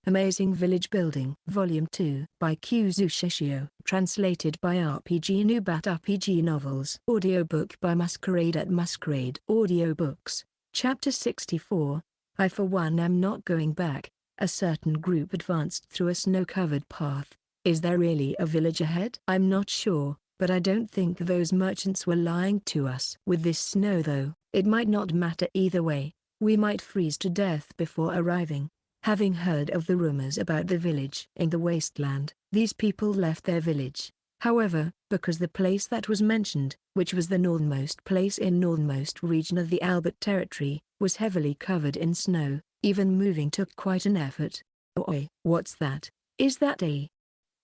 Amazing Village Building. Volume 2 by Kuzu Shishio. Translated by RPG Noob at RPG Novels. Audiobook by Masquerade at Masquerade Audiobooks. Chapter 64. I for one am not going back. A certain group advanced through a snow-covered path. Is there really a village ahead? I'm not sure, but I don't think those merchants were lying to us. With this snow though, it might not matter either way. We might freeze to death before arriving. Having heard of the rumors about the village in the wasteland, these people left their village. However, because the place that was mentioned, which was the northernmost place in northernmost region of the Albert territory, was heavily covered in snow, even moving took quite an effort. Oi, what's that? Is that a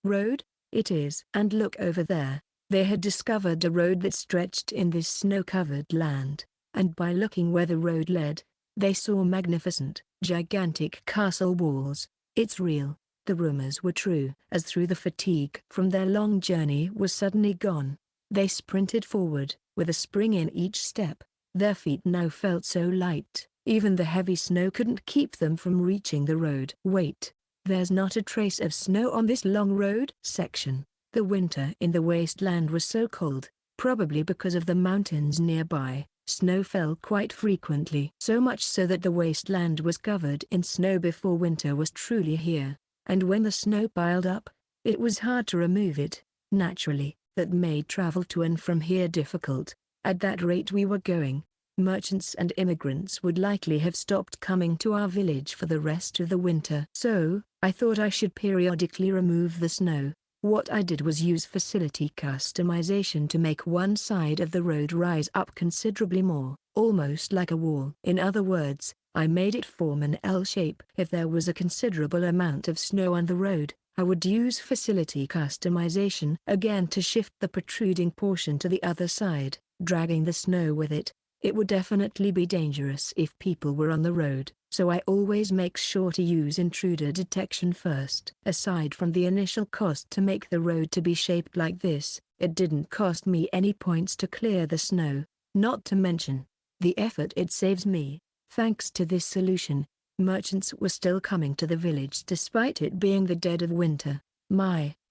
road? It is. And look over there. They had discovered a road that stretched in this snow-covered land, and by looking where the road led, they saw magnificent, gigantic castle walls. It's real. The rumors were true, as through the fatigue from their long journey was suddenly gone. They sprinted forward, with a spring in each step. Their feet now felt so light, even the heavy snow couldn't keep them from reaching the road. Wait, there's not a trace of snow on this long road section. The winter in the wasteland was so cold, probably because of the mountains nearby. Snow fell quite frequently, so much so that the wasteland was covered in snow before winter was truly here. And when the snow piled up, it was hard to remove it. Naturally, that made travel to and from here difficult. At that rate we were going, merchants and immigrants would likely have stopped coming to our village for the rest of the winter. So, I thought I should periodically remove the snow. What I did was use facility customization to make one side of the road rise up considerably more, almost like a wall. In other words, I made it form an L shape. If there was a considerable amount of snow on the road, I would use facility customization again to shift the protruding portion to the other side, dragging the snow with it. It would definitely be dangerous if people were on the road, so I always make sure to use intruder detection first. Aside from the initial cost to make the road to be shaped like this, it didn't cost me any points to clear the snow, not to mention the effort it saves me. Thanks to this solution, merchants were still coming to the village despite it being the dead of winter.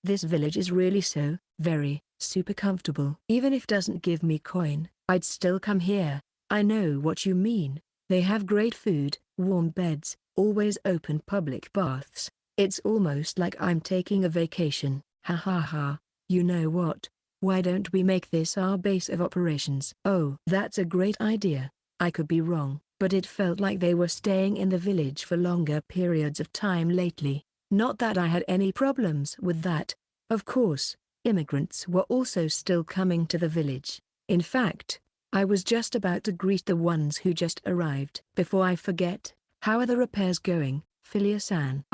This village is really so, very, super comfortable. Even if it doesn't give me coin, I'd still come here. I know what you mean. They have great food, warm beds, always open public baths. It's almost like I'm taking a vacation. Ha ha ha. You know what? Why don't we make this our base of operations? Oh, that's a great idea. I could be wrong, but it felt like they were staying in the village for longer periods of time lately. Not that I had any problems with that. Of course, immigrants were also still coming to the village. In fact, I was just about to greet the ones who just arrived. Before I forget, how are the repairs going, Philia-san?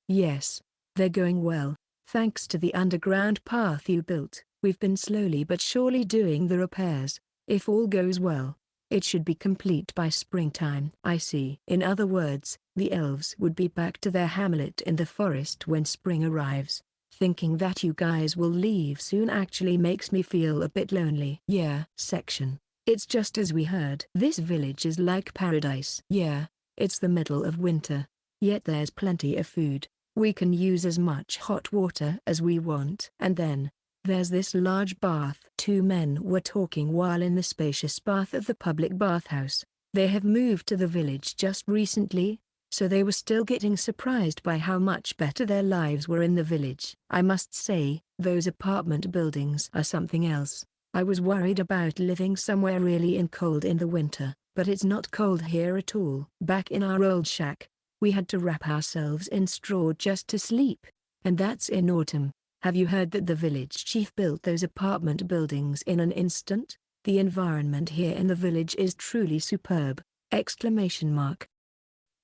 Yes, they're going well. Thanks to the underground path you built, we've been slowly but surely doing the repairs. If all goes well, it should be complete by springtime. I see. In other words, the elves would be back to their hamlet in the forest when spring arrives. Thinking that you guys will leave soon actually makes me feel a bit lonely. Yeah. Section. It's just as we heard. This village is like paradise. Yeah, it's the middle of winter, yet there's plenty of food. We can use as much hot water as we want. And then, there's this large bath. Two men were talking while in the spacious bath of the public bathhouse. They have moved to the village just recently, so they were still getting surprised by how much better their lives were in the village. I must say, those apartment buildings are something else. I was worried about living somewhere really cold in the winter, but it's not cold here at all. Back in our old shack, we had to wrap ourselves in straw just to sleep, and that's in autumn. Have you heard that the village chief built those apartment buildings in an instant? The environment here in the village is truly superb! Exclamation mark.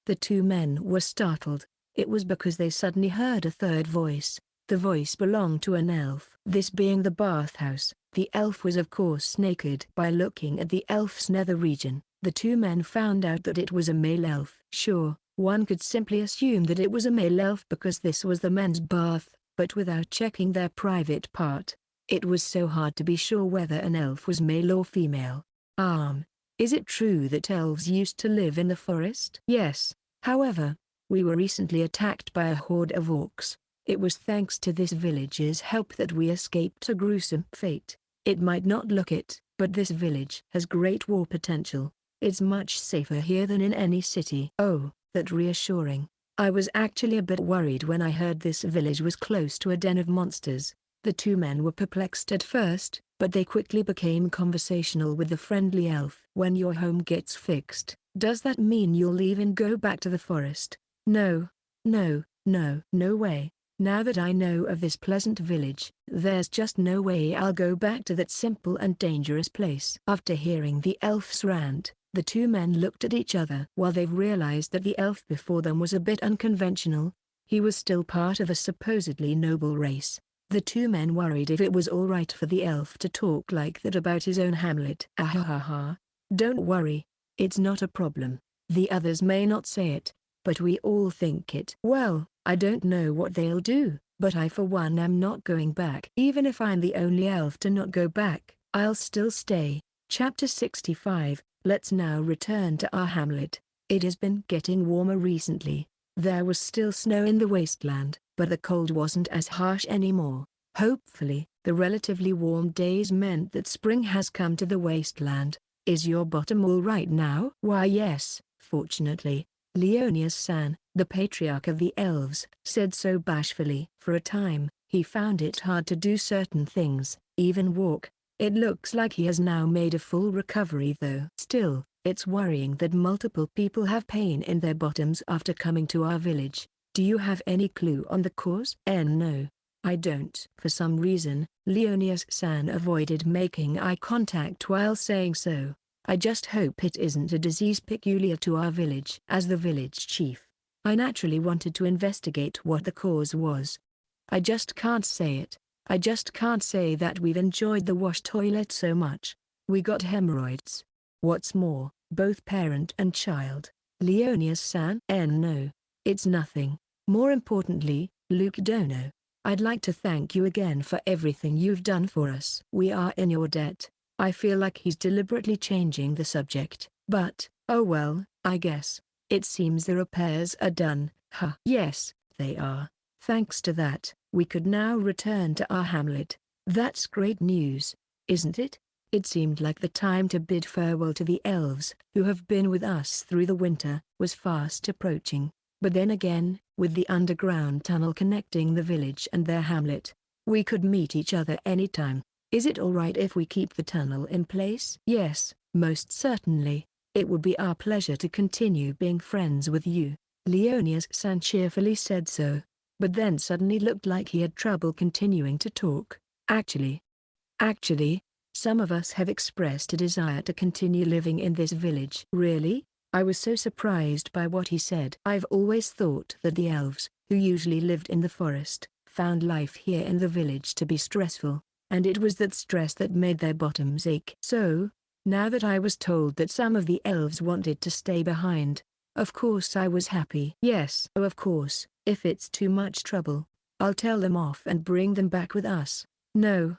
The two men were startled. It was because they suddenly heard a third voice. The voice belonged to an elf. This being the bathhouse, the elf was of course naked. By looking at the elf's nether region, the two men found out that it was a male elf. Sure, one could simply assume that it was a male elf because this was the men's bath, but without checking their private part, it was so hard to be sure whether an elf was male or female. Is it true that elves used to live in the forest? Yes. However, We were recently attacked by a horde of orcs. It was thanks to this village's help that we escaped a gruesome fate. It might not look it, but this village has great war potential. It's much safer here than in any city. Oh, that's reassuring. I was actually a bit worried when I heard this village was close to a den of monsters. The two men were perplexed at first, but they quickly became conversational with the friendly elf. When your home gets fixed, does that mean you'll leave and go back to the forest? No. No, no, no way. Now that I know of this pleasant village, there's just no way I'll go back to that simple and dangerous place. After hearing the elf's rant, the two men looked at each other. While they've realized that the elf before them was a bit unconventional, he was still part of a supposedly noble race. The two men worried if it was alright for the elf to talk like that about his own hamlet. Ahahaha. Don't worry. It's not a problem. The others may not say it, but we all think it. Well, I don't know what they'll do, but I for one am not going back. Even if I'm the only elf to not go back, I'll still stay. Chapter 65. Let's now return to our hamlet. It has been getting warmer recently. There was still snow in the wasteland, but the cold wasn't as harsh anymore. Hopefully, the relatively warm days meant that spring has come to the wasteland. Is your bottom all right now? Why yes, fortunately. Leonius-san, the patriarch of the elves, said so bashfully. For a time, he found it hard to do certain things, even walk. It looks like he has now made a full recovery though. Still, it's worrying that multiple people have pain in their bottoms after coming to our village. Do you have any clue on the cause? No, I don't. For some reason, Leonius-san avoided making eye contact while saying so. I just hope it isn't a disease peculiar to our village. As the village chief, I naturally wanted to investigate what the cause was. I just can't say it. I just can't say that we've enjoyed the wash toilet so much. We got hemorrhoids. What's more, both parent and child. Leonius-san? No, it's nothing. More importantly, Luke Dono, I'd like to thank you again for everything you've done for us. We are in your debt. I feel like he's deliberately changing the subject, but, oh well, I guess. It seems the repairs are done. Huh. Yes, they are. Thanks to that, we could now return to our hamlet. That's great news, isn't it? It seemed like the time to bid farewell to the elves, who have been with us through the winter, was fast approaching. But then again, with the underground tunnel connecting the village and their hamlet, we could meet each other anytime. Is it alright if we keep the tunnel in place? Yes, most certainly. It would be our pleasure to continue being friends with you. Leonius-san cheerfully said so, but then suddenly looked like he had trouble continuing to talk. Actually, some of us have expressed a desire to continue living in this village. Really? I was so surprised by what he said. I've always thought that the elves, who usually lived in the forest, found life here in the village to be stressful, and it was that stress that made their bottoms ache. So, now that I was told that some of the elves wanted to stay behind, of course I was happy. Yes. Oh, of course, if it's too much trouble, I'll tell them off and bring them back with us. No,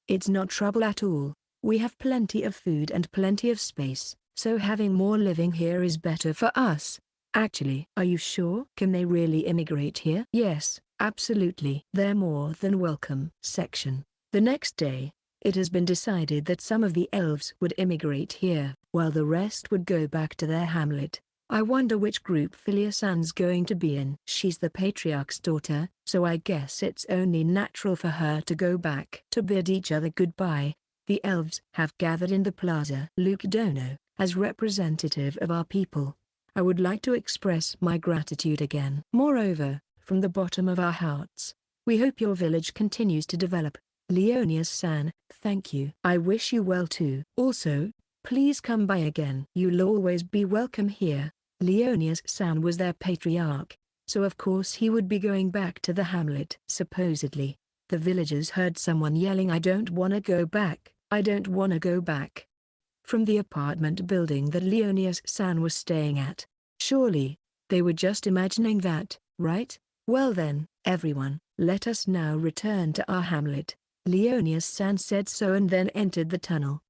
it's not trouble at all. We have plenty of food and plenty of space, so having more living here is better for us. Actually, are you sure? Can they really immigrate here? Yes, absolutely. They're more than welcome. Section. The next day, it has been decided that some of the elves would immigrate here, while the rest would go back to their hamlet. I wonder which group Philia-san's going to be in. She's the patriarch's daughter, so I guess it's only natural for her to go back. To bid each other goodbye, the elves have gathered in the plaza. Luke Dono, as representative of our people, I would like to express my gratitude again. Moreover, from the bottom of our hearts, we hope your village continues to develop. Leonius-san, thank you. I wish you well too. Also, please come by again. You'll always be welcome here. Leonius-san was their patriarch, so of course he would be going back to the hamlet. Supposedly, the villagers heard someone yelling, "I don't wanna go back, I don't wanna go back," from the apartment building that Leonius-san was staying at. Surely, they were just imagining that, right? Well then, everyone, let us now return to our hamlet. Leonius-san said so and then entered the tunnel,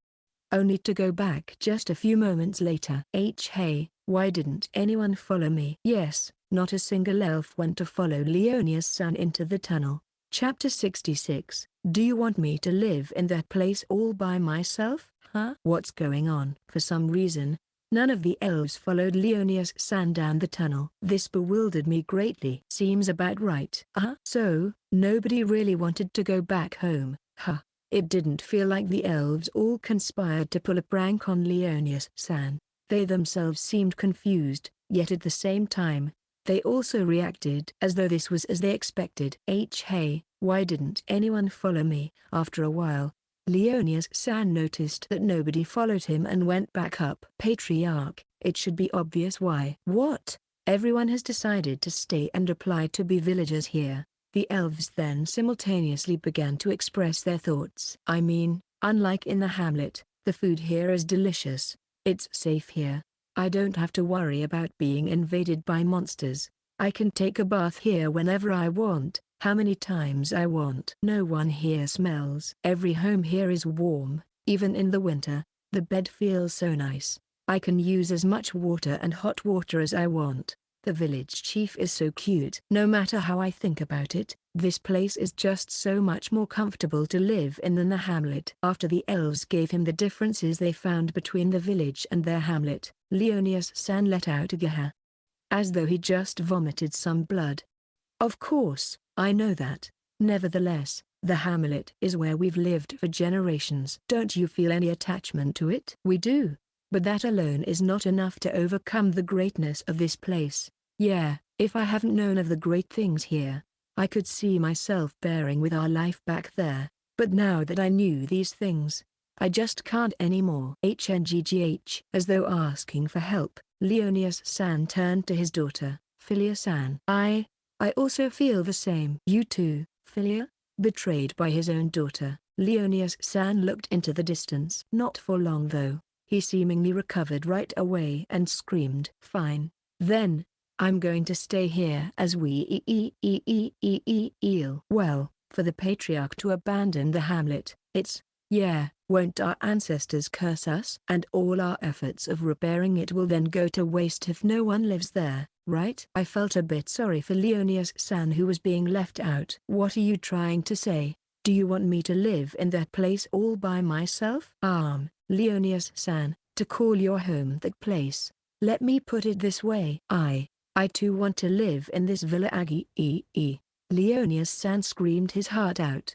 only to go back just a few moments later. Hey, Why didn't anyone follow me? Yes, not a single elf went to follow Leonius-san into the tunnel. Chapter 66. Do you want me to live in that place all by myself? Huh? What's going on? For some reason, none of the elves followed Leonius-san down the tunnel. This bewildered me greatly. Seems about right. So, nobody really wanted to go back home, huh? It didn't feel like the elves all conspired to pull a prank on Leonius-san. They themselves seemed confused, yet at the same time, they also reacted as though this was as they expected. Hey, why didn't anyone follow me? After a while, Leonius-san noticed that nobody followed him and went back up. Patriarch, it should be obvious why. What? Everyone has decided to stay and apply to be villagers here. The elves then simultaneously began to express their thoughts. I mean, unlike in the hamlet, the food here is delicious. It's safe here. I don't have to worry about being invaded by monsters. I can take a bath here whenever I want, how many times I want. No one here smells. Every home here is warm, even in the winter. The bed feels so nice. I can use as much water and hot water as I want. The village chief is so cute. No matter how I think about it, this place is just so much more comfortable to live in than the hamlet. After the elves gave him the differences they found between the village and their hamlet, Leonius-san let out a gah, as though he just vomited some blood. Of course, I know that. Nevertheless, the hamlet is where we've lived for generations. Don't you feel any attachment to it? We do. But that alone is not enough to overcome the greatness of this place. Yeah, if I hadn't known of the great things here, I could see myself bearing with our life back there. But now that I knew these things, I just can't anymore. HNGGH. As though asking for help, Leonius-san turned to his daughter, Philia-san. I also feel the same. You too, Philia? Betrayed by his own daughter, Leonius-san looked into the distance. Not for long though. He seemingly recovered right away and screamed. Fine. Then, I'm going to stay here as we Well, for the patriarch to abandon the hamlet, won't our ancestors curse us? And all our efforts of repairing it will then go to waste if no one lives there, right? I felt a bit sorry for Leonius-san who was being left out. What are you trying to say? Do you want me to live in that place all by myself? Leonius-san, to call your home that place. Let me put it this way. I too want to live in this villa Leonius-san screamed his heart out.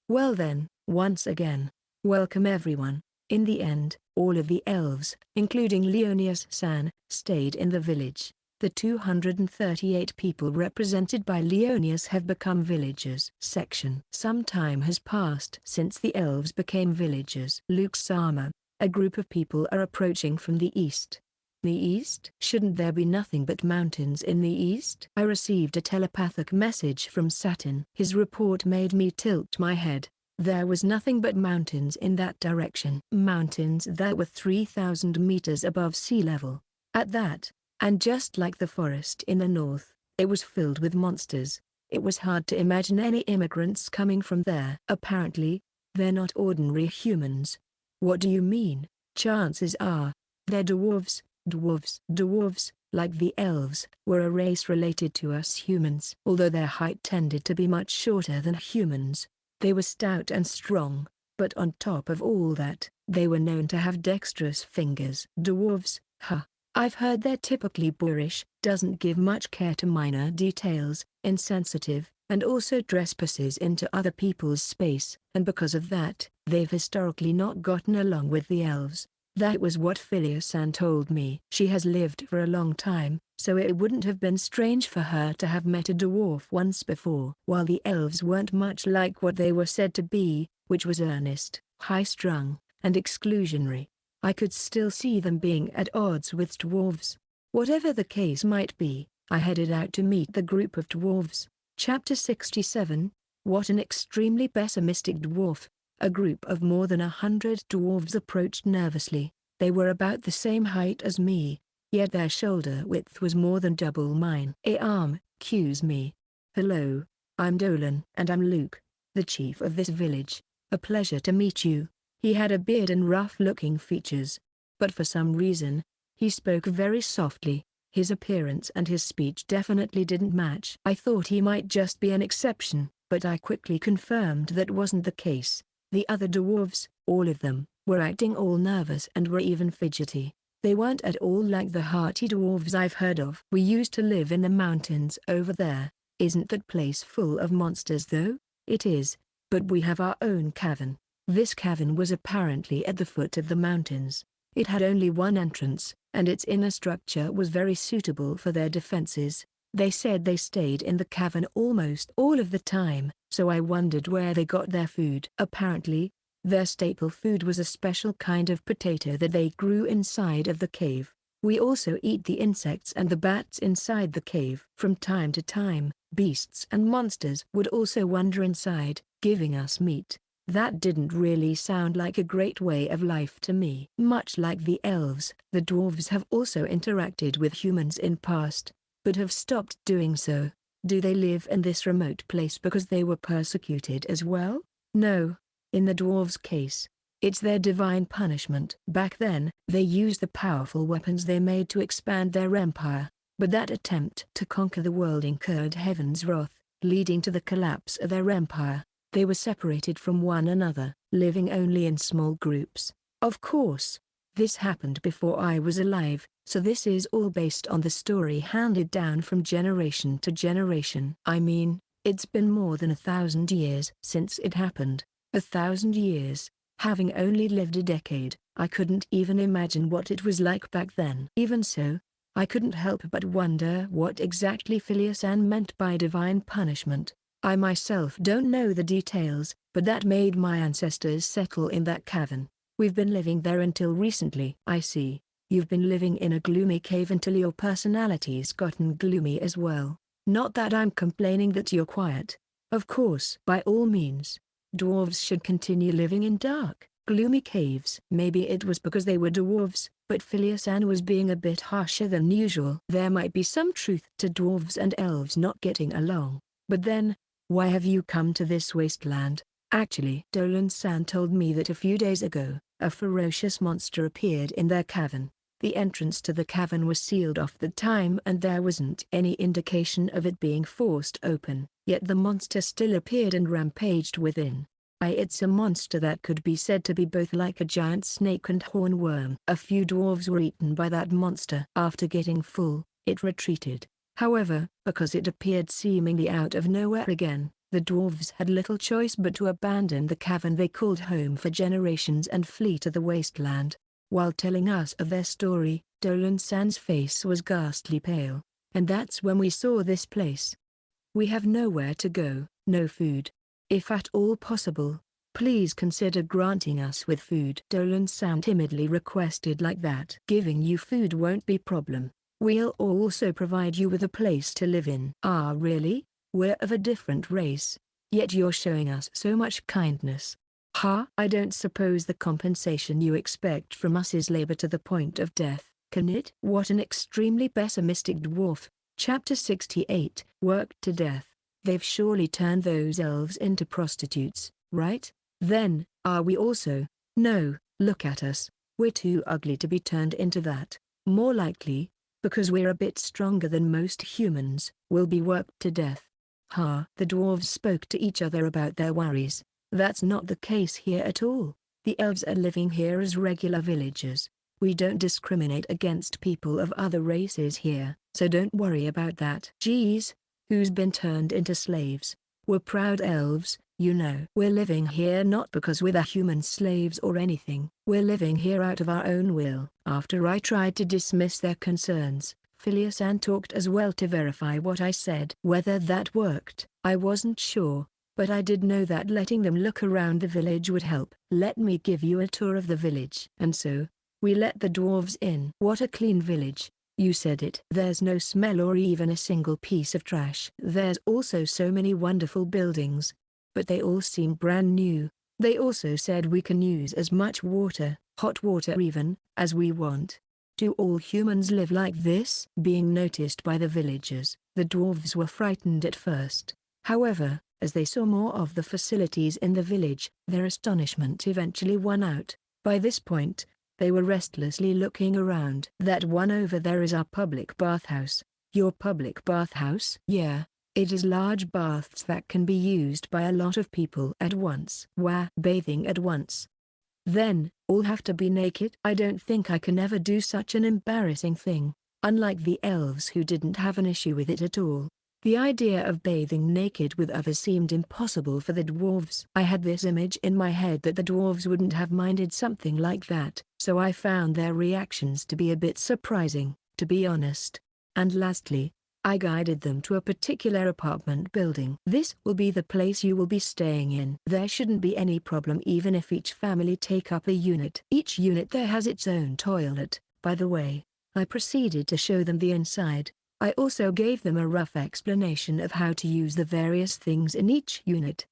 Well then, once again, welcome everyone. In the end, all of the elves, including Leonius-san, stayed in the village. The 238 people represented by Leonius have become villagers. Section. Some time has passed since the elves became villagers. Luke-sama, a group of people are approaching from the east. The east? Shouldn't there be nothing but mountains in the east? I received a telepathic message from Saturn. His report made me tilt my head. There was nothing but mountains in that direction. Mountains that were 3,000 meters above sea level. At that, and just like the forest in the north, it was filled with monsters. It was hard to imagine any immigrants coming from there. Apparently, they're not ordinary humans. What do you mean? Chances are, they're dwarves. Dwarves, like the elves, were a race related to us humans. Although their height tended to be much shorter than humans, they were stout and strong, but on top of all that, they were known to have dexterous fingers. Dwarves, I've heard they're typically boorish, doesn't give much care to minor details, insensitive, and also trespasses into other people's space, and because of that, they've historically not gotten along with the elves. That was what Philia-san told me. She has lived for a long time, so it wouldn't have been strange for her to have met a dwarf once before. While the elves weren't much like what they were said to be, which was earnest, high-strung, and exclusionary, I could still see them being at odds with dwarves. Whatever the case might be, I headed out to meet the group of dwarves. Chapter 67. What an extremely pessimistic dwarf. A group of more than 100 dwarves approached nervously. They were about the same height as me, yet their shoulder width was more than double mine. Excuse me. Hello, I'm Dolan. And I'm Luke, the chief of this village. A pleasure to meet you. He had a beard and rough-looking features, but for some reason, He spoke very softly. His appearance and his speech definitely didn't match. I thought he might just be an exception, but I quickly confirmed that wasn't the case. The other dwarves, all of them, were acting all nervous and were even fidgety. They weren't at all like the hearty dwarves I've heard of. We used to live in the mountains over there. Isn't that place full of monsters though? It is, but we have our own cavern. This cavern was apparently at the foot of the mountains. It had only one entrance, and its inner structure was very suitable for their defenses. They said they stayed in the cavern almost all of the time, so I wondered where they got their food. Apparently, their staple food was a special kind of potato that they grew inside of the cave. We also eat the insects and the bats inside the cave. From time to time, beasts and monsters would also wander inside, giving us meat. That didn't really sound like a great way of life to me. Much like the elves, the dwarves have also interacted with humans in past, but have stopped doing so. Do they live in this remote place because they were persecuted as well? No. In the dwarves' case, it's their divine punishment. Back then, they used the powerful weapons they made to expand their empire, but that attempt to conquer the world incurred heaven's wrath, leading to the collapse of their empire. They were separated from one another, living only in small groups. Of course, this happened before I was alive, so this is all based on the story handed down from generation to generation. I mean, it's been more than 1,000 years since it happened. 1,000 years. Having only lived a decade, I couldn't even imagine what it was like back then. Even so, I couldn't help but wonder what exactly Phileas-Anne meant by divine punishment. I myself don't know the details, but that made my ancestors settle in that cavern. We've been living there until recently. I see. You've been living in a gloomy cave until your personality's gotten gloomy as well. Not that I'm complaining that you're quiet. Of course, by all means. Dwarves should continue living in dark, gloomy caves. Maybe it was because they were dwarves, but Phileas-Anne was being a bit harsher than usual. There might be some truth to dwarves and elves not getting along. But then, why have you come to this wasteland? Actually, Dolan-san told me that a few days ago, a ferocious monster appeared in their cavern. The entrance to the cavern was sealed off at the time and there wasn't any indication of it being forced open, yet the monster still appeared and rampaged within. It's a monster that could be said to be both like a giant snake and hornworm. A few dwarves were eaten by that monster. After getting full, it retreated. However, because it appeared seemingly out of nowhere again, the dwarves had little choice but to abandon the cavern they called home for generations and flee to the wasteland. While telling us of their story, Dolan-san's face was ghastly pale. And that's when we saw this place. We have nowhere to go, no food. If at all possible, please consider granting us with food. Dolan-san timidly requested like that. Giving you food won't be problem. We'll also provide you with a place to live in. Ah really? We're of a different race. Yet you're showing us so much kindness. Ha! I don't suppose the compensation you expect from us is labor to the point of death, can it? What an extremely pessimistic dwarf. Chapter 68. Worked to death. They've surely turned those elves into prostitutes, right? Then, are we also? No, look at us. We're too ugly to be turned into that. More likely, because we're a bit stronger than most humans, we'll be worked to death. Ha! The dwarves spoke to each other about their worries. That's not the case here at all. The elves are living here as regular villagers. We don't discriminate against people of other races here, so don't worry about that. Geez, who's been turned into slaves? We're proud elves, you know. We're living here not because we're the human slaves or anything. We're living here out of our own will. After I tried to dismiss their concerns, Phileas-Anne talked as well to verify what I said. Whether that worked, I wasn't sure, but I did know that letting them look around the village would help. Let me give you a tour of the village. And so, we let the dwarves in. What a clean village. You said it. There's no smell or even a single piece of trash. There's also so many wonderful buildings, but they all seem brand new. They also said we can use as much water, hot water even, as we want. Do all humans live like this? Being noticed by the villagers, the dwarves were frightened at first. However, as they saw more of the facilities in the village, their astonishment eventually won out. By this point, They were restlessly looking around. That one over there is our public bathhouse. Your public bathhouse? Yeah. It is large baths that can be used by a lot of people at once. Wow. Bathing at once. Then, all have to be naked? I don't think I can ever do such an embarrassing thing, unlike the elves who didn't have an issue with it at all. The idea of bathing naked with others seemed impossible for the dwarves. I had this image in my head that the dwarves wouldn't have minded something like that, so I found their reactions to be a bit surprising, to be honest. And lastly, I guided them to a particular apartment building. This will be the place you will be staying in. There shouldn't be any problem even if each family take up a unit. Each unit there has its own toilet, by the way. I proceeded to show them the inside. I also gave them a rough explanation of how to use the various things in each unit.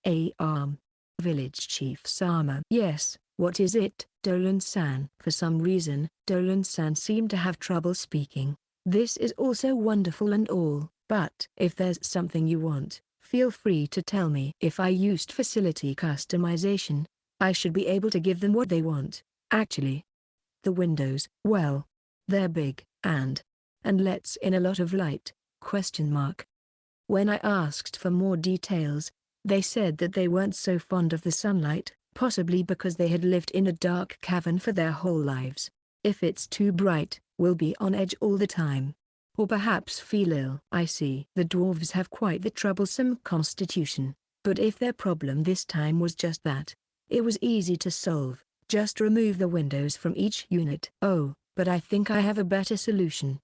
Village Chief's armor. Yes, what is it, Dolan-san? For some reason, Dolan-san seemed to have trouble speaking. This is also wonderful and all, but if there's something you want, feel free to tell me. If I used facility customization, I should be able to give them what they want. Actually, the windows, well, they're big, and lets in a lot of light, ? When I asked for more details, they said that they weren't so fond of the sunlight, possibly because they had lived in a dark cavern for their whole lives. If it's too bright, we'll be on edge all the time. Or perhaps feel ill. I see. The dwarves have quite the troublesome constitution, but if their problem this time was just that, it was easy to solve. Just remove the windows from each unit. Oh, but I think I have a better solution.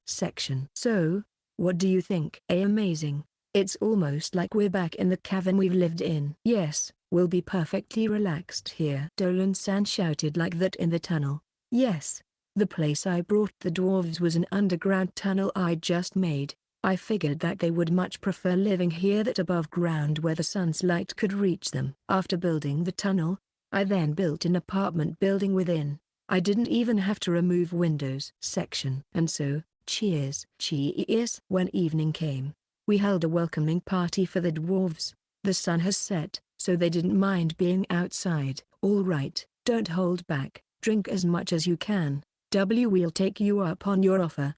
So, what do you think? Amazing. It's almost like we're back in the cavern we've lived in. Yes, we'll be perfectly relaxed here. Dolan-san shouted like that in the tunnel. Yes. The place I brought the dwarves was an underground tunnel I'd just made. I figured that they would much prefer living here than above ground where the sun's light could reach them. After building the tunnel, I then built an apartment building within. I didn't even have to remove windows. And so, cheers. When evening came, we held a welcoming party for the dwarves. The sun has set, so they didn't mind being outside. All right, don't hold back, drink as much as you can. We'll take you up on your offer.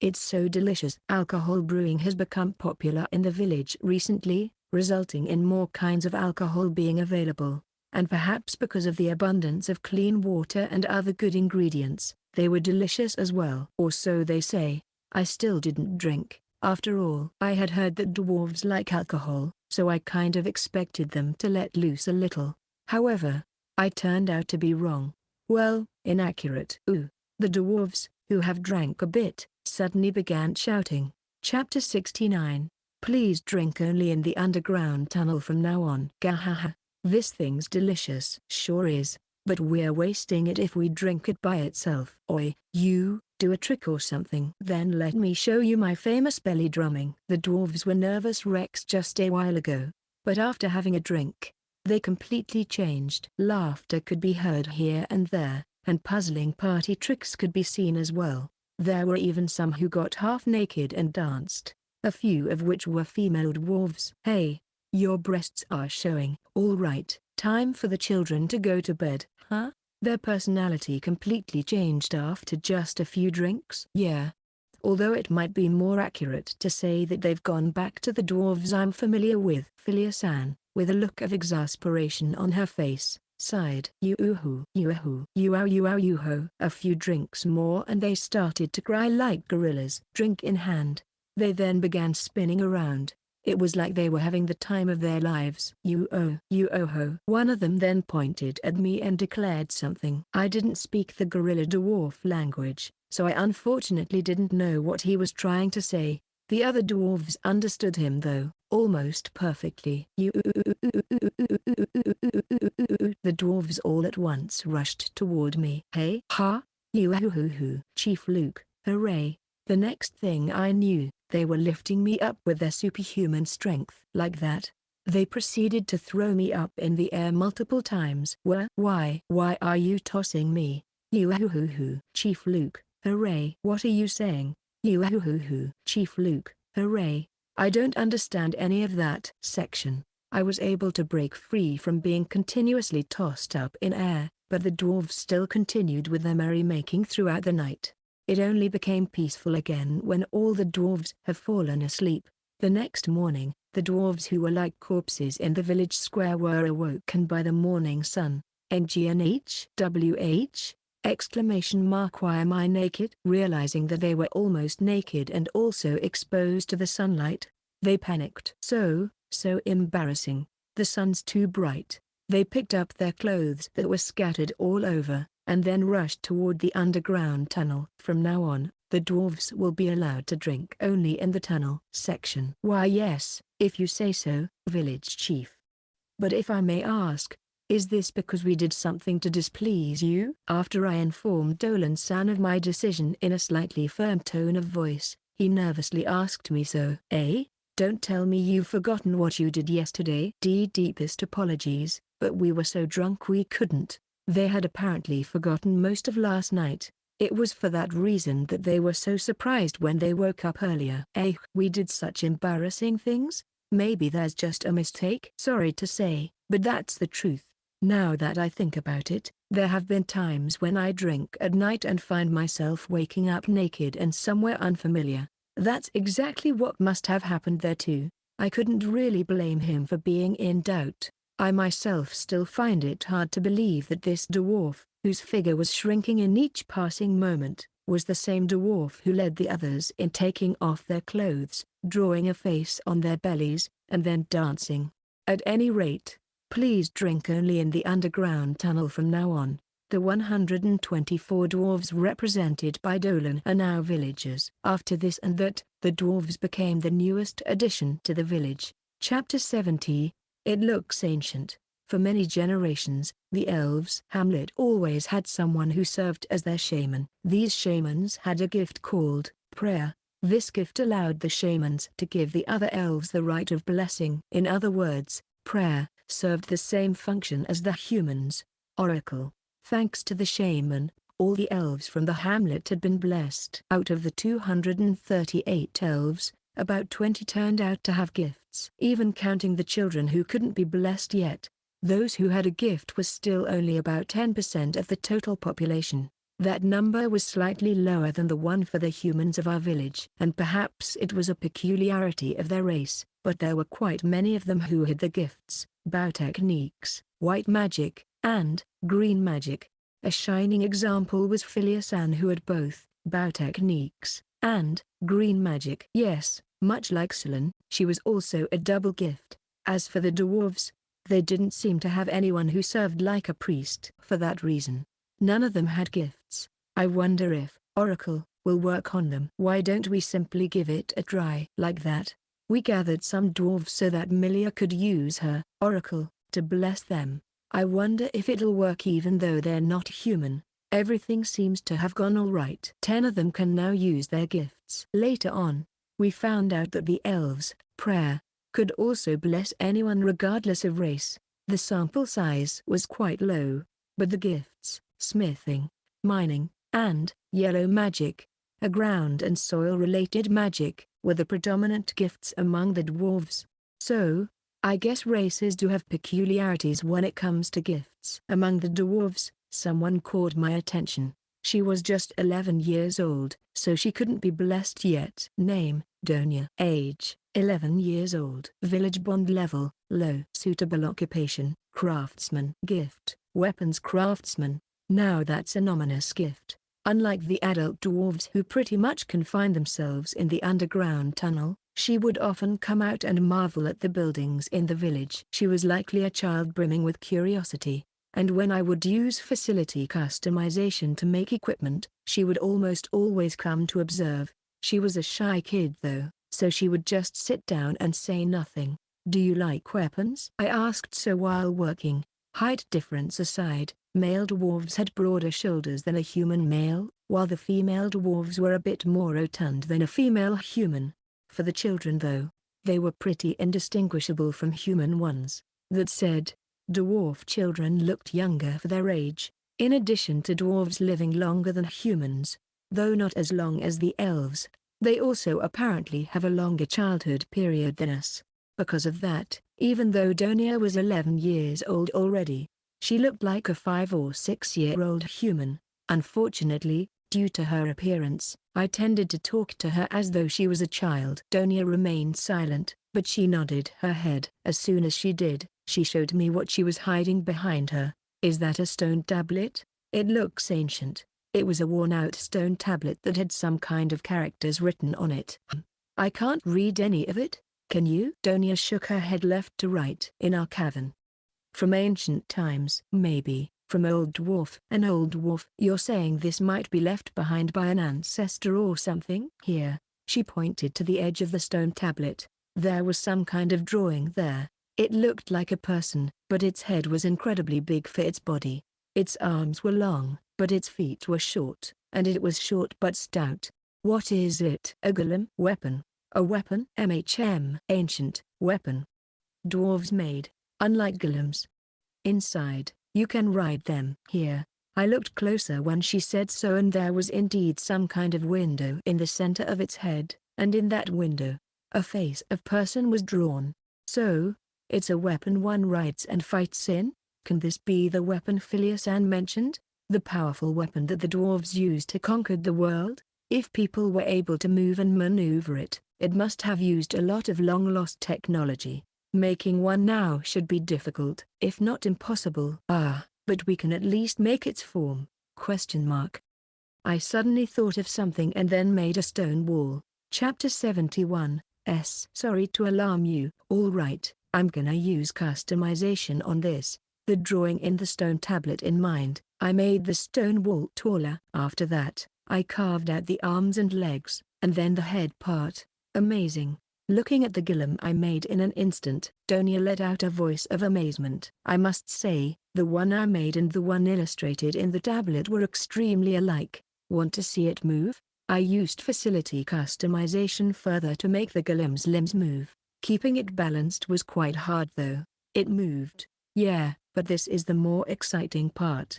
It's so delicious. Alcohol brewing has become popular in the village recently, resulting in more kinds of alcohol being available, and perhaps because of the abundance of clean water and other good ingredients, they were delicious as well. Or so they say. I still didn't drink, after all. I had heard that dwarves like alcohol, so I kind of expected them to let loose a little. However, I turned out to be wrong. Well, inaccurate. The dwarves, who have drank a bit, suddenly began shouting. Chapter 69. Please drink only in the underground tunnel from now on. Gahaha. This thing's delicious. Sure is, but we're wasting it if we drink it by itself. Oi, you, do a trick or something. Then let me show you my famous belly drumming. The dwarves were nervous wrecks just a while ago, but after having a drink, they completely changed. Laughter could be heard here and there, and puzzling party tricks could be seen as well. There were even some who got half naked and danced, a few of which were female dwarves. Hey, your breasts are showing. All right, time for the children to go to bed. Huh? Their personality completely changed after just a few drinks. Yeah. Although it might be more accurate to say that they've gone back to the dwarves I'm familiar with. Philia-san, with a look of exasperation on her face, sighed. You-hoo, you-ow. A few drinks more and they started to cry like gorillas. Drink in hand, they then began spinning around. It was like they were having the time of their lives. You-oh-ho. One of them then pointed at me and declared something. I didn't speak the gorilla dwarf language, so I unfortunately didn't know what he was trying to say. The other dwarves understood him though, almost perfectly. The dwarves all at once rushed toward me. Hey, ha, you-hoo-hoo. Chief Luke, hooray. The next thing I knew, they were lifting me up with their superhuman strength. Like that, they proceeded to throw me up in the air multiple times. Why are you tossing me? You-hoo-hoo. Chief Luke, hooray. What are you saying? You-hoo-hoo. Chief Luke, hooray. I don't understand any of that. I was able to break free from being continuously tossed up in air, but the dwarves still continued with their merrymaking throughout the night. It only became peaceful again when all the dwarves have fallen asleep. The next morning, the dwarves who were like corpses in the village square were awoken by the morning sun. NGNHWH! Exclamation mark, why am I naked? Realizing that they were almost naked and also exposed to the sunlight, they panicked. So embarrassing. The sun's too bright. They picked up their clothes that were scattered all over, and then rushed toward the underground tunnel. From now on, the dwarves will be allowed to drink only in the tunnel section. Why yes, if you say so, village chief. But if I may ask, is this because we did something to displease you? After I informed Dolan-san of my decision in a slightly firm tone of voice, he nervously asked me, so, don't tell me you've forgotten what you did yesterday. Deepest apologies, but we were so drunk we couldn't. They had apparently forgotten most of last night. It was for that reason that they were so surprised when they woke up earlier. We did such embarrassing things? Maybe there's just a mistake? Sorry to say, but that's the truth. Now that I think about it, there have been times when I drink at night and find myself waking up naked and somewhere unfamiliar. That's exactly what must have happened there too. I couldn't really blame him for being in doubt. I myself still find it hard to believe that this dwarf, whose figure was shrinking in each passing moment, was the same dwarf who led the others in taking off their clothes, drawing a face on their bellies, and then dancing. At any rate, please drink only in the underground tunnel from now on. The 124 dwarves represented by Dolan are now villagers. After this and that, the dwarves became the newest addition to the village. Chapter 70. It looks ancient. For many generations, the elves' hamlet always had someone who served as their shaman. These shamans had a gift called prayer. This gift allowed the shamans to give the other elves the right of blessing. In other words, prayer served the same function as the humans' oracle. Thanks to the shaman, all the elves from the hamlet had been blessed. Out of the 238 elves, about 20 turned out to have gifts. Even counting the children who couldn't be blessed yet, those who had a gift was still only about 10% of the total population. That number was slightly lower than the one for the humans of our village. And perhaps it was a peculiarity of their race, but there were quite many of them who had the gifts, bow techniques, white magic, and green magic. A shining example was Philia-san, who had both bow techniques and green magic. Yes, much like Celine, she was also a double gift. As for the dwarves, they didn't seem to have anyone who served like a priest. For that reason, none of them had gifts. I wonder if Oracle will work on them. Why don't we simply give it a try? Like that, we gathered some dwarves so that Milia could use her Oracle to bless them. I wonder if it'll work even though they're not human. Everything seems to have gone all right. 10 of them can now use their gifts. Later on, we found out that the elves' prayer could also bless anyone regardless of race. The sample size was quite low, but the gifts, smithing, mining, and yellow magic, a ground and soil related magic, were the predominant gifts among the dwarves. So, I guess races do have peculiarities when it comes to gifts. Among the dwarves, someone caught my attention. She was just 11 years old, so she couldn't be blessed yet. Name, Donia. Age, 11 years old. Village bond level, low. Suitable occupation, craftsman. Gift, weapons craftsman. Now that's an ominous gift. Unlike the adult dwarves who pretty much confine themselves in the underground tunnel, she would often come out and marvel at the buildings in the village. She was likely a child brimming with curiosity, and when I would use facility customization to make equipment, she would almost always come to observe. She was a shy kid though, so she would just sit down and say nothing. Do you like weapons? I asked. So while working, height difference aside, male dwarves had broader shoulders than a human male, while the female dwarves were a bit more rotund than a female human. For the children though, they were pretty indistinguishable from human ones. That said, dwarf children looked younger for their age. In addition to dwarves living longer than humans, though not as long as the elves, they also apparently have a longer childhood period than us. Because of that, even though Donia was 11 years old already, She looked like a 5 or 6-year-old human. Unfortunately, due to her appearance, I tended to talk to her as though she was a child. Donia remained silent, but she nodded her head. As soon as she did, she showed me what she was hiding behind her. Is that a stone tablet? It looks ancient. It was a worn-out stone tablet that had some kind of characters written on it. I can't read any of it. Can you? Donia shook her head left to right. In our cavern. From ancient times. Maybe, from old dwarf. An old dwarf? You're saying this might be left behind by an ancestor or something? Here, she pointed to the edge of the stone tablet. There was some kind of drawing there. It looked like a person, but its head was incredibly big for its body. Its arms were long, but its feet were short, and it was short but stout. What is it? A golem? Weapon. A weapon? Ancient weapon. Dwarves made, unlike golems. Inside, you can ride them. Here. I looked closer when she said so, and there was indeed some kind of window in the center of its head, and in that window, a face of person was drawn. So, it's a weapon one rides and fights in? Can this be the weapon Philiasan mentioned? The powerful weapon that the dwarves used to conquer the world? If people were able to move and maneuver it, it must have used a lot of long-lost technology. Making one now should be difficult, if not impossible. But we can at least make its form? I suddenly thought of something and then made a stone wall. Chapter 71, Sorry to alarm you. Alright, I'm gonna use customization on this. The drawing in the stone tablet in mind, I made the stone wall taller. After that, I carved out the arms and legs, and then the head part. Amazing. Looking at the golem I made in an instant, Donia let out a voice of amazement. I must say, the one I made and the one illustrated in the tablet were extremely alike. Want to see it move? I used facility customization further to make the golem's limbs move. Keeping it balanced was quite hard though. It moved. Yeah, but this is the more exciting part.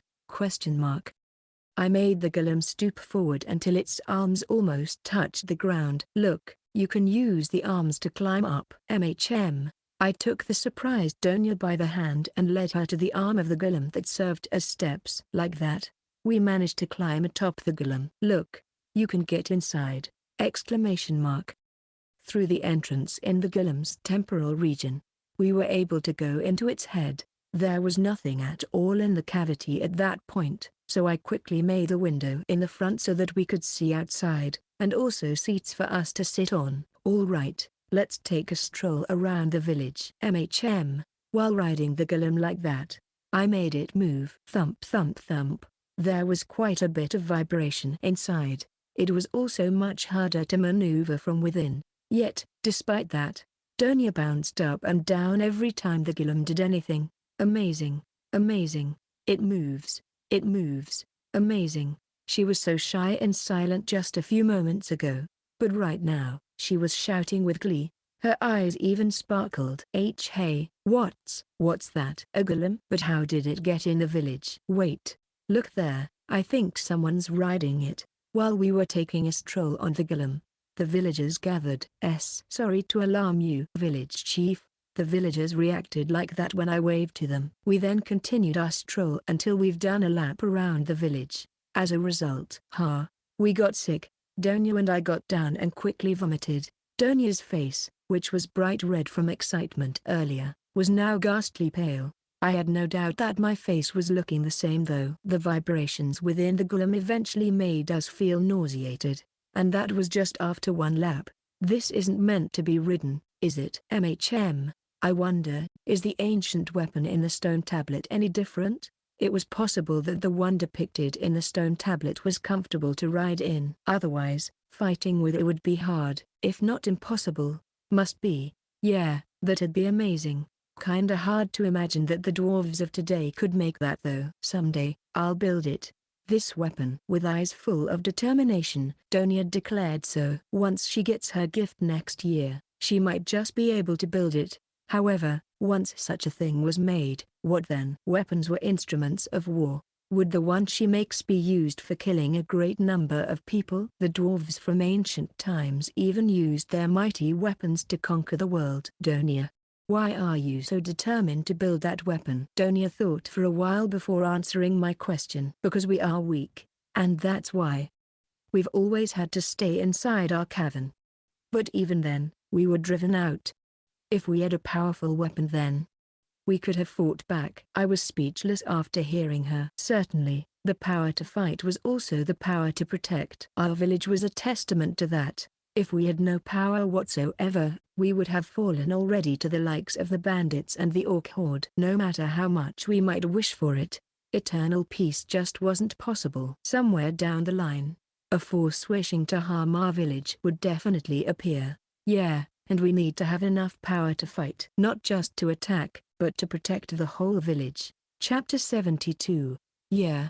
I made the golem stoop forward until its arms almost touched the ground. Look, you can use the arms to climb up. I took the surprised Donia by the hand and led her to the arm of the golem that served as steps. Like that, we managed to climb atop the golem. Look, you can get inside! Through the entrance in the golem's temporal region, we were able to go into its head. There was nothing at all in the cavity at that point, so I quickly made a window in the front so that we could see outside, and also seats for us to sit on. Alright, let's take a stroll around the village. While riding the golem like that, I made it move. Thump thump thump. There was quite a bit of vibration inside. It was also much harder to maneuver from within. Yet, despite that, Donia bounced up and down every time the golem did anything. Amazing, amazing. It moves, amazing. She was so shy and silent just a few moments ago, but right now, she was shouting with glee. Her eyes even sparkled. Hey, what's that? A golem? But how did it get in the village? Wait, look there, I think someone's riding it. While we were taking a stroll on the golem, the villagers gathered. Sorry to alarm you, village chief. The villagers reacted like that when I waved to them. We then continued our stroll until we've done a lap around the village. As a result, we got sick. Donia and I got down and quickly vomited. Donia's face, which was bright red from excitement earlier, was now ghastly pale. I had no doubt that my face was looking the same though. The vibrations within the golem eventually made us feel nauseated. And that was just after one lap. This isn't meant to be ridden, is it? I wonder, is the ancient weapon in the stone tablet any different? It was possible that the one depicted in the stone tablet was comfortable to ride in. Otherwise, fighting with it would be hard, if not impossible. Must be. Yeah, that'd be amazing. Kinda hard to imagine that the dwarves of today could make that though. Someday, I'll build it. This weapon. With eyes full of determination, Donia declared so. Once she gets her gift next year, she might just be able to build it. However, once such a thing was made, what then? Weapons were instruments of war. Would the one she makes be used for killing a great number of people? The dwarves from ancient times even used their mighty weapons to conquer the world. Donia, Why are you so determined to build that weapon? Donia thought for a while before answering my question. Because we are weak, and that's why. We've always had to stay inside our cavern. But even then, we were driven out. If we had a powerful weapon then, we could have fought back. I was speechless after hearing her. Certainly, the power to fight was also the power to protect. Our village was a testament to that. If we had no power whatsoever, we would have fallen already to the likes of the bandits and the orc horde. No matter how much we might wish for it, eternal peace just wasn't possible. Somewhere down the line, a force wishing to harm our village would definitely appear. Yeah, and we need to have enough power to fight. Not just to attack, but to protect the whole village. Chapter 72. Yeah.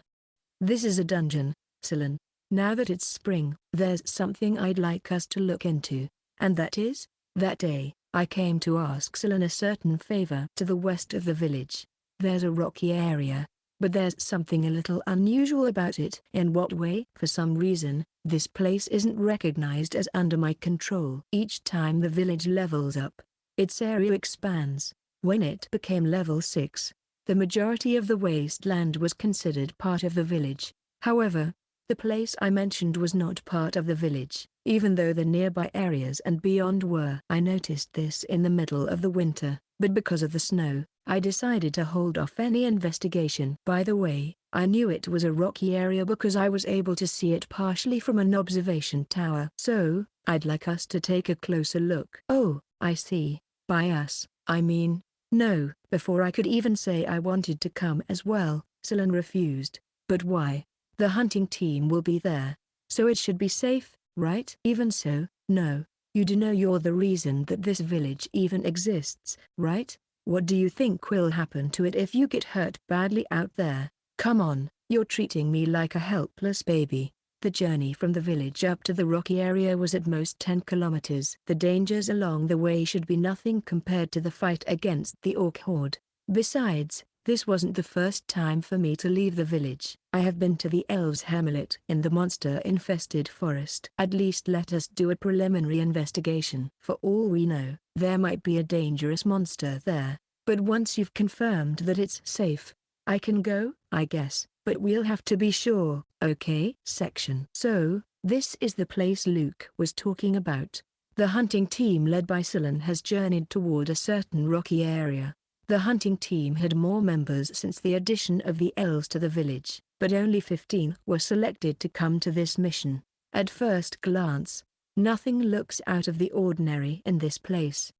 This is a dungeon, Silen. Now that it's spring, there's something I'd like us to look into, and that is, that day, I came to ask Silen a certain favor. To the west of the village, there's a rocky area, but there's something a little unusual about it. In what way? For some reason, this place isn't recognized as under my control. Each time the village levels up, its area expands. When it became level 6, the majority of the wasteland was considered part of the village. However, the place I mentioned was not part of the village, even though the nearby areas and beyond were. I noticed this in the middle of the winter, but because of the snow, I decided to hold off any investigation. By the way, I knew it was a rocky area because I was able to see it partially from an observation tower. So, I'd like us to take a closer look. Oh, I see. By us, I mean, no. Before I could even say I wanted to come as well, Silen refused. But why? The hunting team will be there, so it should be safe, right? Even so, no. You do know you're the reason that this village even exists, right? What do you think will happen to it if you get hurt badly out there? Come on, you're treating me like a helpless baby. The journey from the village up to the rocky area was at most 10 kilometers. The dangers along the way should be nothing compared to the fight against the orc horde. Besides, this wasn't the first time for me to leave the village. I have been to the Elves' hamlet in the monster-infested forest. At least let us do a preliminary investigation. For all we know, there might be a dangerous monster there. But once you've confirmed that it's safe, I can go, I guess. But we'll have to be sure, okay? Section. So, this is the place Luke was talking about. The hunting team led by Silen has journeyed toward a certain rocky area. The hunting team had more members since the addition of the elves to the village, but only 15 were selected to come to this mission. At first glance, nothing looks out of the ordinary in this place.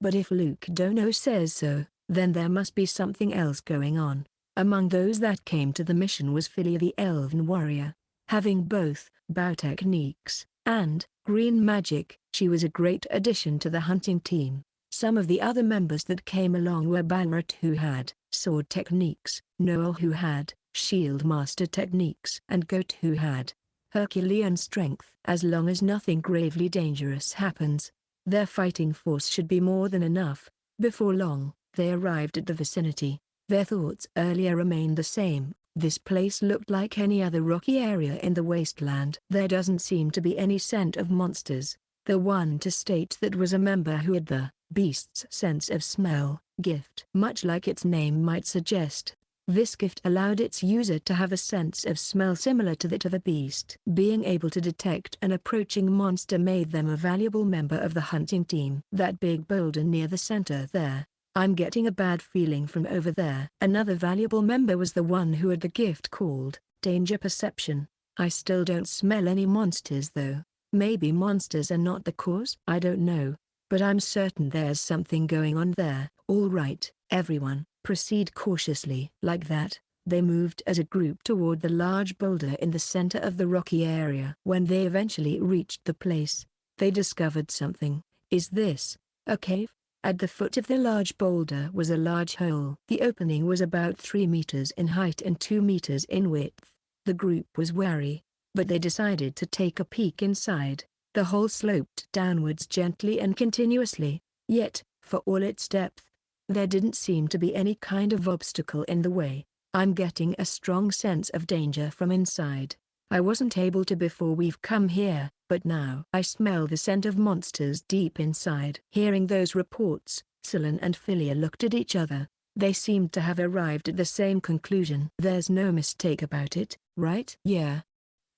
But if Luke Dono says so, then there must be something else going on. Among those that came to the mission was Philia the elven warrior. Having both bow techniques and green magic, she was a great addition to the hunting team. Some of the other members that came along were Balrat, who had sword techniques, Noel, who had shield master techniques, and Goat, who had Herculean strength. As long as nothing gravely dangerous happens, their fighting force should be more than enough. Before long, they arrived at the vicinity. Their thoughts earlier remained the same. This place looked like any other rocky area in the wasteland. There doesn't seem to be any scent of monsters. The one to state that was a member who had the beast's sense of smell gift. Much like its name might suggest, this gift allowed its user to have a sense of smell similar to that of a beast. Being able to detect an approaching monster made them a valuable member of the hunting team. That big boulder near the center there, I'm getting a bad feeling from over there. Another valuable member was the one who had the gift called Danger Perception. I still don't smell any monsters though. Maybe monsters are not the cause? I don't know. But I'm certain there's something going on there. All right, everyone, proceed cautiously. Like that, they moved as a group toward the large boulder in the center of the rocky area. When they eventually reached the place, they discovered something. Is this a cave? At the foot of the large boulder was a large hole. The opening was about 3 meters in height and 2 meters in width. The group was wary, but they decided to take a peek inside. The hole sloped downwards gently and continuously, yet, for all its depth, there didn't seem to be any kind of obstacle in the way. I'm getting a strong sense of danger from inside. I wasn't able to before we've come here, but now I smell the scent of monsters deep inside. Hearing those reports, Selen and Philia looked at each other. They seemed to have arrived at the same conclusion. There's no mistake about it, right? Yeah.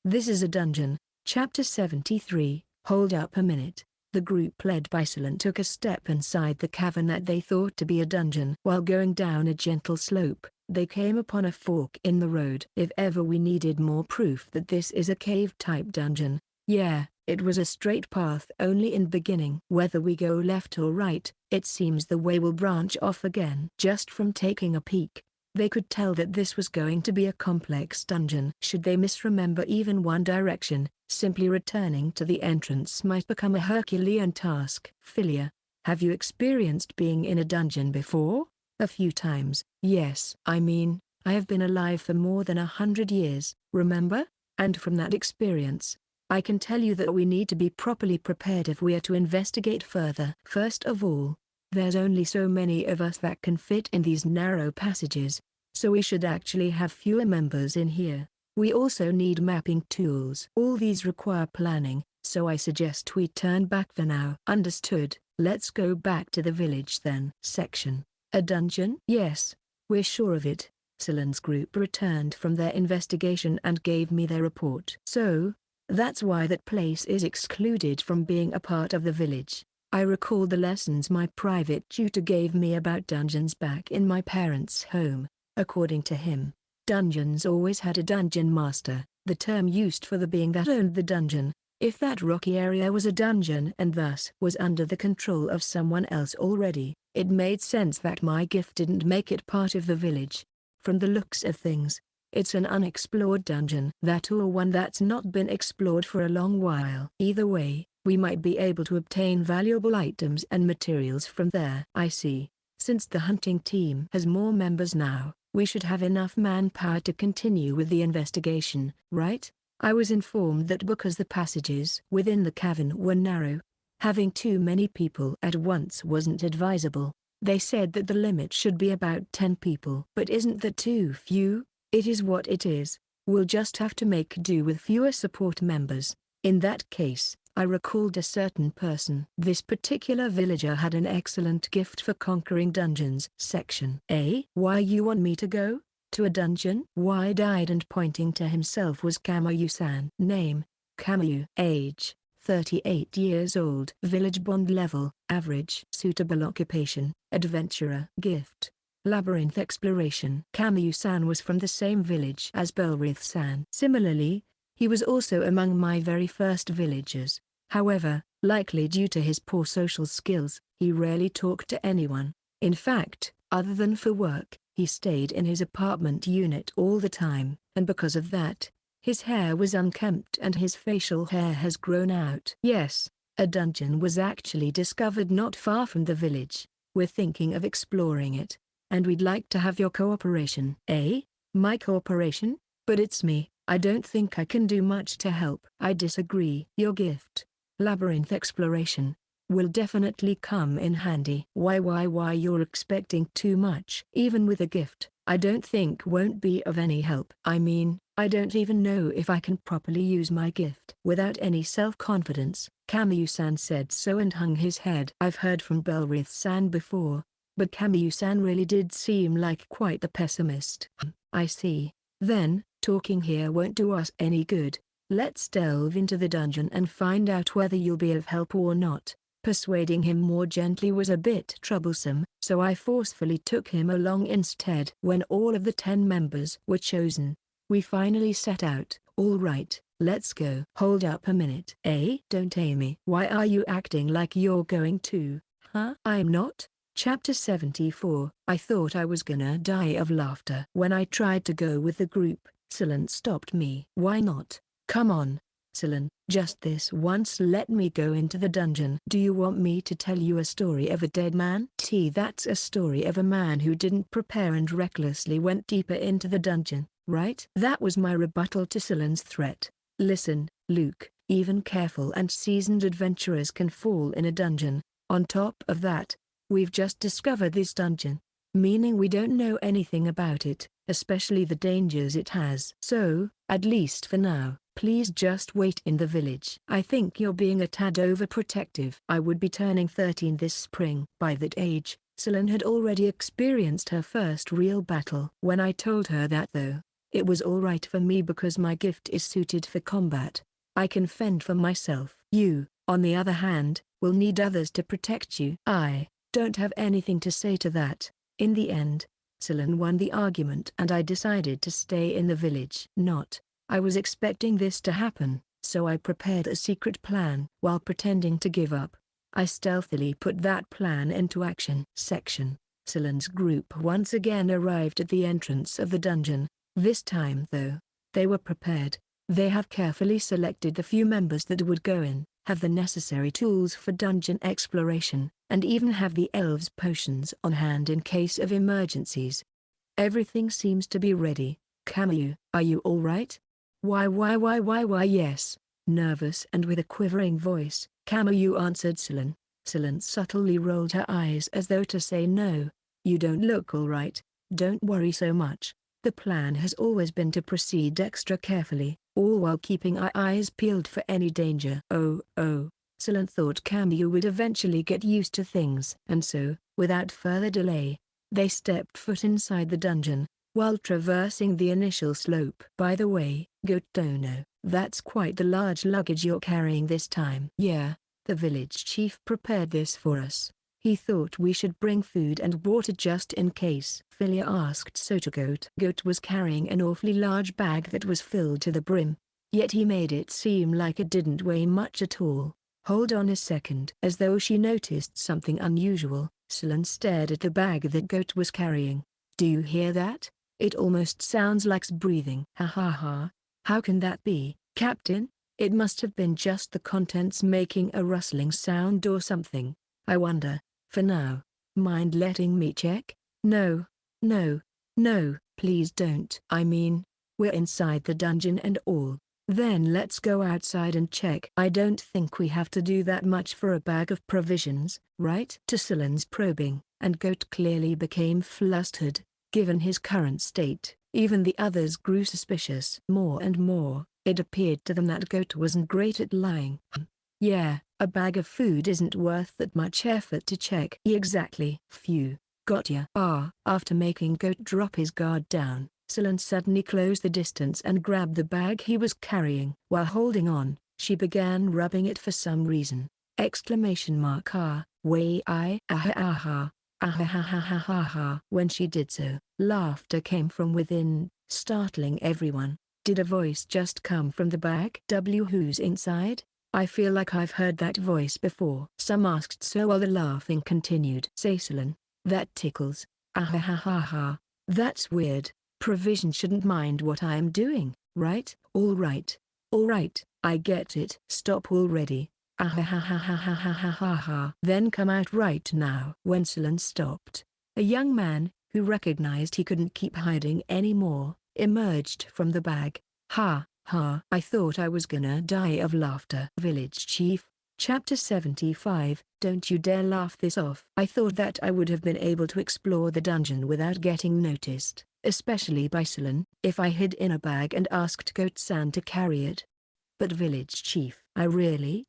This is a dungeon. Chapter 73, Hold up a minute. The group led by Selen took a step inside the cavern that they thought to be a dungeon. While going down a gentle slope, they came upon a fork in the road. If ever we needed more proof that this is a cave-type dungeon, yeah, it was a straight path only in beginning. Whether we go left or right, it seems the way will branch off again. Just from taking a peek, they could tell that this was going to be a complex dungeon. Should they misremember even one direction, simply returning to the entrance might become a Herculean task. Philia, have you experienced being in a dungeon before? A few times. Yes. I mean, I have been alive for more than 100 years, remember? And from that experience, I can tell you that we need to be properly prepared if we are to investigate further. First of all, there's only so many of us that can fit in these narrow passages, so we should actually have fewer members in here. We also need mapping tools. All these require planning, so I suggest we turn back for now. Understood. Let's go back to the village then. Section. A dungeon? Yes, we're sure of it. Selen's group returned from their investigation and gave me their report. So, that's why that place is excluded from being a part of the village. I recalled the lessons my private tutor gave me about dungeons back in my parents' home. According to him, dungeons always had a dungeon master, the term used for the being that owned the dungeon. If that rocky area was a dungeon and thus was under the control of someone else already, it made sense that my gift didn't make it part of the village. From the looks of things, it's an unexplored dungeon. That or one that's not been explored for a long while. Either way, we might be able to obtain valuable items and materials from there. I see. Since the hunting team has more members now, we should have enough manpower to continue with the investigation, right? I was informed that because the passages within the cavern were narrow, having too many people at once wasn't advisable. They said that the limit should be about 10 people. But isn't that too few? It is what it is. We'll just have to make do with fewer support members. In that case, I recalled a certain person. This particular villager had an excellent gift for conquering dungeons. Section A. Why you want me to go? To a dungeon? Wide-eyed and pointing to himself was Kamayu-san. Name: Kamayu. Age: 38 years old. Village bond level: average. Suitable occupation: adventurer. Gift: Labyrinth exploration. Kamayu-san was from the same village as Belrith-san. Similarly, he was also among my very first villagers. However, likely due to his poor social skills, he rarely talked to anyone. In fact, other than for work, he stayed in his apartment unit all the time, and because of that, his hair was unkempt and his facial hair has grown out. Yes, a dungeon was actually discovered not far from the village. We're thinking of exploring it, and we'd like to have your cooperation. Eh? My cooperation? But it's me. I don't think I can do much to help. I disagree. Your gift, Labyrinth exploration, will definitely come in handy. Why you're expecting too much. Even with a gift, I don't think won't be of any help. I mean, I don't even know if I can properly use my gift. Without any self-confidence, Kamayu-san said so and hung his head. I've heard from Belrith-san before, but Kamayu-san really did seem like quite the pessimist. I see. Then, talking here won't do us any good. Let's delve into the dungeon and find out whether you'll be of help or not. Persuading him more gently was a bit troublesome, so I forcefully took him along instead. When all of the 10 members were chosen, we finally set out. All right, let's go. Hold up a minute. Eh? Don't Amy. Why are you acting like you're going to? Huh? I'm not. Chapter 74. I thought I was gonna die of laughter. When I tried to go with the group, Selen stopped me. Why not? Come on, Selen, just this once let me go into the dungeon. Do you want me to tell you a story of a dead man? That's a story of a man who didn't prepare and recklessly went deeper into the dungeon, right? That was my rebuttal to Selen's threat. Listen, Luke, even careful and seasoned adventurers can fall in a dungeon. On top of that, we've just discovered this dungeon, meaning we don't know anything about it, especially the dangers it has. So, at least for now, Please just wait in the village. I think you're being a tad overprotective. I would be turning 13 this spring. By that age, Celine had already experienced her first real battle. When I told her that though, it was alright for me because my gift is suited for combat. I can fend for myself. You, on the other hand, will need others to protect you. I don't have anything to say to that. In the end, Celine won the argument and I decided to stay in the village. I was expecting this to happen, so I prepared a secret plan. While pretending to give up, I stealthily put that plan into action. Celine's group once again arrived at the entrance of the dungeon. This time though, they were prepared. They have carefully selected the few members that would go in, have the necessary tools for dungeon exploration, and even have the elves' potions on hand in case of emergencies. Everything seems to be ready. Camus, are you alright? Why yes. Nervous and with a quivering voice, Camus answered Celine. Celine subtly rolled her eyes as though to say no, you don't look alright, don't worry so much. The plan has always been to proceed extra carefully, all while keeping our eyes peeled for any danger. Oh, Celine thought Camus would eventually get used to things. And so, without further delay, they stepped foot inside the dungeon, while traversing the initial slope. By the way, Gotono, that's quite the large luggage you're carrying this time. Yeah, the village chief prepared this for us. He thought we should bring food and water just in case. Philia asked Sotogoat. Goat was carrying an awfully large bag that was filled to the brim, yet he made it seem like it didn't weigh much at all. Hold on a second. As though she noticed something unusual, Celine stared at the bag that Goat was carrying. Do you hear that? It almost sounds like breathing. Ha. How can that be, Captain? It must have been just the contents making a rustling sound or something. I wonder. For now, mind letting me check? No, please don't. I mean, we're inside the dungeon and all. Then let's go outside and check. I don't think we have to do that much for a bag of provisions, right? To Celine's probing, and Goat clearly became flustered. Given his current state, even the others grew suspicious. More and more, it appeared to them that Goat wasn't great at lying. Yeah, a bag of food isn't worth that much effort to check. Exactly. Phew, got ya. After making Goat drop his guard down, Celine suddenly closed the distance and grabbed the bag he was carrying. While holding on, she began rubbing it for some reason. When she did so, laughter came from within, startling everyone. Did a voice just come from the bag? Who's inside? I feel like I've heard that voice before. Some asked so while the laughing continued. Say Celine, that tickles. That's weird. Provision shouldn't mind what I am doing, right? Alright, I get it. Stop already. Then come out right now. When Celine stopped, a young man, who recognized he couldn't keep hiding anymore, emerged from the bag. Ha. I thought I was gonna die of laughter. Village Chief, Chapter 75. Don't you dare laugh this off. I thought that I would have been able to explore the dungeon without getting noticed, especially by Celine, if I hid in a bag and asked Goat-san to carry it. But Village Chief, I really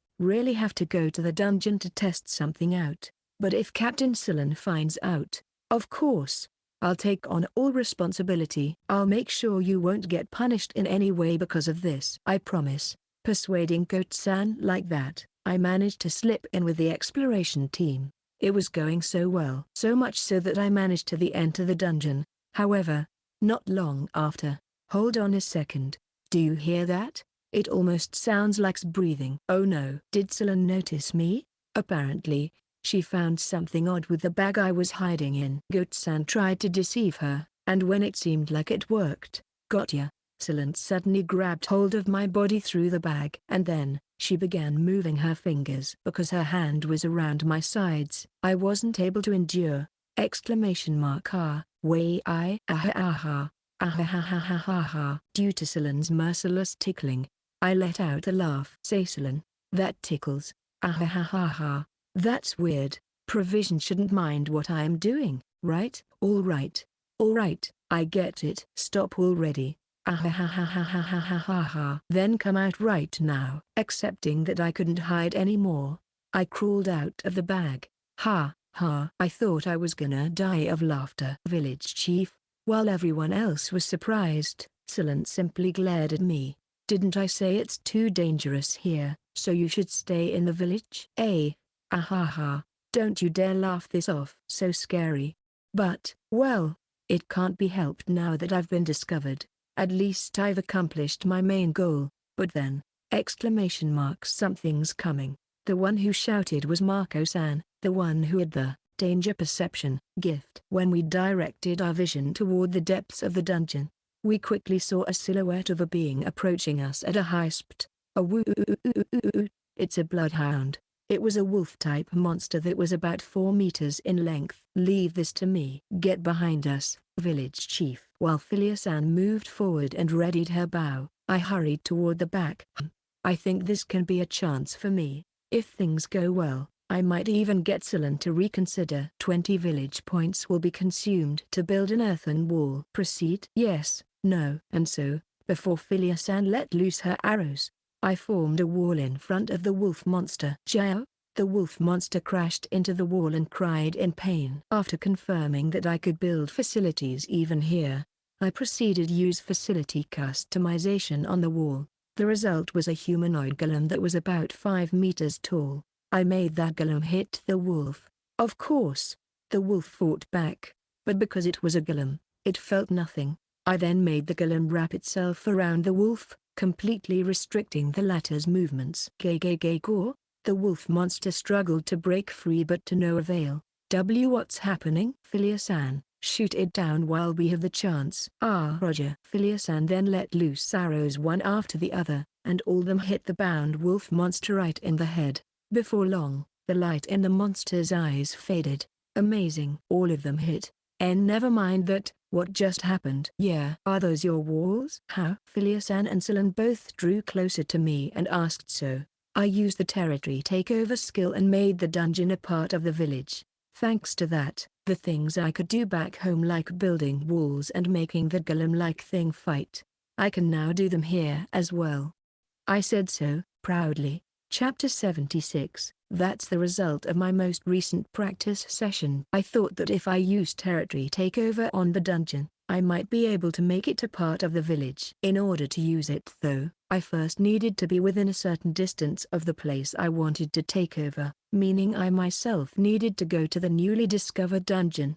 have to go to the dungeon to test something out. But if Captain Celine finds out, of course, I'll take on all responsibility. I'll make sure you won't get punished in any way because of this. I promise. Persuading Goat-san like that, I managed to slip in with the exploration team. It was going so well. So much so that I managed to enter the dungeon. However, not long after. Hold on a second. Do you hear that? It almost sounds like breathing. Oh no. Did Celine notice me? Apparently, she found something odd with the bag I was hiding in. Goat-san tried to deceive her, and when it seemed like it worked, gotcha. Celine suddenly grabbed hold of my body through the bag. And then, she began moving her fingers. Because her hand was around my sides, I wasn't able to endure. Due to Celine's merciless tickling, I let out a laugh. Say Celine, that tickles. That's weird. Provision shouldn't mind what I am doing, right? Alright, I get it. Stop already. Ah, then come out right now. Accepting that I couldn't hide anymore, I crawled out of the bag. Ha, ha. I thought I was gonna die of laughter. Village chief, while everyone else was surprised, Silen simply glared at me. Didn't I say it's too dangerous here, so you should stay in the village? Ahaha, don't you dare laugh this off. So scary. But, well, it can't be helped now that I've been discovered. At least I've accomplished my main goal. But then, something's coming. The one who shouted was Marco-san, the one who had the danger perception gift. When we directed our vision toward the depths of the dungeon, we quickly saw a silhouette of a being approaching us at a high speed. It's a bloodhound. It was a wolf-type monster that was about 4 meters in length. Leave this to me. Get behind us, village chief. While Philia-san moved forward and readied her bow, I hurried toward the back. I think this can be a chance for me. If things go well, I might even get Silen to reconsider. 20 village points will be consumed to build an earthen wall. Proceed? Yes, no. And so, before Philia-san let loose her arrows, I formed a wall in front of the wolf monster. Jiao? The wolf monster crashed into the wall and cried in pain. After confirming that I could build facilities even here, I proceeded to use facility customization on the wall. The result was a humanoid golem that was about 5 meters tall. I made that golem hit the wolf. Of course, the wolf fought back, but because it was a golem, it felt nothing. I then made the golem wrap itself around the wolf, completely restricting the latter's movements. Gore? The wolf monster struggled to break free but to no avail. What's happening? Philia-san, shoot it down while we have the chance. Ah, Roger. Philia-san then let loose arrows one after the other, and all of them hit the bound wolf monster right in the head. Before long, the light in the monster's eyes faded. Amazing. All of them hit. And never mind that, what just happened? Yeah. Are those your walls? How? Philia-san and Silen both drew closer to me and asked so. I used the territory takeover skill and made the dungeon a part of the village. Thanks to that, the things I could do back home like building walls and making the golem-like thing fight, I can now do them here as well. I said so, proudly. Chapter 76. That's the result of my most recent practice session. I thought that if I used territory takeover on the dungeon, I might be able to make it a part of the village. In order to use it though, I first needed to be within a certain distance of the place I wanted to take over, meaning I myself needed to go to the newly discovered dungeon.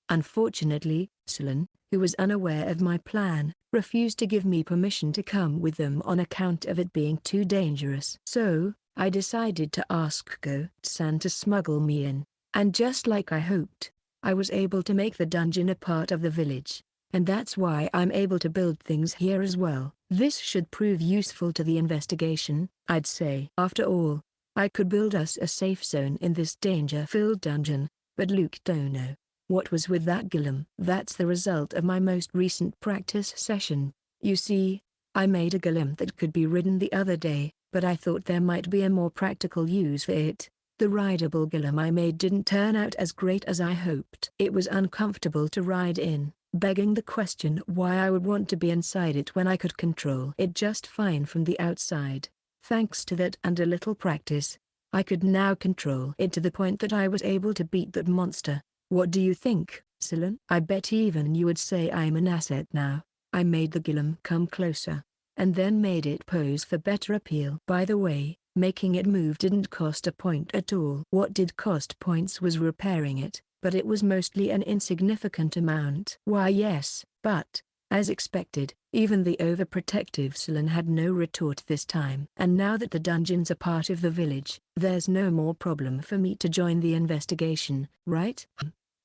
Unfortunately, Silen, who was unaware of my plan, refused to give me permission to come with them on account of it being too dangerous. So, I decided to ask Go-san to smuggle me in, and just like I hoped, I was able to make the dungeon a part of the village, and that's why I'm able to build things here as well. This should prove useful to the investigation, I'd say. After all, I could build us a safe zone in this danger-filled dungeon, but Luke don't know. What was with that golem? That's the result of my most recent practice session. You see, I made a golem that could be ridden the other day, but I thought there might be a more practical use for it. The rideable golem I made didn't turn out as great as I hoped. It was uncomfortable to ride in, begging the question why I would want to be inside it when I could control it just fine from the outside. Thanks to that and a little practice, I could now control it to the point that I was able to beat that monster. What do you think, Silen? I bet even you would say I'm an asset now. I made the golem come closer, and then made it pose for better appeal. By the way, making it move didn't cost a point at all. What did cost points was repairing it, but it was mostly an insignificant amount. Why yes, but, as expected, even the overprotective Silen had no retort this time. And now that the dungeons are part of the village, there's no more problem for me to join the investigation, right?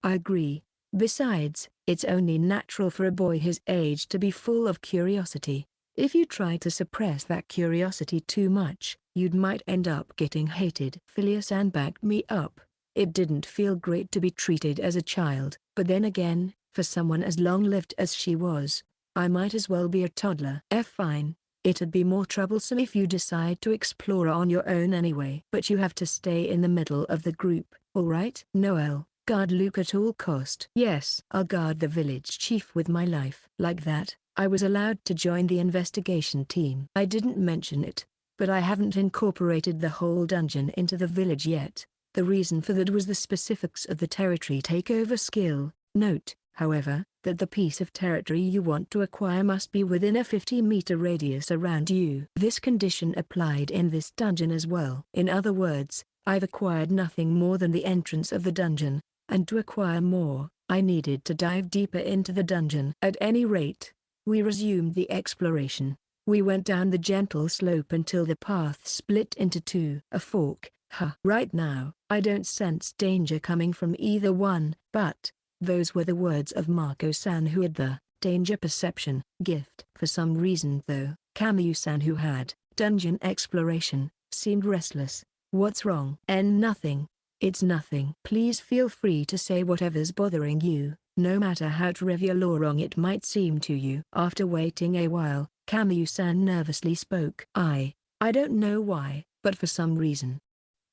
I agree. Besides, it's only natural for a boy his age to be full of curiosity. If you try to suppress that curiosity too much, you'd might end up getting hated. Philia-san backed me up. It didn't feel great to be treated as a child, but then again, for someone as long-lived as she was, I might as well be a toddler. Fine. It'd be more troublesome if you decide to explore on your own anyway. But you have to stay in the middle of the group, alright? Noel, guard Luke at all cost. Yes, I'll guard the village chief with my life. Like that, I was allowed to join the investigation team. I didn't mention it, but I haven't incorporated the whole dungeon into the village yet. The reason for that was the specifics of the territory takeover skill. Note, however, that the piece of territory you want to acquire must be within a 50-meter radius around you. This condition applied in this dungeon as well. In other words, I've acquired nothing more than the entrance of the dungeon, and to acquire more, I needed to dive deeper into the dungeon. At any rate, we resumed the exploration. We went down the gentle slope until the path split into two. A fork, huh? Right now, I don't sense danger coming from either one, but those were the words of Marco-san, who had the danger perception gift. For some reason though, Kamyu-san, who had dungeon exploration, seemed restless. What's wrong? Nothing. It's nothing. Please feel free to say whatever's bothering you, no matter how trivial or wrong it might seem to you. After waiting a while, Kamyu-san nervously spoke. I don't know why, but for some reason,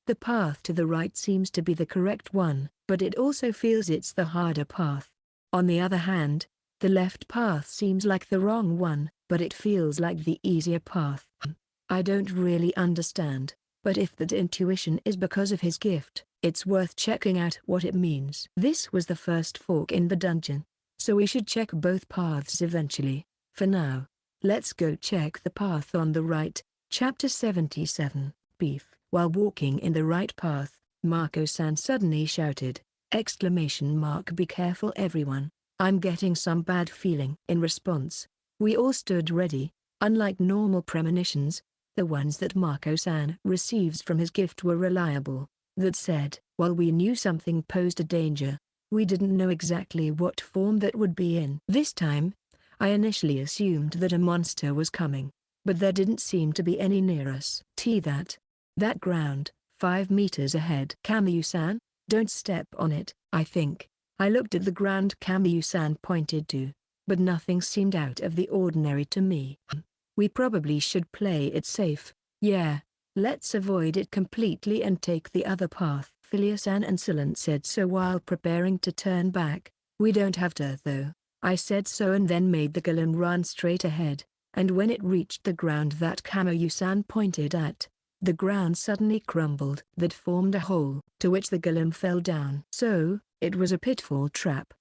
the path to the right seems to be the correct one, but it also feels it's the harder path. On the other hand, the left path seems like the wrong one, but it feels like the easier path. I don't really understand, but if that intuition is because of his gift, it's worth checking out what it means. This was the first fork in the dungeon, so we should check both paths eventually. For now, let's go check the path on the right. Chapter 77, Beef. While walking in the right path, Marco-san suddenly shouted, ! Be careful everyone, I'm getting some bad feeling. In response, we all stood ready. Unlike normal premonitions, the ones that Marco-san receives from his gift were reliable. That said, while we knew something posed a danger, we didn't know exactly what form that would be in. This time, I initially assumed that a monster was coming, but there didn't seem to be any near us. That ground, 5 meters ahead. Kamyu-san, don't step on it, I think. I looked at the ground Kamyu-san pointed to, but nothing seemed out of the ordinary to me. We probably should play it safe. Yeah, let's avoid it completely and take the other path. Philia-san and Silan said so while preparing to turn back. We don't have to though. I said so and then made the golem run straight ahead, and when it reached the ground that Kamyu-san pointed at, the ground suddenly crumbled. That formed a hole, to which the golem fell down. So, it was a pitfall trap.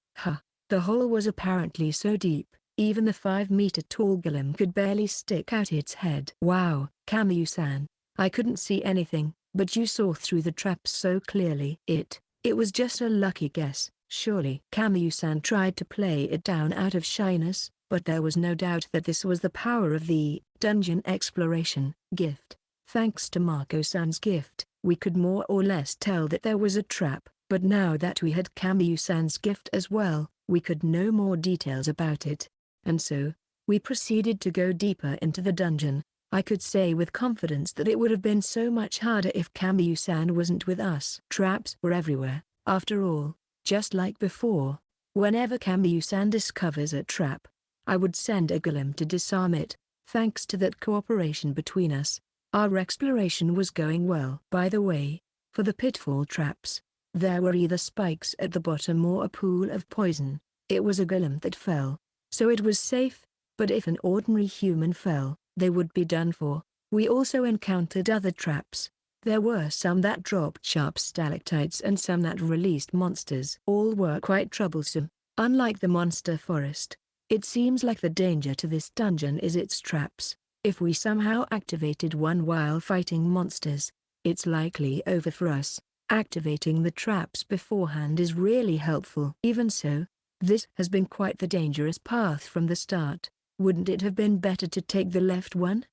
The hole was apparently so deep, even the 5-meter-tall golem could barely stick out its head. Wow, Kamyu-san, I couldn't see anything, but you saw through the trap so clearly. It was just a lucky guess, surely. Kamyu-san tried to play it down out of shyness, but there was no doubt that this was the power of the dungeon exploration gift. Thanks to Marco-san's gift, we could more or less tell that there was a trap, but now that we had Kamyu-san's gift as well, we could know more details about it. And so, we proceeded to go deeper into the dungeon. I could say with confidence that it would have been so much harder if Kamyu-san wasn't with us. Traps were everywhere, after all, just like before. Whenever Kamyu-san discovers a trap, I would send a golem to disarm it. Thanks to that cooperation between us, our exploration was going well. By the way, for the pitfall traps, there were either spikes at the bottom or a pool of poison. It was a golem that fell, so it was safe, but if an ordinary human fell, they would be done for. We also encountered other traps. There were some that dropped sharp stalactites and some that released monsters. All were quite troublesome. Unlike the monster forest, it seems like the danger to this dungeon is its traps. If we somehow activated one while fighting monsters, it's likely over for us. Activating the traps beforehand is really helpful. Even so, this has been quite the dangerous path from the start. Wouldn't it have been better to take the left one? !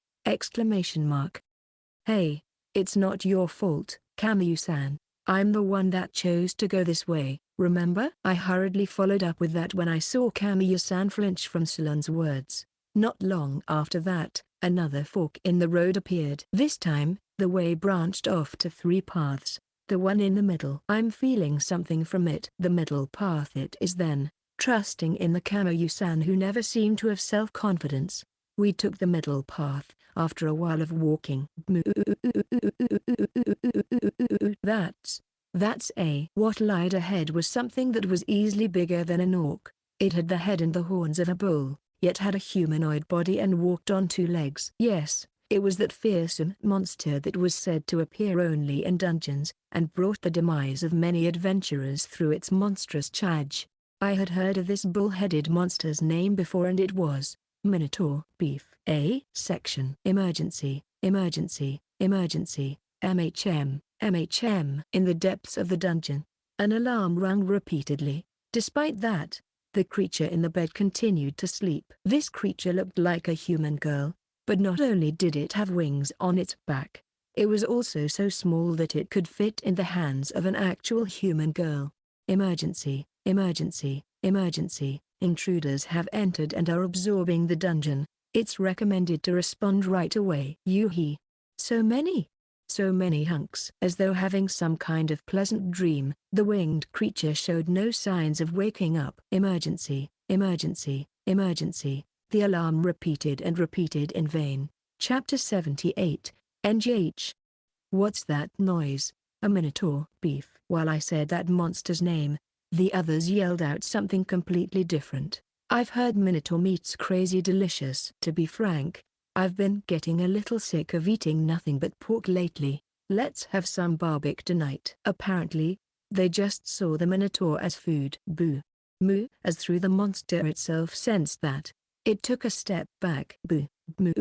Hey, it's not your fault, Kamyu-san. I'm the one that chose to go this way, remember? I hurriedly followed up with that when I saw Kamyu-san flinch from Silan's words. Not long after that, another fork in the road appeared. This time, the way branched off to 3 paths. The one in the middle. I'm feeling something from it. The middle path it is then. Trusting in the Kamyu-san who never seemed to have self-confidence, we took the middle path. After a while of walking. What lied ahead was something that was easily bigger than an orc. It had the head and the horns of a bull, yet had a humanoid body and walked on two legs. Yes, it was that fearsome monster that was said to appear only in dungeons, and brought the demise of many adventurers through its monstrous charge. I had heard of this bull-headed monster's name before, and it was Minotaur Beef. A section. Emergency, emergency, emergency, MHM, MHM. In the depths of the dungeon, an alarm rang repeatedly. Despite that, the creature in the bed continued to sleep. This creature looked like a human girl, but not only did it have wings on its back, it was also so small that it could fit in the hands of an actual human girl. Emergency, emergency, emergency, intruders have entered and are absorbing the dungeon. It's recommended to respond right away. Yoo-hee. So many hunks. As though having some kind of pleasant dream, the winged creature showed no signs of waking up. Emergency, emergency, emergency. The alarm repeated and repeated in vain. Chapter 78, NGH. What's that noise? A Minotaur Beef. While I said that monster's name, the others yelled out something completely different. I've heard Minotaur meat's crazy delicious. To be frank, I've been getting a little sick of eating nothing but pork lately. Let's have some barbecue tonight. Apparently, they just saw the Minotaur as food. Boo. Moo. As through the monster itself sensed that, it took a step back. Boo. Moo.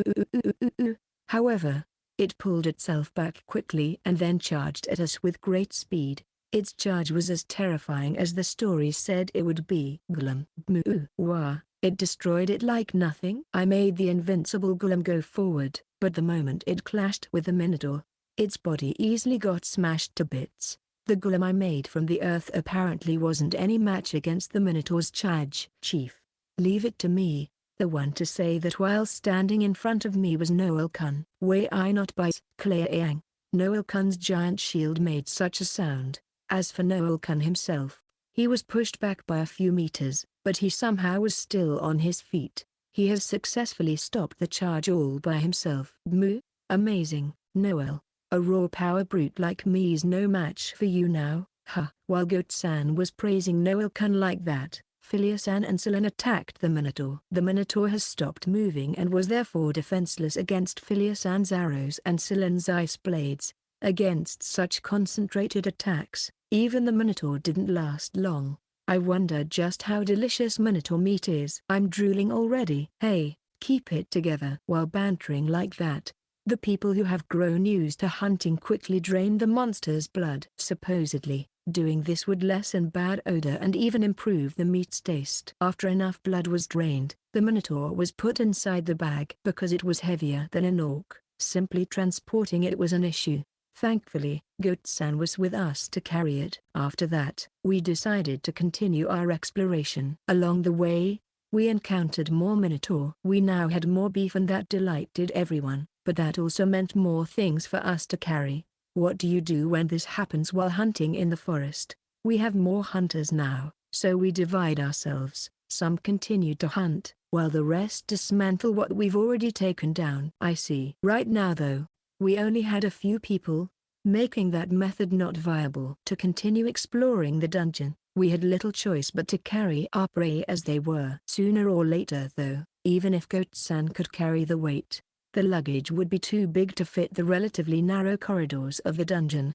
However, it pulled itself back quickly and then charged at us with great speed. Its charge was as terrifying as the story said it would be. Golem. Moo. Wah. It destroyed it like nothing. I made the invincible golem go forward, but the moment it clashed with the Minotaur, its body easily got smashed to bits. The golem I made from the earth apparently wasn't any match against the Minotaur's charge. Chief, leave it to me, the one to say that while standing in front of me was Noel Kun. Way I not by Clayang. Noel Kun's giant shield made such a sound. As for Noel Kun himself, he was pushed back by a few meters, but he somehow was still on his feet. He has successfully stopped the charge all by himself. Moo. Amazing, Noel. A raw power brute like me's no match for you now. Ha. While Goat-san was praising Noel Kun like that, Philia-san and Selen attacked the Minotaur. The Minotaur has stopped moving and was therefore defenseless against Philia-san's arrows and Selen's ice blades. Against such concentrated attacks, even the Minotaur didn't last long. I wonder just how delicious Minotaur meat is. I'm drooling already. Hey, keep it together. While bantering like that, the people who have grown used to hunting quickly drained the monster's blood. Supposedly, doing this would lessen bad odor and even improve the meat's taste. After enough blood was drained, the Minotaur was put inside the bag. Because it was heavier than an orc, simply transporting it was an issue. Thankfully, Goat-san was with us to carry it. After that, we decided to continue our exploration. Along the way, we encountered more Minotaur. We now had more beef and that delighted everyone, but that also meant more things for us to carry. What do you do when this happens while hunting in the forest? We have more hunters now, so we divide ourselves. Some continue to hunt, while the rest dismantle what we've already taken down. I see. Right now though, we only had a few people, making that method not viable. To continue exploring the dungeon, we had little choice but to carry our prey as they were. Sooner or later though, even if Goat-san could carry the weight, the luggage would be too big to fit the relatively narrow corridors of the dungeon.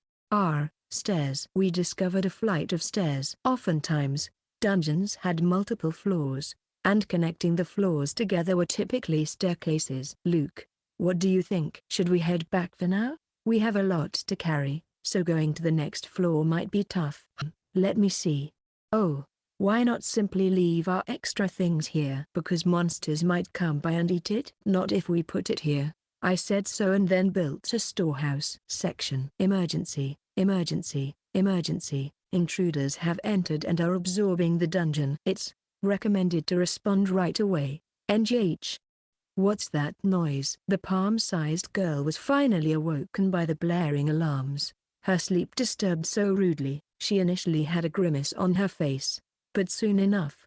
Stairs. We discovered a flight of stairs. Oftentimes, dungeons had multiple floors, and connecting the floors together were typically staircases. Luke, what do you think? Should we head back for now? We have a lot to carry, so going to the next floor might be tough. Let me see. Oh, why not simply leave our extra things here? Because monsters might come by and eat it? Not if we put it here. I said so and then built a storehouse. Section. Emergency, emergency, emergency. Intruders have entered and are absorbing the dungeon. It's recommended to respond right away. NGH. What's that noise? The palm-sized girl was finally awoken by the blaring alarms. Her sleep disturbed so rudely, she initially had a grimace on her face. But soon enough,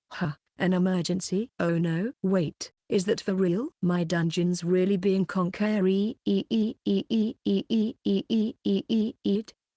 an emergency? Oh no. Wait, is that for real? My dungeon's really being conquered.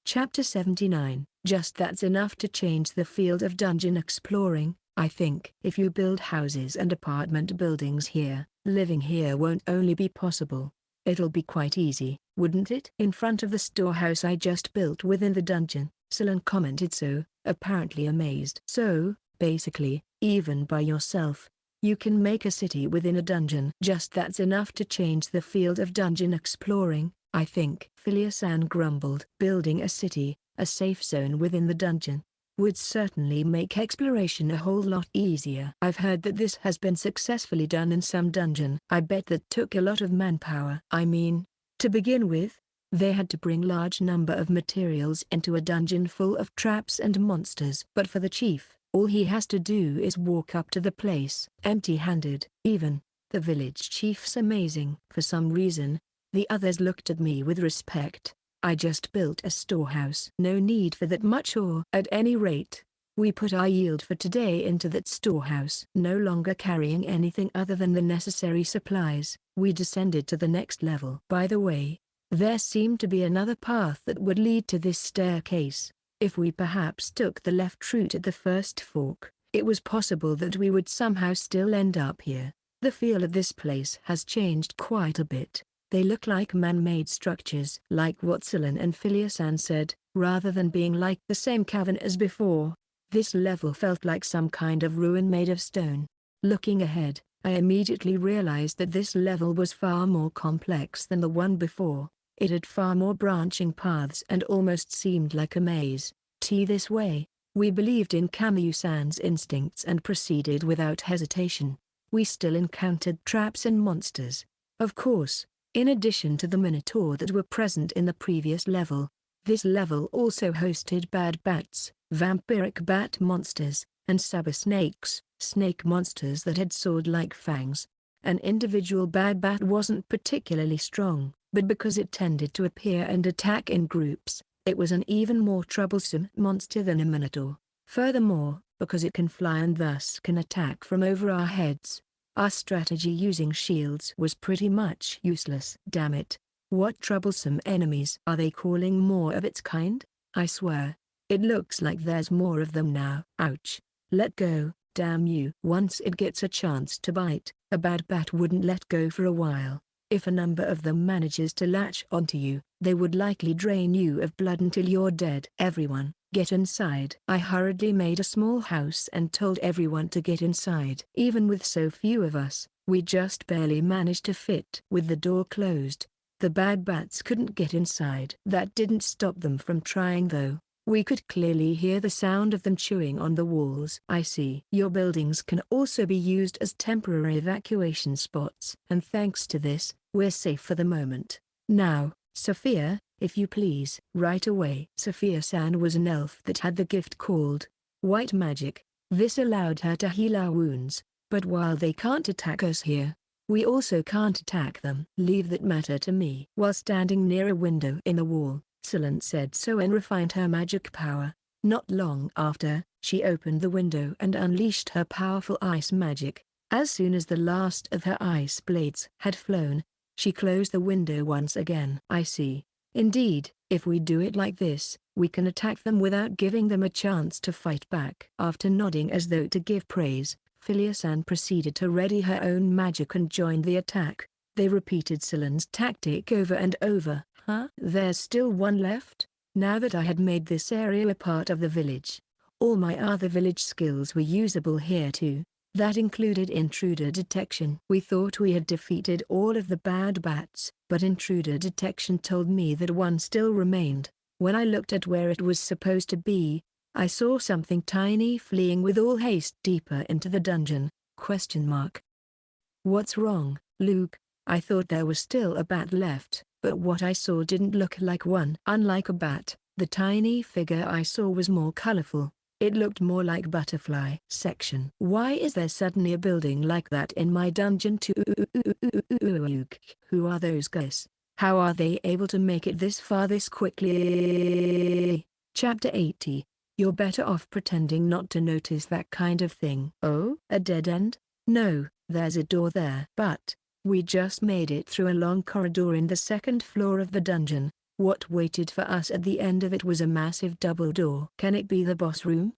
Chapter 79. Just that's enough to change the field of dungeon exploring. I think if you build houses and apartment buildings here, living here won't only be possible. It'll be quite easy, wouldn't it? In front of the storehouse I just built within the dungeon, Silan commented so, apparently amazed. So, basically, even by yourself, you can make a city within a dungeon. Just that's enough to change the field of dungeon exploring, I think. Philia-san grumbled. Building a city, a safe zone within the dungeon, would certainly make exploration a whole lot easier. I've heard that this has been successfully done in some dungeon. I bet that took a lot of manpower. I mean, to begin with, they had to bring large number of materials into a dungeon full of traps and monsters. But for the chief, all he has to do is walk up to the place empty-handed. Even, the village chief's amazing. For some reason, the others looked at me with respect. I just built a storehouse. No need for that much, or at any rate, we put our yield for today into that storehouse. No longer carrying anything other than the necessary supplies, we descended to the next level. By the way, there seemed to be another path that would lead to this staircase. If we perhaps took the left route at the first fork, it was possible that we would somehow still end up here. The feel of this place has changed quite a bit. They look like man-made structures. Like what Silan and Philia-san said, rather than being like the same cavern as before, this level felt like some kind of ruin made of stone. Looking ahead, I immediately realized that this level was far more complex than the one before. It had far more branching paths and almost seemed like a maze. This way. We believed in Kamyu-san's instincts and proceeded without hesitation. We still encountered traps and monsters. Of course, in addition to the Minotaur that were present in the previous level, this level also hosted bad bats, vampiric bat monsters, and saber snakes, snake monsters that had sword-like fangs. An individual bad bat wasn't particularly strong, but because it tended to appear and attack in groups, it was an even more troublesome monster than a Minotaur. Furthermore, because it can fly and thus can attack from over our heads, our strategy using shields was pretty much useless. Damn it. What troublesome enemies are they calling more of its kind? I swear, it looks like there's more of them now. Ouch. Let go, damn you. Once it gets a chance to bite, a bad bat wouldn't let go for a while. If a number of them manages to latch onto you, they would likely drain you of blood until you're dead. Everyone, get inside. I hurriedly made a small house and told everyone to get inside. Even with so few of us, we just barely managed to fit. With the door closed, the bad bats couldn't get inside. That didn't stop them from trying though. We could clearly hear the sound of them chewing on the walls. I see. Your buildings can also be used as temporary evacuation spots. And thanks to this, we're safe for the moment. Now, Sophia, if you please. Right away. Sophia-san was an elf that had the gift called white magic. This allowed her to heal our wounds, but while they can't attack us here, we also can't attack them. Leave that matter to me. While standing near a window in the wall, Silan said so and refined her magic power. Not long after, she opened the window and unleashed her powerful ice magic. As soon as the last of her ice blades had flown, she closed the window once again. I see. Indeed, if we do it like this, we can attack them without giving them a chance to fight back. After nodding as though to give praise, Philia-san proceeded to ready her own magic and joined the attack. They repeated Silan's tactic over and over. There's still one left? Now that I had made this area a part of the village, all my other village skills were usable here too. That included intruder detection. We thought we had defeated all of the bad bats, but intruder detection told me that one still remained. When I looked at where it was supposed to be, I saw something tiny fleeing with all haste deeper into the dungeon. What's wrong, Luke? I thought there was still a bat left, but what I saw didn't look like one. Unlike a bat, the tiny figure I saw was more colorful. It looked more like butterfly. Why is there suddenly a building like that in my dungeon too? Who are those guys? How are they able to make it this far this quickly? Chapter 80. You're better off pretending not to notice that kind of thing. Oh, a dead end? No, there's a door there. But we just made it through a long corridor in the second floor of the dungeon. What waited for us at the end of it was a massive double door. Can it be the boss room?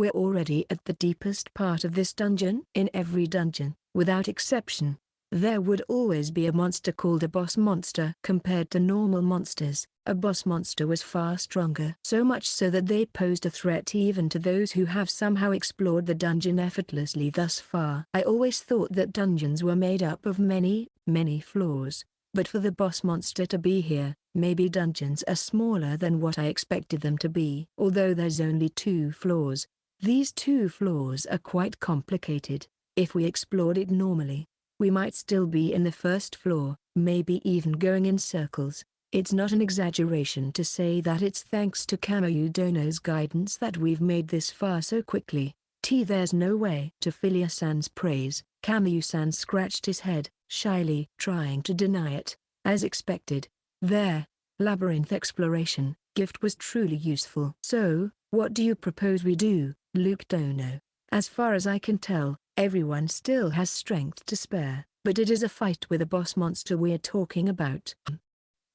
We're already at the deepest part of this dungeon. In every dungeon, without exception, there would always be a monster called a boss monster. Compared to normal monsters, a boss monster was far stronger. So much so that they posed a threat even to those who have somehow explored the dungeon effortlessly thus far. I always thought that dungeons were made up of many, many floors. But for the boss monster to be here, maybe dungeons are smaller than what I expected them to be. Although there's only 2 floors, these 2 floors are quite complicated. If we explored it normally, we might still be in the first floor, maybe even going in circles. It's not an exaggeration to say that it's thanks to Kamyu-dono's guidance that we've made this far so quickly. There's no way. To Philia-san's praise, Kamyu-san scratched his head, shyly trying to deny it. As expected, their labyrinth exploration gift was truly useful. So, what do you propose we do, Luke Dono? As far as I can tell, everyone still has strength to spare, but it is a fight with a boss monster we're talking about.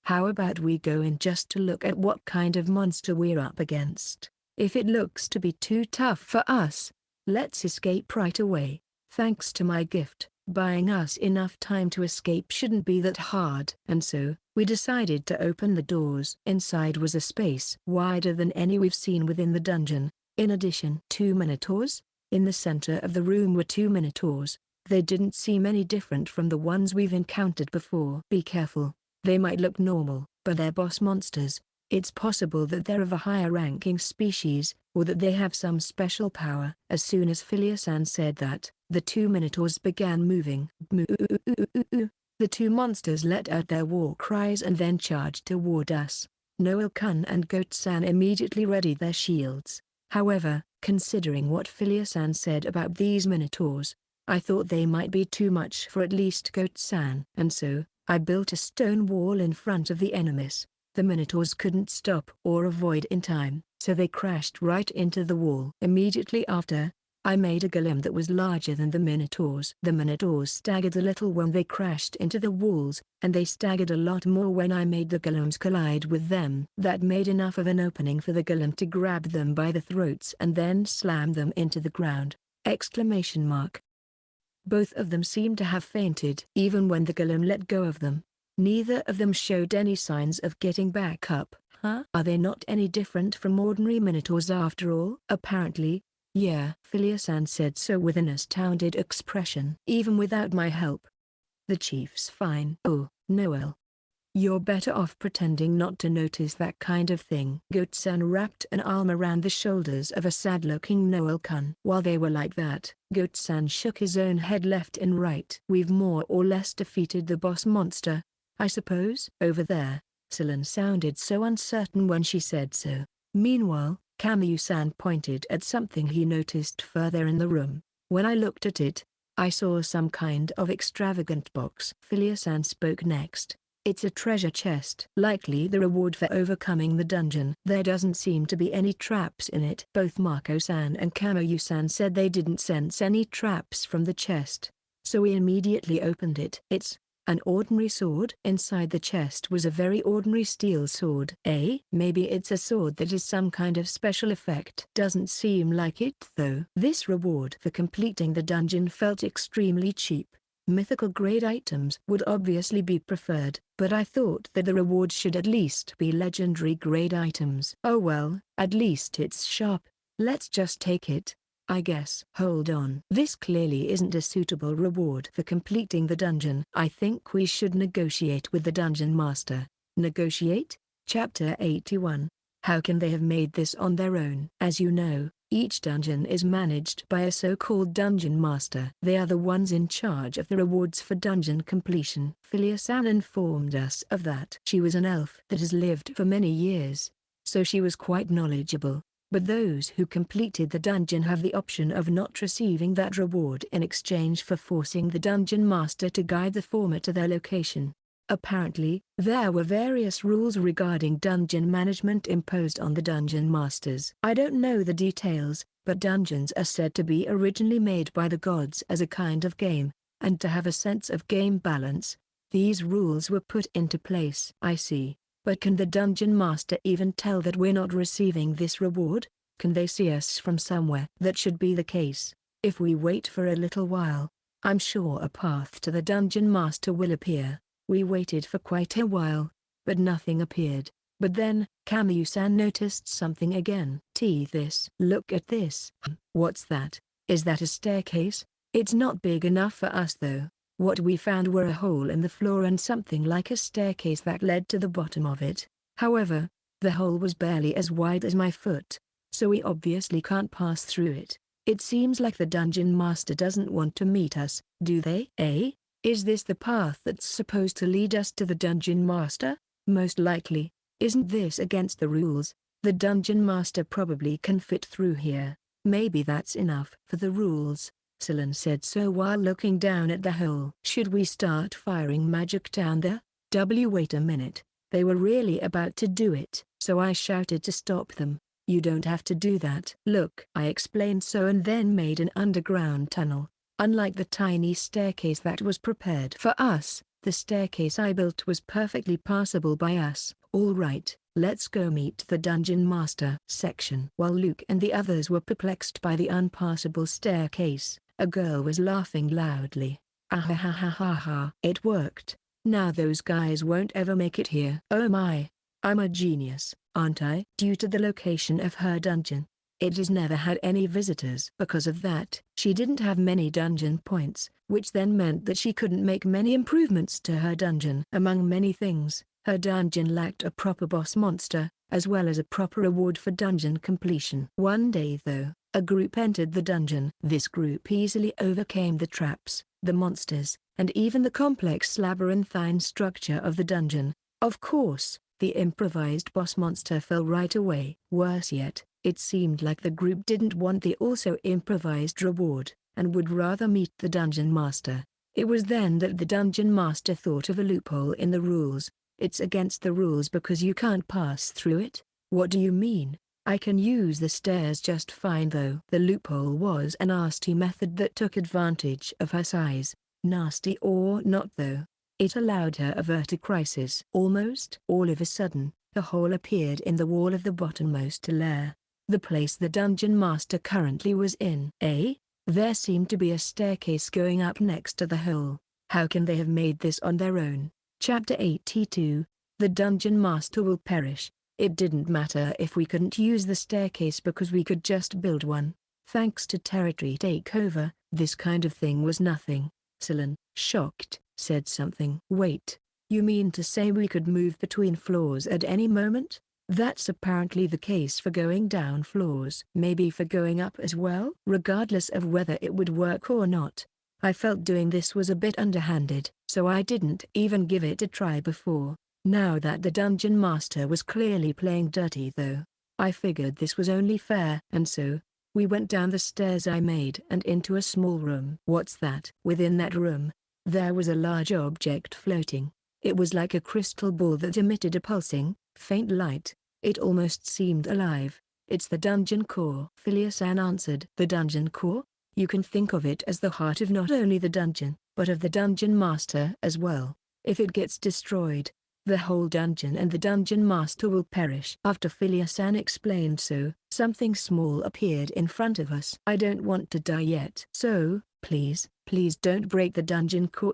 How about we go in just to look at what kind of monster we're up against? If it looks to be too tough for us, let's escape right away. Thanks to my gift, buying us enough time to escape shouldn't be that hard. And so, we decided to open the doors. Inside was a space wider than any we've seen within the dungeon. In addition, 2 minotaurs. In the center of the room were 2 minotaurs. They didn't seem any different from the ones we've encountered before. Be careful, they might look normal, but they're boss monsters. It's possible that they're of a higher ranking species, or that they have some special power. As soon as Philia-san said that, the 2 minotaurs began moving. The 2 monsters let out their war cries and then charged toward us. Noel-kun and Goat-san immediately readied their shields. However, considering what Philia-san said about these minotaurs, I thought they might be too much for at least Goat-san. And so, I built a stone wall in front of the enemies. The minotaurs couldn't stop or avoid in time, so they crashed right into the wall. Immediately after, I made a golem that was larger than the minotaurs. The minotaurs staggered a little when they crashed into the walls, and they staggered a lot more when I made the golems collide with them. That made enough of an opening for the golem to grab them by the throats and then slam them into the ground! Exclamation mark. Both of them seemed to have fainted. Even when the golem let go of them, neither of them showed any signs of getting back up. Huh? Are they not any different from ordinary minotaurs after all? Apparently. Yeah, Philia-san said so with an astounded expression. Even without my help. The chief's fine. Oh, Noel. You're better off pretending not to notice that kind of thing. Goat-san wrapped an arm around the shoulders of a sad-looking Noel-kun. While they were like that, Goat-san shook his own head left and right. We've more or less defeated the boss monster, I suppose. Over there, Celine sounded so uncertain when she said so. Meanwhile, Kamyu-san pointed at something he noticed further in the room. When I looked at it, I saw some kind of extravagant box. Philia-san spoke next. It's a treasure chest. Likely the reward for overcoming the dungeon. There doesn't seem to be any traps in it. Both Marco-san and Kamyu-san said they didn't sense any traps from the chest. So we immediately opened it. It's an ordinary sword. Inside the chest was a very ordinary steel sword. Maybe it's a sword that is some kind of special effect. Doesn't seem like it though. This reward for completing the dungeon felt extremely cheap. Mythical grade items would obviously be preferred, but I thought that the reward should at least be legendary grade items. Oh well, at least it's sharp. Let's just take it, I guess. Hold on. This clearly isn't a suitable reward for completing the dungeon. I think we should negotiate with the dungeon master. Negotiate? Chapter 81. How can they have made this on their own? As you know, each dungeon is managed by a so-called dungeon master. They are the ones in charge of the rewards for dungeon completion. Philia-san informed us of that. She was an elf that has lived for many years, so she was quite knowledgeable. But those who completed the dungeon have the option of not receiving that reward in exchange for forcing the dungeon master to guide the former to their location. Apparently, there were various rules regarding dungeon management imposed on the dungeon masters. I don't know the details, but dungeons are said to be originally made by the gods as a kind of game, and to have a sense of game balance, these rules were put into place. I see. But can the dungeon master even tell that we're not receiving this reward? Can they see us from somewhere? That should be the case. If we wait for a little while, I'm sure a path to the dungeon master will appear. We waited for quite a while, but nothing appeared. But then, Kamyu-san noticed something again. Look at this. What's that? Is that a staircase? It's not big enough for us though. What we found were a hole in the floor and something like a staircase that led to the bottom of it. However, the hole was barely as wide as my foot, so we obviously can't pass through it. It seems like the dungeon master doesn't want to meet us, do they? Is this the path that's supposed to lead us to the dungeon master? Most likely. Isn't this against the rules? The dungeon master probably can fit through here. Maybe that's enough for the rules. Selen said so while looking down at the hole. Should we start firing magic down there? Wait a minute. They were really about to do it, so I shouted to stop them. You don't have to do that. Look, I explained so and then made an underground tunnel. Unlike the tiny staircase that was prepared for us, the staircase I built was perfectly passable by us. All right, let's go meet the dungeon master. Section. While Luke and the others were perplexed by the unpassable staircase, a girl was laughing loudly. Ahahahaha. It worked. Now those guys won't ever make it here. Oh my. I'm a genius, aren't I? Due to the location of her dungeon, it has never had any visitors. Because of that, she didn't have many dungeon points, which then meant that she couldn't make many improvements to her dungeon. Among many things, her dungeon lacked a proper boss monster, as well as a proper reward for dungeon completion. One day though, a group entered the dungeon. This group easily overcame the traps, the monsters, and even the complex labyrinthine structure of the dungeon. Of course, the improvised boss monster fell right away. Worse yet, it seemed like the group didn't want the also improvised reward, and would rather meet the dungeon master. It was then that the dungeon master thought of a loophole in the rules. It's against the rules because you can't pass through it? What do you mean? I can use the stairs just fine though. The loophole was a nasty method that took advantage of her size. Nasty or not though, it allowed her avert a crisis. Almost all of a sudden, a hole appeared in the wall of the bottommost layer, the place the dungeon master currently was in. There seemed to be a staircase going up next to the hole. How can they have made this on their own? Chapter 82, The Dungeon Master Will Perish. It didn't matter if we couldn't use the staircase because we could just build one. Thanks to territory takeover, this kind of thing was nothing. Selen, shocked, said something. Wait, you mean to say we could move between floors at any moment? That's apparently the case for going down floors. Maybe for going up as well? Regardless of whether it would work or not, I felt doing this was a bit underhanded, so I didn't even give it a try before. Now that the dungeon master was clearly playing dirty though, I figured this was only fair. And so, we went down the stairs I made and into a small room. What's that? Within that room, there was a large object floating. It was like a crystal ball that emitted a pulsing, faint light. It almost seemed alive. It's the dungeon core. Philia-san answered. The dungeon core? You can think of it as the heart of not only the dungeon, but of the dungeon master as well. If it gets destroyed, the whole dungeon and the dungeon master will perish. After Philia-san explained so, something small appeared in front of us. I don't want to die yet. So, please don't break the dungeon core.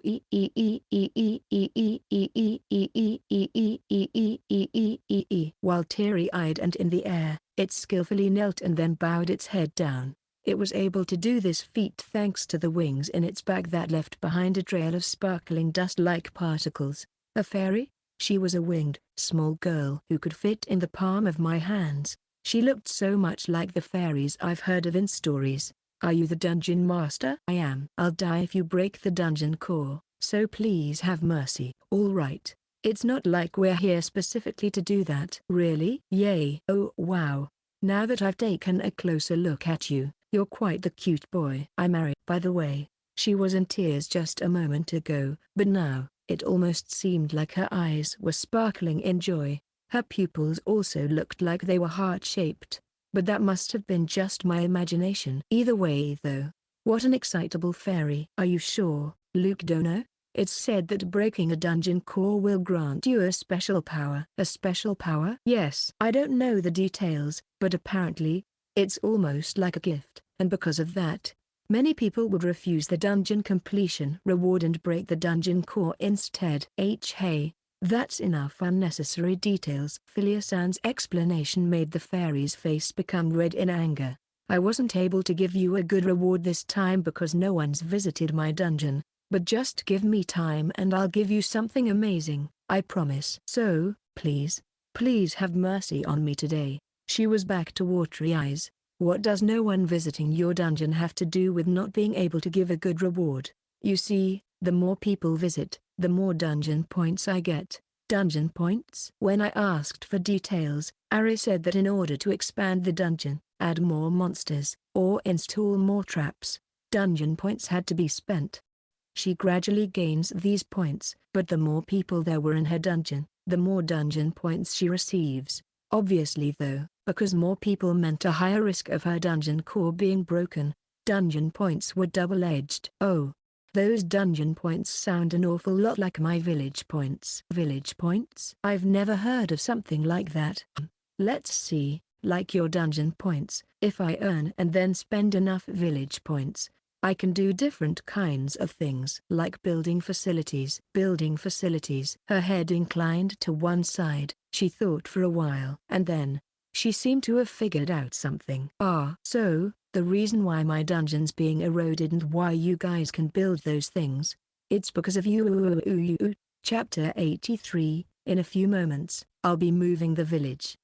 While teary-eyed and in the air, it skillfully knelt and then bowed its head down. It was able to do this feat thanks to the wings in its back that left behind a trail of sparkling dust-like particles. A fairy? She was a winged, small girl who could fit in the palm of my hands. She looked so much like the fairies I've heard of in stories. Are you the dungeon master? I am. I'll die if you break the dungeon core, so please have mercy. All right. It's not like we're here specifically to do that. Really? Yay. Oh wow. Now that I've taken a closer look at you, you're quite the cute boy. I marry. By the way, she was in tears just a moment ago, but now, it almost seemed like her eyes were sparkling in joy. Her pupils also looked like they were heart-shaped, but that must have been just my imagination. Either way though, what an excitable fairy. Are you sure, Luke Dono? It's said that breaking a dungeon core will grant you a special power. A special power? Yes. I don't know the details, but apparently, It's almost like a gift, and because of that, many people would refuse the dungeon completion reward and break the dungeon core instead. Hey, that's enough unnecessary details. Philia-san's explanation made the fairy's face become red in anger. I wasn't able to give you a good reward this time because no one's visited my dungeon, but just give me time and I'll give you something amazing, I promise. So, please have mercy on me today. She was back to watery eyes. What does no one visiting your dungeon have to do with not being able to give a good reward? You see, the more people visit, the more dungeon points I get. Dungeon points? When I asked for details, Ari said that in order to expand the dungeon, add more monsters, or install more traps, dungeon points had to be spent. She gradually gains these points, but the more people there were in her dungeon, the more dungeon points she receives. Obviously though, because more people meant a higher risk of her dungeon core being broken, dungeon points were double-edged. Oh, those dungeon points sound an awful lot like my village points. Village points? I've never heard of something like that. Let's see, like your dungeon points, if I earn and then spend enough village points, I can do different kinds of things like building facilities. Her head inclined to one side. She thought for a while. And then, she seemed to have figured out something. So, the reason why my dungeon's being eroded and why you guys can build those things, it's because of you. Chapter 83, in a few moments, I'll be moving the village.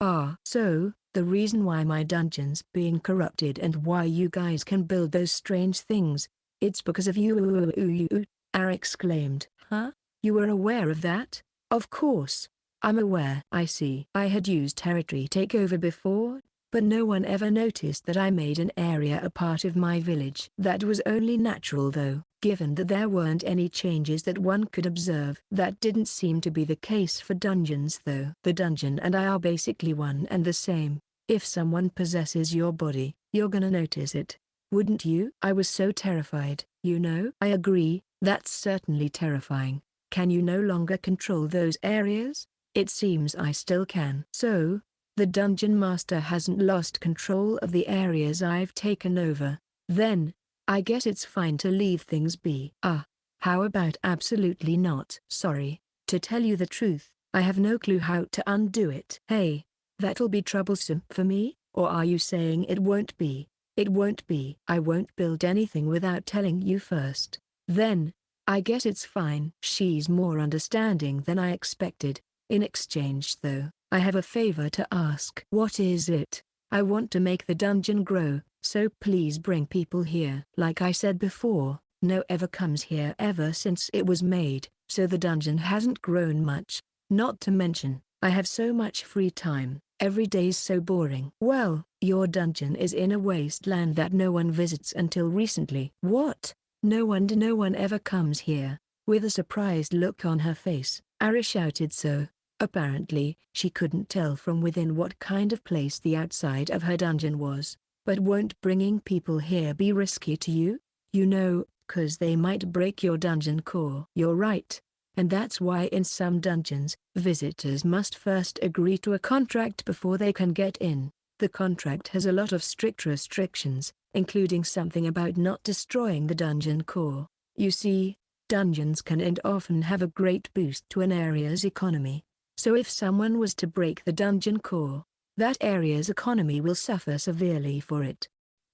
So, the reason why my dungeon's being corrupted and why you guys can build those strange things, it's because of you. Ari exclaimed. Huh? You were aware of that? Of course. I'm aware. I see. I had used territory takeover before, but no one ever noticed that I made an area a part of my village. That was only natural though, given that there weren't any changes that one could observe. That didn't seem to be the case for dungeons though. The dungeon and I are basically one and the same. If someone possesses your body, you're gonna notice it. Wouldn't you? I was so terrified, you know. I agree, that's certainly terrifying. Can you no longer control those areas? It seems I still can. So, the dungeon master hasn't lost control of the areas I've taken over. Then, I guess it's fine to leave things be. How about absolutely not? Sorry, to tell you the truth, I have no clue how to undo it. Hey, that'll be troublesome for me, or are you saying it won't be? It won't be. I won't build anything without telling you first. Then, I guess it's fine. She's more understanding than I expected. In exchange though, I have a favor to ask. What is it? I want to make the dungeon grow, so please bring people here. Like I said before, no ever comes here ever since it was made, so the dungeon hasn't grown much. Not to mention, I have so much free time, every day's so boring. Well, your dungeon is in a wasteland that no one visits until recently. What? No one ever comes here. With a surprised look on her face, Ari shouted so. Apparently, she couldn't tell from within what kind of place the outside of her dungeon was. But won't bringing people here be risky to you? You know, 'cause they might break your dungeon core. You're right. And that's why in some dungeons, visitors must first agree to a contract before they can get in. The contract has a lot of strict restrictions, including something about not destroying the dungeon core. You see, dungeons can and often have a great boost to an area's economy. So if someone was to break the dungeon core, that area's economy will suffer severely for it.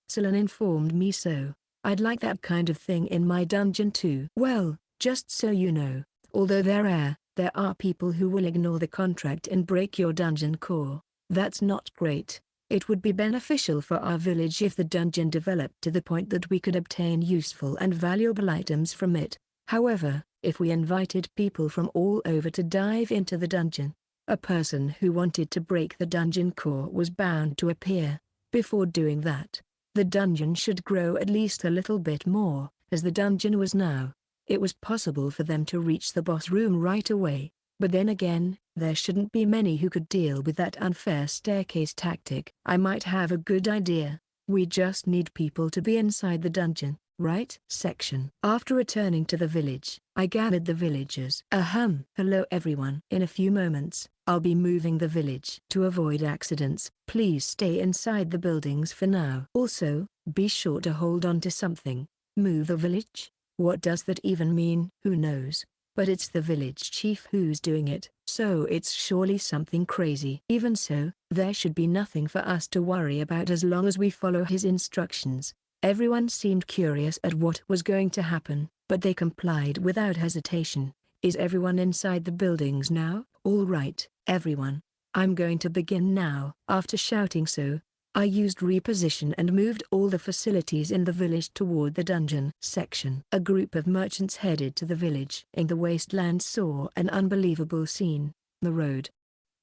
Celine informed me so. I'd like that kind of thing in my dungeon too. Well, just so you know, although there are people who will ignore the contract and break your dungeon core. That's not great. It would be beneficial for our village if the dungeon developed to the point that we could obtain useful and valuable items from it. However, if we invited people from all over to dive into the dungeon, a person who wanted to break the dungeon core was bound to appear. Before doing that, the dungeon should grow at least a little bit more, as the dungeon was now. It was possible for them to reach the boss room right away, but then again, there shouldn't be many who could deal with that unfair staircase tactic. I might have a good idea. We just need people to be inside the dungeon, right? Section. After returning to the village, I gathered the villagers. Hello everyone. In a few moments, I'll be moving the village. To avoid accidents, please stay inside the buildings for now. Also, be sure to hold on to something. Move the village? What does that even mean? Who knows? But it's the village chief who's doing it, so it's surely something crazy. Even so, there should be nothing for us to worry about as long as we follow his instructions. Everyone seemed curious at what was going to happen, but they complied without hesitation. Is everyone inside the buildings now? All right, everyone. I'm going to begin now. After shouting so, I used reposition and moved all the facilities in the village toward the dungeon section. A group of merchants headed to the village. In the wasteland saw an unbelievable scene. The road.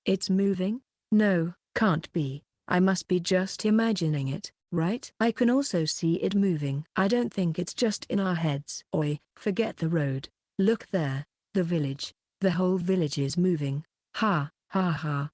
It's moving? No, can't be. I must be just imagining it, right? I can also see it moving. I don't think it's just in our heads. Oi, forget the road. Look there, the village. The whole village is moving. Ha, ha ha.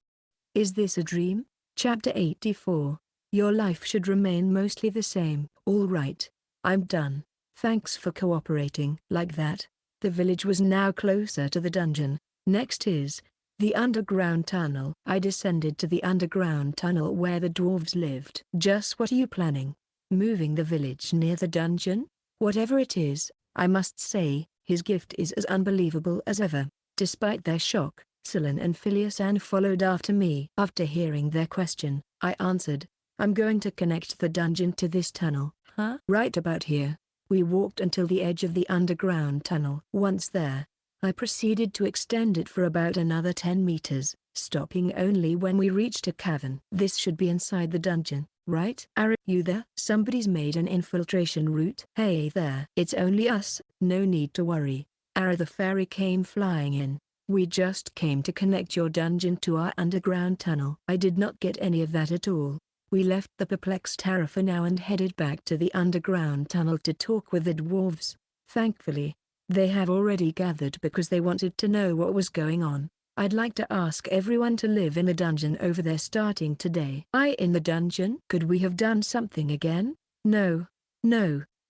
Is this a dream? Chapter 84. Your life should remain mostly the same. All right. I'm done. Thanks for cooperating. Like that, the village was now closer to the dungeon. Next is the underground tunnel. I descended to the underground tunnel where the dwarves lived. Just what are you planning? Moving the village near the dungeon? Whatever it is, I must say, his gift is as unbelievable as ever. Despite their shock, Celine and Philiasan followed after me. After hearing their question, I answered, I'm going to connect the dungeon to this tunnel. Huh? Right about here. We walked until the edge of the underground tunnel. Once there, I proceeded to extend it for about another 10 meters, stopping only when we reached a cavern. This should be inside the dungeon, right? Are you there? Somebody's made an infiltration route. Hey there. It's only us, no need to worry. Ara the fairy came flying in. We just came to connect your dungeon to our underground tunnel. I did not get any of that at all. We left the perplexed Tara for now and headed back to the underground tunnel to talk with the dwarves. Thankfully, they have already gathered because they wanted to know what was going on. I'd like to ask everyone to live in the dungeon over there starting today. In the dungeon? Could we have done something again? No.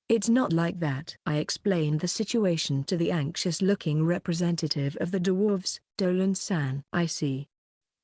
It's not like that. I explained the situation to the anxious-looking representative of the dwarves, Dolan-san. I see.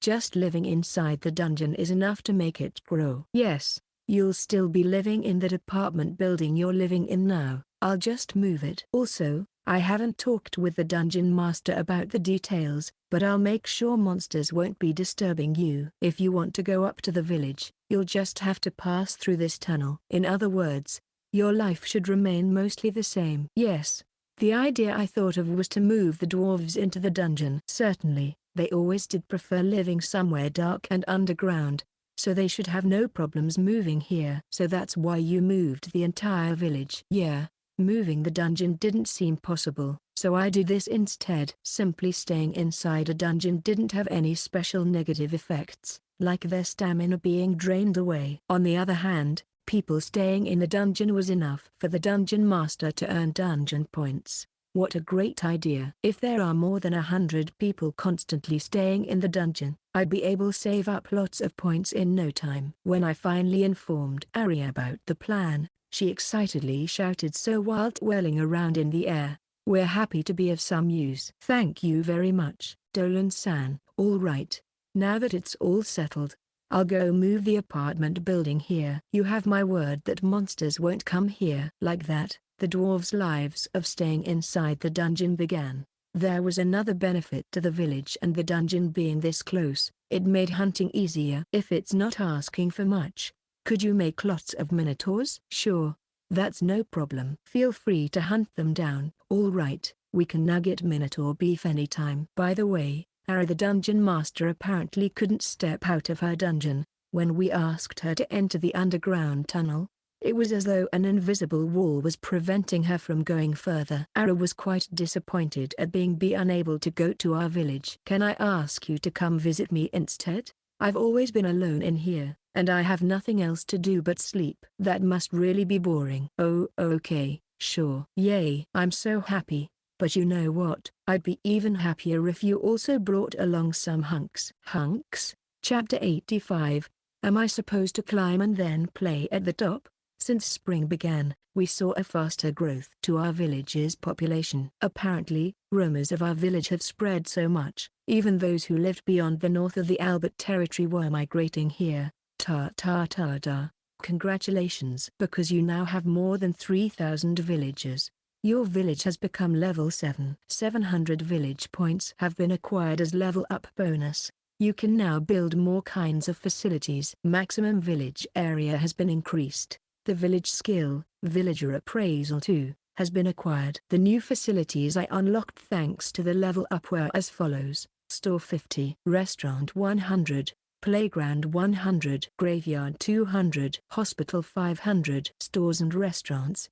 Just living inside the dungeon is enough to make it grow. Yes, you'll still be living in that apartment building you're living in now. I'll just move it. Also, I haven't talked with the dungeon master about the details, but I'll make sure monsters won't be disturbing you. If you want to go up to the village, you'll just have to pass through this tunnel. In other words, your life should remain mostly the same. Yes, the idea I thought of was to move the dwarves into the dungeon. Certainly, they always did prefer living somewhere dark and underground, so they should have no problems moving here. So that's why you moved the entire village. Yeah, moving the dungeon didn't seem possible, so I did this instead. Simply staying inside a dungeon didn't have any special negative effects, like their stamina being drained away. On the other hand, people staying in the dungeon was enough for the dungeon master to earn dungeon points. What a great idea. If there are more than 100 people constantly staying in the dungeon, I'd be able to save up lots of points in no time. When I finally informed Ari about the plan, she excitedly shouted so while twirling around in the air, "We're happy to be of some use." Thank you very much, Dolan-san. All right, now that it's all settled, I'll go move the apartment building here. You have my word that monsters won't come here. Like that, the dwarves' lives of staying inside the dungeon began. There was another benefit to the village and the dungeon being this close. It made hunting easier. If it's not asking for much, could you make lots of minotaurs? Sure, that's no problem. Feel free to hunt them down. All right, we can nugget minotaur beef anytime. By the way, Ara the dungeon master apparently couldn't step out of her dungeon. When we asked her to enter the underground tunnel, it was as though an invisible wall was preventing her from going further. Ara was quite disappointed at being unable to go to our village. Can I ask you to come visit me instead? I've always been alone in here, and I have nothing else to do but sleep. That must really be boring. Oh, okay, sure. Yay. I'm so happy. But you know what? I'd be even happier if you also brought along some hunks. Hunks? Chapter 85. Am I supposed to climb and then play at the top? Since spring began, we saw a faster growth to our village's population. Apparently, rumors of our village have spread so much, even those who lived beyond the north of the Albert territory were migrating here. Ta ta ta ta. Congratulations, because you now have more than 3,000 villagers. Your village has become level 7. 700 village points have been acquired as level up bonus. You can now build more kinds of facilities. Maximum village area has been increased. The village skill, Villager Appraisal 2, has been acquired. The new facilities I unlocked thanks to the level up were as follows: Store 50, Restaurant 100, Playground 100, Graveyard 200, Hospital 500. Stores and restaurants,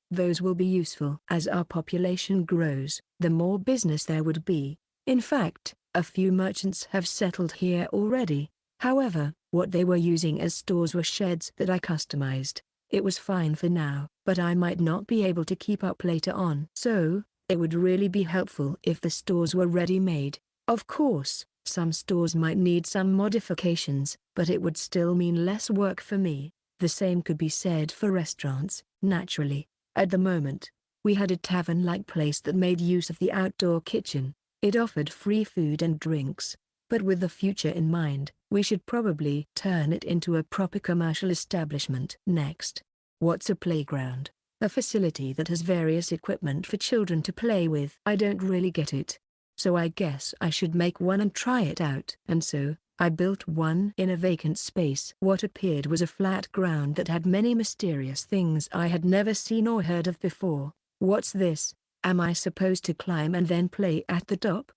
those will be useful. As our population grows, the more business there would be. In fact, a few merchants have settled here already. However, what they were using as stores were sheds that I customized. It was fine for now, but I might not be able to keep up later on. So, it would really be helpful if the stores were ready-made. Of course, some stores might need some modifications, but it would still mean less work for me. The same could be said for restaurants, naturally. At the moment, we had a tavern-like place that made use of the outdoor kitchen. It offered free food and drinks. But with the future in mind, we should probably turn it into a proper commercial establishment. Next. What's a playground? A facility that has various equipment for children to play with. I don't really get it. So I guess I should make one and try it out. And so, I built one in a vacant space. What appeared was a flat ground that had many mysterious things I had never seen or heard of before. What's this? Am I supposed to climb and then play at the top?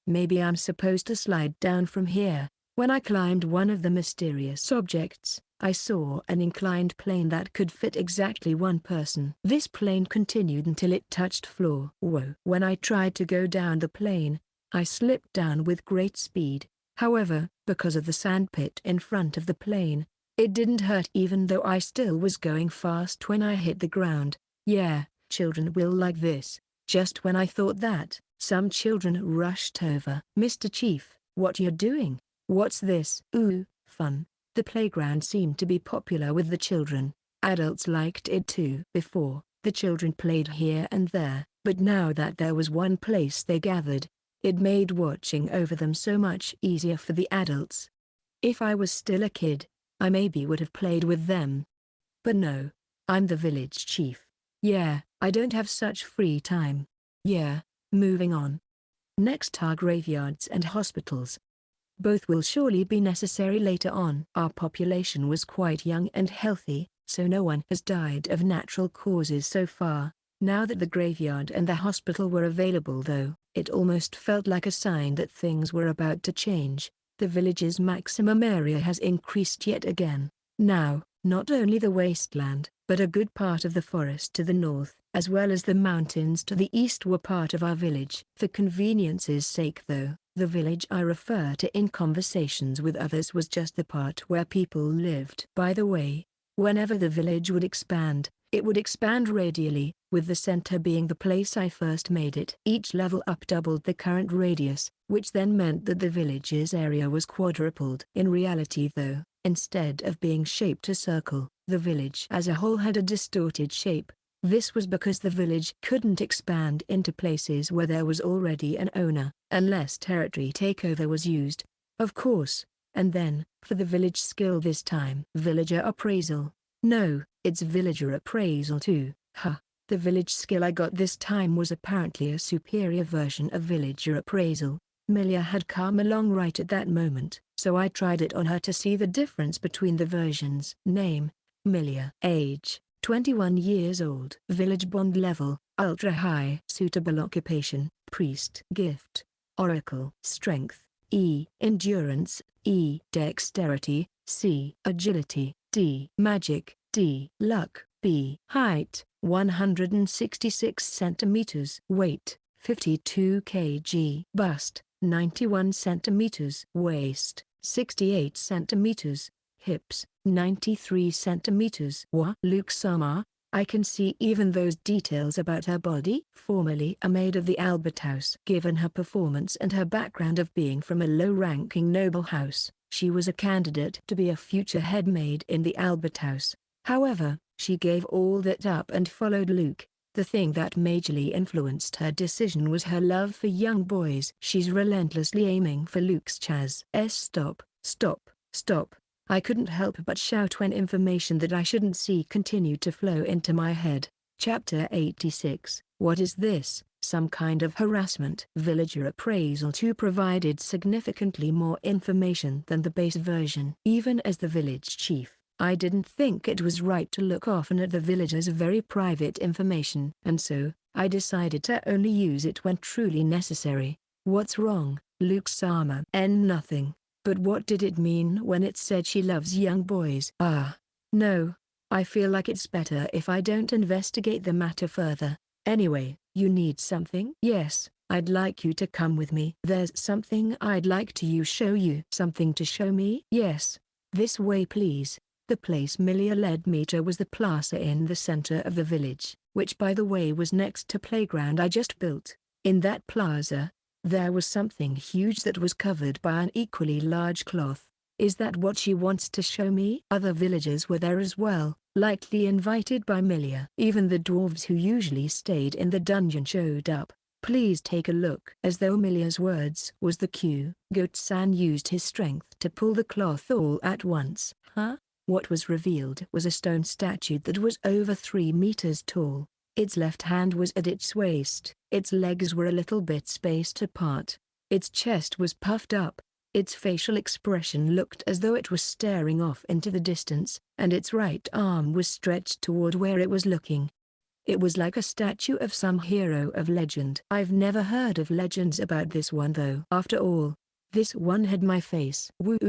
Maybe I'm supposed to slide down from here. When I climbed one of the mysterious objects, I saw an inclined plane that could fit exactly one person. This plane continued until it touched floor. Whoa. When I tried to go down the plane, I slipped down with great speed. However, because of the sandpit in front of the plane, it didn't hurt even though I still was going fast when I hit the ground. Yeah, children will like this. Just when I thought that, some children rushed over. Mr. Chief, what you're doing? What's this? Ooh, fun. The playground seemed to be popular with the children. Adults liked it too. Before, the children played here and there, but now that there was one place they gathered, it made watching over them so much easier for the adults. If I was still a kid, I maybe would have played with them. But no, I'm the village chief. Yeah, I don't have such free time. Yeah, moving on. Next are graveyards and hospitals. Both will surely be necessary later on. Our population was quite young and healthy, so no one has died of natural causes so far. Now that the graveyard and the hospital were available though, it almost felt like a sign that things were about to change. The village's maximum area has increased yet again. Now, not only the wasteland, but a good part of the forest to the north, as well as the mountains to the east were part of our village. For convenience's sake though, the village I refer to in conversations with others was just the part where people lived. By the way, whenever the village would expand, it would expand radially, with the center being the place I first made it. Each level up doubled the current radius, which then meant that the village's area was quadrupled. In reality though, instead of being shaped a circle, the village as a whole had a distorted shape. This was because the village couldn't expand into places where there was already an owner, unless territory takeover was used, of course. And then, for the village skill this time. Villager Appraisal. No, it's Villager Appraisal 2. The village skill I got this time was apparently a superior version of Villager Appraisal. Milia had come along right at that moment, so I tried it on her to see the difference between the versions. Name: Milia. Age: 21 years old. Village bond level: ultra high. Suitable occupation: priest. Gift: oracle. Strength: E. Endurance: E. Dexterity: C. Agility: D. Magic: D. Luck: B. Height: 166 centimeters. Weight: 52 kg. Bust: 91 centimeters. Waist: 68 centimeters. Hips: 93 centimeters. Luke Sama, I can see even those details about her body. Formerly a maid of the Albert House. Given her performance and her background of being from a low-ranking noble house, she was a candidate to be a future head maid in the Albert House. However, she gave all that up and followed Luke. The thing that majorly influenced her decision was her love for young boys. She's relentlessly aiming for Luke's Chaz. Stop, stop, stop. I couldn't help but shout when information that I shouldn't see continued to flow into my head. Chapter 86. What is this? Some kind of harassment. Villager Appraisal 2 provided significantly more information than the base version. Even as the village chief, I didn't think it was right to look often at the villagers' very private information, and so, I decided to only use it when truly necessary. What's wrong, Luke Sama? Nothing. But what did it mean when it said she loves young boys? No. I feel like it's better if I don't investigate the matter further. Anyway, you need something? Yes, I'd like you to come with me. There's something I'd like to show you. Something to show me? Yes. This way please. The place Milia led me to was the plaza in the center of the village, which by the way was next to playground I just built. In that plaza, there was something huge that was covered by an equally large cloth. Is that what she wants to show me? Other villagers were there as well, likely invited by Milia. Even the dwarves who usually stayed in the dungeon showed up. Please take a look. As though Milia's words was the cue, Goat-san used his strength to pull the cloth all at once. What was revealed was a stone statue that was over 3 meters tall. Its left hand was at its waist, its legs were a little bit spaced apart, its chest was puffed up, its facial expression looked as though it was staring off into the distance, and its right arm was stretched toward where it was looking. It was like a statue of some hero of legend. I've never heard of legends about this one though. After all, this one had my face. Woo!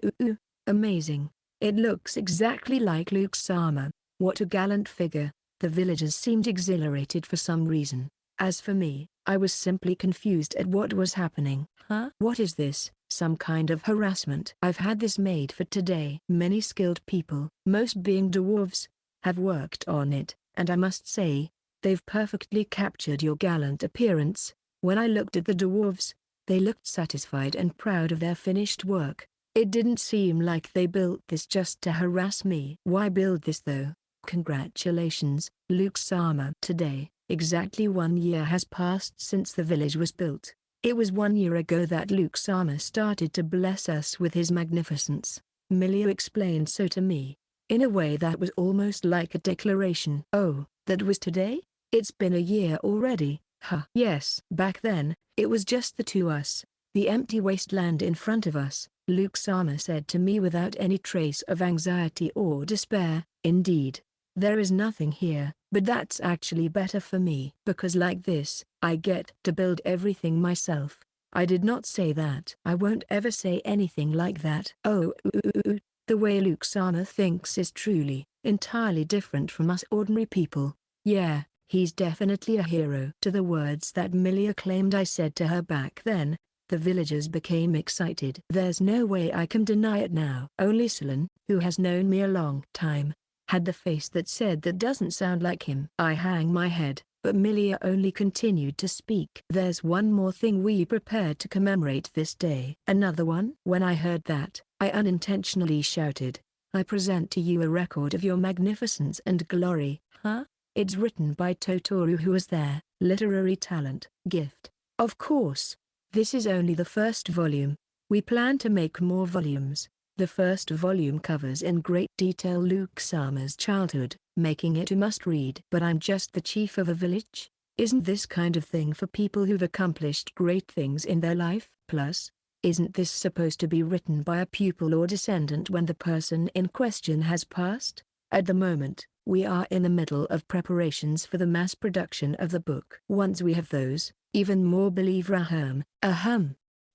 Amazing. It looks exactly like Luke Sama. What a gallant figure. The villagers seemed exhilarated for some reason. As for me, I was simply confused at what was happening. What is this? Some kind of harassment? I've had this made for today. Many skilled people, most being dwarves, have worked on it, and I must say, they've perfectly captured your gallant appearance. When I looked at the dwarves, they looked satisfied and proud of their finished work. It didn't seem like they built this just to harass me. Why build this though? Congratulations, Luke Sama. Today, exactly 1 year has passed since the village was built. It was 1 year ago that Luke Sama started to bless us with his magnificence. Milia explained so to me, in a way that was almost like a declaration. Oh, that was today? It's been a year already. Yes. Back then, it was just the two us, the empty wasteland in front of us, Luke Sama said to me without any trace of anxiety or despair. Indeed. There is nothing here, but that's actually better for me. Because like this, I get to build everything myself. I did not say that. I won't ever say anything like that. Oh, the way Luke Sama thinks is truly, entirely different from us ordinary people. Yeah, he's definitely a hero. To the words that Milia claimed I said to her back then, the villagers became excited. There's no way I can deny it now. Only Solon, who has known me a long time, had the face that said that doesn't sound like him. I hang my head, but Milia only continued to speak. There's one more thing we prepared to commemorate this day. Another one? When I heard that, I unintentionally shouted, I present to you a record of your magnificence and glory. It's written by Totoru who was there, literary talent, gift. Of course. This is only the first volume. We plan to make more volumes. The first volume covers in great detail Luke Sama's childhood, making it a must-read. But I'm just the chief of a village? Isn't this kind of thing for people who've accomplished great things in their life? Plus, isn't this supposed to be written by a pupil or descendant when the person in question has passed? At the moment, we are in the middle of preparations for the mass production of the book. Once we have those, even more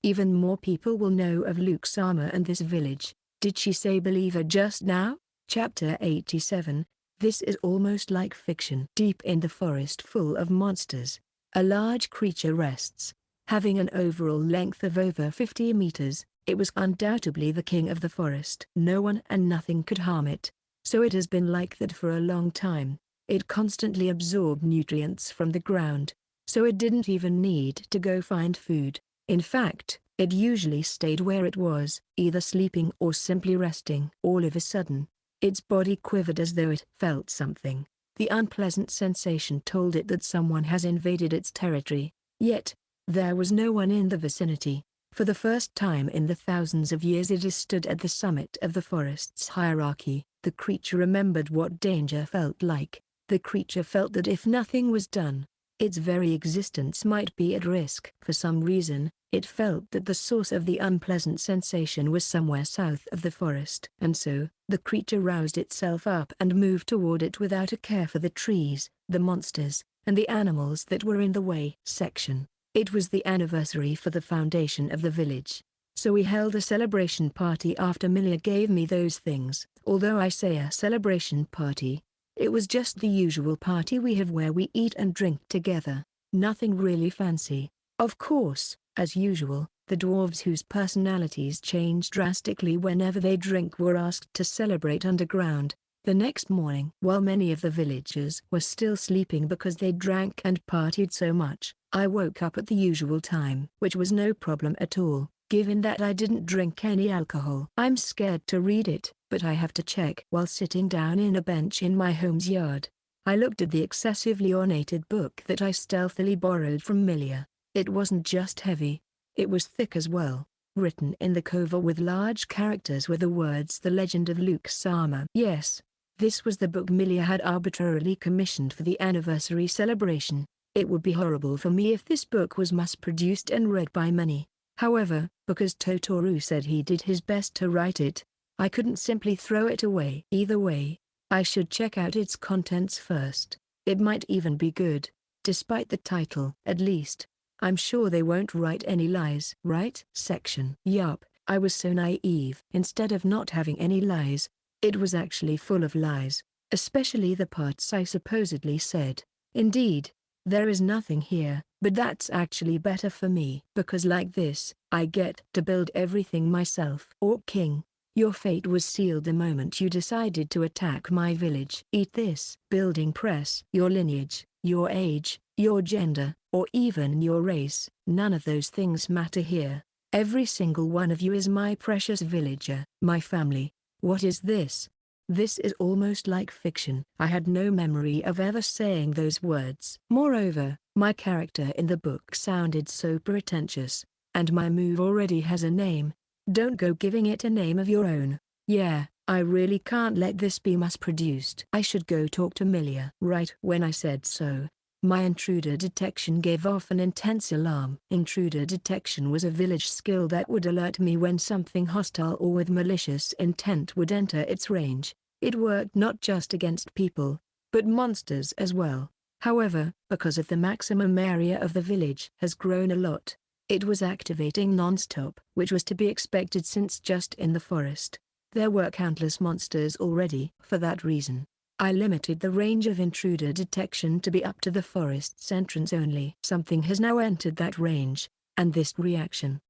even more people will know of Luke Sama and this village. Did she say believer just now? Chapter 87. This is almost like fiction. Deep in the forest full of monsters, a large creature rests. Having an overall length of over 50 meters, it was undoubtedly the king of the forest. No one and nothing could harm it. So it has been like that for a long time. It constantly absorbed nutrients from the ground, so it didn't even need to go find food. In fact, it usually stayed where it was, either sleeping or simply resting. All of a sudden, Its body quivered as though it felt something. The unpleasant sensation told it that someone has invaded its territory. Yet, there was no one in the vicinity. For the first time in the thousands of years it has stood at the summit of the forest's hierarchy. The creature remembered what danger felt like. The creature felt that if nothing was done, its very existence might be at risk. For some reason, it felt that the source of the unpleasant sensation was somewhere south of the forest. And so, the creature roused itself up and moved toward it without a care for the trees, the monsters, and the animals that were in the way. Section. It was the anniversary for the foundation of the village. So we held a celebration party after Milia gave me those things. Although I say a celebration party, it was just the usual party we have where we eat and drink together. Nothing really fancy. Of course, as usual, the dwarves whose personalities change drastically whenever they drink were asked to celebrate underground. The next morning, while many of the villagers were still sleeping because they drank and partied so much, I woke up at the usual time, which was no problem at all, given that I didn't drink any alcohol. I'm scared to read it, but I have to check. While sitting down in a bench in my home's yard, I looked at the excessively ornated book that I stealthily borrowed from Milia. It wasn't just heavy, it was thick as well. Written in the cover with large characters were the words "The Legend of Luke Sama." Yes, this was the book Milia had arbitrarily commissioned for the anniversary celebration. It would be horrible for me if this book was mass-produced and read by many. However, because Totoro said he did his best to write it, I couldn't simply throw it away. Either way, I should check out its contents first. It might even be good, despite the title. At least, I'm sure they won't write any lies. Right? Section. Yup, I was so naive. Instead of not having any lies, it was actually full of lies, especially the parts I supposedly said. Indeed, there is nothing here, but that's actually better for me. Because like this, I get to build everything myself. Orc King, your fate was sealed the moment you decided to attack my village. Eat this. Building press. Your lineage, your age, your gender, or even your race. None of those things matter here. Every single one of you is my precious villager. My family. What is this? This is almost like fiction. I had no memory of ever saying those words. Moreover, my character in the book sounded so pretentious, and my move already has a name. Don't go giving it a name of your own. Yeah, I really can't let this be mass-produced. I should go talk to Milia. Right when I said so, my intruder detection gave off an intense alarm. Intruder detection was a village skill that would alert me when something hostile or with malicious intent would enter its range. It worked not just against people, but monsters as well. However, because of the maximum area of the village has grown a lot, it was activating non-stop, which was to be expected since just in the forest there were countless monsters already. For that reason, I limited the range of intruder detection to be up to the forest's entrance only. Something has now entered that range, and this reaction.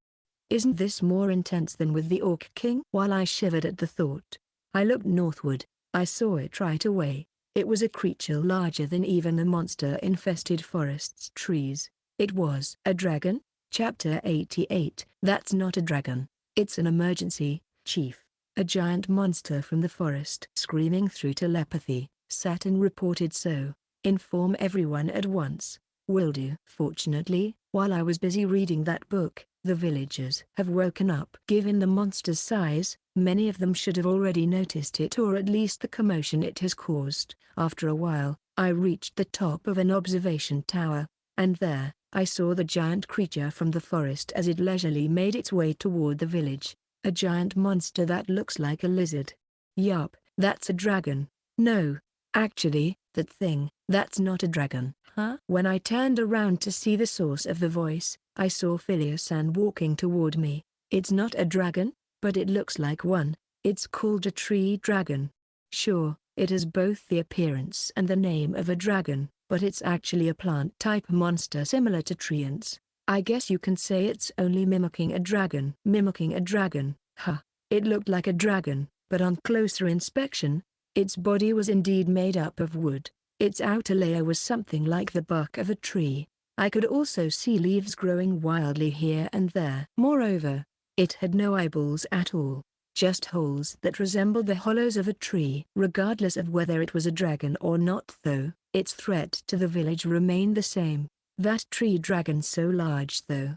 Isn't this more intense than with the Orc King? While I shivered at the thought, I looked northward. I saw it right away. It was a creature larger than even the monster-infested forest's trees. It was a dragon? Chapter 88. That's not a dragon. It's an emergency, Chief. A giant monster from the forest. Screaming through telepathy, Saturn reported so. Inform everyone at once. Will do. Fortunately, while I was busy reading that book, the villagers have woken up. Given the monster's size, many of them should have already noticed it, or at least the commotion it has caused. After a while, I reached the top of an observation tower, and there, I saw the giant creature from the forest as it leisurely made its way toward the village. A giant monster that looks like a lizard. Yup, that's a dragon. No, actually, that's not a dragon. Huh? When I turned around to see the source of the voice, I saw Phileas-san walking toward me. It's not a dragon, but it looks like one. It's called a tree dragon. Sure, it has both the appearance and the name of a dragon, but it's actually a plant-type monster similar to treants. I guess you can say it's only mimicking a dragon. Mimicking a dragon, huh? It looked like a dragon, but on closer inspection, its body was indeed made up of wood. Its outer layer was something like the bark of a tree. I could also see leaves growing wildly here and there. Moreover, it had no eyeballs at all. just holes that resembled the hollows of a tree. Regardless of whether it was a dragon or not though, its threat to the village remained the same. That tree dragon so large though.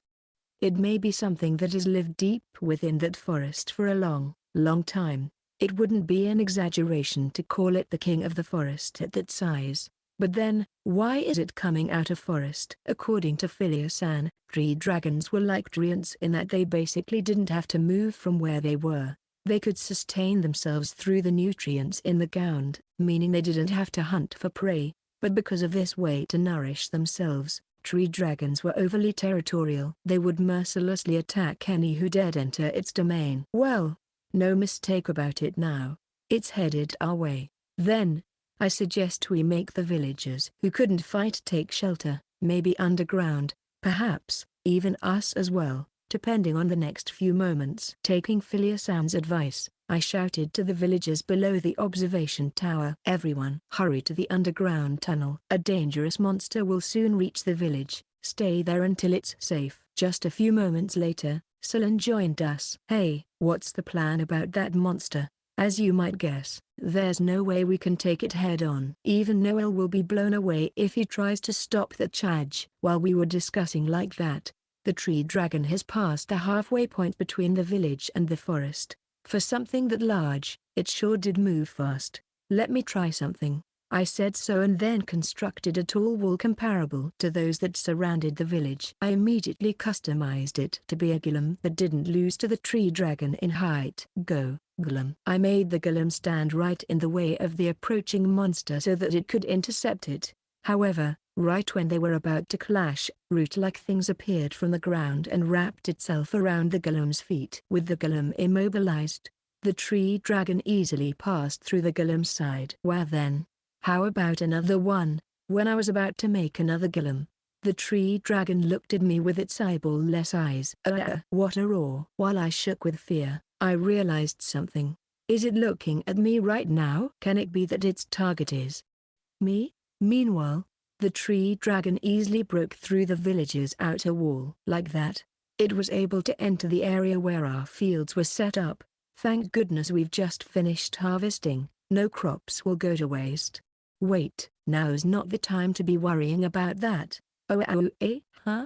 It may be something that has lived deep within that forest for a long, long time. It wouldn't be an exaggeration to call it the king of the forest at that size. But then, why is it coming out of forest? According to Philia-san, tree dragons were like treants in that they basically didn't have to move from where they were. They could sustain themselves through the nutrients in the ground, meaning they didn't have to hunt for prey. But because of this way to nourish themselves, tree dragons were overly territorial. They would mercilessly attack any who dared enter its domain. Well, no mistake about it now. It's headed our way. Then, I suggest we make the villagers who couldn't fight take shelter, maybe underground, perhaps, even us as well, depending on the next few moments. Taking Philia-san's advice, I shouted to the villagers below the observation tower. Everyone, hurry to the underground tunnel. A dangerous monster will soon reach the village. Stay there until it's safe. Just a few moments later, Sullen joined us. Hey, what's the plan about that monster? As you might guess, there's no way we can take it head-on. Even Noel will be blown away if he tries to stop the charge. While we were discussing like that, the tree dragon has passed the halfway point between the village and the forest. For something that large, it sure did move fast. Let me try something. I said so and then constructed a tall wall comparable to those that surrounded the village. I immediately customized it to be a golem that didn't lose to the tree dragon in height. Go, golem. I made the golem stand right in the way of the approaching monster so that it could intercept it. However, right when they were about to clash, root-like things appeared from the ground and wrapped itself around the golem's feet. With the golem immobilized, the tree dragon easily passed through the golem's side. Well then, how about another one? When I was about to make another golem, the tree dragon looked at me with its eyeball-less eyes. What a roar! While I shook with fear, I realized something. Is it looking at me right now? Can it be that its target is me? Meanwhile, the tree dragon easily broke through the village's outer wall. Like that, it was able to enter the area where our fields were set up. Thank goodness we've just finished harvesting. No crops will go to waste. Wait, now's not the time to be worrying about that.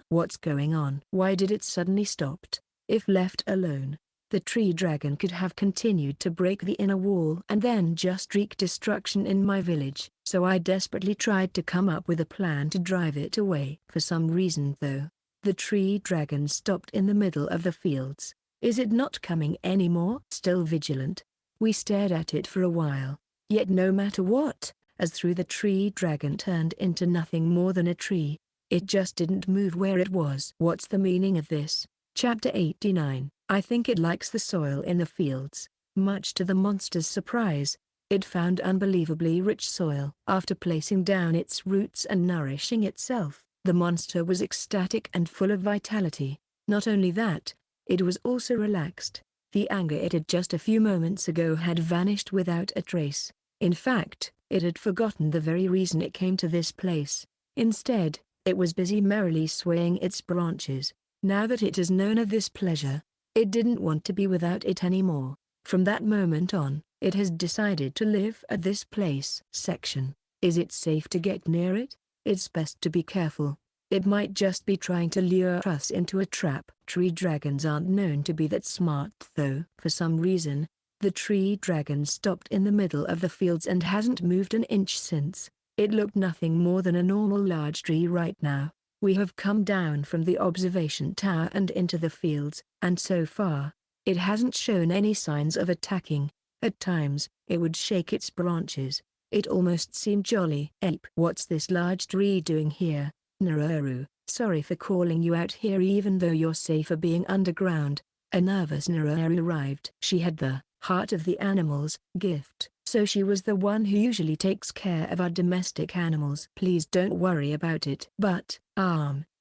What's going on? Why did it suddenly stopped? If left alone, the tree dragon could have continued to break the inner wall and then just wreak destruction in my village. So I desperately tried to come up with a plan to drive it away. For some reason though, the tree dragon stopped in the middle of the fields. Is it not coming anymore? Still vigilant, we stared at it for a while. Yet no matter what, as through the tree dragon turned into nothing more than a tree, it just didn't move where it was. What's the meaning of this? Chapter 89. I think it likes the soil in the fields. Much to the monster's surprise, it found unbelievably rich soil. After placing down its roots and nourishing itself, the monster was ecstatic and full of vitality. Not only that, it was also relaxed. The anger it had just a few moments ago had vanished without a trace. In fact, it had forgotten the very reason it came to this place. Instead, it was busy merrily swaying its branches. Now that it has known of this pleasure, it didn't want to be without it anymore. From that moment on, it has decided to live at this place. Section. Is it safe to get near it? It's best to be careful. It might just be trying to lure us into a trap. Tree dragons aren't known to be that smart though. For some reason, the tree dragon stopped in the middle of the fields and hasn't moved an inch since. It looked nothing more than a normal large tree right now. We have come down from the observation tower and into the fields, and so far, it hasn't shown any signs of attacking. At times, it would shake its branches. It almost seemed jolly. Ape, what's this large tree doing here? Naru, sorry for calling you out here even though you're safer being underground. A nervous Naru arrived. She had the heart of the animals gift, so she was the one who usually takes care of our domestic animals. Please don't worry about it. But,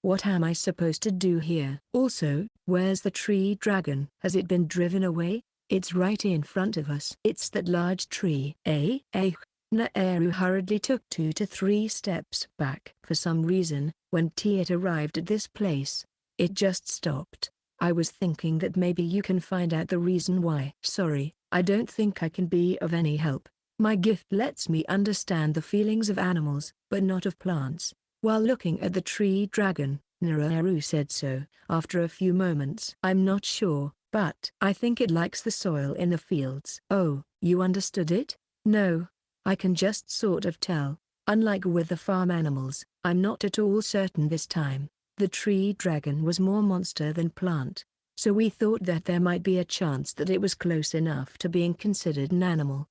what am I supposed to do here? Also, where's the tree dragon? Has it been driven away? It's right in front of us. It's that large tree. Naeru hurriedly took 2 to 3 steps back. For some reason, when Tiet arrived at this place, it just stopped. I was thinking that maybe you can find out the reason why. Sorry, I don't think I can be of any help. My gift lets me understand the feelings of animals, but not of plants. While looking at the tree dragon, Naru said so, after a few moments. I'm not sure, but I think it likes the soil in the fields. Oh, you understood it? No. I can just sort of tell. Unlike with the farm animals, I'm not at all certain this time. The tree dragon was more monster than plant, so we thought that there might be a chance that it was close enough to being considered an animal.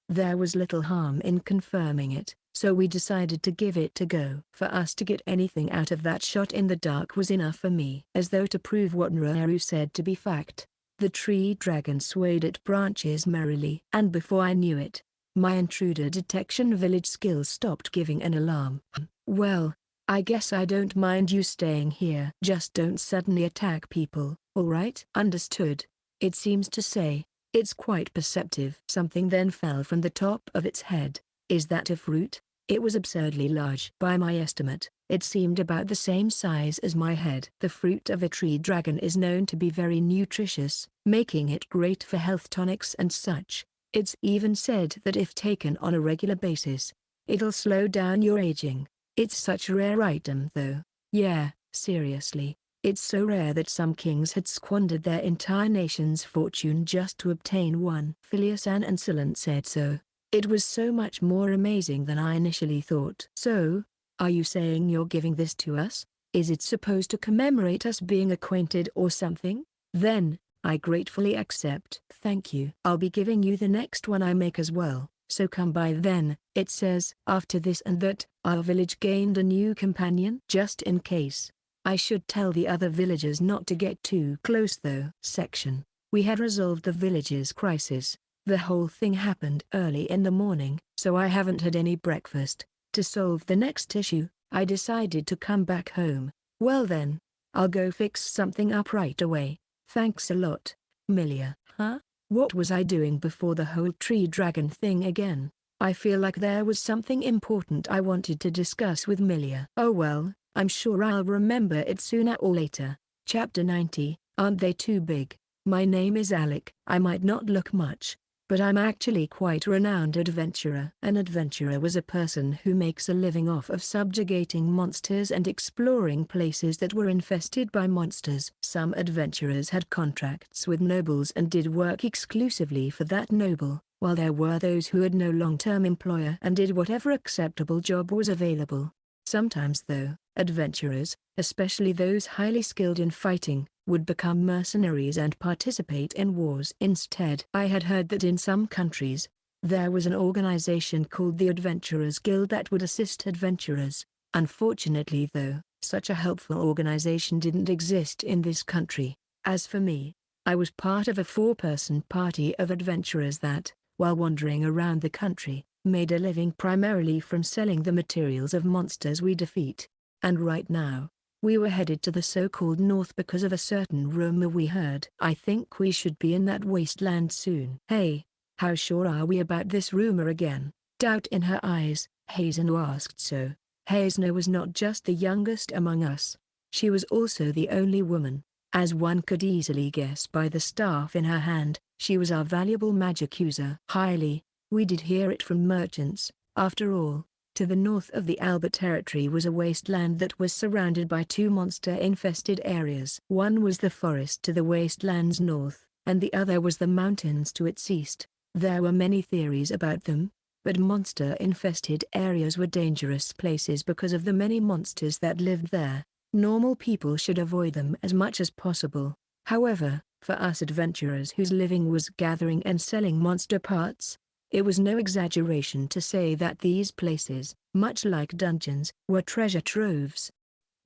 There was little harm in confirming it, so we decided to give it a go. For us to get anything out of that shot in the dark was enough for me. As though to prove what Naru said to be fact, the tree dragon swayed its branches merrily. And before I knew it, my intruder detection village skills stopped giving an alarm. Well, I guess I don't mind you staying here. Just don't suddenly attack people, alright? Understood. It seems to say. It's quite perceptive. Something then fell from the top of its head. Is that a fruit? It was absurdly large. By my estimate, it seemed about the same size as my head. The fruit of a tree dragon is known to be very nutritious, making it great for health tonics and such. It's even said that if taken on a regular basis, it'll slow down your aging. It's such a rare item though. Yeah, seriously. It's so rare that some kings had squandered their entire nation's fortune just to obtain one. Phileas and Ancelin said so. It was so much more amazing than I initially thought. So, are you saying you're giving this to us? Is it supposed to commemorate us being acquainted or something? Then, I gratefully accept. Thank you. I'll be giving you the next one I make as well, so come by then. It says, after this and that, our village gained a new companion. Just in case. I should tell the other villagers not to get too close though. Section. We had resolved the village's crisis. The whole thing happened early in the morning, so I haven't had any breakfast. To solve the next issue, I decided to come back home. Well then, I'll go fix something up right away. Thanks a lot, Milia. Huh? What was I doing before the whole tree dragon thing again? I feel like there was something important I wanted to discuss with Milia. Oh well, I'm sure I'll remember it sooner or later. Chapter 90, Aren't They Too Big? My name is Alec. I might not look much, but I'm actually quite a renowned adventurer. An adventurer was a person who makes a living off of subjugating monsters and exploring places that were infested by monsters. Some adventurers had contracts with nobles and did work exclusively for that noble, while there were those who had no long-term employer and did whatever acceptable job was available. Sometimes though, adventurers, especially those highly skilled in fighting, would become mercenaries and participate in wars instead. I had heard that in some countries, there was an organization called the Adventurers Guild that would assist adventurers. Unfortunately though, such a helpful organization didn't exist in this country. As for me, I was part of a 4-person party of adventurers that, while wandering around the country, made a living primarily from selling the materials of monsters we defeat. And right now, we were headed to the so-called north because of a certain rumor we heard. I think we should be in that wasteland soon. Hey, how sure are we about this rumor again? Doubt in her eyes, Hazen asked so. Hazen was not just the youngest among us. She was also the only woman. As one could easily guess by the staff in her hand, she was our valuable magic user. Highly, we did hear it from merchants. After all, to the north of the Albert territory was a wasteland that was surrounded by 2 monster-infested areas. One was the forest to the wasteland's north, and the other was the mountains to its east. There were many theories about them, but monster-infested areas were dangerous places because of the many monsters that lived there. Normal people should avoid them as much as possible. However, for us adventurers whose living was gathering and selling monster parts, it was no exaggeration to say that these places, much like dungeons, were treasure troves.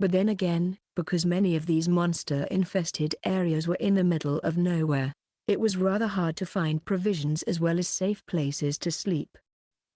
But then again, because many of these monster-infested areas were in the middle of nowhere, it was rather hard to find provisions as well as safe places to sleep.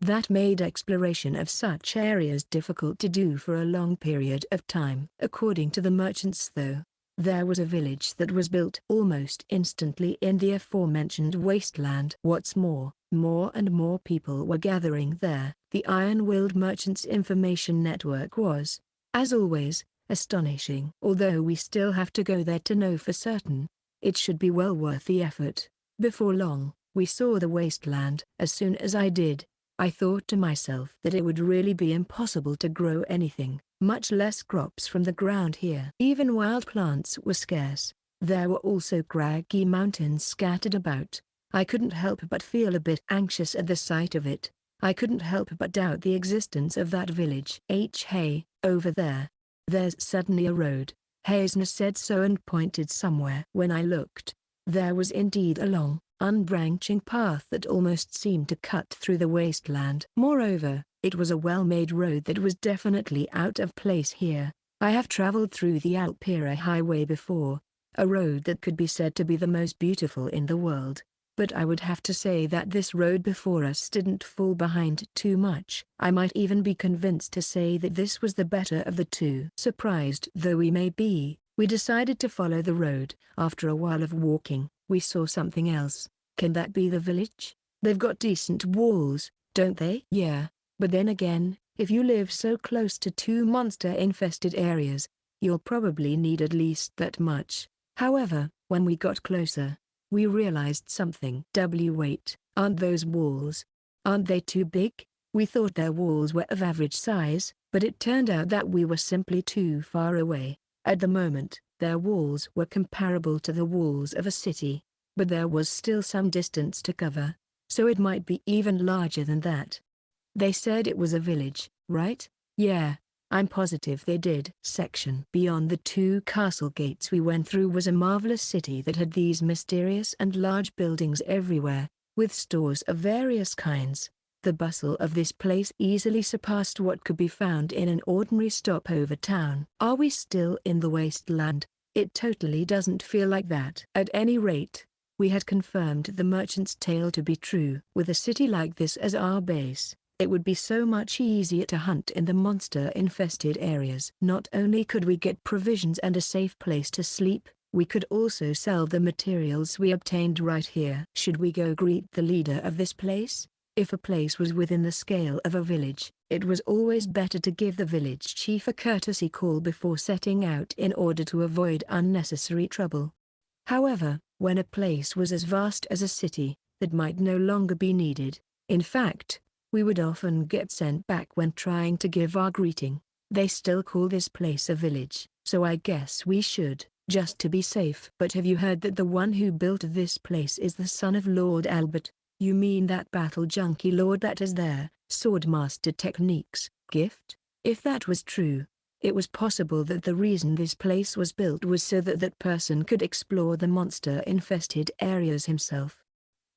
That made exploration of such areas difficult to do for a long period of time. According to the merchants though, there was a village that was built almost instantly in the aforementioned wasteland. What's more and more people were gathering there. The Iron-Willed Merchants Information Network was, as always, Astonishing. Although we still have to go there to know for certain, it should be well worth the effort. Before long, we saw the wasteland. As soon as I did, I thought to myself that it would really be impossible to grow anything, much less crops from the ground here. Even wild plants were scarce. There were also craggy mountains scattered about. I couldn't help but feel a bit anxious at the sight of it. I couldn't help but doubt the existence of that village. Hey, over there. There's suddenly a road. Haysner said so and pointed somewhere. When I looked, there was indeed a long, unbranching path that almost seemed to cut through the wasteland. Moreover, it was a well-made road that was definitely out of place here. I have traveled through the Alpera highway before, a road that could be said to be the most beautiful in the world. But I would have to say that this road before us didn't fall behind too much. I might even be convinced to say that this was the better of the two. Surprised though we may be, we decided to follow the road. After a while of walking, we saw something else. Can that be the village? They've got decent walls, don't they? Yeah, but then again, if you live so close to two monster-infested areas, you'll probably need at least that much. However, when we got closer, we realized something. Wait, aren't those walls? Aren't they too big? We thought their walls were of average size, but it turned out that we were simply too far away. At the moment, their walls were comparable to the walls of a city, but there was still some distance to cover, so it might be even larger than that. They said it was a village, right? Yeah, I'm positive they did. Section. Beyond the two castle gates we went through was a marvelous city that had these mysterious and large buildings everywhere, with stores of various kinds. The bustle of this place easily surpassed what could be found in an ordinary stopover town. Are we still in the wasteland? It totally doesn't feel like that. At any rate, we had confirmed the merchant's tale to be true. With a city like this as our base, it would be so much easier to hunt in the monster-infested areas. Not only could we get provisions and a safe place to sleep, we could also sell the materials we obtained right here. Should we go greet the leader of this place? If a place was within the scale of a village, it was always better to give the village chief a courtesy call before setting out in order to avoid unnecessary trouble. However, when a place was as vast as a city, that might no longer be needed. In fact, we would often get sent back when trying to give our greeting. They still call this place a village, so I guess we should, just to be safe. But have you heard that the one who built this place is the son of Lord Albert? You mean that battle junkie lord that has their swordmaster techniques gift? If that was true, it was possible that the reason this place was built was so that that person could explore the monster-infested areas himself.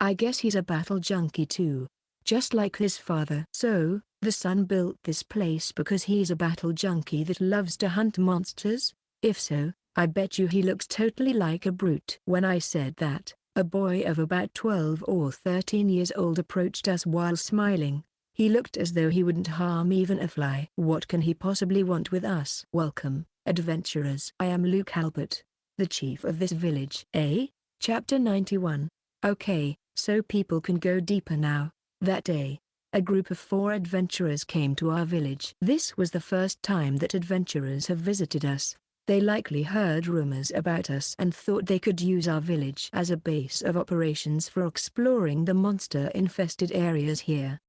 I guess he's a battle junkie too, just like his father. So, the son built this place because he's a battle junkie that loves to hunt monsters? If so, I bet you he looks totally like a brute. When I said that, a boy of about 12 or 13 years old approached us while smiling. He looked as though he wouldn't harm even a fly. What can he possibly want with us? Welcome, adventurers. I am Luke Albert, the chief of this village. Chapter 91. Okay, so people can go deeper now. That day, a group of 4 adventurers came to our village. This was the first time that adventurers have visited us. They likely heard rumors about us and thought they could use our village as a base of operations for exploring the monster-infested areas here.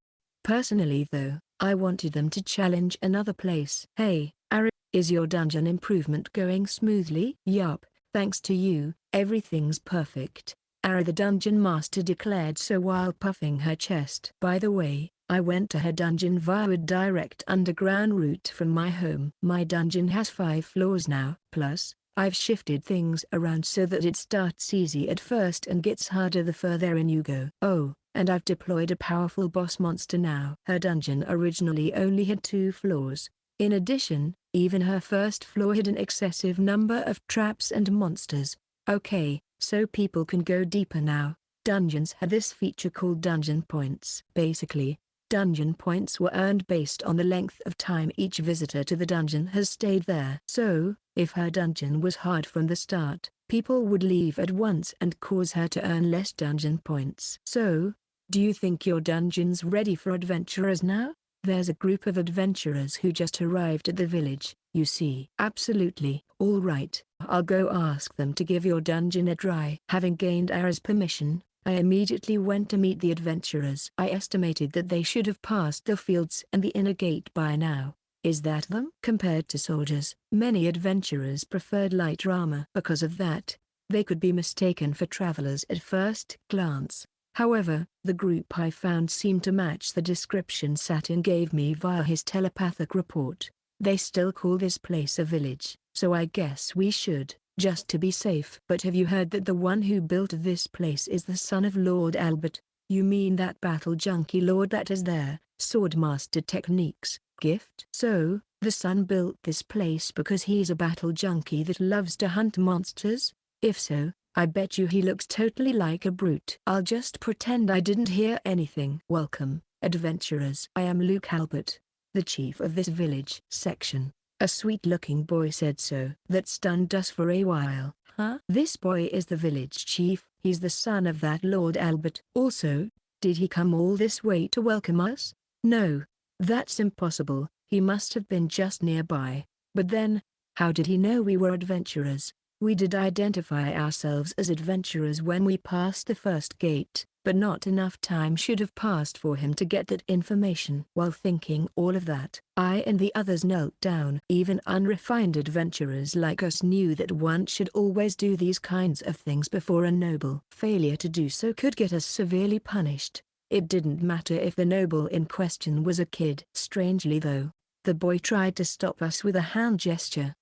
Personally though, I wanted them to challenge another place. Hey, Ari, is your dungeon improvement going smoothly? Yup, thanks to you, everything's perfect, Ari the dungeon master declared so while puffing her chest. By the way, I went to her dungeon via a direct underground route from my home. My dungeon has 5 floors now. Plus, I've shifted things around so that it starts easy at first and gets harder the further in you go. Oh, and I've deployed a powerful boss monster now. Her dungeon originally only had 2 floors. In addition, even her first floor had an excessive number of traps and monsters. Okay, so people can go deeper now. Dungeons had this feature called dungeon points. Basically, dungeon points were earned based on the length of time each visitor to the dungeon has stayed there. So, if her dungeon was hard from the start, people would leave at once and cause her to earn less dungeon points. So, do you think your dungeon's ready for adventurers now? There's a group of adventurers who just arrived at the village. you see. Absolutely. All right, I'll go ask them to give your dungeon a try. Having gained Ara's permission, I immediately went to meet the adventurers. I estimated that they should have passed the fields and the inner gate by now. Is that them? Compared to soldiers, many adventurers preferred light armor. Because of that, they could be mistaken for travelers at first glance. However, the group I found seemed to match the description Saturn gave me via his telepathic report. They still call this place a village, so I guess we should, just to be safe. But have you heard that the one who built this place is the son of Lord Albert? You mean that battle junkie lord that is their swordmaster techniques gift? So, the son built this place because he's a battle junkie that loves to hunt monsters? If so, I bet you he looks totally like a brute. I'll just pretend I didn't hear anything. Welcome, adventurers. I am Luke Albert, the chief of this village section. A sweet-looking boy said so. That stunned us for a while. Huh? This boy is the village chief. He's the son of that Lord Albert. Also, did he come all this way to welcome us? No, that's impossible. He must have been just nearby. But then, how did he know we were adventurers? We did identify ourselves as adventurers when we passed the first gate, but not enough time should have passed for him to get that information. While thinking all of that, I and the others knelt down. Even unrefined adventurers like us knew that one should always do these kinds of things before a noble. Failure to do so could get us severely punished. It didn't matter if the noble in question was a kid. Strangely though, the boy tried to stop us with a hand gesture.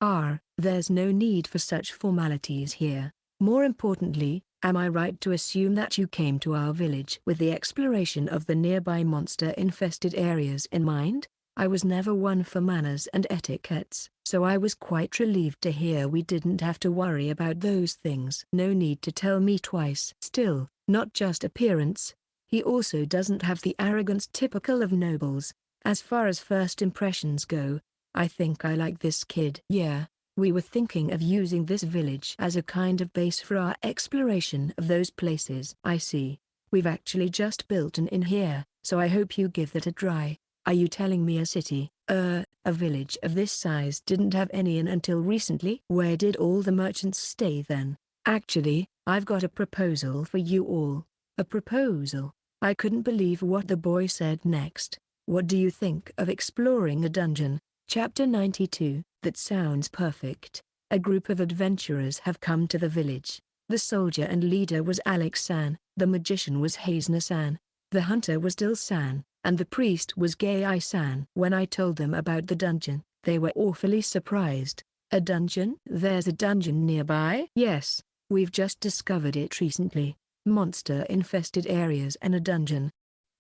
There's no need for such formalities here. More importantly, am I right to assume that you came to our village with the exploration of the nearby monster-infested areas in mind? I was never one for manners and etiquettes, so I was quite relieved to hear we didn't have to worry about those things. No need to tell me twice. Still, not just appearance. He also doesn't have the arrogance typical of nobles. As far as first impressions go, I think I like this kid. Yeah, we were thinking of using this village as a kind of base for our exploration of those places. I see. We've actually just built an inn here, so I hope you give that a try. Are you telling me a city, a village of this size didn't have any inn until recently? Where did all the merchants stay then? Actually, I've got a proposal for you all. A proposal? I couldn't believe what the boy said next. What do you think of exploring a dungeon? Chapter 92. That sounds perfect. A group of adventurers have come to the village. The soldier and leader was Alex-san, the magician was Hazna-san, the hunter was Dil-san, and the priest was Gai-san. When I told them about the dungeon, they were awfully surprised. A dungeon? There's a dungeon nearby? Yes, we've just discovered it recently. Monster-infested areas and a dungeon.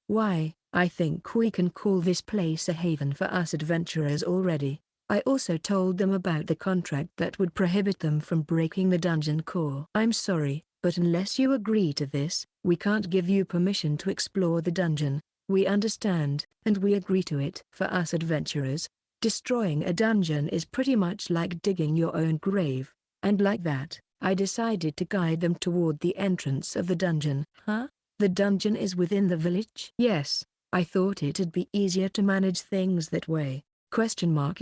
Why, I think we can call this place a haven for us adventurers already. I also told them about the contract that would prohibit them from breaking the dungeon core. I'm sorry, but unless you agree to this, we can't give you permission to explore the dungeon. We understand, and we agree to it. For us adventurers, destroying a dungeon is pretty much like digging your own grave, and like that, I decided to guide them toward the entrance of the dungeon. Huh? The dungeon is within the village? Yes, I thought it'd be easier to manage things that way.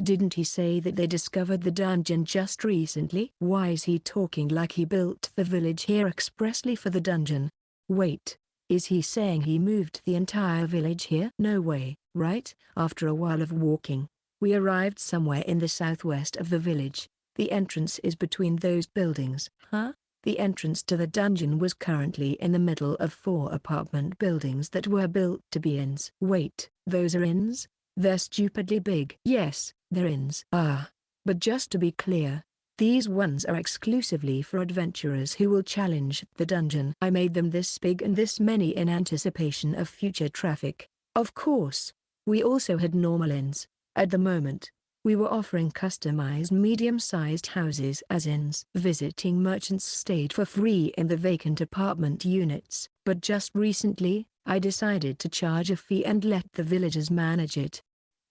Didn't he say that they discovered the dungeon just recently? Why is he talking like he built the village here expressly for the dungeon? Wait, is he saying he moved the entire village here? No way, right? After a while of walking, we arrived somewhere in the southwest of the village. The entrance is between those buildings. Huh? The entrance to the dungeon was currently in the middle of 4 apartment buildings that were built to be inns. Wait, those are inns? They're stupidly big. Yes, they're inns. But just to be clear, these ones are exclusively for adventurers who will challenge the dungeon. I made them this big and this many in anticipation of future traffic. Of course, we also had normal inns. At the moment, we were offering customized medium-sized houses as inns. Visiting merchants stayed for free in the vacant apartment units, but just recently, I decided to charge a fee and let the villagers manage it.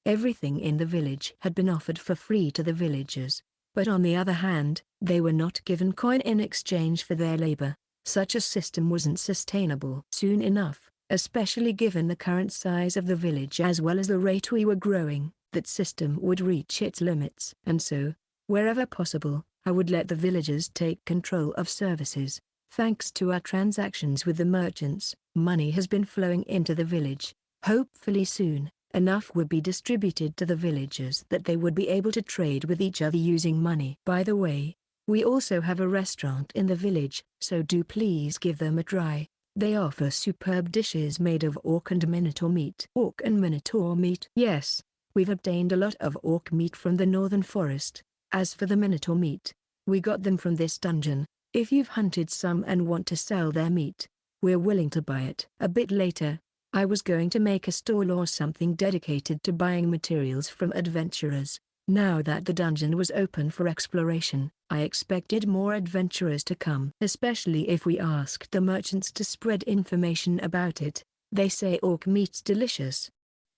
Everything in the village had been offered for free to the villagers, but on the other hand, they were not given coin in exchange for their labor. Such a system wasn't sustainable soon enough, especially given the current size of the village as well as the rate we were growing. that system would reach its limits. And so, wherever possible, I would let the villagers take control of services. Thanks to our transactions with the merchants, money has been flowing into the village. Hopefully soon, enough would be distributed to the villagers that they would be able to trade with each other using money. By the way, we also have a restaurant in the village, so do please give them a try. They offer superb dishes made of orc and minotaur meat. Orc and minotaur meat? Yes, we've obtained a lot of orc meat from the northern forest. As for the minotaur meat, we got them from this dungeon. If you've hunted some and want to sell their meat, we're willing to buy it. A bit later, I was going to make a stall or something dedicated to buying materials from adventurers. Now that the dungeon was open for exploration, I expected more adventurers to come. Especially if we asked the merchants to spread information about it. They say orc meat's delicious.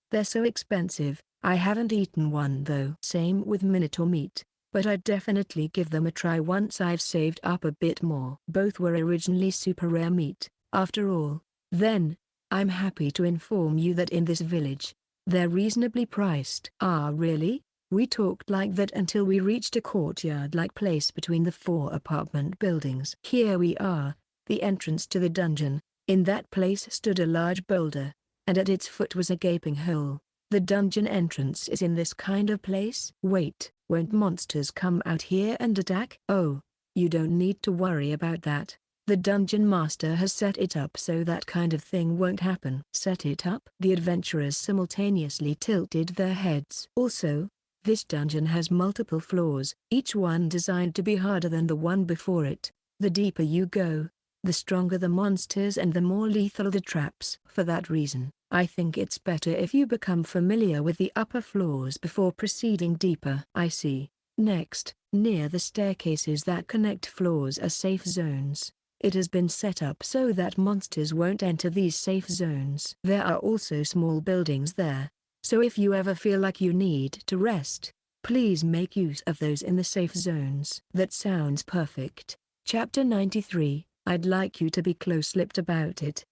They're so expensive, I haven't eaten one though. Same with minotaur meat, but I'd definitely give them a try once I've saved up a bit more. Both were originally super rare meat, after all. Then, I'm happy to inform you that in this village, they're reasonably priced. Ah really? We talked like that until we reached a courtyard-like place between the 4 apartment buildings. Here we are, the entrance to the dungeon. In that place stood a large boulder, and at its foot was a gaping hole. The dungeon entrance is in this kind of place. Wait, won't monsters come out here and attack? Oh, you don't need to worry about that. The dungeon master has set it up so that kind of thing won't happen. Set it up? The adventurers simultaneously tilted their heads. Also, this dungeon has multiple floors, each one designed to be harder than the one before it. The deeper you go, the stronger the monsters and the more lethal the traps. For that reason, I think it's better if you become familiar with the upper floors before proceeding deeper. I see. Next, near the staircases that connect floors are safe zones. It has been set up so that monsters won't enter these safe zones. There are also small buildings there, so if you ever feel like you need to rest, please make use of those in the safe zones. That sounds perfect. Chapter 93. I'd like you to be close-lipped about it.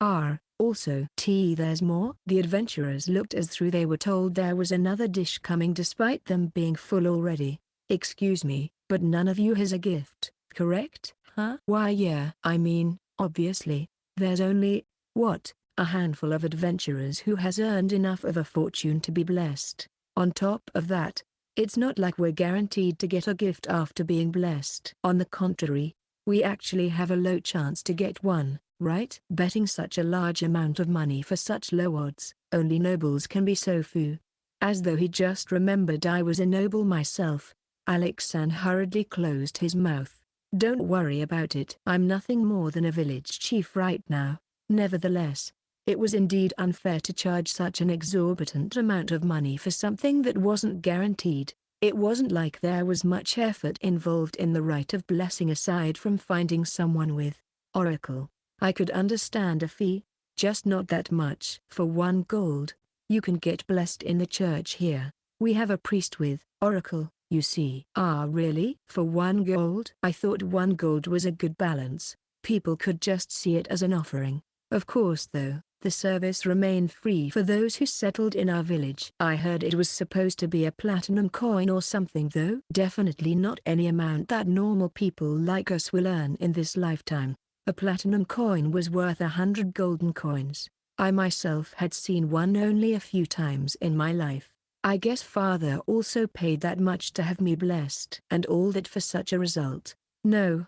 Also, there's more? The adventurers looked as though they were told there was another dish coming despite them being full already. Excuse me, but none of you has a gift, correct? Huh? Why yeah. I mean, obviously, there's only, what, a handful of adventurers who has earned enough of a fortune to be blessed. On top of that, it's not like we're guaranteed to get a gift after being blessed. On the contrary, we actually have a low chance to get one, right? Betting such a large amount of money for such low odds, only nobles can be so few. As though he just remembered I was a noble myself, Alexan hurriedly closed his mouth. Don't worry about it. I'm nothing more than a village chief right now. Nevertheless, it was indeed unfair to charge such an exorbitant amount of money for something that wasn't guaranteed. It wasn't like there was much effort involved in the rite of blessing aside from finding someone with Oracle. I could understand a fee, just not that much. For 1 gold, you can get blessed in the church here. We have a priest with Oracle, you see. Ah really? For 1 gold? I thought 1 gold was a good balance. People could just see it as an offering. Of course though, the service remained free for those who settled in our village. I heard it was supposed to be a platinum coin or something though. Definitely not any amount that normal people like us will earn in this lifetime. A platinum coin was worth 100 golden coins. I myself had seen one only a few times in my life. I guess father also paid that much to have me blessed. And all that for such a result. No,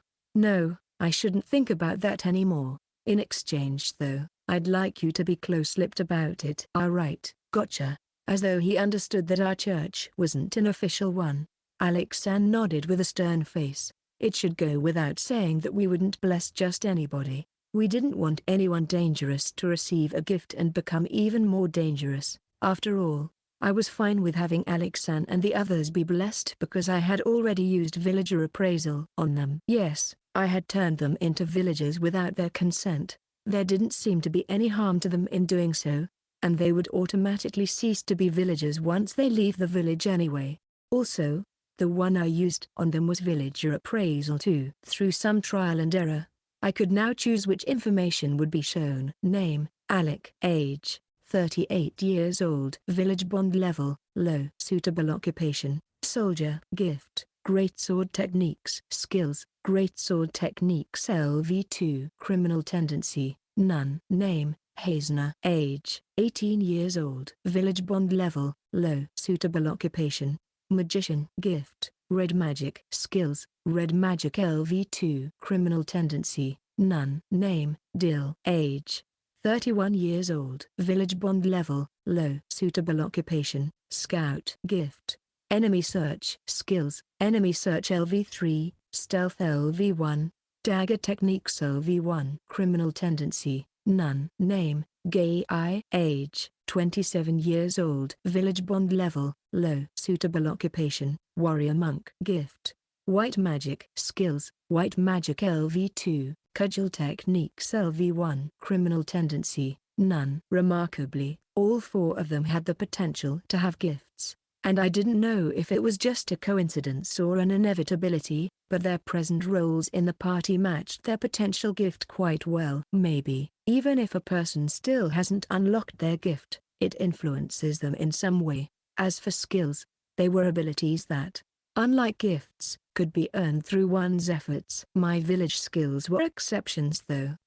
I shouldn't think about that anymore. In exchange though, I'd like you to be close-lipped about it. Alright, gotcha. As though he understood that our church wasn't an official one, Alexan nodded with a stern face. It should go without saying that we wouldn't bless just anybody. We didn't want anyone dangerous to receive a gift and become even more dangerous. After all, I was fine with having Alexan and the others be blessed because I had already used villager appraisal on them. Yes, I had turned them into villagers without their consent. There didn't seem to be any harm to them in doing so, and they would automatically cease to be villagers once they leave the village anyway. Also, the one I used on them was villager appraisal too. Through some trial and error, I could now choose which information would be shown. Name, Alec. Age, 38 years old. Village bond level, low. Suitable occupation, soldier. Gift, greatsword techniques. Skills, greatsword techniques LV2. Criminal tendency, none. Name, Hazener. Age, 18 years old. Village bond level, low. Suitable occupation, magician. Gift, red magic. Skills, red magic LV2. Criminal tendency, none. Name, Dill. Age, 31 years old. Village bond level, low. Suitable occupation, scout. Gift, enemy search. Skills, enemy search LV3, stealth LV1, dagger techniques LV1. Criminal tendency, none. Name, Gay I. Age, 27 years old. Village bond level, low. Suitable occupation, warrior monk. Gift, white magic. Skills, white magic LV2, cudgel techniques LV1. Criminal tendency, none. Remarkably, all four of them had the potential to have gifts, and I didn't know if it was just a coincidence or an inevitability, but their present roles in the party matched their potential gift quite well. Maybe, even if a person still hasn't unlocked their gift, it influences them in some way. As for skills, they were abilities that, unlike gifts, could be earned through one's efforts. My village skills were exceptions though.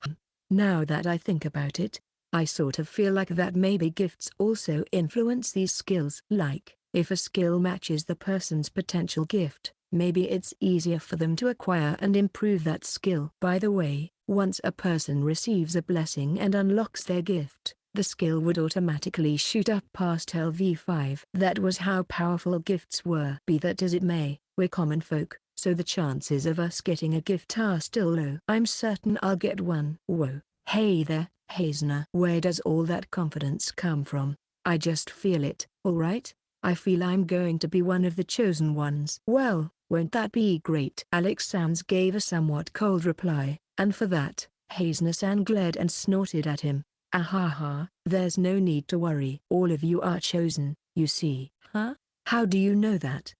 Now that I think about it, I sort of feel like that maybe gifts also influence these skills. Like, if a skill matches the person's potential gift, maybe it's easier for them to acquire and improve that skill. By the way, once a person receives a blessing and unlocks their gift, the skill would automatically shoot up past LV5. That was how powerful gifts were. Be that as it may, we're common folk, so the chances of us getting a gift are still low. I'm certain I'll get one. Whoa, hey there, Hazener. Where does all that confidence come from? I just feel it. Alright, I feel I'm going to be one of the chosen ones. Well, won't that be great? Alex Sands gave a somewhat cold reply, and for that, Hazener-san glared and snorted at him. Ahaha, there's no need to worry. All of you are chosen, you see. Huh? How do you know that?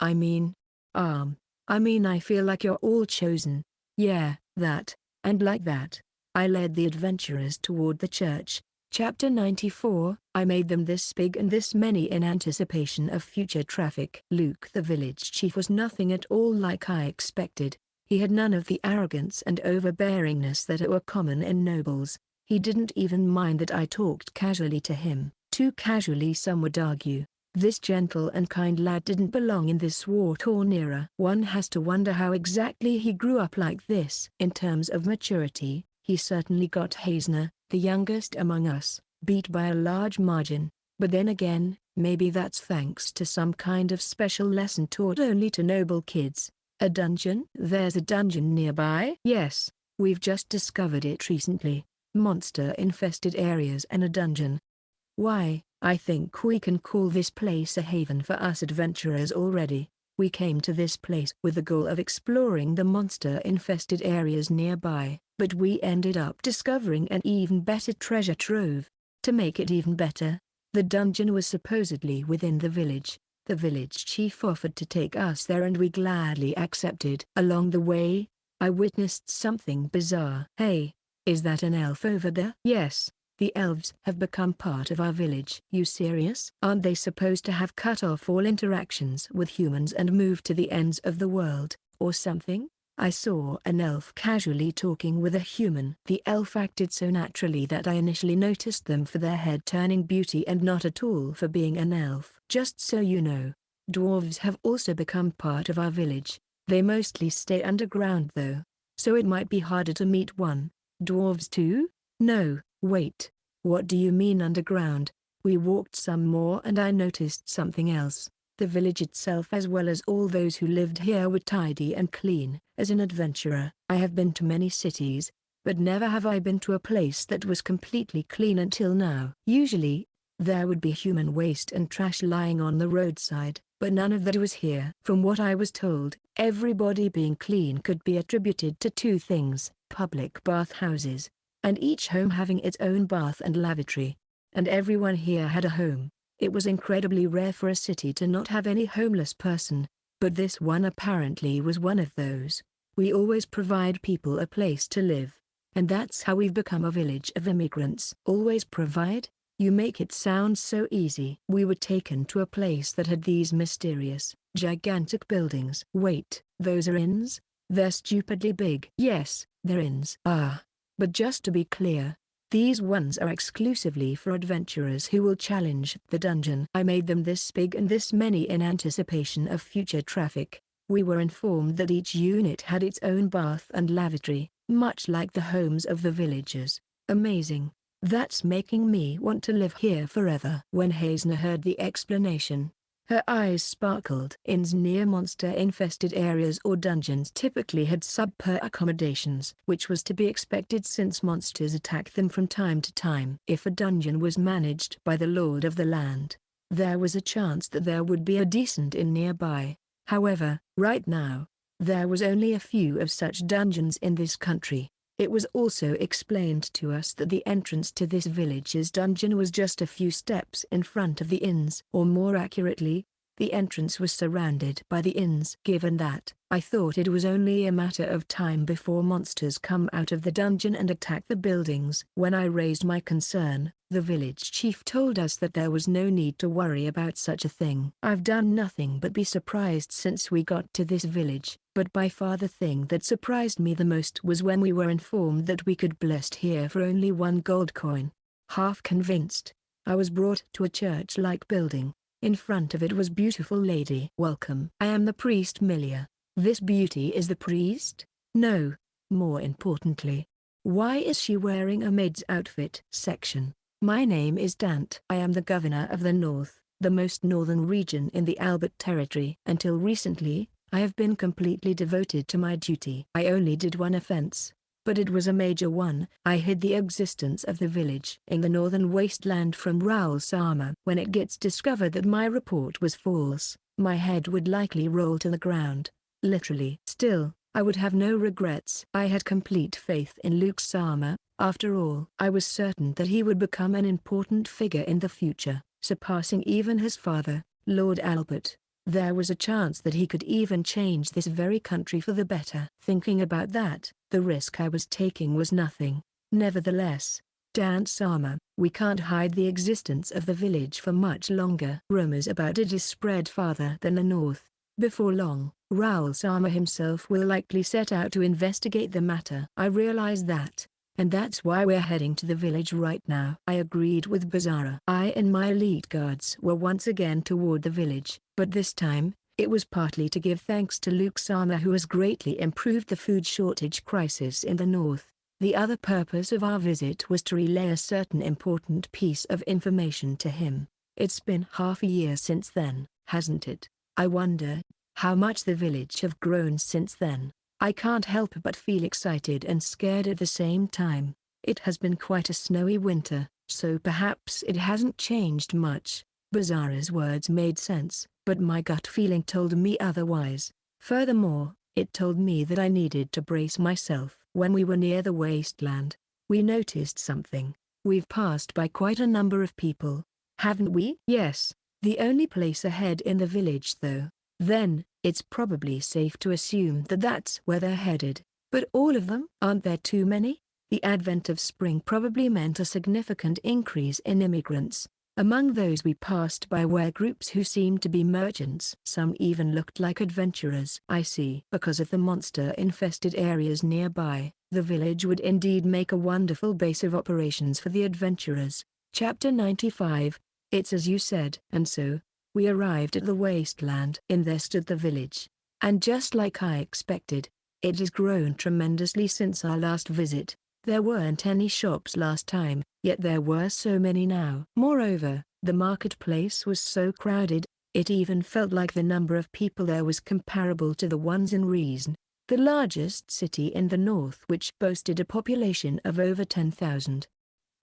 I mean I feel like you're all chosen. Yeah, that, and like that. I led the adventurers toward the church. Chapter 94, I made them this big and this many in anticipation of future traffic. Luke the village chief was nothing at all like I expected. He had none of the arrogance and overbearingness that were common in nobles. He didn't even mind that I talked casually to him. Too casually, some would argue. This gentle and kind lad didn't belong in this war-torn era. One has to wonder how exactly he grew up like this. In terms of maturity, he certainly got Hazener, the youngest among us, beat by a large margin. But then again, maybe that's thanks to some kind of special lesson taught only to noble kids. A dungeon? There's a dungeon nearby? Yes, we've just discovered it recently. Monster-infested areas and a dungeon. Why, I think we can call this place a haven for us adventurers already. We came to this place with the goal of exploring the monster-infested areas nearby, but we ended up discovering an even better treasure trove. To make it even better, the dungeon was supposedly within the village. The village chief offered to take us there and we gladly accepted. Along the way, I witnessed something bizarre. Hey, is that an elf over there? Yes. The elves have become part of our village. You serious? Aren't they supposed to have cut off all interactions with humans and moved to the ends of the world, or something? I saw an elf casually talking with a human. The elf acted so naturally that I initially noticed them for their head-turning beauty and not at all for being an elf. Just so you know, dwarves have also become part of our village. They mostly stay underground though, so it might be harder to meet one. Dwarves too? No. Wait, what do you mean underground? We walked some more and I noticed something else. The village itself as well as all those who lived here were tidy and clean. As an adventurer, I have been to many cities, but never have I been to a place that was completely clean until now. Usually, there would be human waste and trash lying on the roadside, but none of that was here. From what I was told, everybody being clean could be attributed to two things: public bathhouses, and each home having its own bath and lavatory. And everyone here had a home. It was incredibly rare for a city to not have any homeless person, but this one apparently was one of those. We always provide people a place to live, and that's how we've become a village of immigrants. Always provide? You make it sound so easy. We were taken to a place that had these mysterious, gigantic buildings. Wait, those are inns? They're stupidly big. Yes, they're inns. Ah. But just to be clear, these ones are exclusively for adventurers who will challenge the dungeon. I made them this big and this many in anticipation of future traffic. We were informed that each unit had its own bath and lavatory, much like the homes of the villagers. Amazing. That's making me want to live here forever. When Hazener heard the explanation, her eyes sparkled. Inns near monster-infested areas or dungeons typically had subpar accommodations, which was to be expected since monsters attack them from time to time. If a dungeon was managed by the lord of the land, there was a chance that there would be a decent inn nearby. However, right now, there was only a few of such dungeons in this country. It was also explained to us that the entrance to this village's dungeon was just a few steps in front of the inns. Or more accurately, the entrance was surrounded by the inns. Given that, I thought it was only a matter of time before monsters come out of the dungeon and attack the buildings. When I raised my concern, the village chief told us that there was no need to worry about such a thing. I've done nothing but be surprised since we got to this village, but by far the thing that surprised me the most was when we were informed that we could blessed here for only 1 gold coin. Half convinced, I was brought to a church-like building. In front of it was beautiful lady. Welcome. I am the priest Milia. This beauty is the priest? No. More importantly, why is she wearing a maid's outfit? Section. My name is Dant. I am the governor of the North, the most northern region in the Albert territory. Until recently, I have been completely devoted to my duty. I only did one offense, but it was a major one. I hid the existence of the village in the northern wasteland from Raoul Sama. When it gets discovered that my report was false, my head would likely roll to the ground, literally. Still, I would have no regrets. I had complete faith in Luke Sama. After all, I was certain that he would become an important figure in the future, surpassing even his father, Lord Albert. There was a chance that he could even change this very country for the better. Thinking about that, the risk I was taking was nothing. Nevertheless, Dan Sama, we can't hide the existence of the village for much longer. Rumors about it is spread farther than the north. Before long, Raoul Sama himself will likely set out to investigate the matter. I realize that, and that's why we're heading to the village right now. I agreed with Bizarra. I and my elite guards were once again toward the village, but this time, it was partly to give thanks to Luke Sama, who has greatly improved the food shortage crisis in the north. The other purpose of our visit was to relay a certain important piece of information to him. It's been half a year since then, hasn't it? I wonder how much the village have grown since then. I can't help but feel excited and scared at the same time. It has been quite a snowy winter, so perhaps it hasn't changed much. Bizarra's words made sense, but my gut feeling told me otherwise. Furthermore, it told me that I needed to brace myself. When we were near the wasteland, we noticed something. We've passed by quite a number of people, haven't we? Yes, the only place ahead in the village though. Then, it's probably safe to assume that that's where they're headed. But all of them? Aren't there too many? The advent of spring probably meant a significant increase in immigrants. Among those we passed by were groups who seemed to be merchants. Some even looked like adventurers. I see. Because of the monster-infested areas nearby, the village would indeed make a wonderful base of operations for the adventurers. Chapter 95. It's as you said. And so, we arrived at the wasteland. In there stood the village. And just like I expected, it has grown tremendously since our last visit. There weren't any shops last time, yet there were so many now. Moreover, the marketplace was so crowded, it even felt like the number of people there was comparable to the ones in Reason, the largest city in the north, which boasted a population of over 10,000.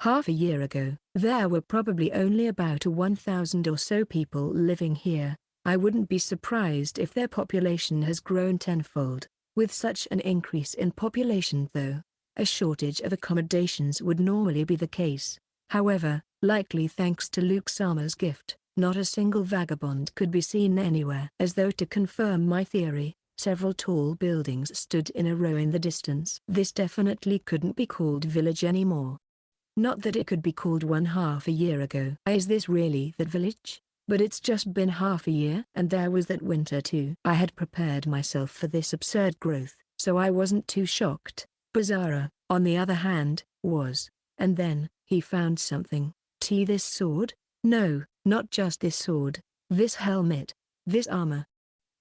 Half a year ago, there were probably only about 1,000 or so people living here. I wouldn't be surprised if their population has grown tenfold. With such an increase in population though, a shortage of accommodations would normally be the case. However, likely thanks to Luke Sama's gift, not a single vagabond could be seen anywhere. As though to confirm my theory, several tall buildings stood in a row in the distance. This definitely couldn't be called village anymore. Not that it could be called one half a year ago. Is this really that village? But it's just been half a year. And there was that winter too. I had prepared myself for this absurd growth, so I wasn't too shocked. Bizarre, on the other hand, was. And then, he found something. This sword? No, not just this sword. This helmet. This armor.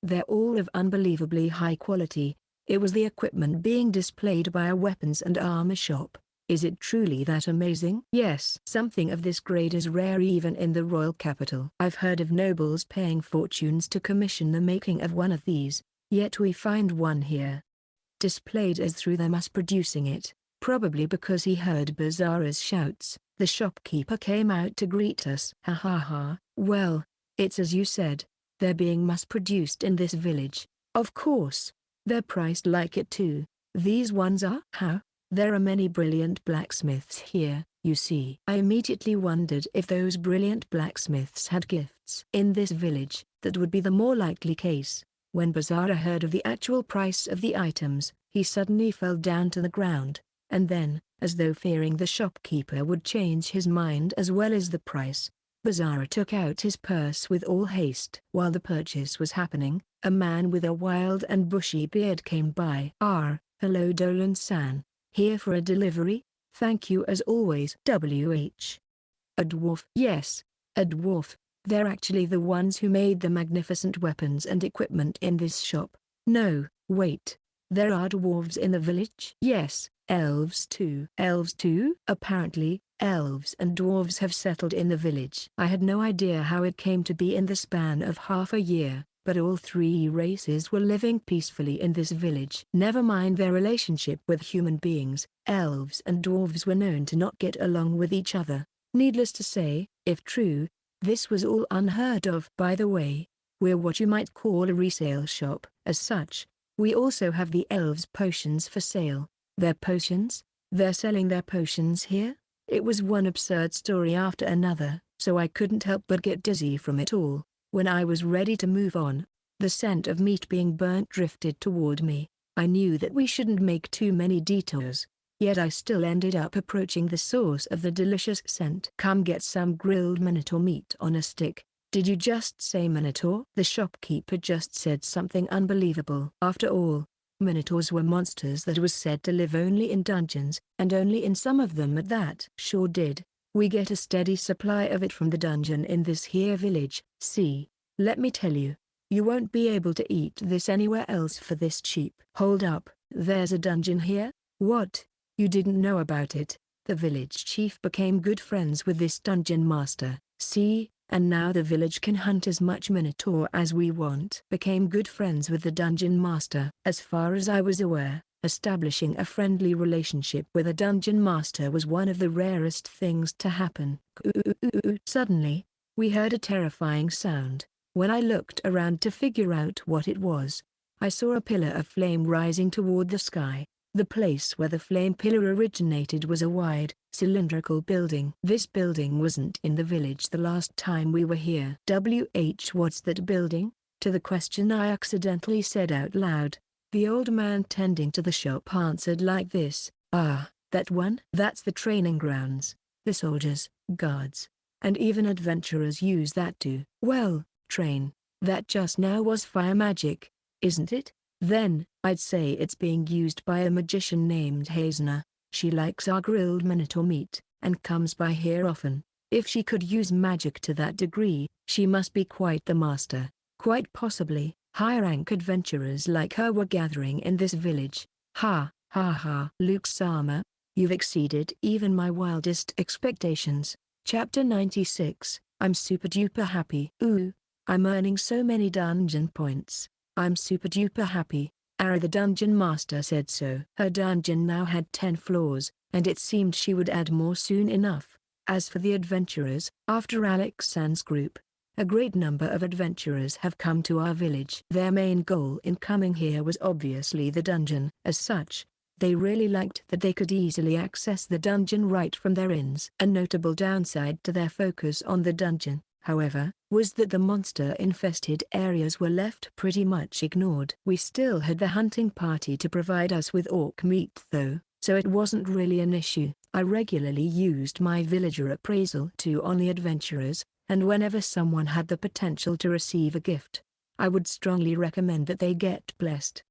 They're all of unbelievably high quality. It was the equipment being displayed by a weapons and armor shop. Is it truly that amazing? Yes. Something of this grade is rare even in the royal capital. I've heard of nobles paying fortunes to commission the making of one of these, yet we find one here. Displayed as through them us producing it, probably because he heard Bizarre's shouts. The shopkeeper came out to greet us. Ha ha ha. Well, it's as you said. They're being mass-produced in this village. Of course. They're priced like it too. These ones are? How? There are many brilliant blacksmiths here, you see. I immediately wondered if those brilliant blacksmiths had gifts. In this village, that would be the more likely case. When Bizarre heard of the actual price of the items, he suddenly fell down to the ground. And then, as though fearing the shopkeeper would change his mind as well as the price, Bizarre took out his purse with all haste. While the purchase was happening, a man with a wild and bushy beard came by. Hello Dolan-san. Here for a delivery? Thank you as always. WH. A dwarf? Yes, a dwarf. They're actually the ones who made the magnificent weapons and equipment in this shop. No, wait. There are dwarves in the village? Yes, elves too. Elves too? Apparently, elves and dwarves have settled in the village. I had no idea how it came to be in the span of half a year, but all three races were living peacefully in this village. Never mind their relationship with human beings, elves and dwarves were known to not get along with each other. Needless to say, if true, this was all unheard of. By the way, we're what you might call a resale shop. As such, we also have the elves' potions for sale. Their potions? They're selling their potions here? It was one absurd story after another, so I couldn't help but get dizzy from it all. When I was ready to move on, the scent of meat being burnt drifted toward me. I knew that we shouldn't make too many detours, yet I still ended up approaching the source of the delicious scent. Come get some grilled minotaur meat on a stick. Did you just say minotaur? The shopkeeper just said something unbelievable. After all, minotaurs were monsters that was said to live only in dungeons, and only in some of them at that. Sure did. We get a steady supply of it from the dungeon in this here village. See, let me tell you, you won't be able to eat this anywhere else for this cheap. Hold up, there's a dungeon here? What? You didn't know about it? The village chief became good friends with this dungeon master. See, and now the village can hunt as much minotaur as we want. Became good friends with the dungeon master. As far as I was aware, establishing a friendly relationship with a dungeon master was one of the rarest things to happen. Suddenly, we heard a terrifying sound. When I looked around to figure out what it was, I saw a pillar of flame rising toward the sky. The place where the flame pillar originated was a wide, cylindrical building. This building wasn't in the village the last time we were here. What's that building? To the question I accidentally said out loud, the old man tending to the shop answered like this, that one? That's the training grounds. The soldiers, guards, and even adventurers use that too. Well, train. That just now was fire magic, isn't it? Then, I'd say it's being used by a magician named Hazna. She likes our grilled minotaur meat, and comes by here often. If she could use magic to that degree, she must be quite the master. Quite possibly, high-rank adventurers like her were gathering in this village. Ha, ha ha. Luke Sama, you've exceeded even my wildest expectations. Chapter 96, I'm super duper happy. Ooh, I'm earning so many dungeon points. I'm super duper happy. The dungeon master said so. Her dungeon now had 10 floors, and it seemed she would add more soon enough. As for the adventurers, after Alex San's group, a great number of adventurers have come to our village. Their main goal in coming here was obviously the dungeon. As such, they really liked that they could easily access the dungeon right from their inns. A notable downside to their focus on the dungeon, however, was that the monster-infested areas were left pretty much ignored. We still had the hunting party to provide us with orc meat though, so it wasn't really an issue. I regularly used my villager appraisal tool on the adventurers, and whenever someone had the potential to receive a gift, I would strongly recommend that they get blessed.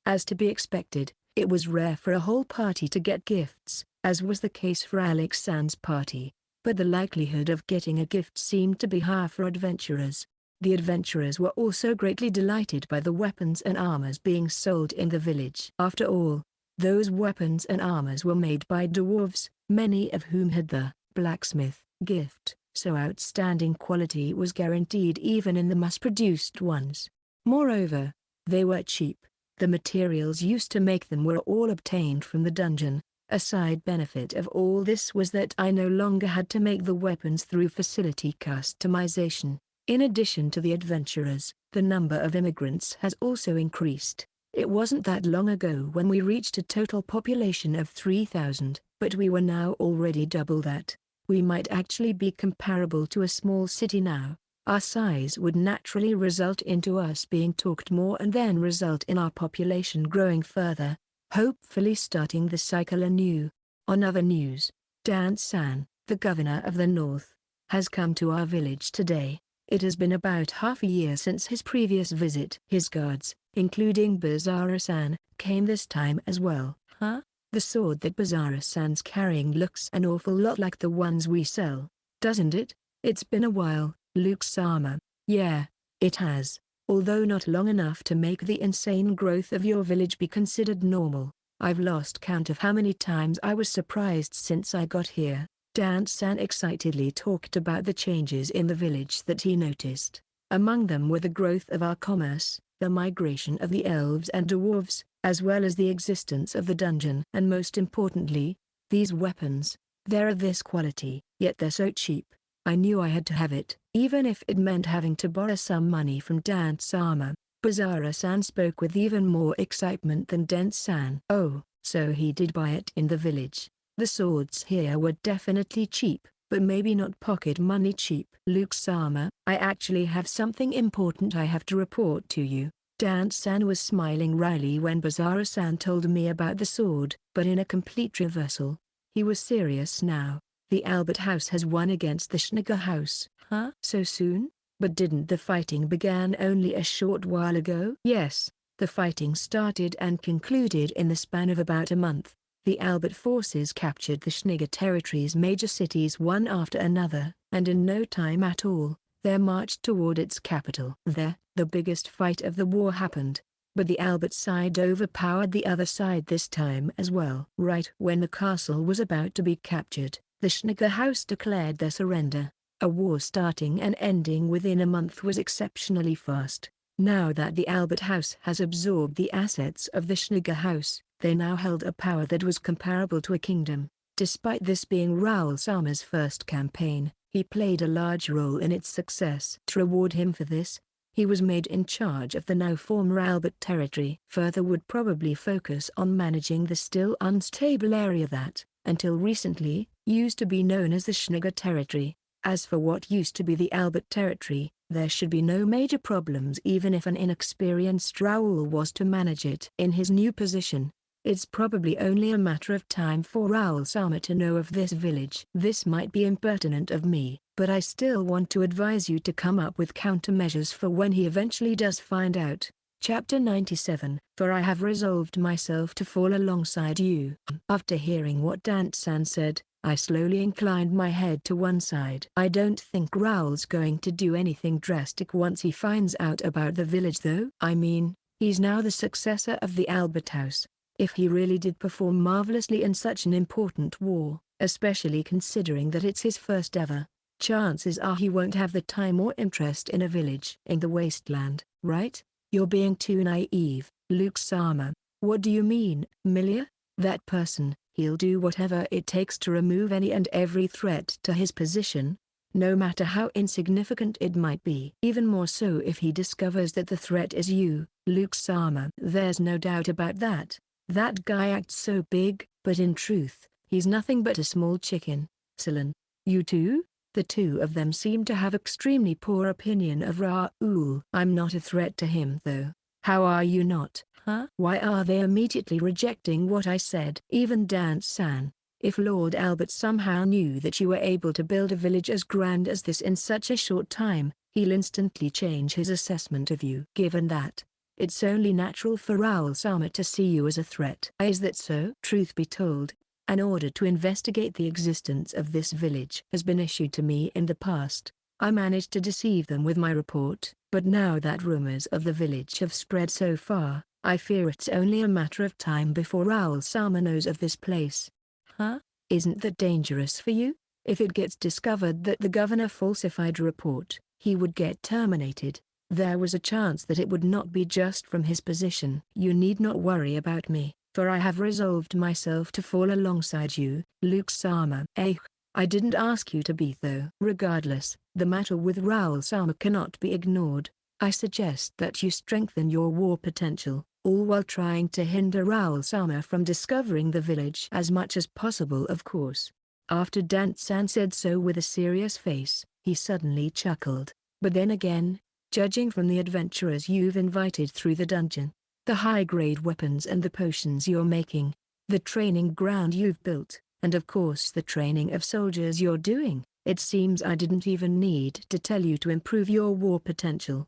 As to be expected, it was rare for a whole party to get gifts, as was the case for Alexander's party, but the likelihood of getting a gift seemed to be higher for adventurers. The adventurers were also greatly delighted by the weapons and armors being sold in the village. After all, those weapons and armors were made by dwarves, many of whom had the blacksmith gift, so outstanding quality was guaranteed even in the mass-produced ones. Moreover, they were cheap. The materials used to make them were all obtained from the dungeon. A side benefit of all this was that I no longer had to make the weapons through facility customization. In addition to the adventurers, the number of immigrants has also increased. It wasn't that long ago when we reached a total population of 3,000, but we were now already double that. We might actually be comparable to a small city now. Our size would naturally result into us being talked more and then result in our population growing further, hopefully starting the cycle anew. On other news, Dan-san, the governor of the north, has come to our village today. It has been about half a year since his previous visit. His guards, including Bazara-san, came this time as well. Huh? The sword that Bazara-san's carrying looks an awful lot like the ones we sell, doesn't it? It's been a while, Luke-sama. Yeah, it has. Although not long enough to make the insane growth of your village be considered normal. I've lost count of how many times I was surprised since I got here. Dan-san excitedly talked about the changes in the village that he noticed. Among them were the growth of our commerce, the migration of the elves and dwarves, as well as the existence of the dungeon. And most importantly, these weapons. They're of this quality, yet they're so cheap. I knew I had to have it, even if it meant having to borrow some money from Dan-sama. Bazara-san spoke with even more excitement than Dan-san. Oh, so he did buy it in the village. The swords here were definitely cheap, but maybe not pocket money cheap. Luke-sama, I actually have something important I have to report to you. Dan-san was smiling wryly when Bazara-san told me about the sword, but in a complete reversal. He was serious now. The Albert House has won against the Schneer House. Huh? So soon? But didn't the fighting begin only a short while ago? Yes, the fighting started and concluded in the span of about a month. The Albert forces captured the Schneer territory's major cities one after another, and in no time at all, they marched toward its capital. There, the biggest fight of the war happened. But the Albert side overpowered the other side this time as well. Right when the castle was about to be captured, the Schneer House declared their surrender. A war starting and ending within a month was exceptionally fast. Now that the Albert House has absorbed the assets of the Schneer House, they now held a power that was comparable to a kingdom. Despite this being Raoul-sama's first campaign, he played a large role in its success. To reward him for this, he was made in charge of the now former Albert territory. Further would probably focus on managing the still unstable area that, until recently, used to be known as the Schneer territory. As for what used to be the Albert territory, there should be no major problems even if an inexperienced Raoul was to manage it. In his new position, it's probably only a matter of time for Raoul-sama to know of this village. This might be impertinent of me, but I still want to advise you to come up with countermeasures for when he eventually does find out. Chapter 97. For I have resolved myself to fall alongside you. After hearing what Dan-san said, I slowly inclined my head to one side. I don't think Raoul's going to do anything drastic once he finds out about the village though. I mean, he's now the successor of the Albert House. If he really did perform marvelously in such an important war, especially considering that it's his first ever, chances are he won't have the time or interest in a village in the wasteland, right? You're being too naive, Luke-sama. What do you mean, Milia? That person, he'll do whatever it takes to remove any and every threat to his position, no matter how insignificant it might be. Even more so if he discovers that the threat is you, Luke-sama. There's no doubt about that. That guy acts so big, but in truth, he's nothing but a small chicken. Silan, you too? The two of them seem to have extremely poor opinion of Raoul. I'm not a threat to him though. How are you not, Huh? Why are they immediately rejecting what I said? Even Dan-san, if Lord Albert somehow knew that you were able to build a village as grand as this in such a short time, he'll instantly change his assessment of you. Given that, it's only natural for Raoul-sama to see you as a threat. Is that so? Truth be told, an order to investigate the existence of this village has been issued to me in the past. I managed to deceive them with my report, but now that rumors of the village have spread so far, I fear it's only a matter of time before Raoul-sama knows of this place. Huh? Isn't that dangerous for you? If it gets discovered that the governor falsified a report, he would get terminated. There was a chance that it would not be just from his position. You need not worry about me, for I have resolved myself to fall alongside you, Luke-sama. I didn't ask you to be though. Regardless, the matter with Raoul-sama cannot be ignored. I suggest that you strengthen your war potential, all while trying to hinder Raoul-sama from discovering the village as much as possible, of course. After Dan-san said so with a serious face, he suddenly chuckled. But then again, judging from the adventurers you've invited through the dungeon, the high-grade weapons and the potions you're making, the training ground you've built, and of course the training of soldiers you're doing, it seems I didn't even need to tell you to improve your war potential.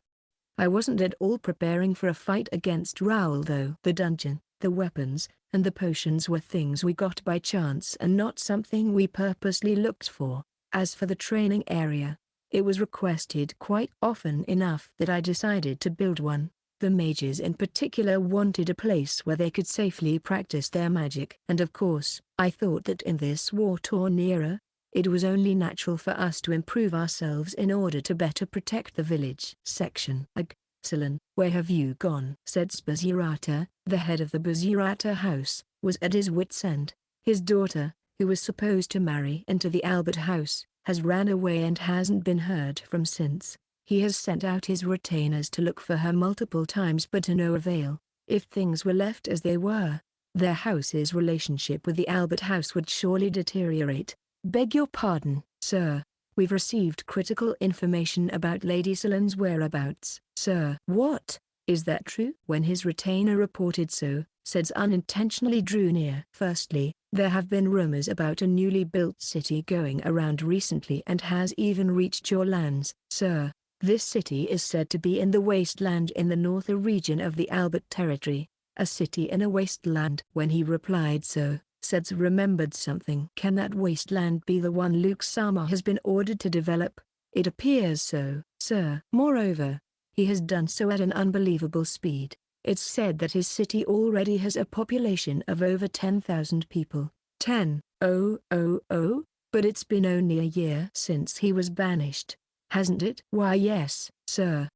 I wasn't at all preparing for a fight against Raoul though. The dungeon, the weapons, and the potions were things we got by chance and not something we purposely looked for. As for the training area, it was requested quite often enough that I decided to build one. The mages in particular wanted a place where they could safely practice their magic. And of course, I thought that in this war-torn era, it was only natural for us to improve ourselves in order to better protect the village. Section. Excellent. Where have you gone? Said Spazurata, the head of the Spazurata house, was at his wit's end. His daughter, who was supposed to marry into the Albert house, has ran away and hasn't been heard from since. He has sent out his retainers to look for her multiple times but to no avail. If things were left as they were, their house's relationship with the Albert house would surely deteriorate. Beg your pardon, sir. We've received critical information about Lady Celin's whereabouts. Sir. What? Is that true? When his retainer reported so, Seds unintentionally drew near. Firstly, there have been rumors about a newly built city going around recently and has even reached your lands. Sir, this city is said to be in the wasteland in the northern region of the Albert territory. A city in a wasteland. When he replied so, Seds remembered something. Can that wasteland be the one Luke-sama has been ordered to develop? It appears so, sir. Moreover, he has done so at an unbelievable speed. It's said that his city already has a population of over 10,000 people. 10,000? But it's been only a year since he was banished, hasn't it? Why yes, sir.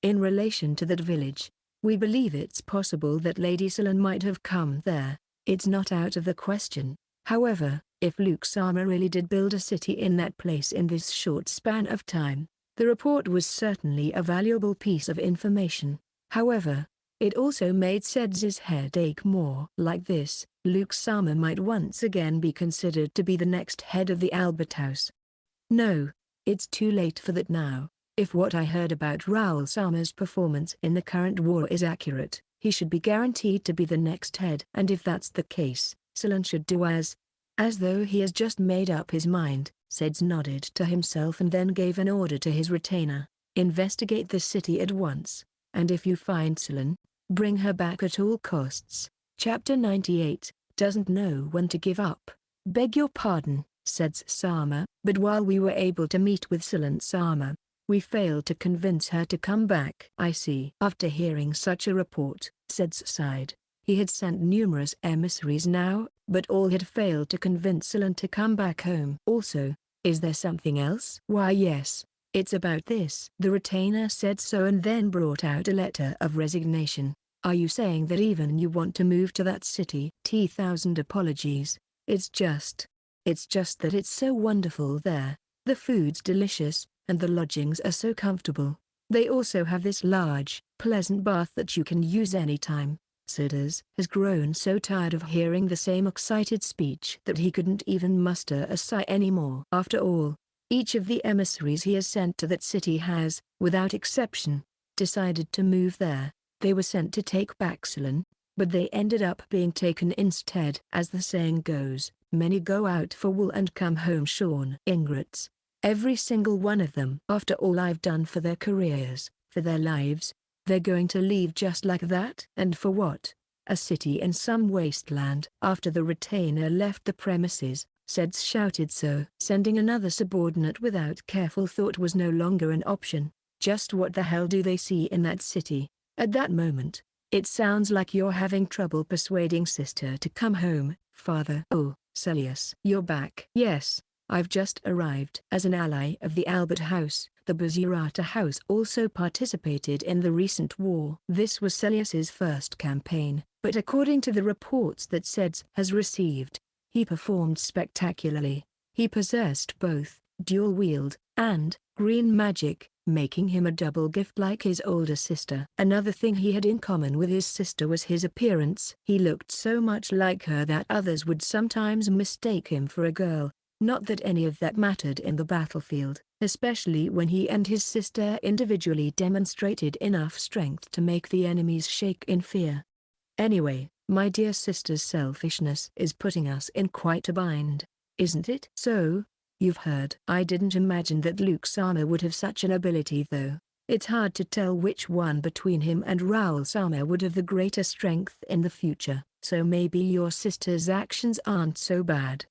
In relation to that village, we believe it's possible that Lady Celin might have come there. It's not out of the question. However, if Luke-sama really did build a city in that place in this short span of time, the report was certainly a valuable piece of information. However, it also made Seds's head ache more. Like this, Luke-sama might once again be considered to be the next head of the Albert House. No, it's too late for that now. If what I heard about Raoul-sama's performance in the current war is accurate, he should be guaranteed to be the next head. And if that's the case, Celin should do as though he has just made up his mind. Seds nodded to himself and then gave an order to his retainer. Investigate the city at once, and if you find Celin, bring her back at all costs. Chapter 98, doesn't know when to give up. Beg your pardon, Seds-sama, but while we were able to meet with Celin-sama, we failed to convince her to come back. I see. After hearing such a report, Seds sighed. He had sent numerous emissaries now, but all had failed to convince Celin to come back home. Also, is there something else? Why yes, it's about this. The retainer said so and then brought out a letter of resignation. Are you saying that even you want to move to that city? 10,000 apologies. It's just that it's so wonderful there. The food's delicious, and the lodgings are so comfortable. They also have this large, pleasant bath that you can use anytime. Sidders has grown so tired of hearing the same excited speech that he couldn't even muster a sigh anymore. After all, each of the emissaries he has sent to that city has, without exception, decided to move there. They were sent to take back Ceylon, but they ended up being taken instead. As the saying goes, many go out for wool and come home shorn. Ingrates. Every single one of them. After all I've done for their careers, for their lives, they're going to leave just like that? And for what? A city in some wasteland. After the retainer left the premises, Seds shouted so. Sending another subordinate without careful thought was no longer an option. Just what the hell do they see in that city? At that moment, it sounds like you're having trouble persuading sister to come home, father. Oh, Celius. You're back. Yes, I've just arrived. As an ally of the Albert House, the Bazirata House also participated in the recent war. This was Celius's first campaign, but according to the reports that Seds has received, he performed spectacularly. He possessed both dual wield and green magic, making him a double gift like his older sister. Another thing he had in common with his sister was his appearance. He looked so much like her that others would sometimes mistake him for a girl. Not that any of that mattered in the battlefield, especially when he and his sister individually demonstrated enough strength to make the enemies shake in fear. Anyway, my dear sister's selfishness is putting us in quite a bind, isn't it? So, you've heard. I didn't imagine that Luke Sama would have such an ability though. It's hard to tell which one between him and Raoul Sama would have the greater strength in the future. So maybe your sister's actions aren't so bad.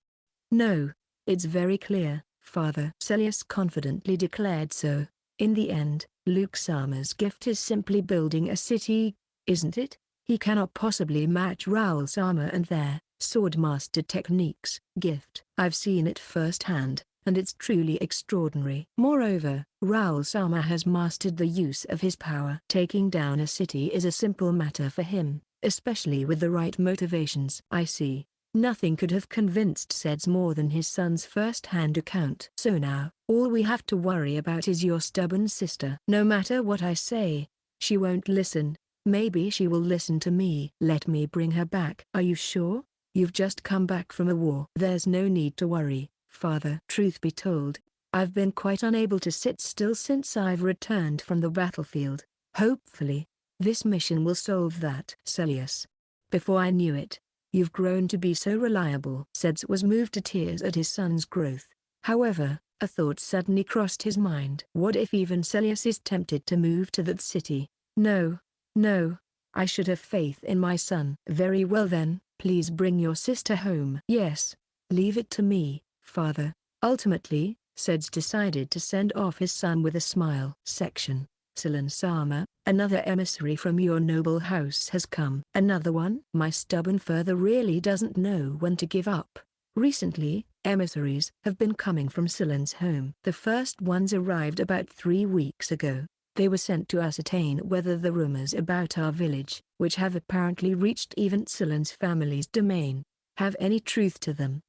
No, it's very clear, father. Celius confidently declared so. In the end, Luke Sama's gift is simply building a city, isn't it? He cannot possibly match Raoul Sama and their swordmaster techniques. Gift. I've seen it firsthand, and it's truly extraordinary. Moreover, Raoul Sama has mastered the use of his power. Taking down a city is a simple matter for him, especially with the right motivations. I see. Nothing could have convinced Seds more than his son's first-hand account. So now, all we have to worry about is your stubborn sister. No matter what I say, she won't listen. Maybe she will listen to me. Let me bring her back. Are you sure? You've just come back from a war. There's no need to worry, father. Truth be told, I've been quite unable to sit still since I've returned from the battlefield. Hopefully, this mission will solve that. Celius. Before I knew it, you've grown to be so reliable. Seds was moved to tears at his son's growth. However, a thought suddenly crossed his mind. What if even Celius is tempted to move to that city? No. No, I should have faith in my son. Very well then, please bring your sister home. Yes, leave it to me, father. Ultimately, Seds decided to send off his son with a smile. Section. Ceylon Sama, another emissary from your noble house has come. Another one? My stubborn father really doesn't know when to give up. Recently, emissaries have been coming from Ceylon's home. The first ones arrived about 3 weeks ago. They were sent to ascertain whether the rumors about our village, which have apparently reached even Ceylon's family's domain, have any truth to them.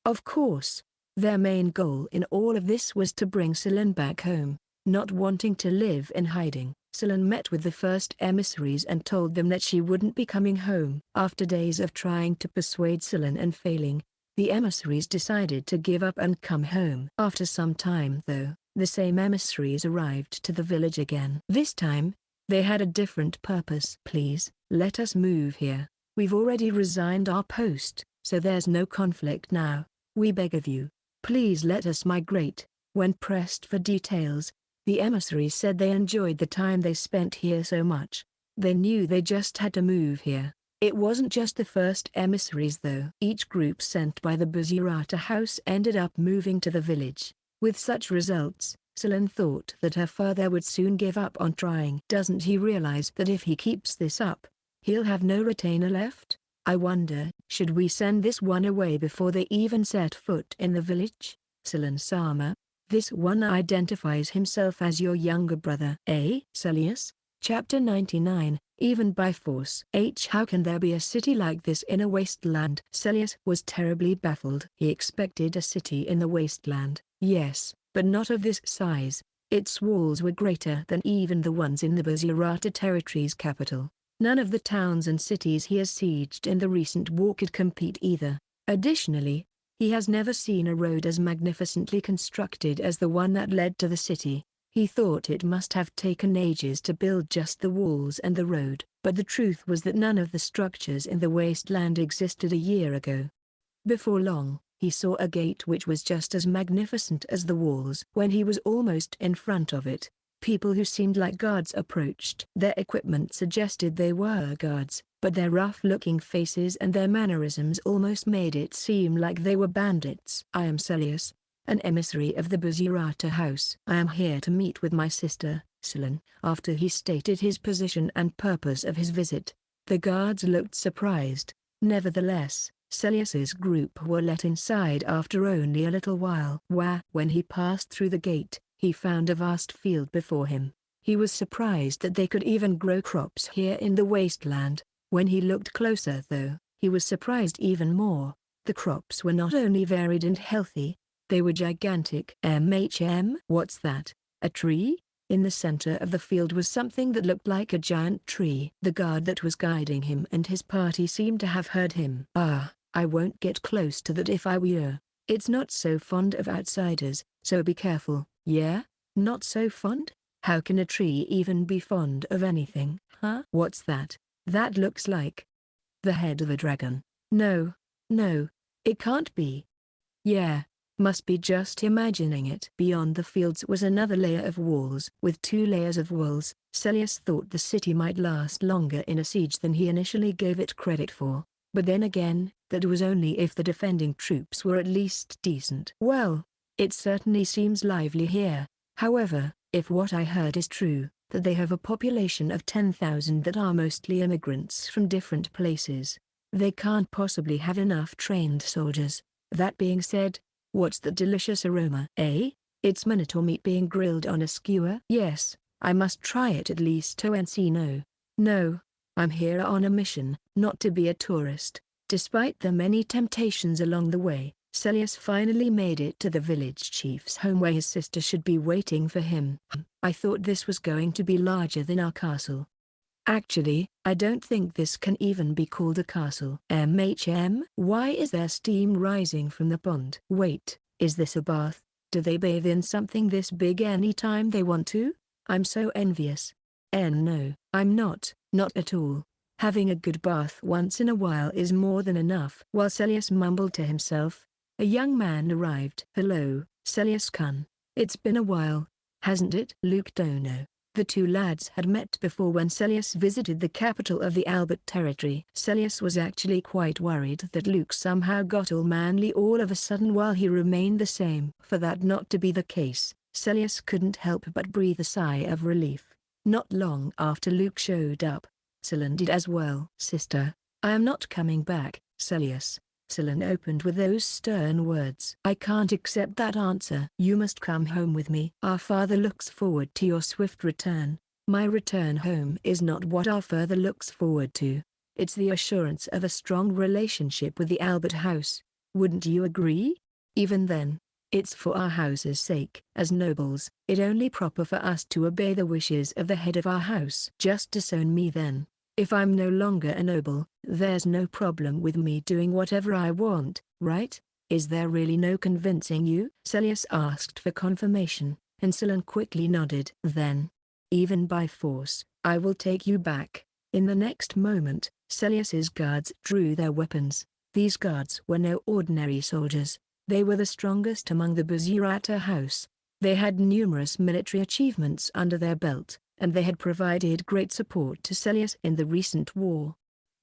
Of course, their main goal in all of this was to bring Ceylon back home. Not wanting to live in hiding, Ceylon met with the first emissaries and told them that she wouldn't be coming home. After days of trying to persuade Ceylon and failing, the emissaries decided to give up and come home. After some time though, the same emissaries arrived to the village again. This time, they had a different purpose. Please, let us move here. We've already resigned our post, so there's no conflict now. We beg of you, please let us migrate. When pressed for details, the emissaries said they enjoyed the time they spent here so much. They knew they just had to move here. It wasn't just the first emissaries though. Each group sent by the Bazirata House ended up moving to the village. With such results, Ceylon thought that her father would soon give up on trying. Doesn't he realize that if he keeps this up, he'll have no retainer left? I wonder, should we send this one away before they even set foot in the village? Ceylon Sama, this one identifies himself as your younger brother. Celius? Chapter 99, Even by Force. How can there be a city like this in a wasteland? Celius was terribly baffled. He expected a city in the wasteland. Yes, but not of this size. Its walls were greater than even the ones in the Bazirata territory's capital. None of the towns and cities he has sieged in the recent war could compete either. Additionally, he has never seen a road as magnificently constructed as the one that led to the city. He thought it must have taken ages to build just the walls and the road, but the truth was that none of the structures in the wasteland existed a year ago. Before long, he saw a gate which was just as magnificent as the walls. When he was almost in front of it, people who seemed like guards approached. Their equipment suggested they were guards, but their rough-looking faces and their mannerisms almost made it seem like they were bandits. "I am Celius, an emissary of the Bazirata house. I am here to meet with my sister, Celine." After he stated his position and purpose of his visit, the guards looked surprised. Nevertheless, Celius's group were let inside after only a little while. When he passed through the gate, he found a vast field before him. He was surprised that they could even grow crops here in the wasteland. When he looked closer though, he was surprised even more. The crops were not only varied and healthy, they were gigantic. What's that? A tree? In the center of the field was something that looked like a giant tree. The guard that was guiding him and his party seemed to have heard him. I won't get close to that if I were you. It's not so fond of outsiders, so be careful." "Yeah? Not so fond? How can a tree even be fond of anything, huh?" "What's that? That looks like the head of a dragon." No, it can't be." "Yeah, must be just imagining it." Beyond the fields was another layer of walls. With 2 layers of walls, Celius thought the city might last longer in a siege than he initially gave it credit for. But then again, that was only if the defending troops were at least decent. "Well, it certainly seems lively here. However, if what I heard is true, that they have a population of 10,000 that are mostly immigrants from different places, they can't possibly have enough trained soldiers. That being said, what's the delicious aroma?" It's minotaur meat being grilled on a skewer." "Yes, I must try it at least." No, I'm here on a mission, not to be a tourist." Despite the many temptations along the way, Celius finally made it to the village chief's home where his sister should be waiting for him. "I thought this was going to be larger than our castle." "Actually, I don't think this can even be called a castle." "Why is there steam rising from the pond?" "Wait, is this a bath? Do they bathe in something this big anytime they want to? I'm so envious." No, I'm not at all. Having a good bath once in a while is more than enough." While Celius mumbled to himself, a young man arrived. "Hello, Celius-kun. It's been a while, hasn't it?" Luke Dono. The 2 lads had met before when Celius visited the capital of the Albert territory. Celius was actually quite worried that Luke somehow got all manly all of a sudden while he remained the same. For that not to be the case, Celius couldn't help but breathe a sigh of relief. Not long after Luke showed up, Celine did as well. "Sister, I am not coming back, Celius." Celine opened with those stern words. "I can't accept that answer. You must come home with me. Our father looks forward to your swift return." "My return home is not what our father looks forward to. It's the assurance of a strong relationship with the Albert house. Wouldn't you agree? Even then, it's for our house's sake. As nobles, it's only proper for us to obey the wishes of the head of our house." "Just disown me then. If I'm no longer a noble, there's no problem with me doing whatever I want, right? Is there really no convincing you?" Celius asked for confirmation, and Celine quickly nodded. "Then, even by force, I will take you back." In the next moment, Celius's guards drew their weapons. These guards were no ordinary soldiers. They were the strongest among the Bazirata house. They had numerous military achievements under their belt, and they had provided great support to Celius in the recent war.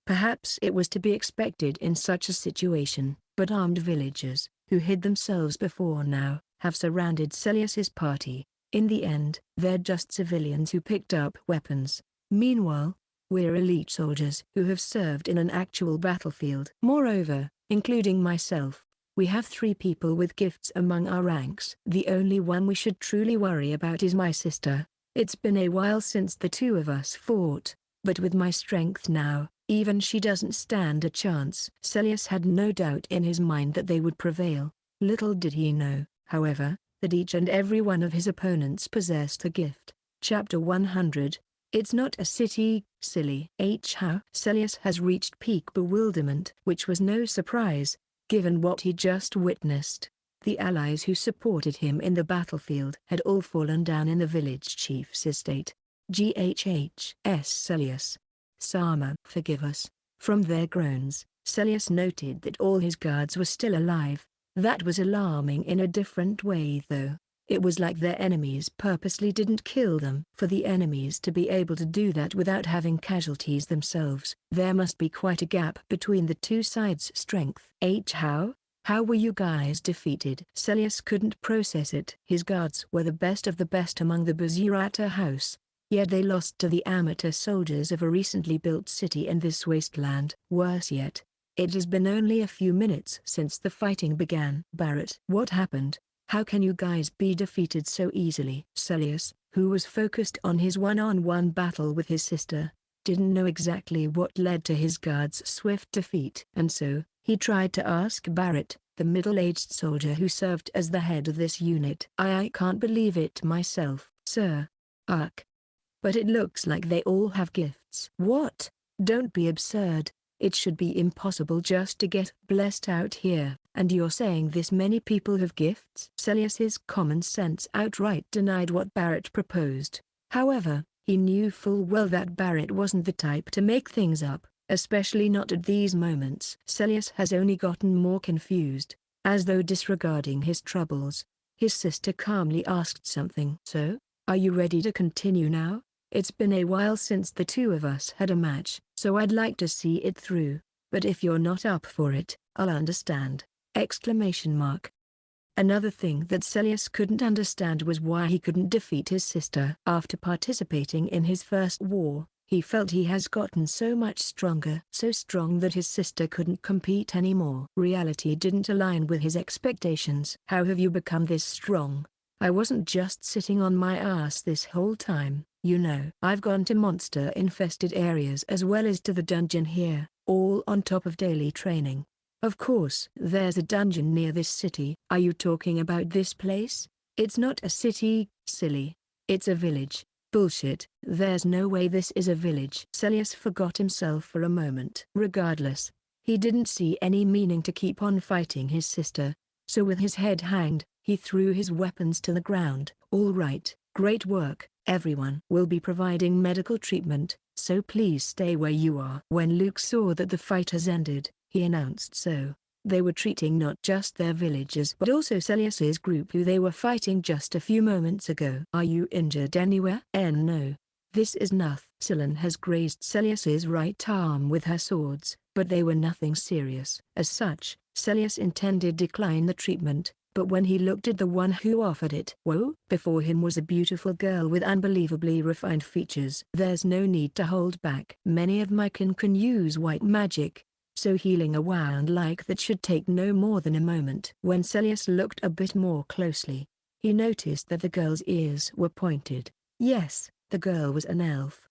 Perhaps it was to be expected in such a situation, but armed villagers, who hid themselves before now, have surrounded Celius's party. In the end, they're just civilians who picked up weapons. Meanwhile, we're elite soldiers who have served in an actual battlefield. Moreover, including myself, we have 3 people with gifts among our ranks. The only one we should truly worry about is my sister. It's been a while since the 2 of us fought, but with my strength now, even she doesn't stand a chance." Celius had no doubt in his mind that they would prevail. Little did he know, however, that each and every one of his opponents possessed a gift. Chapter 100. It's not a city, silly. How Celius has reached peak bewilderment, which was no surprise, given what he just witnessed. The allies who supported him in the battlefield had all fallen down in the village chief's estate. Ghhs Celius. Sama, forgive us. From their groans, Celius noted that all his guards were still alive. That was alarming in a different way though. It was like their enemies purposely didn't kill them. For the enemies to be able to do that without having casualties themselves, there must be quite a gap between the two sides' strength. How were you guys defeated? Celius couldn't process it. His guards were the best of the best among the Schneer House, yet they lost to the amateur soldiers of a recently built city in this wasteland. Worse yet, it has been only a few minutes since the fighting began. Barrett, what happened? How can you guys be defeated so easily? Celius, who was focused on his one-on-one battle with his sister, didn't know exactly what led to his guards' swift defeat. And so, he tried to ask Barrett, the middle-aged soldier who served as the head of this unit. I can't believe it myself, sir. Ugh. But it looks like they all have gifts. What? Don't be absurd. It should be impossible just to get blessed out here. And you're saying this many people have gifts? Celius's common sense outright denied what Barrett proposed. However, he knew full well that Barrett wasn't the type to make things up, especially not at these moments. Celius has only gotten more confused. As though disregarding his troubles, his sister calmly asked something. So, are you ready to continue now? It's been a while since the two of us had a match, so I'd like to see it through. But if you're not up for it, I'll understand. ! Another thing that Celius couldn't understand was why he couldn't defeat his sister. After participating in his first war, he felt he has gotten so much stronger. So strong that his sister couldn't compete anymore. Reality didn't align with his expectations. How have you become this strong? I wasn't just sitting on my ass this whole time. You know, I've gone to monster-infested areas as well as to the dungeon here, all on top of daily training. Of course, there's a dungeon near this city. Are you talking about this place? It's not a city, silly. It's a village. Bullshit, there's no way this is a village. Celius forgot himself for a moment. Regardless, he didn't see any meaning to keep on fighting his sister, so with his head hanged, he threw his weapons to the ground. All right, great work, everyone. We'll be providing medical treatment, so please stay where you are. When Luke saw that the fight has ended, he announced so. They were treating not just their villagers but also Celius's group who they were fighting just a few moments ago. Are you injured anywhere? No. This is nothing. Silan has grazed Celius's right arm with her swords, but they were nothing serious. As such, Celius intended decline the treatment, but when he looked at the one who offered it, whoa! Before him was a beautiful girl with unbelievably refined features. There's no need to hold back. Many of my kin can use white magic, so healing a wound like that should take no more than a moment. When Celius looked a bit more closely, he noticed that the girl's ears were pointed. Yes, the girl was an elf.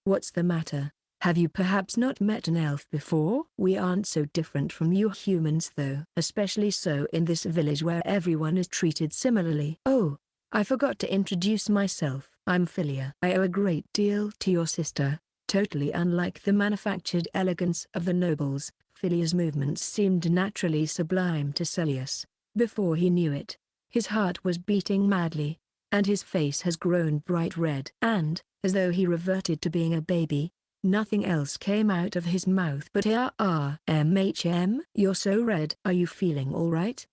What's the matter? Have you perhaps not met an elf before? We aren't so different from you humans though. Especially so in this village where everyone is treated similarly. Oh, I forgot to introduce myself. I'm Philia. I owe a great deal to your sister. Totally unlike the manufactured elegance of the nobles, Philia's movements seemed naturally sublime to Celius. Before he knew it, his heart was beating madly, and his face has grown bright red. And, as though he reverted to being a baby, nothing else came out of his mouth but You're so red. Are you feeling alright?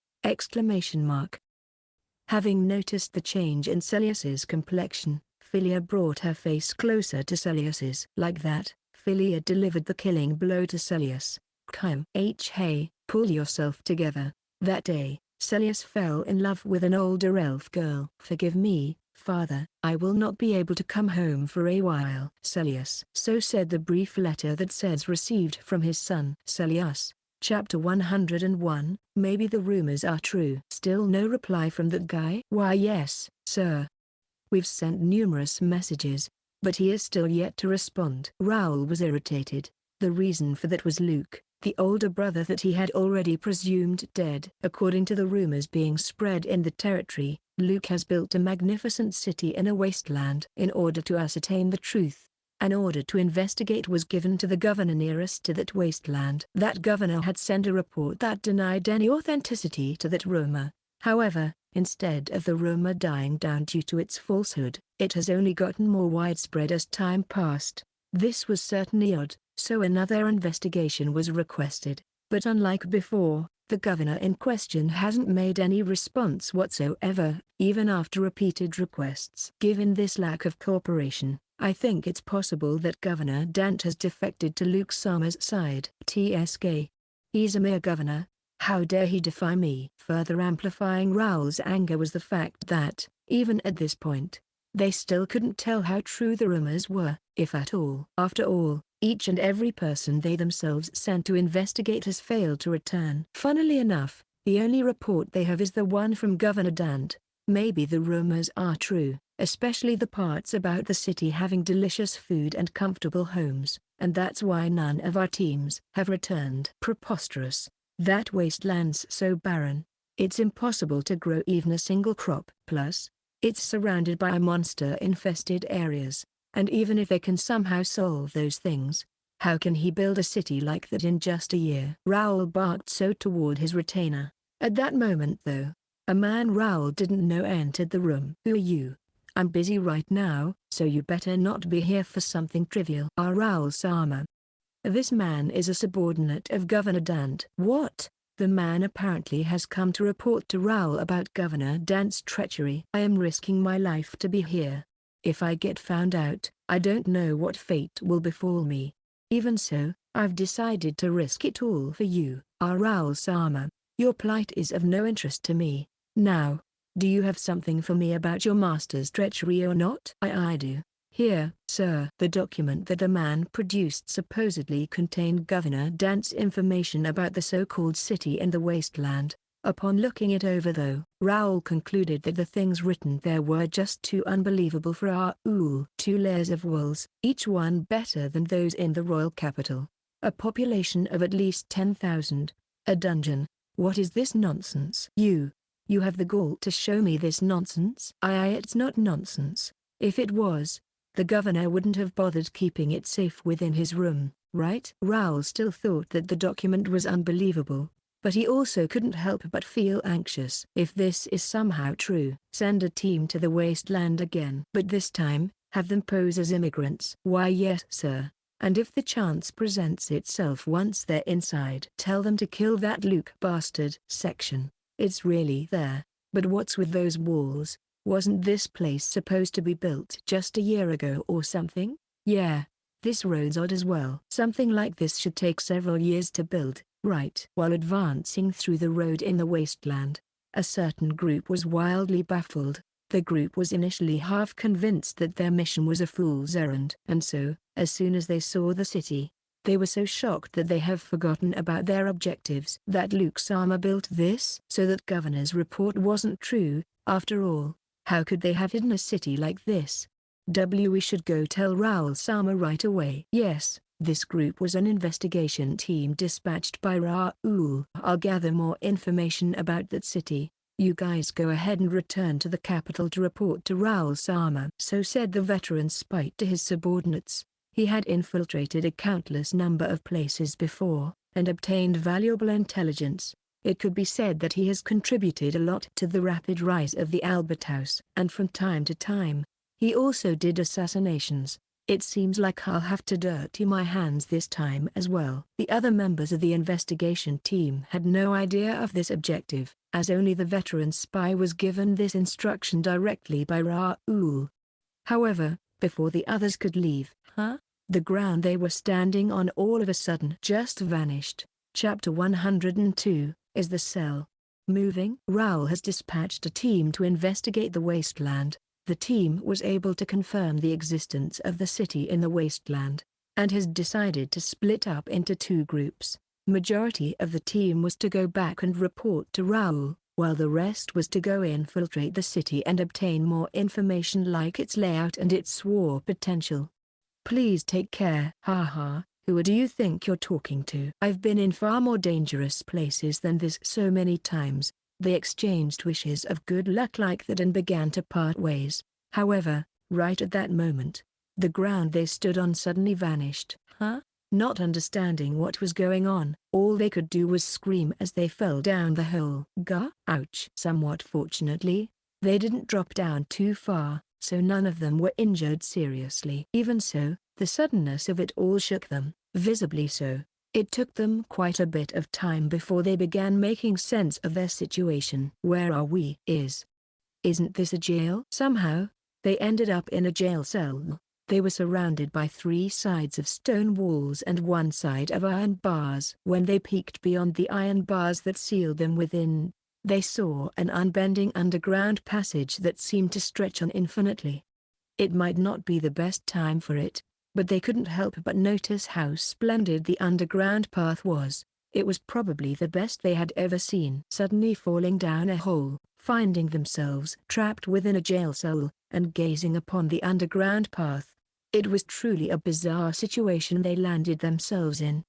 Having noticed the change in Celius's complexion, Philia brought her face closer to Celius's. Like that, Philia delivered the killing blow to Celius. Hey, pull yourself together. That day, Celius fell in love with an older elf girl. Forgive me, father, I will not be able to come home for a while. Celius. So said the brief letter that Cez received from his son. Celius, Chapter 101, maybe the rumors are true. Still no reply from that guy? Why yes, sir. We've sent numerous messages, but he is still yet to respond. Raoul was irritated. The reason for that was Luke, the older brother that he had already presumed dead. According to the rumors being spread in the territory, Luke has built a magnificent city in a wasteland. In order to ascertain the truth, An order to investigate was given to the governor nearest to that wasteland. That governor had sent a report that denied any authenticity to that rumor. However, instead of the rumor dying down due to its falsehood, it has only gotten more widespread as time passed. This was certainly odd, so another investigation was requested. But unlike before, the governor in question hasn't made any response whatsoever, even after repeated requests. Given this lack of cooperation, I think it's possible that Governor Dant has defected to Luke Sama's side. TSK. He's a mere governor. How dare he defy me? Further amplifying Raoul's anger was the fact that, even at this point, they still couldn't tell how true the rumors were, if at all. After all, each and every person they themselves sent to investigate has failed to return. Funnily enough, the only report they have is the one from Governor Dant. Maybe the rumors are true, especially the parts about the city having delicious food and comfortable homes, and that's why none of our teams have returned. Preposterous. That wasteland's so barren, it's impossible to grow even a single crop. Plus, it's surrounded by monster-infested areas, and even if they can somehow solve those things, how can he build a city like that in just a year? Raoul barked so toward his retainer. At that moment though, a man Raoul didn't know entered the room. Who are you? I'm busy right now, so you better not be here for something trivial. Raoul Sama. This man is a subordinate of Governor Dant. What? The man apparently has come to report to Raoul about Governor Dant's treachery. I am risking my life to be here. If I get found out, I don't know what fate will befall me. Even so, I've decided to risk it all for you. Raoul Sama, your plight is of no interest to me. Now, do you have something for me about your master's treachery or not? I do. Here, sir. The document that the man produced supposedly contained Governor Dant's information about the so-called city in the wasteland. Upon looking it over though, Raoul concluded that the things written there were just too unbelievable for Raoul. 2 layers of walls, each one better than those in the royal capital. A population of at least 10,000. A dungeon. What is this nonsense? You have the gall to show me this nonsense? It's not nonsense. If it was, the governor wouldn't have bothered keeping it safe within his room, right? Raoul still thought that the document was unbelievable, but he also couldn't help but feel anxious. If this is somehow true, send a team to the wasteland again. But this time, have them pose as immigrants. Why yes sir, and if the chance presents itself once they're inside, tell them to kill that Luke bastard. Section. It's really there, but what's with those walls? Wasn't this place supposed to be built just a year ago or something? Yeah, this road's odd as well. Something like this should take several years to build, right? While advancing through the road in the wasteland, a certain group was wildly baffled. The group was initially half convinced that their mission was a fool's errand. And so, as soon as they saw the city, they were so shocked that they have forgotten about their objectives. That Luke Sama built this? So that governor's report wasn't true, after all. How could they have hidden a city like this? We should go tell Raoul Sama right away. Yes, this group was an investigation team dispatched by Raoul. I'll gather more information about that city. You guys go ahead and return to the capital to report to Raoul Sama. So said the veteran spy to his subordinates. He had infiltrated a countless number of places before, and obtained valuable intelligence. It could be said that he has contributed a lot to the rapid rise of the Albert House. And from time to time, he also did assassinations. It seems like I'll have to dirty my hands this time as well. The other members of the investigation team had no idea of this objective, as only the veteran spy was given this instruction directly by Raoul. However, before the others could leave, the ground they were standing on all of a sudden just vanished. Chapter 102. Is the cell moving? Raoul has dispatched a team to investigate the wasteland. The team was able to confirm the existence of the city in the wasteland, and has decided to split up into 2 groups. Majority of the team was to go back and report to Raoul, while the rest was to go infiltrate the city and obtain more information like its layout and its war potential. Please take care. Who do you think you're talking to? I've been in far more dangerous places than this so many times. They exchanged wishes of good luck like that and began to part ways. However, right at that moment, The ground they stood on suddenly vanished. Huh? Not understanding what was going on, all they could do was scream as they fell down the hole. Gah! Ouch! Somewhat fortunately, they didn't drop down too far, so none of them were injured seriously. Even so, the suddenness of it all shook them, visibly so. It took them quite a bit of time before they began making sense of their situation. Where are we? Isn't this a jail? Somehow, they ended up in a jail cell. They were surrounded by 3 sides of stone walls and 1 side of iron bars. When they peeked beyond the iron bars that sealed them within, they saw an unbending underground passage that seemed to stretch on infinitely. It might not be the best time for it, but they couldn't help but notice how splendid the underground path was. It was probably the best they had ever seen. Suddenly falling down a hole, finding themselves trapped within a jail cell, and gazing upon the underground path. It was truly a bizarre situation they landed themselves in.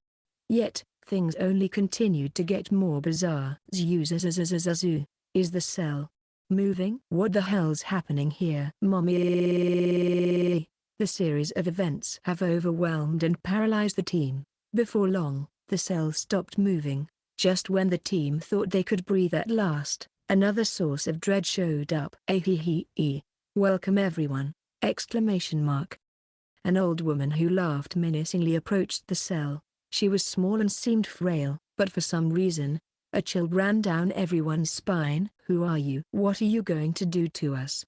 Yet, things only continued to get more bizarre. Zuzuzuzuzuzu. Is the cell moving? What the hell's happening here? Mommy. The series of events have overwhelmed and paralyzed the team. Before long, the cell stopped moving. Just when the team thought they could breathe at last, another source of dread showed up. Welcome everyone! Exclamation mark. An old woman who laughed menacingly approached the cell. She was small and seemed frail, but for some reason, a chill ran down everyone's spine. Who are you? What are you going to do to us?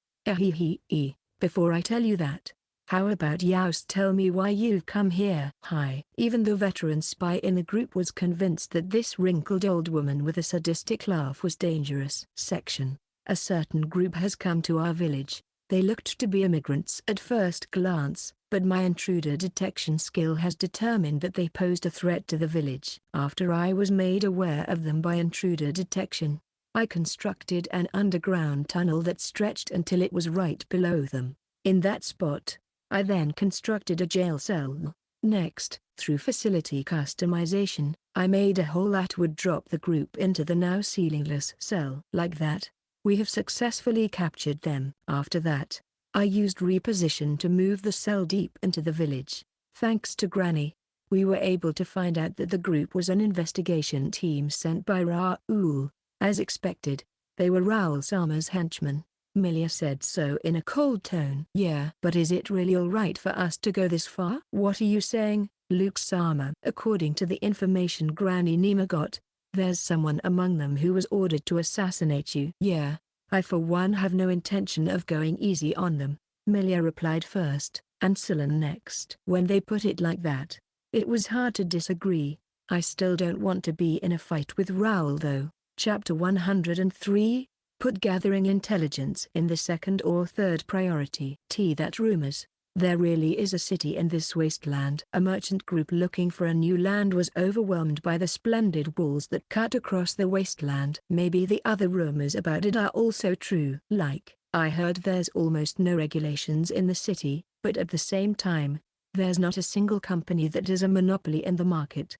Before I tell you that, how about Youst tell me why you've come here? Hi. Even the veteran spy in the group was convinced that this wrinkled old woman with a sadistic laugh was dangerous. Section. A certain group has come to our village. They looked to be immigrants at first glance, but my intruder detection skill has determined that they posed a threat to the village. After I was made aware of them by intruder detection, I constructed an underground tunnel that stretched until it was right below them. In that spot, I then constructed a jail cell. Next, through facility customization, I made a hole that would drop the group into the now ceilingless cell. Like that, we have successfully captured them. After that, I used reposition to move the cell deep into the village. Thanks to Granny, we were able to find out that the group was an investigation team sent by Raoul. As expected, they were Raoul Sama's henchmen. Milia said so in a cold tone. Yeah. But is it really alright for us to go this far? What are you saying, Luke Sama? According to the information Granny Nima got, there's someone among them who was ordered to assassinate you. Yeah. I for one have no intention of going easy on them, Milia replied first, and Silan next. When they put it like that, it was hard to disagree. I still don't want to be in a fight with Raoul though. Chapter 103, put gathering intelligence in the second or third priority. That rumors. There really is a city in this wasteland. A merchant group looking for a new land was overwhelmed by the splendid walls that cut across the wasteland. Maybe the other rumors about it are also true. Like, I heard there's almost no regulations in the city, but at the same time, there's not a single company that is a monopoly in the market.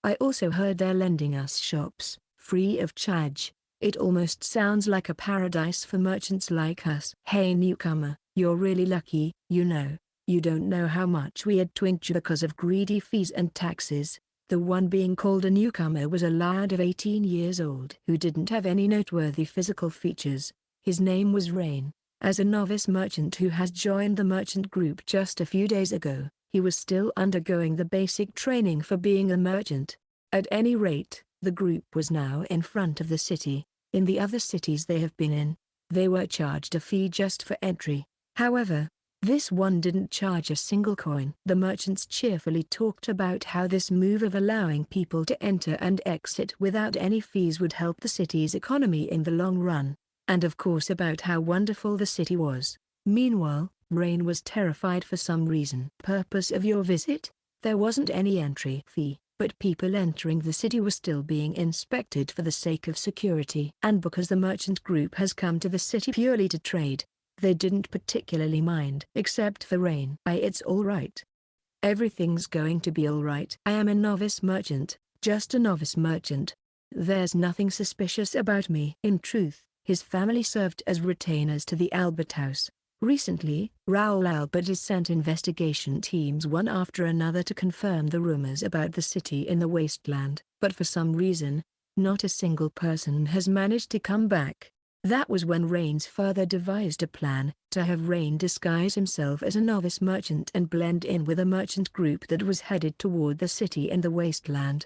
I also heard they're lending us shops, free of charge. It almost sounds like a paradise for merchants like us. Hey newcomer, you're really lucky, you know. You don't know how much we had to endure because of greedy fees and taxes. The one being called a newcomer was a lad of 18 years old who didn't have any noteworthy physical features. His name was Rain. As a novice merchant who has joined the merchant group just a few days ago, he was still undergoing the basic training for being a merchant. At any rate, the group was now in front of the city. In the other cities they have been in, they were charged a fee just for entry. However, this one didn't charge a single coin. The merchants cheerfully talked about how this move of allowing people to enter and exit without any fees would help the city's economy in the long run, and of course about how wonderful the city was. Meanwhile, Rain was terrified for some reason. Purpose of your visit? There wasn't any entry fee, but people entering the city were still being inspected for the sake of security. And because the merchant group has come to the city purely to trade, they didn't particularly mind. Except for Rain. It's alright. Everything's going to be alright. I am a novice merchant, just a novice merchant. There's nothing suspicious about me. In truth, his family served as retainers to the Albert House. Recently, Raoul Albert has sent investigation teams one after another to confirm the rumors about the city in the wasteland, but for some reason, not a single person has managed to come back. That was when Rains further devised a plan to have Rain disguise himself as a novice merchant and blend in with a merchant group that was headed toward the city in the wasteland.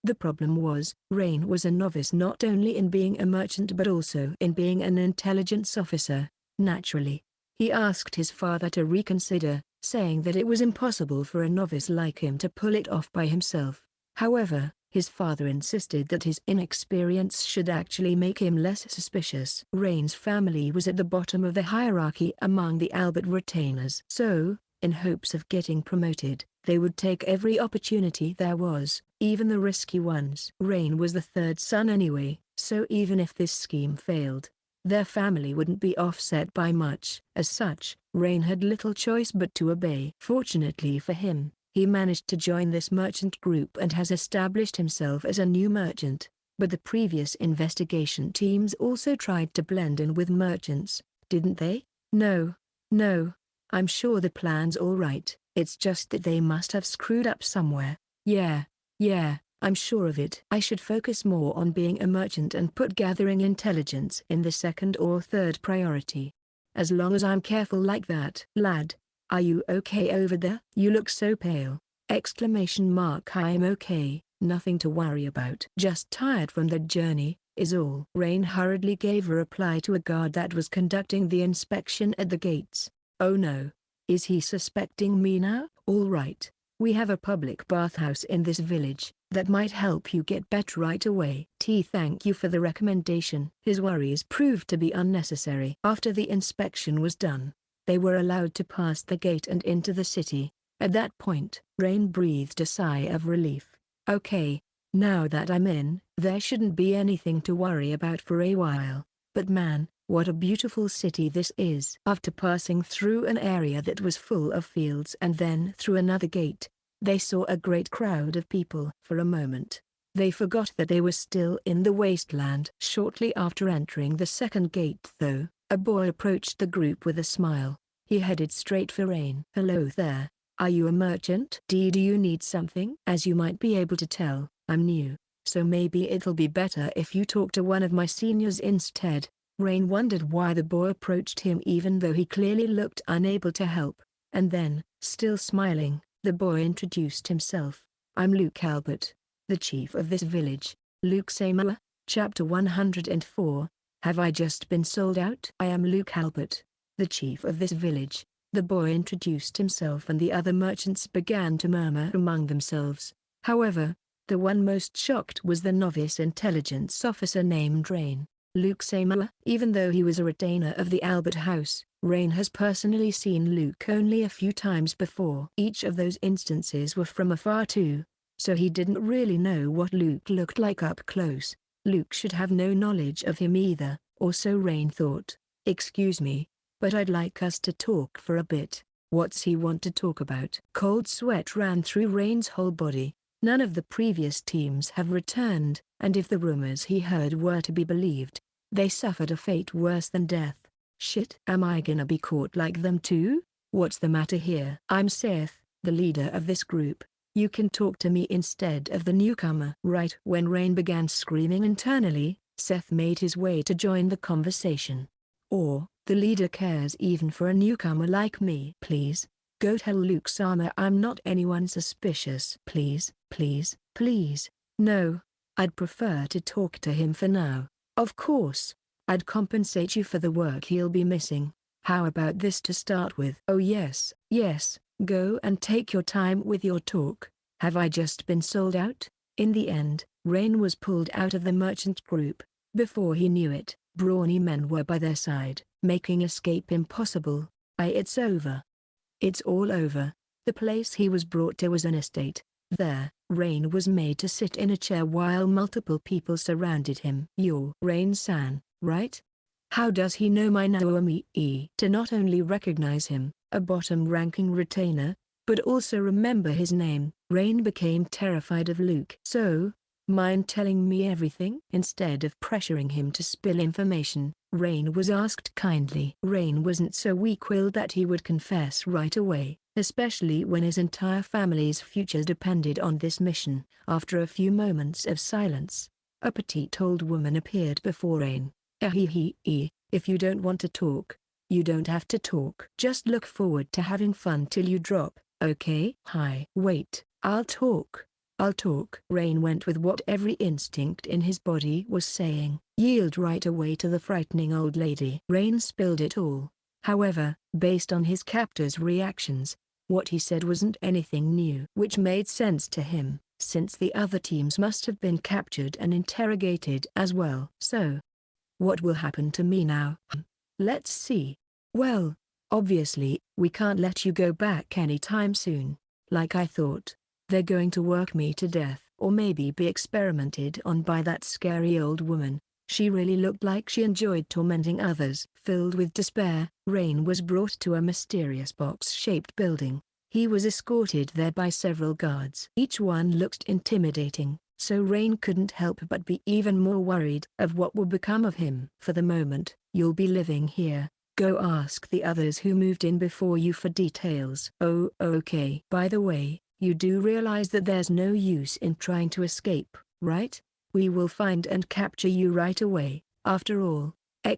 The problem was, Rain was a novice not only in being a merchant but also in being an intelligence officer. Naturally, he asked his father to reconsider, saying that it was impossible for a novice like him to pull it off by himself. However, his father insisted that his inexperience should actually make him less suspicious. Rain's family was at the bottom of the hierarchy among the Albert retainers. So, in hopes of getting promoted, they would take every opportunity there was, even the risky ones. Rain was the third son anyway, so even if this scheme failed, their family wouldn't be offset by much. As such, Rain had little choice but to obey. Fortunately for him, he managed to join this merchant group and has established himself as a new merchant. But the previous investigation teams also tried to blend in with merchants, didn't they? No. I'm sure the plan's all right, it's just that they must have screwed up somewhere. Yeah, I'm sure of it. I should focus more on being a merchant and put gathering intelligence in the second or third priority. As long as I'm careful like that. Lad, are you okay over there? You look so pale. ! I'm okay, nothing to worry about. Just tired from the journey, is all. Rain hurriedly gave a reply to a guard that was conducting the inspection at the gates. Oh no. Is he suspecting me now? All right. We have a public bathhouse in this village that might help you get better right away. Thank you for the recommendation. His worries proved to be unnecessary. After the inspection was done, they were allowed to pass the gate and into the city. At that point, Rain breathed a sigh of relief. Okay, now that I'm in, there shouldn't be anything to worry about for a while. But man, what a beautiful city this is. After passing through an area that was full of fields and then through another gate, they saw a great crowd of people. For a moment, they forgot that they were still in the wasteland. Shortly after entering the second gate though, a boy approached the group with a smile. He headed straight for Rain. Hello there, are you a merchant? Do you need something? As you might be able to tell, I'm new, so maybe it'll be better if you talk to one of my seniors instead. Rain wondered why the boy approached him even though he clearly looked unable to help, and then, still smiling, the boy introduced himself. I'm Luke Albert, the chief of this village. Luke Samer, Chapter 104, Have I just been sold out? I am Luke Albert, the chief of this village. The boy introduced himself and the other merchants began to murmur among themselves. However, the one most shocked was the novice intelligence officer named Rain. Luke Samer. Even though he was a retainer of the Albert House, Rain has personally seen Luke only a few times before. Each of those instances were from afar too, so he didn't really know what Luke looked like up close. Luke should have no knowledge of him either, or so Rain thought. Excuse me, but I'd like us to talk for a bit. What's he want to talk about? Cold sweat ran through Rain's whole body. None of the previous teams have returned, and if the rumors he heard were to be believed, they suffered a fate worse than death. Shit, am I gonna be caught like them too? What's the matter here? I'm Seth, the leader of this group. You can talk to me instead of the newcomer. Right when Rain began screaming internally, Seth made his way to join the conversation. Or, the leader cares even for a newcomer like me. Please, go tell Luke Samer I'm not anyone suspicious. Please. No, I'd prefer to talk to him for now. Of course, I'd compensate you for the work he'll be missing. How about this to start with? Oh yes, go and take your time with your talk. Have I just been sold out? In the end, Rain was pulled out of the merchant group. Before he knew it, brawny men were by their side, making escape impossible. It's over. It's all over. The place he was brought to was an estate. There, Rain was made to sit in a chair while multiple people surrounded him. You're Rain-san, right? How does he know my Naomi? To not only recognize him, a bottom-ranking retainer, but also remember his name, Rain became terrified of Luke. So, Mind telling me everything? Instead of pressuring him to spill information, Rain was asked kindly. Rain wasn't so weak-willed that he would confess right away, especially when his entire family's future depended on this mission. After a few moments of silence, a petite old woman appeared before Rain. If you don't want to talk, you don't have to talk. Just look forward to having fun till you drop, okay? Hi. Wait, I'll talk. I'll talk. Rain went with what every instinct in his body was saying. Yield right away to the frightening old lady. Rain spilled it all. However, based on his captor's reactions, what he said wasn't anything new. Which made sense to him, since the other teams must have been captured and interrogated as well. So, what will happen to me now? Let's see. Well, obviously, we can't let you go back anytime soon, like I thought. They're going to work me to death, or maybe be experimented on by that scary old woman. She really looked like she enjoyed tormenting others. Filled with despair, Rain was brought to a mysterious box-shaped building. He was escorted there by several guards. Each one looked intimidating, so Rain couldn't help but be even more worried of what will become of him. For the moment, you'll be living here. Go ask the others who moved in before you for details. Oh, okay. By the way, you do realize that there's no use in trying to escape, right? We will find and capture you right away, after all! But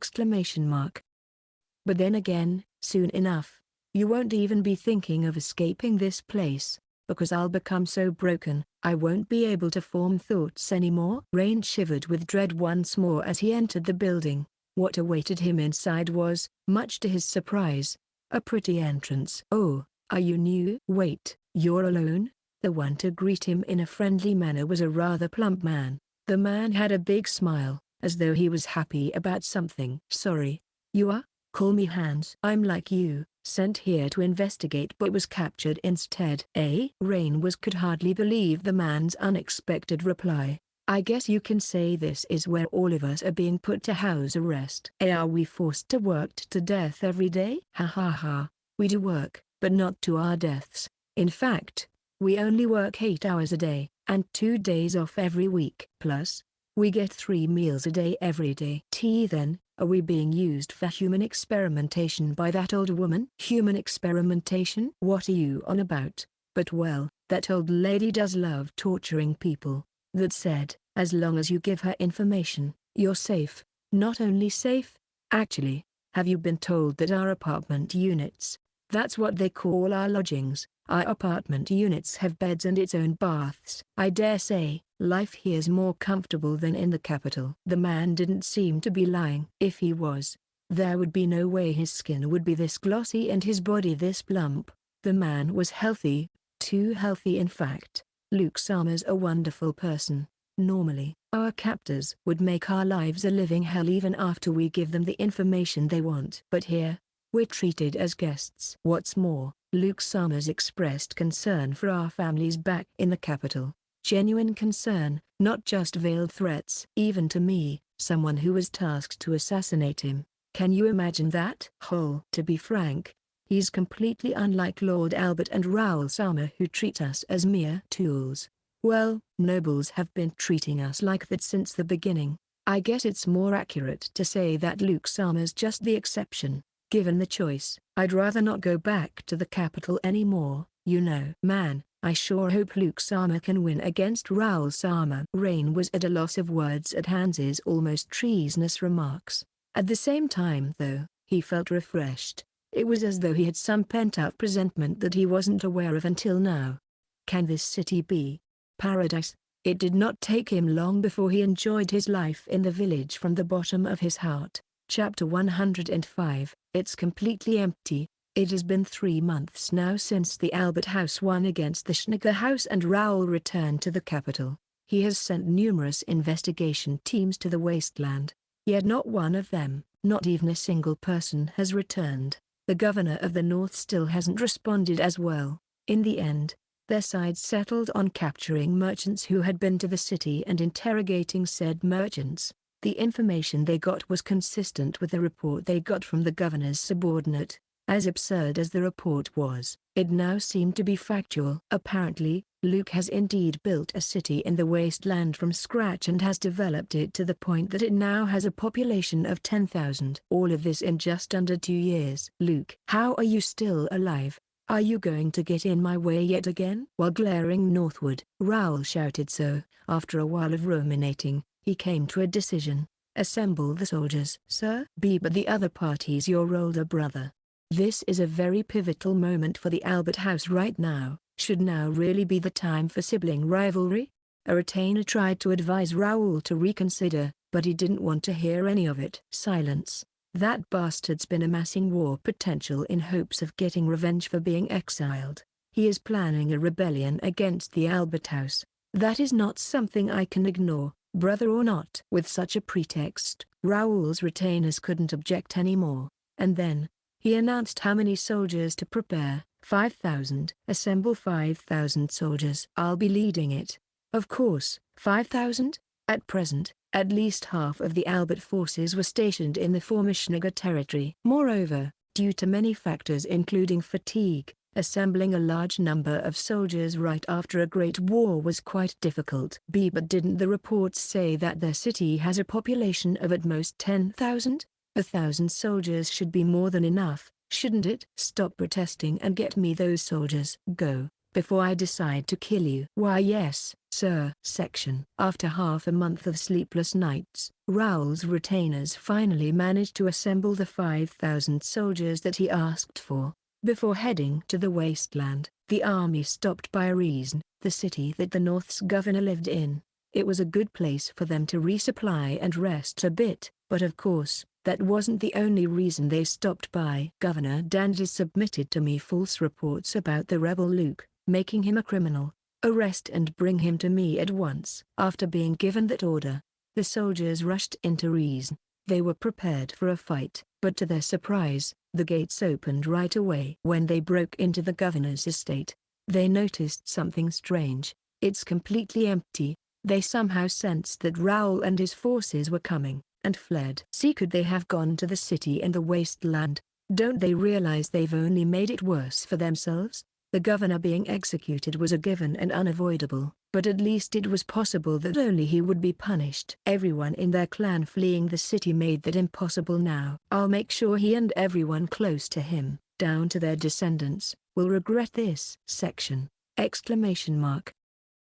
then again, soon enough, you won't even be thinking of escaping this place, because I'll become so broken, I won't be able to form thoughts anymore. Rain shivered with dread once more as he entered the building. What awaited him inside was, much to his surprise, a pretty entrance. Oh, are you new? Wait. You're alone? The one to greet him in a friendly manner was a rather plump man. The man had a big smile, as though he was happy about something. Sorry. You are? Call me Hans. I'm like you, sent here to investigate but was captured instead. Eh? Rain could hardly believe the man's unexpected reply. I guess you can say this is where all of us are being put to house arrest. Are we forced to work to death every day? Ha ha ha. We do work, but not to our deaths. In fact, we only work 8 hours a day, and 2 days off every week. Plus, we get 3 meals a day every day. Then, are we being used for human experimentation by that old woman? Human experimentation? What are you on about? But well, that old lady does love torturing people. That said, as long as you give her information, you're safe. Not only safe, actually, have you been told that our apartment units, that's what they call our lodgings, our apartment units have beds and its own baths. I dare say, life here's more comfortable than in the capital. The man didn't seem to be lying. If he was, there would be no way his skin would be this glossy and his body this plump. The man was healthy, too healthy in fact. Luke Summers a wonderful person. Normally, our captors would make our lives a living hell even after we give them the information they want. But here, we're treated as guests. What's more, Luke Summers expressed concern for our families back in the capital. Genuine concern, not just veiled threats. Even to me, someone who was tasked to assassinate him. Can you imagine that? To be frank, he's completely unlike Lord Albert and Raoul Summer, who treat us as mere tools. Well, nobles have been treating us like that since the beginning. I guess it's more accurate to say that Luke Summer's just the exception. Given the choice, I'd rather not go back to the capital anymore, you know. Man, I sure hope Luke Summer can win against Raoul Summer. Rain was at a loss of words at Hans's almost treasonous remarks. At the same time though, he felt refreshed. It was as though he had some pent-up resentment that he wasn't aware of until now. Can this city be paradise? It did not take him long before he enjoyed his life in the village from the bottom of his heart. Chapter 105. It's completely empty. It has been 3 months now since the Albert House won against the Schneer House and Raoul returned to the capital. He has sent numerous investigation teams to the wasteland. Yet not one of them, not even a single person, has returned. The governor of the north still hasn't responded as well. In the end, their side settled on capturing merchants who had been to the city and interrogating said merchants. The information they got was consistent with the report they got from the governor's subordinate. As absurd as the report was, it now seemed to be factual. Apparently, Luke has indeed built a city in the wasteland from scratch and has developed it to the point that it now has a population of 10,000. All of this in just under 2 years. Luke, how are you still alive? Are you going to get in my way yet again? While glaring northward, Raoul shouted. So, after a while of ruminating, he came to a decision. Assemble the soldiers. Sir? But the other party's your older brother. This is a very pivotal moment for the Albert house right now. Should now really be the time for sibling rivalry? A retainer tried to advise Raoul to reconsider, but he didn't want to hear any of it. Silence. That bastard's been amassing war potential in hopes of getting revenge for being exiled. He is planning a rebellion against the Albert house. That is not something I can ignore, brother or not. With such a pretext, Raoul's retainers couldn't object anymore. And then, he announced how many soldiers to prepare. 5,000. Assemble 5,000 soldiers. I'll be leading it. Of course, 5,000? At present, at least half of the Albert forces were stationed in the former Schneer territory. Moreover, due to many factors including fatigue, assembling a large number of soldiers right after a great war was quite difficult. But didn't the reports say that their city has a population of at most 10,000? 1,000 soldiers should be more than enough, shouldn't it? Stop protesting and get me those soldiers. Go, before I decide to kill you. Why yes, sir. Section. After half a month of sleepless nights, Raoul's retainers finally managed to assemble the 5,000 soldiers that he asked for. Before heading to the wasteland, the army stopped by Reason, the city that the North's governor lived in. It was a good place for them to resupply and rest a bit, but of course, that wasn't the only reason they stopped by. Governor Dandys submitted to me false reports about the rebel Luke, making him a criminal. Arrest and bring him to me at once. After being given that order, the soldiers rushed into Reason. They were prepared for a fight, but to their surprise, the gates opened right away. When they broke into the governor's estate, they noticed something strange. It's completely empty. They somehow sensed that Raoul and his forces were coming, and fled. Could they have gone to the city in the wasteland? Don't they realize they've only made it worse for themselves? The governor being executed was a given and unavoidable, but at least it was possible that only he would be punished. Everyone in their clan fleeing the city made that impossible now. I'll make sure he and everyone close to him, down to their descendants, will regret this. Section. Exclamation mark.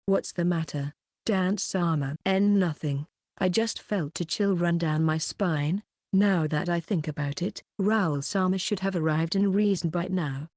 What's the matter? Dance Sama. Nothing. I just felt a chill run down my spine. Now that I think about it, Raoul Sama should have arrived in Reason by now.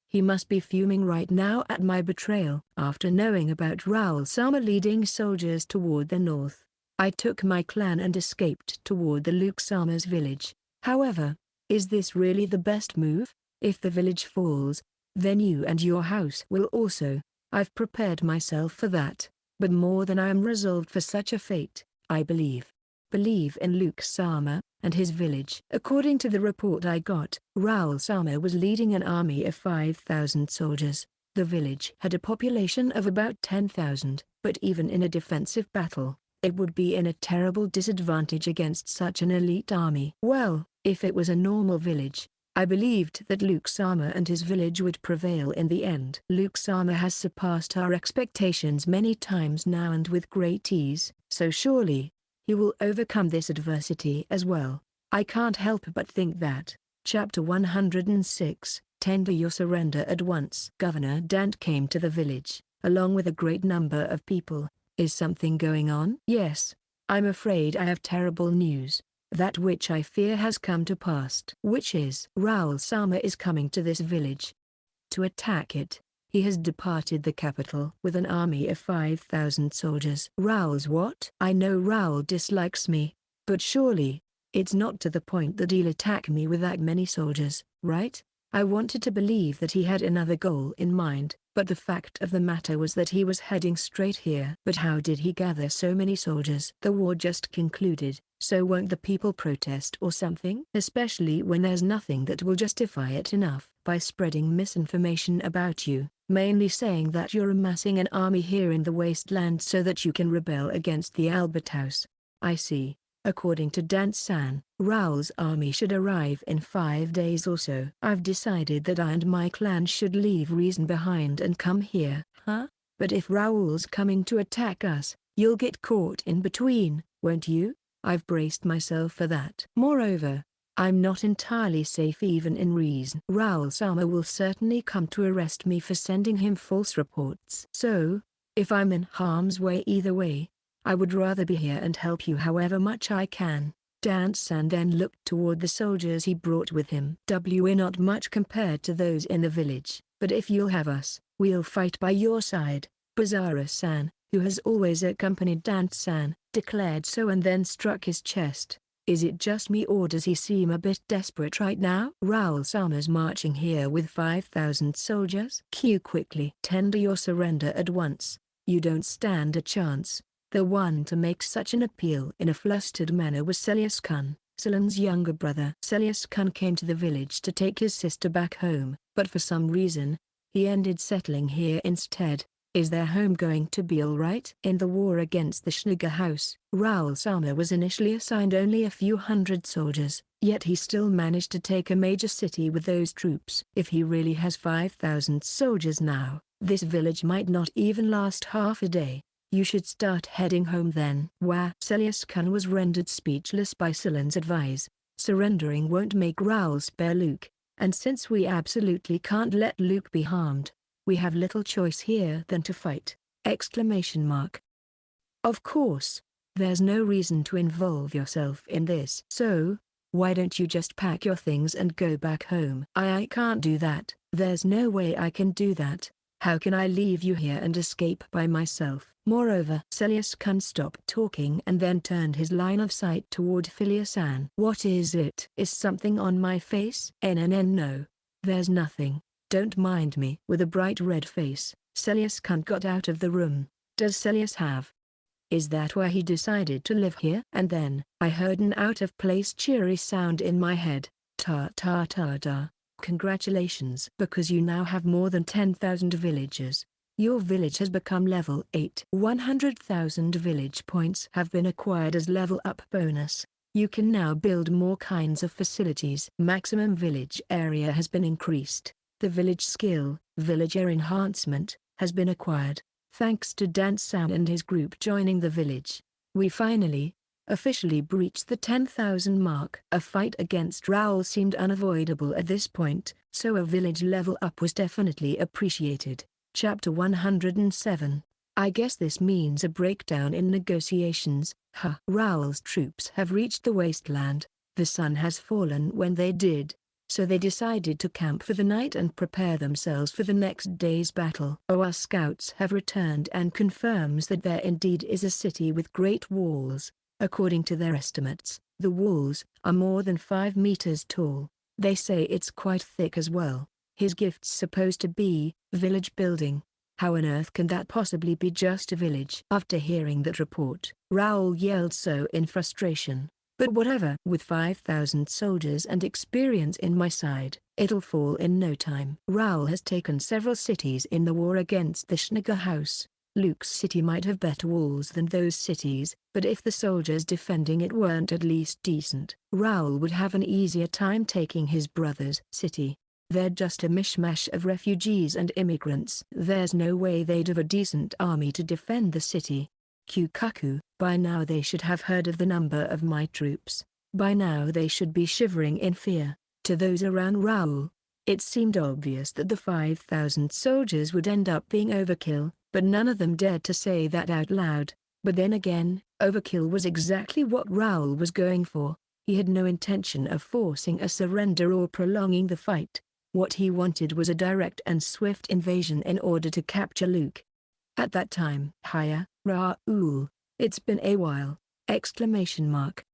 He must be fuming right now at my betrayal. After knowing about Raoul Sama leading soldiers toward the north, I took my clan and escaped toward the Luke Sama's village. However, is this really the best move? If the village falls, then you and your house will also. I've prepared myself for that, but more than I am resolved for such a fate. I believe in Luke Sama and his village. According to the report I got, Raoul Sama was leading an army of 5,000 soldiers. The village had a population of about 10,000, but even in a defensive battle, it would be in a terrible disadvantage against such an elite army. Well, if it was a normal village, I believed that Luke Sama and his village would prevail in the end. Luke Sama has surpassed our expectations many times now and with great ease, so surely, he will overcome this adversity as well. I can't help but think that. Chapter 106, Tender your surrender at once. Governor Dant came to the village, along with a great number of people. Is something going on? Yes. I'm afraid I have terrible news. That which I fear has come to pass. Which is? Raoul Sama is coming to this village to attack it. He has departed the capital with an army of 5,000 soldiers. Raoul's what? I know Raoul dislikes me, but surely, it's not to the point that he'll attack me with that many soldiers, right? I wanted to believe that he had another goal in mind, but the fact of the matter was that he was heading straight here. But how did he gather so many soldiers? The war just concluded, so won't the people protest or something? Especially when there's nothing that will justify it enough. By spreading misinformation about you, mainly saying that you're amassing an army here in the wasteland so that you can rebel against the Albert House. I see. According to Dan-san, Raoul's army should arrive in 5 days or so. I've decided that I and my clan should leave reason behind and come here. Huh? But if Raoul's coming to attack us, you'll get caught in between, won't you? I've braced myself for that. Moreover, I'm not entirely safe even in reason. Raoul-sama will certainly come to arrest me for sending him false reports. So, if I'm in harm's way either way, I would rather be here and help you however much I can. Dan-san then looked toward the soldiers he brought with him. We're not much compared to those in the village, but if you'll have us, we'll fight by your side. Bizarro-san, who has always accompanied Dan-san, declared so and then struck his chest. Is it just me or does he seem a bit desperate right now? Raoul-sama's marching here with 5,000 soldiers. Q quickly tender your surrender at once. You don't stand a chance. The one to make such an appeal in a flustered manner was Celius-kun, Selen's younger brother. Celius-kun came to the village to take his sister back home, but for some reason, he ended settling here instead. Is their home going to be alright? In the war against the Schneer House, Raoul-sama was initially assigned only a few hundred soldiers, yet he still managed to take a major city with those troops. If he really has 5,000 soldiers now, this village might not even last half a day. You should start heading home then. Wah! Celius-kun was rendered speechless by Selen's advice. Surrendering won't make Raoul spare Luke, and since we absolutely can't let Luke be harmed, we have little choice here than to fight! Exclamation mark. Of course, there's no reason to involve yourself in this. So, why don't you just pack your things and go back home? I can't do that. There's no way I can do that. How can I leave you here and escape by myself? Moreover, Celius-kun stopped talking and then turned his line of sight toward Philia-san. What is it? Is something on my face? No. There's nothing. Don't mind me. With a bright red face, Celius-kun got out of the room. Does Celius have? Is that why he decided to live here? And then, I heard an out-of-place cheery sound in my head. Ta-ta-ta-ta. Congratulations. Because you now have more than 10,000 villagers. Your village has become level 8. 100,000 village points have been acquired as level up bonus. You can now build more kinds of facilities. Maximum village area has been increased. The village skill, villager enhancement, has been acquired. Thanks to Dan-san and his group joining the village, we finally, officially breached the 10,000 mark. A fight against Raoul seemed unavoidable at this point, so a village level up was definitely appreciated. Chapter 107. I guess this means a breakdown in negotiations. Raoul's troops have reached the wasteland. The sun has fallen when they did, so they decided to camp for the night and prepare themselves for the next day's battle. Our scouts have returned and confirms that there indeed is a city with great walls. According to their estimates, the walls are more than 5 meters tall. They say it's quite thick as well. His gift's supposed to be village building. How on earth can that possibly be just a village? After hearing that report, Raoul yelled so in frustration. But whatever. With 5,000 soldiers and experience in my side, it'll fall in no time. Raoul has taken several cities in the war against the Schneer House. Luke's city might have better walls than those cities, but if the soldiers defending it weren't at least decent, Raoul would have an easier time taking his brother's city. They're just a mishmash of refugees and immigrants. There's no way they'd have a decent army to defend the city. Kukaku, by now they should have heard of the number of my troops. By now they should be shivering in fear. To those around Raoul, it seemed obvious that the 5,000 soldiers would end up being overkill, but none of them dared to say that out loud. But then again, overkill was exactly what Raoul was going for. He had no intention of forcing a surrender or prolonging the fight. What he wanted was a direct and swift invasion in order to capture Luke. At that time, Hiya, Raoul, it's been a while! Exclamation mark.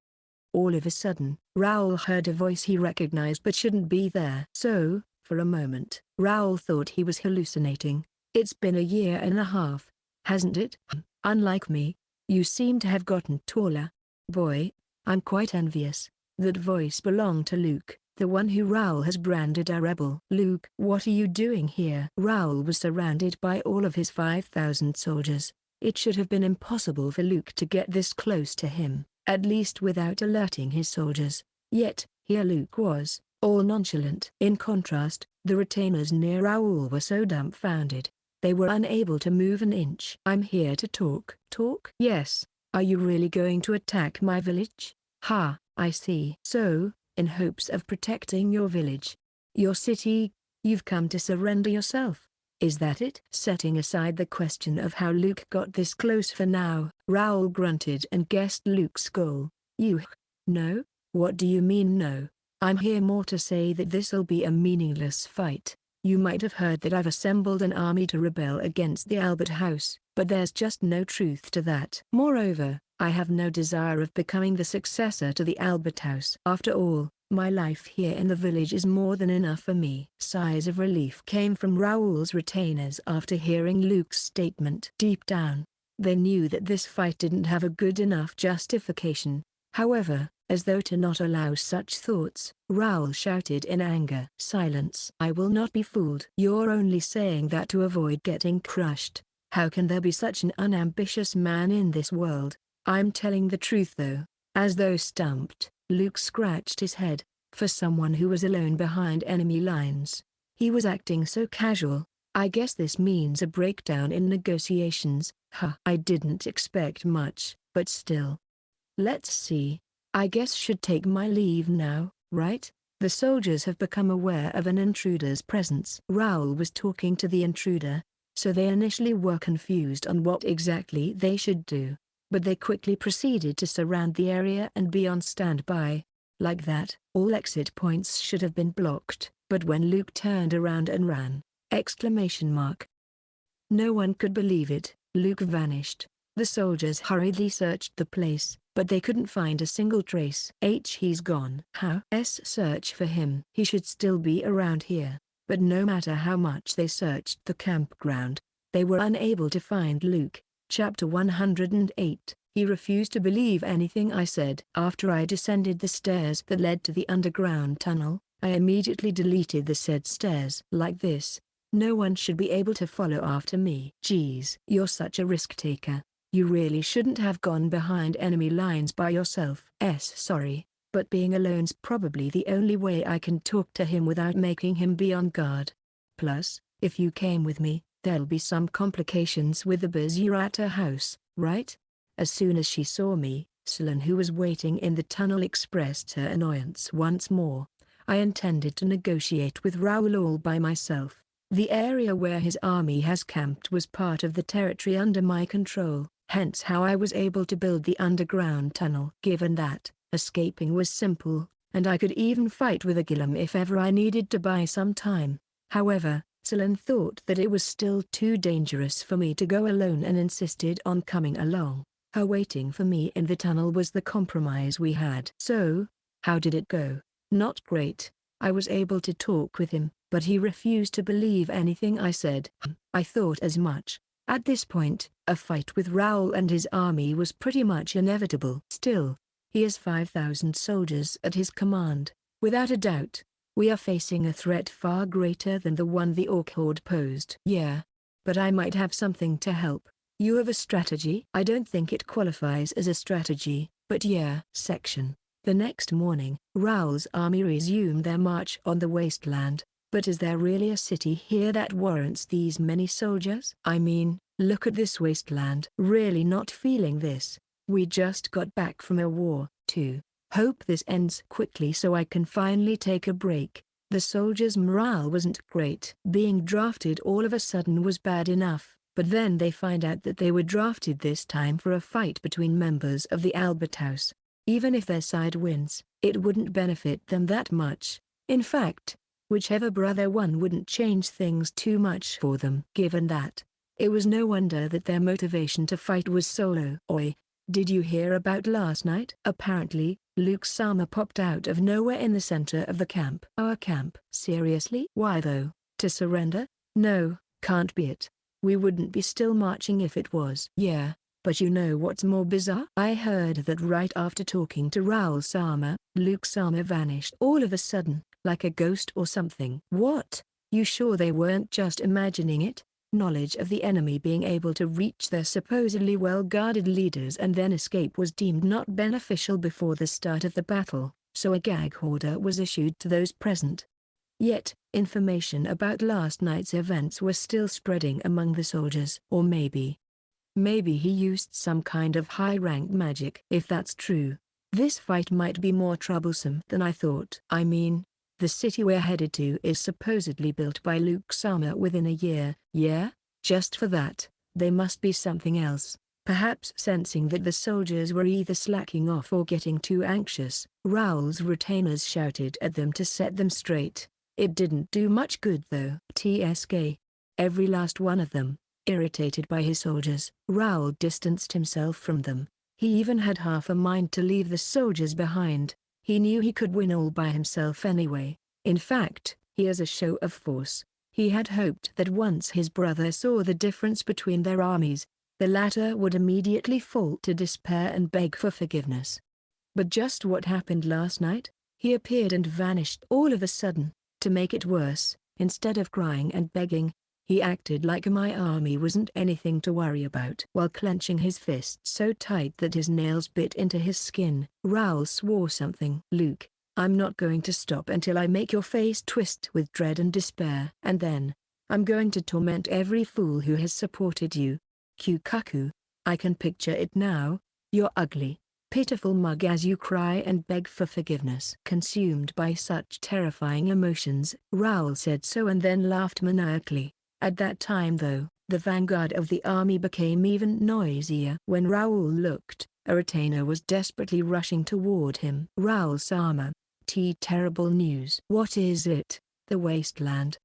All of a sudden, Raoul heard a voice he recognized but shouldn't be there. So, for a moment, Raoul thought he was hallucinating. It's been a year and a half, hasn't it? Unlike me, you seem to have gotten taller. Boy, I'm quite envious. That voice belonged to Luke, the one who Raoul has branded a rebel. Luke, what are you doing here? Raoul was surrounded by all of his 5,000 soldiers. It should have been impossible for Luke to get this close to him. at least without alerting his soldiers. Yet, here Luke was, all nonchalant. In contrast, the retainers near Raoul were so dumbfounded. They were unable to move an inch. "I'm here to talk." "Talk?" "Yes. Are you really going to attack my village?" "Ha, I see. So, in hopes of protecting your village, your city, you've come to surrender yourself. Is that it?" Setting aside the question of how Luke got this close for now, Raoul grunted and guessed Luke's goal. No? What do you mean no? I'm here more to say that this'll be a meaningless fight. You might have heard that I've assembled an army to rebel against the Albert House, but there's just no truth to that. Moreover, I have no desire of becoming the successor to the Albert House. After all, my life here in the village is more than enough for me. Sighs of relief came from Raoul's retainers after hearing Luke's statement. Deep down, they knew that this fight didn't have a good enough justification. However, as though to not allow such thoughts, Raoul shouted in anger. "Silence! I will not be fooled. You're only saying that to avoid getting crushed. How can there be such an unambitious man in this world? I'm telling the truth though." As though stumped, Luke scratched his head. For someone who was alone behind enemy lines, he was acting so casual. "I guess this means a breakdown in negotiations." "I didn't expect much, but still. Let's see. I guess should take my leave now, right? The soldiers have become aware of an intruder's presence." Raoul was talking to the intruder, so they initially were confused on what exactly they should do, but they quickly proceeded to surround the area and be on standby. Like that, all exit points should have been blocked, but when Luke turned around and ran, no one could believe it. Luke vanished. The soldiers hurriedly searched the place, but they couldn't find a single trace. He's gone. How's search for him? He should still be around here. But no matter how much they searched the campground, they were unable to find Luke. Chapter 108. He refused to believe anything I said. After I descended the stairs that led to the underground tunnel, I immediately deleted the said stairs. Like this, no one should be able to follow after me. Geez, you're such a risk taker. You really shouldn't have gone behind enemy lines by yourself. Sorry, but being alone's probably the only way I can talk to him without making him be on guard. Plus, if you came with me, there'll be some complications with the Berserker house, right? As soon as she saw me, Celine, who was waiting in the tunnel, expressed her annoyance once more. I intended to negotiate with Raoul all by myself. The area where his army has camped was part of the territory under my control, hence how I was able to build the underground tunnel. Given that, escaping was simple, and I could even fight with a Gilliam if ever I needed to buy some time. However, Celine thought that it was still too dangerous for me to go alone and insisted on coming along. Her waiting for me in the tunnel was the compromise we had. So, how did it go? Not great. I was able to talk with him, but he refused to believe anything I said. I thought as much. At this point, a fight with Raoul and his army was pretty much inevitable. Still, he has 5,000 soldiers at his command. Without a doubt, we are facing a threat far greater than the one the Orc Horde posed. Yeah. But I might have something to help. You have a strategy? I don't think it qualifies as a strategy, but yeah. Section. The next morning, Raoul's army resumed their march on the wasteland. But is there really a city here that warrants these many soldiers? I mean, look at this wasteland. Really not feeling this. We just got back from a war, too. Hope this ends quickly so I can finally take a break. The soldiers' morale wasn't great. Being drafted all of a sudden was bad enough, but then they find out that they were drafted this time for a fight between members of the Albert House. Even if their side wins, it wouldn't benefit them that much. In fact, whichever brother won wouldn't change things too much for them. Given that, it was no wonder that their motivation to fight was solo. Oi, did you hear about last night? Apparently, Luke Sama popped out of nowhere in the center of the camp. Our camp? Seriously? Why though? To surrender? No, can't be it. We wouldn't be still marching if it was. Yeah. But you know what's more bizarre? I heard that right after talking to Raoul Sama, Luke Sama vanished all of a sudden, like a ghost or something. What? You sure they weren't just imagining it? Knowledge of the enemy being able to reach their supposedly well-guarded leaders and then escape was deemed not beneficial before the start of the battle, so a gag order was issued to those present. Yet, information about last night's events was still spreading among the soldiers. Or maybe he used some kind of high-rank magic. If that's true, this fight might be more troublesome than I thought. I mean, the city we're headed to is supposedly built by Luke's armor within a year. Yeah? Just for that, they must be something else. Perhaps sensing that the soldiers were either slacking off or getting too anxious, Raoul's retainers shouted at them to set them straight. It didn't do much good though. TSK. Every last one of them. Irritated by his soldiers, Raoul distanced himself from them. He even had half a mind to leave the soldiers behind. He knew he could win all by himself anyway. In fact, he as a show of force, he had hoped that once his brother saw the difference between their armies, the latter would immediately fall to despair and beg for forgiveness. But just what happened last night? He appeared and vanished all of a sudden. To make it worse, instead of crying and begging, he acted like my army wasn't anything to worry about. While clenching his fist so tight that his nails bit into his skin, Raoul swore something. Luke, I'm not going to stop until I make your face twist with dread and despair. And then, I'm going to torment every fool who has supported you. Kukaku, I can picture it now, your ugly, pitiful mug as you cry and beg for forgiveness. Consumed by such terrifying emotions, Raoul said so and then laughed maniacally. At that time though, the vanguard of the army became even noisier. When Raoul looked, a retainer was desperately rushing toward him. Raoul's armor. Terrible news. What is it? The wasteland.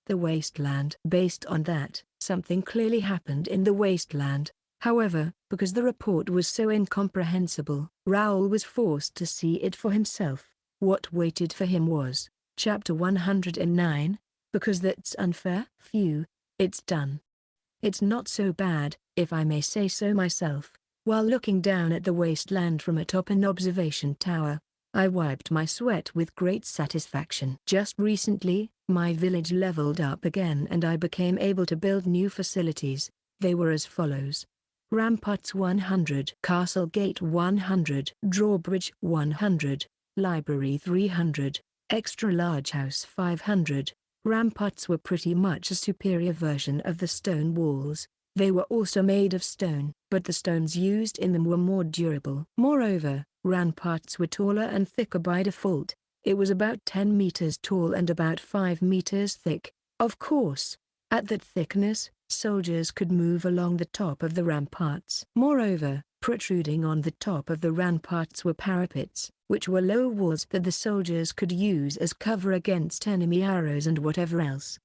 The wasteland. Based on that, something clearly happened in the wasteland. However, because the report was so incomprehensible, Raoul was forced to see it for himself. What waited for him was, Chapter 109, because that's unfair. Phew, it's done. It's not so bad, if I may say so myself. While looking down at the wasteland from atop an observation tower, I wiped my sweat with great satisfaction. Just recently, my village leveled up again and I became able to build new facilities. They were as follows. Ramparts 100, Castle Gate 100, Drawbridge 100, Library 300, Extra Large House 500. Ramparts were pretty much a superior version of the stone walls. They were also made of stone, but the stones used in them were more durable. Moreover, ramparts were taller and thicker by default. It was about 10 meters tall and about 5 meters thick. Of course, at that thickness, soldiers could move along the top of the ramparts. Moreover, protruding on the top of the ramparts were parapets, which were low walls that the soldiers could use as cover against enemy arrows and whatever else.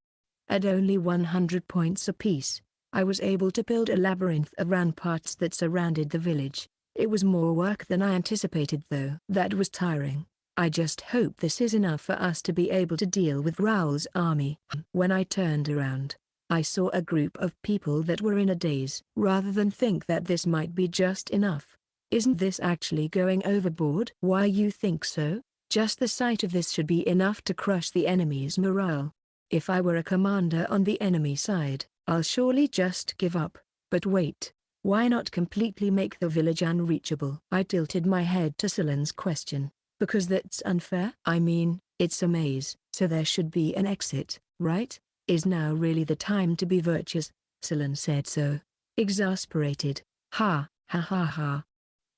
At only 100 points apiece, I was able to build a labyrinth of ramparts that surrounded the village. It was more work than I anticipated though. That was tiring. I just hope this is enough for us to be able to deal with Raoul's army. When I turned around, I saw a group of people that were in a daze. Rather than think that this might be just enough. Isn't this actually going overboard? Why you think so? Just the sight of this should be enough to crush the enemy's morale. If I were a commander on the enemy side, I'll surely just give up. But wait, why not completely make the village unreachable? I tilted my head to Scyllane's question. Because that's unfair? I mean, it's a maze, so there should be an exit, right? Is now really the time to be virtuous? Scyllane said so. Exasperated. Ha, ha ha ha.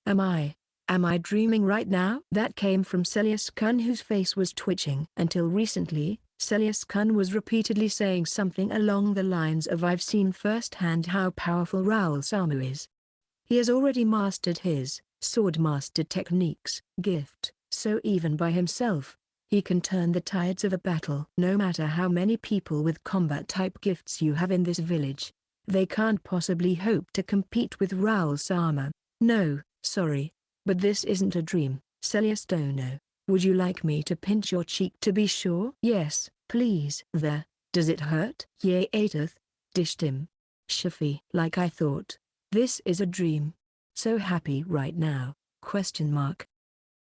Am I dreaming right now? That came from Celius Kun, whose face was twitching. Until recently, Celius Kun was repeatedly saying something along the lines of I've seen firsthand how powerful Raoul's armor is. He has already mastered his swordmaster techniques gift, so even by himself, he can turn the tides of a battle. No matter how many people with combat-type gifts you have in this village, they can't possibly hope to compete with Raoul's armor. No, sorry, but this isn't a dream. Celius Dono, would you like me to pinch your cheek to be sure? Yes, please. There, does it hurt? Yea, Ateth, dished him. Shafi. Like I thought. This is a dream. So happy right now, ?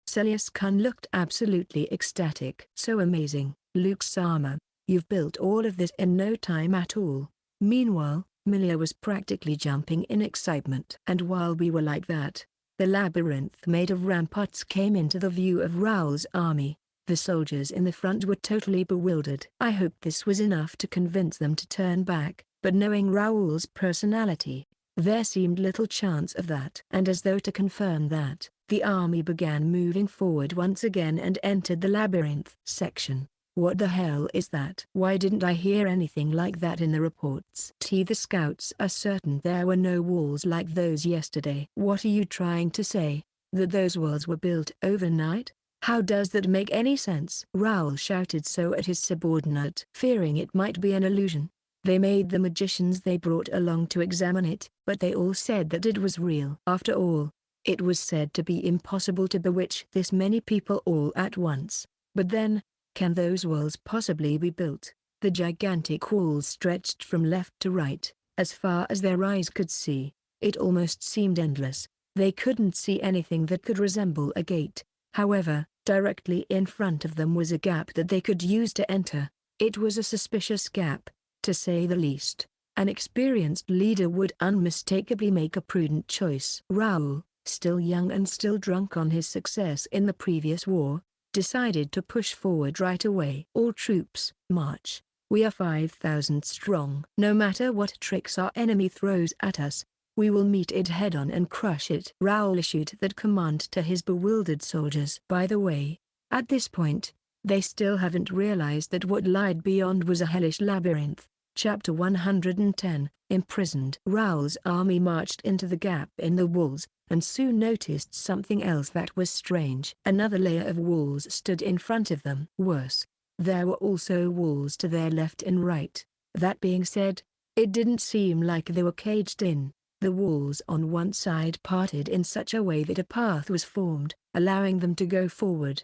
Celius Kun looked absolutely ecstatic. So amazing, Luke's armor. You've built all of this in no time at all. Meanwhile, Milia was practically jumping in excitement. And while we were like that, the labyrinth made of ramparts came into the view of Raoul's army. The soldiers in the front were totally bewildered. I hoped this was enough to convince them to turn back, but knowing Raoul's personality, there seemed little chance of that. And as though to confirm that, the army began moving forward once again and entered the labyrinth section. What the hell is that? Why didn't I hear anything like that in the reports? The scouts are certain there were no walls like those yesterday. What are you trying to say? That those walls were built overnight? How does that make any sense? Raoul shouted so at his subordinate, fearing it might be an illusion. They made the magicians they brought along to examine it, but they all said that it was real. After all, it was said to be impossible to bewitch this many people all at once. But then, can those walls possibly be built? The gigantic walls stretched from left to right, as far as their eyes could see. It almost seemed endless. They couldn't see anything that could resemble a gate. However, directly in front of them was a gap that they could use to enter. It was a suspicious gap, to say the least. An experienced leader would unmistakably make a prudent choice. Raoul, still young and still drunk on his success in the previous war, decided to push forward right away. All troops, march. We are 5,000 strong. No matter what tricks our enemy throws at us, we will meet it head-on and crush it. Raoul issued that command to his bewildered soldiers. By the way, at this point, they still haven't realized that what lied beyond was a hellish labyrinth. Chapter 110, Imprisoned. Raoul's army marched into the gap in the walls, and soon noticed something else that was strange. Another layer of walls stood in front of them. Worse, there were also walls to their left and right. That being said, it didn't seem like they were caged in. The walls on one side parted in such a way that a path was formed, allowing them to go forward.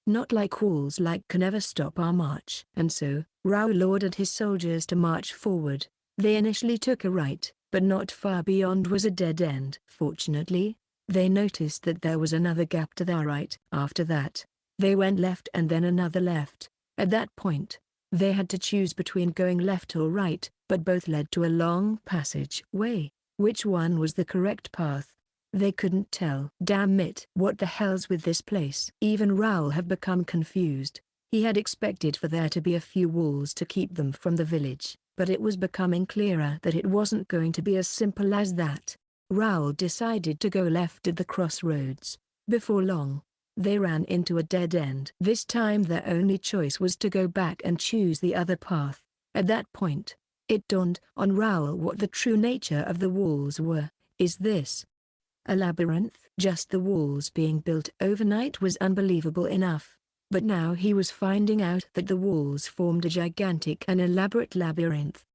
Not like walls can never stop our march. And so, Raoul ordered his soldiers to march forward. They initially took a right, but not far beyond was a dead end. Fortunately, they noticed that there was another gap to their right. After that, they went left and then another left. At that point, they had to choose between going left or right, but both led to a long passageway. Which one was the correct path? They couldn't tell. Damn it! What the hell's with this place? Even Raoul had become confused. He had expected for there to be a few walls to keep them from the village, but it was becoming clearer that it wasn't going to be as simple as that. Raoul decided to go left at the crossroads. Before long, they ran into a dead end. This time their only choice was to go back and choose the other path. At that point, it dawned on Raoul what the true nature of the walls were. Is this a labyrinth? Just the walls being built overnight was unbelievable enough. But now he was finding out that the walls formed a gigantic and elaborate labyrinth.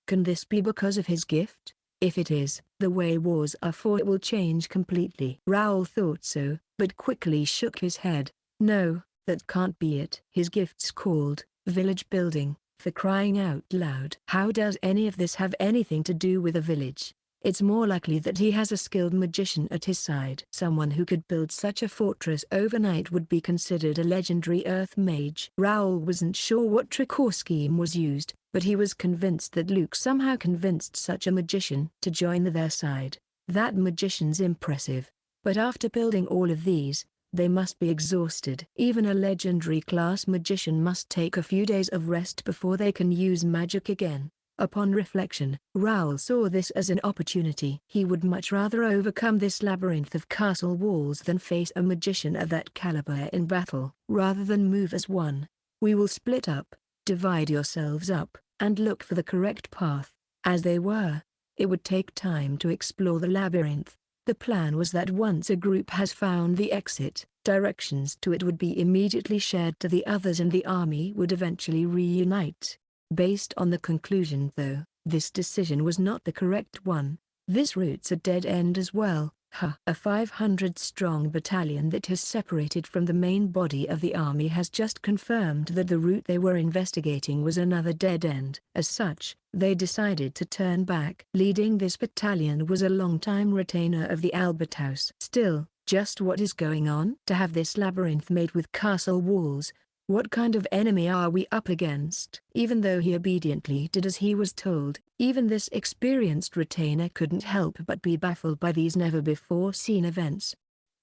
Can this be because of his gift? If it is, the way wars are fought will change completely. Raoul thought so, but quickly shook his head. No, that can't be it. His gift's called village building, for crying out loud. How does any of this have anything to do with a village? It's more likely that he has a skilled magician at his side. Someone who could build such a fortress overnight would be considered a legendary earth mage. Raoul wasn't sure what trick or scheme was used, but he was convinced that Luke somehow convinced such a magician to join their side. That magician's impressive. But after building all of these, they must be exhausted. Even a legendary class magician must take a few days of rest before they can use magic again. Upon reflection, Raoul saw this as an opportunity. He would much rather overcome this labyrinth of castle walls than face a magician of that caliber in battle. Rather than move as one, we will split up, divide yourselves up, and look for the correct path. As they were, it would take time to explore the labyrinth. The plan was that once a group has found the exit, directions to it would be immediately shared to the others and the army would eventually reunite. Based on the conclusion though, this decision was not the correct one. This route's a dead end as well. A 500-strong battalion that has separated from the main body of the army has just confirmed that the route they were investigating was another dead end. As such, they decided to turn back. Leading this battalion was a longtime retainer of the Albert House. Still, just what is going on? To have this labyrinth made with castle walls, What kind of enemy are we up against? Even though he obediently did as he was told, even this experienced retainer couldn't help but be baffled by these never-before-seen events.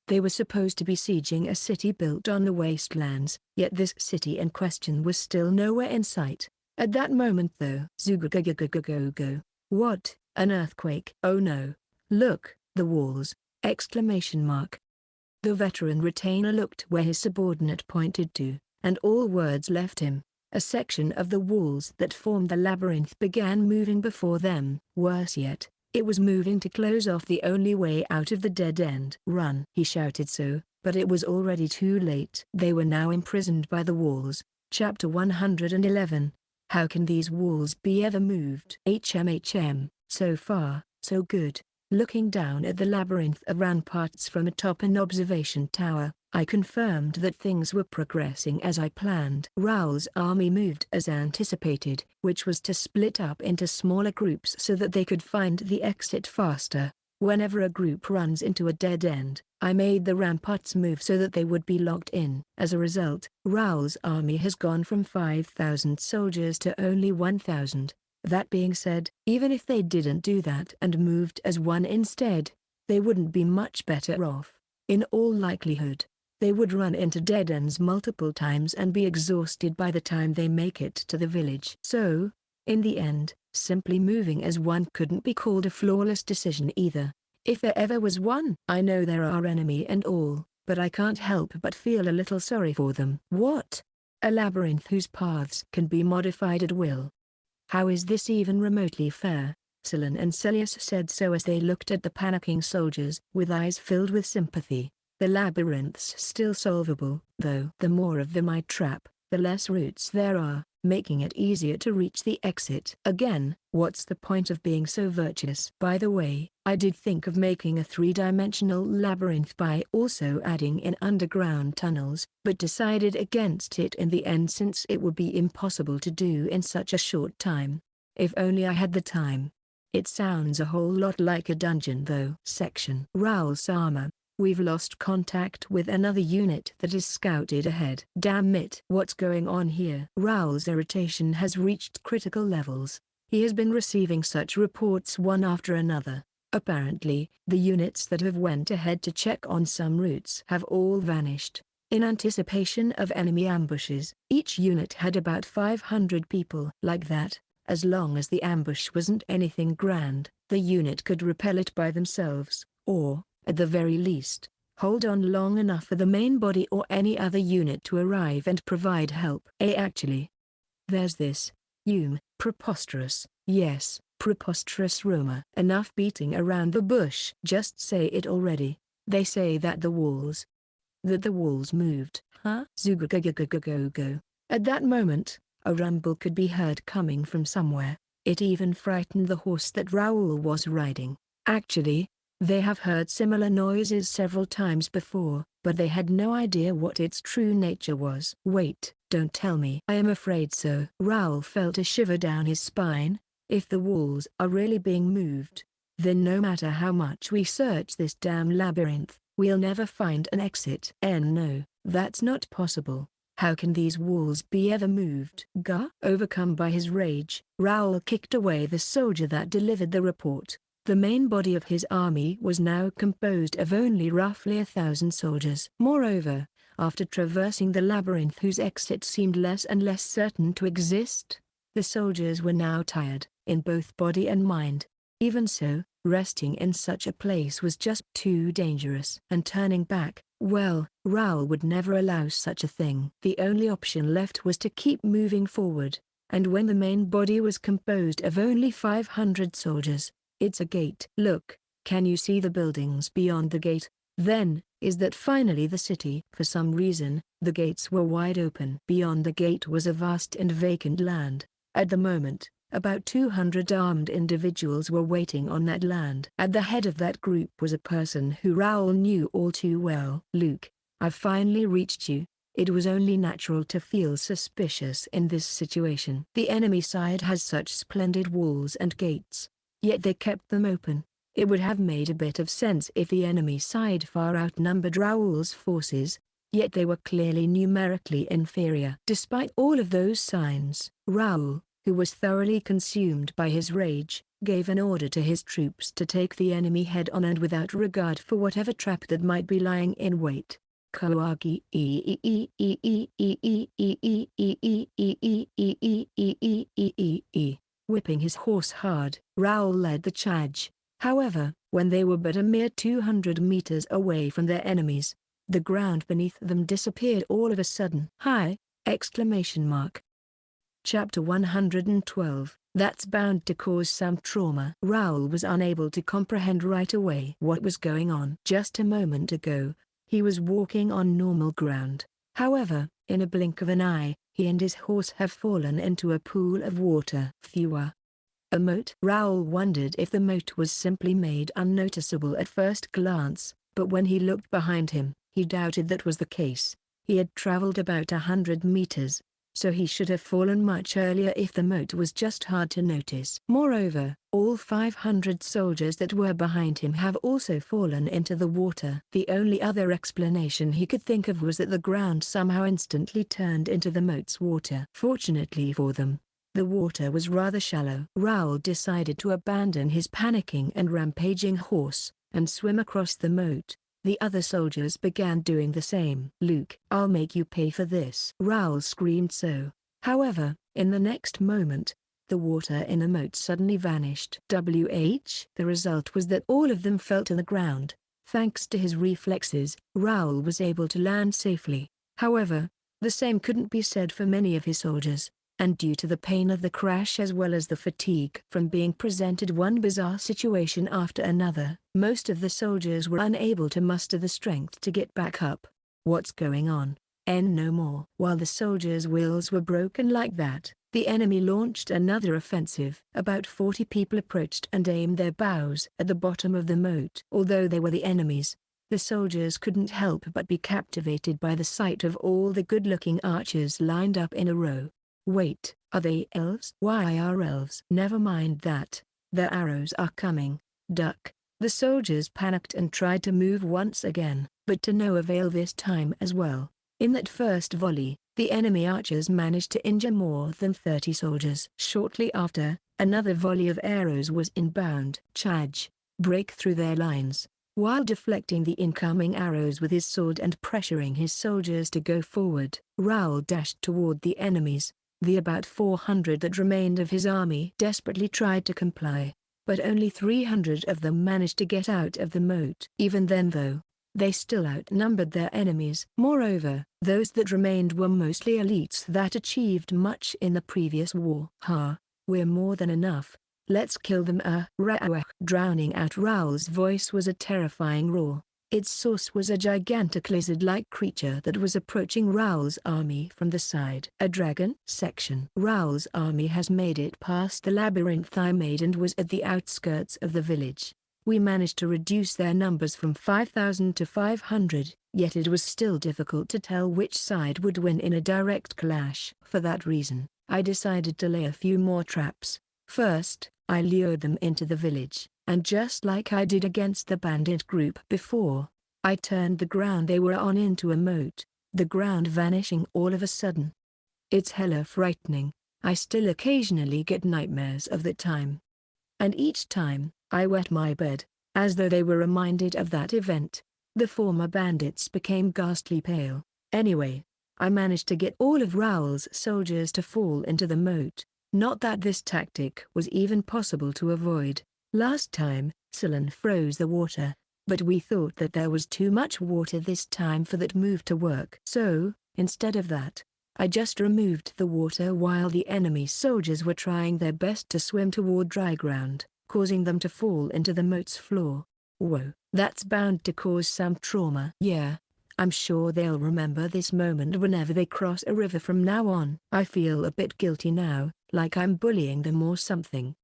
They were supposed to be sieging a city built on the wastelands, yet this city in question was still nowhere in sight. At that moment though, Zugugugugugugugu. What? An earthquake? Oh no. Look, the walls! Exclamation mark. The veteran retainer looked where his subordinate pointed to, and all words left him. A section of the walls that formed the labyrinth began moving before them. Worse yet, it was moving to close off the only way out of the dead end. Run! He shouted so, but it was already too late. They were now imprisoned by the walls. Chapter 111. How can these walls be ever moved? So far, so good. Looking down at the labyrinth of ramparts from atop an observation tower, I confirmed that things were progressing as I planned. Raoul's army moved as anticipated, which was to split up into smaller groups so that they could find the exit faster. Whenever a group runs into a dead end, I made the ramparts move so that they would be locked in. As a result, Raoul's army has gone from 5,000 soldiers to only 1,000. That being said, even if they didn't do that and moved as one instead, they wouldn't be much better off. In all likelihood, they would run into dead ends multiple times and be exhausted by the time they make it to the village. So, in the end, simply moving as one couldn't be called a flawless decision either, if there ever was one. I know they're our enemy and all, but I can't help but feel a little sorry for them. What? A labyrinth whose paths can be modified at will. How is this even remotely fair? Celine and Celius said so as they looked at the panicking soldiers with eyes filled with sympathy. The labyrinth's still solvable, though the more of them I trap, the less routes there are, making it easier to reach the exit. Again, what's the point of being so virtuous? By the way, I did think of making a three-dimensional labyrinth by also adding in underground tunnels, but decided against it in the end since it would be impossible to do in such a short time. If only I had the time. It sounds a whole lot like a dungeon though. Section. Raoul Sama. We've lost contact with another unit that is scouted ahead. Damn it. What's going on here? Raoul's irritation has reached critical levels. He has been receiving such reports one after another. Apparently, the units that have went ahead to check on some routes have all vanished. In anticipation of enemy ambushes, each unit had about 500 people. Like that, as long as the ambush wasn't anything grand, the unit could repel it by themselves, or, at the very least, hold on long enough for the main body or any other unit to arrive and provide help. Actually, there's this. Preposterous. Yes, preposterous rumor. Enough beating around the bush. Just say it already. They say that the walls moved. Huh? Zugugugugugugu. At that moment, a rumble could be heard coming from somewhere. It even frightened the horse that Raoul was riding. Actually, they have heard similar noises several times before, but they had no idea what its true nature was. Wait, don't tell me. I am afraid so. Raoul felt a shiver down his spine. If the walls are really being moved, then no matter how much we search this damn labyrinth, we'll never find an exit. No, that's not possible. How can these walls be ever moved? Overcome by his rage, Raoul kicked away the soldier that delivered the report. The main body of his army was now composed of only roughly 1,000 soldiers. Moreover, after traversing the labyrinth whose exit seemed less and less certain to exist, the soldiers were now tired, in both body and mind. Even so, resting in such a place was just too dangerous. And turning back, well, Raoul would never allow such a thing. The only option left was to keep moving forward, and when the main body was composed of only 500 soldiers, it's a gate. Look, can you see the buildings beyond the gate? Then, is that finally the city? For some reason, the gates were wide open. Beyond the gate was a vast and vacant land. At the moment, about 200 armed individuals were waiting on that land. At the head of that group was a person who Raoul knew all too well. Luke, I've finally reached you. It was only natural to feel suspicious in this situation. The enemy side has such splendid walls and gates. Yet they kept them open. It would have made a bit of sense if the enemy side far outnumbered Raoul's forces, Yet they were clearly numerically inferior. Despite all of those signs, Raoul, who was thoroughly consumed by his rage, gave an order to his troops to take the enemy head-on and without regard for whatever trap that might be lying in wait. Whipping his horse hard, Raoul led the charge. However, when they were but a mere 200 meters away from their enemies, the ground beneath them disappeared all of a sudden. Hi! Exclamation mark. Chapter 112, That's bound to cause some trauma. Raoul was unable to comprehend right away what was going on. Just a moment ago, he was walking on normal ground. However, in a blink of an eye, he and his horse have fallen into a pool of water. A moat? Raoul wondered if the moat was simply made unnoticeable at first glance, but when he looked behind him, he doubted that was the case. He had traveled about 100 meters, so he should have fallen much earlier if the moat was just hard to notice. Moreover, all 500 soldiers that were behind him have also fallen into the water. The only other explanation he could think of was that the ground somehow instantly turned into the moat's water. Fortunately for them, the water was rather shallow. Raoul decided to abandon his panicking and rampaging horse, and swim across the moat. The other soldiers began doing the same. Luke, I'll make you pay for this. Raoul screamed so. However, in the next moment, the water in the moat suddenly vanished. The result was that all of them fell to the ground. Thanks to his reflexes, Raoul was able to land safely. However, the same couldn't be said for many of his soldiers, and due to the pain of the crash as well as the fatigue from being presented one bizarre situation after another, most of the soldiers were unable to muster the strength to get back up. What's going on? No more. While the soldiers' wills were broken like that, the enemy launched another offensive. About 40 people approached and aimed their bows at the bottom of the moat. Although they were the enemies, the soldiers couldn't help but be captivated by the sight of all the good-looking archers lined up in a row. Wait, are they elves? Why are elves? Never mind that. Their arrows are coming. Duck. The soldiers panicked and tried to move once again, but to no avail this time as well. In that first volley, the enemy archers managed to injure more than 30 soldiers. Shortly after, another volley of arrows was inbound. Charge. Break through their lines. While deflecting the incoming arrows with his sword and pressuring his soldiers to go forward, Raoul dashed toward the enemies. The about 400 that remained of his army desperately tried to comply, but only 300 of them managed to get out of the moat. Even then though, they still outnumbered their enemies. Moreover, those that remained were mostly elites that achieved much in the previous war. We're more than enough. Let's kill them. Drowning out Raoul's voice was a terrifying roar. Its source was a gigantic lizard-like creature that was approaching Raoul's army from the side. A dragon? Section. Raoul's army has made it past the labyrinth I made and was at the outskirts of the village. We managed to reduce their numbers from 5,000 to 500, yet it was still difficult to tell which side would win in a direct clash. For that reason, I decided to lay a few more traps. First, I lured them into the village, and just like I did against the bandit group before, I turned the ground they were on into a moat, the ground vanishing all of a sudden. It's hella frightening. I still occasionally get nightmares of that time. And each time, I wet my bed, as though they were reminded of that event. The former bandits became ghastly pale. Anyway, I managed to get all of Raoul's soldiers to fall into the moat. Not that this tactic was even possible to avoid. Last time, Celine froze the water, but we thought that there was too much water this time for that move to work. So, instead of that, I just removed the water while the enemy soldiers were trying their best to swim toward dry ground, causing them to fall into the moat's floor. Whoa, that's bound to cause some trauma. Yeah, I'm sure they'll remember this moment whenever they cross a river from now on. I feel a bit guilty now, like I'm bullying them or something.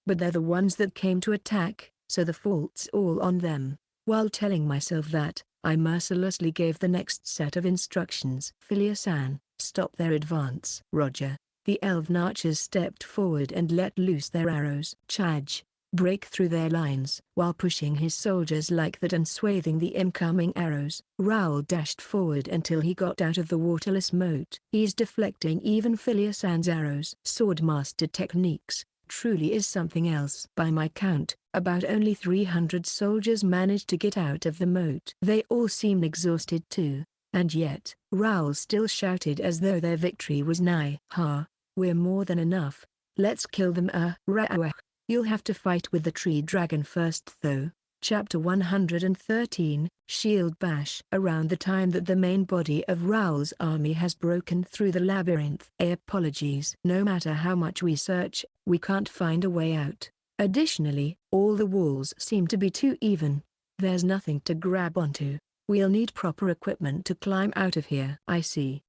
But they're the ones that came to attack, so the fault's all on them. While telling myself that, I mercilessly gave the next set of instructions. Philia-san, stop their advance. Roger. The elven archers stepped forward and let loose their arrows. Charge. break through their lines. While pushing his soldiers like that and swathing the incoming arrows, Raoul dashed forward until he got out of the waterless moat. He's deflecting even Phileasan's arrows. Swordmaster techniques truly is something else. By my count, about only 300 soldiers managed to get out of the moat. They all seemed exhausted too, and yet, Raoul still shouted as though their victory was nigh. "Ha, we're more than enough. Let's kill them." Raoul. You'll have to fight with the tree dragon first though. Chapter 113, Shield Bash. Around the time that the main body of Raoul's army has broken through the labyrinth. Apologies. No matter how much we search, we can't find a way out. Additionally, all the walls seem to be too even. There's nothing to grab onto. We'll need proper equipment to climb out of here. I see.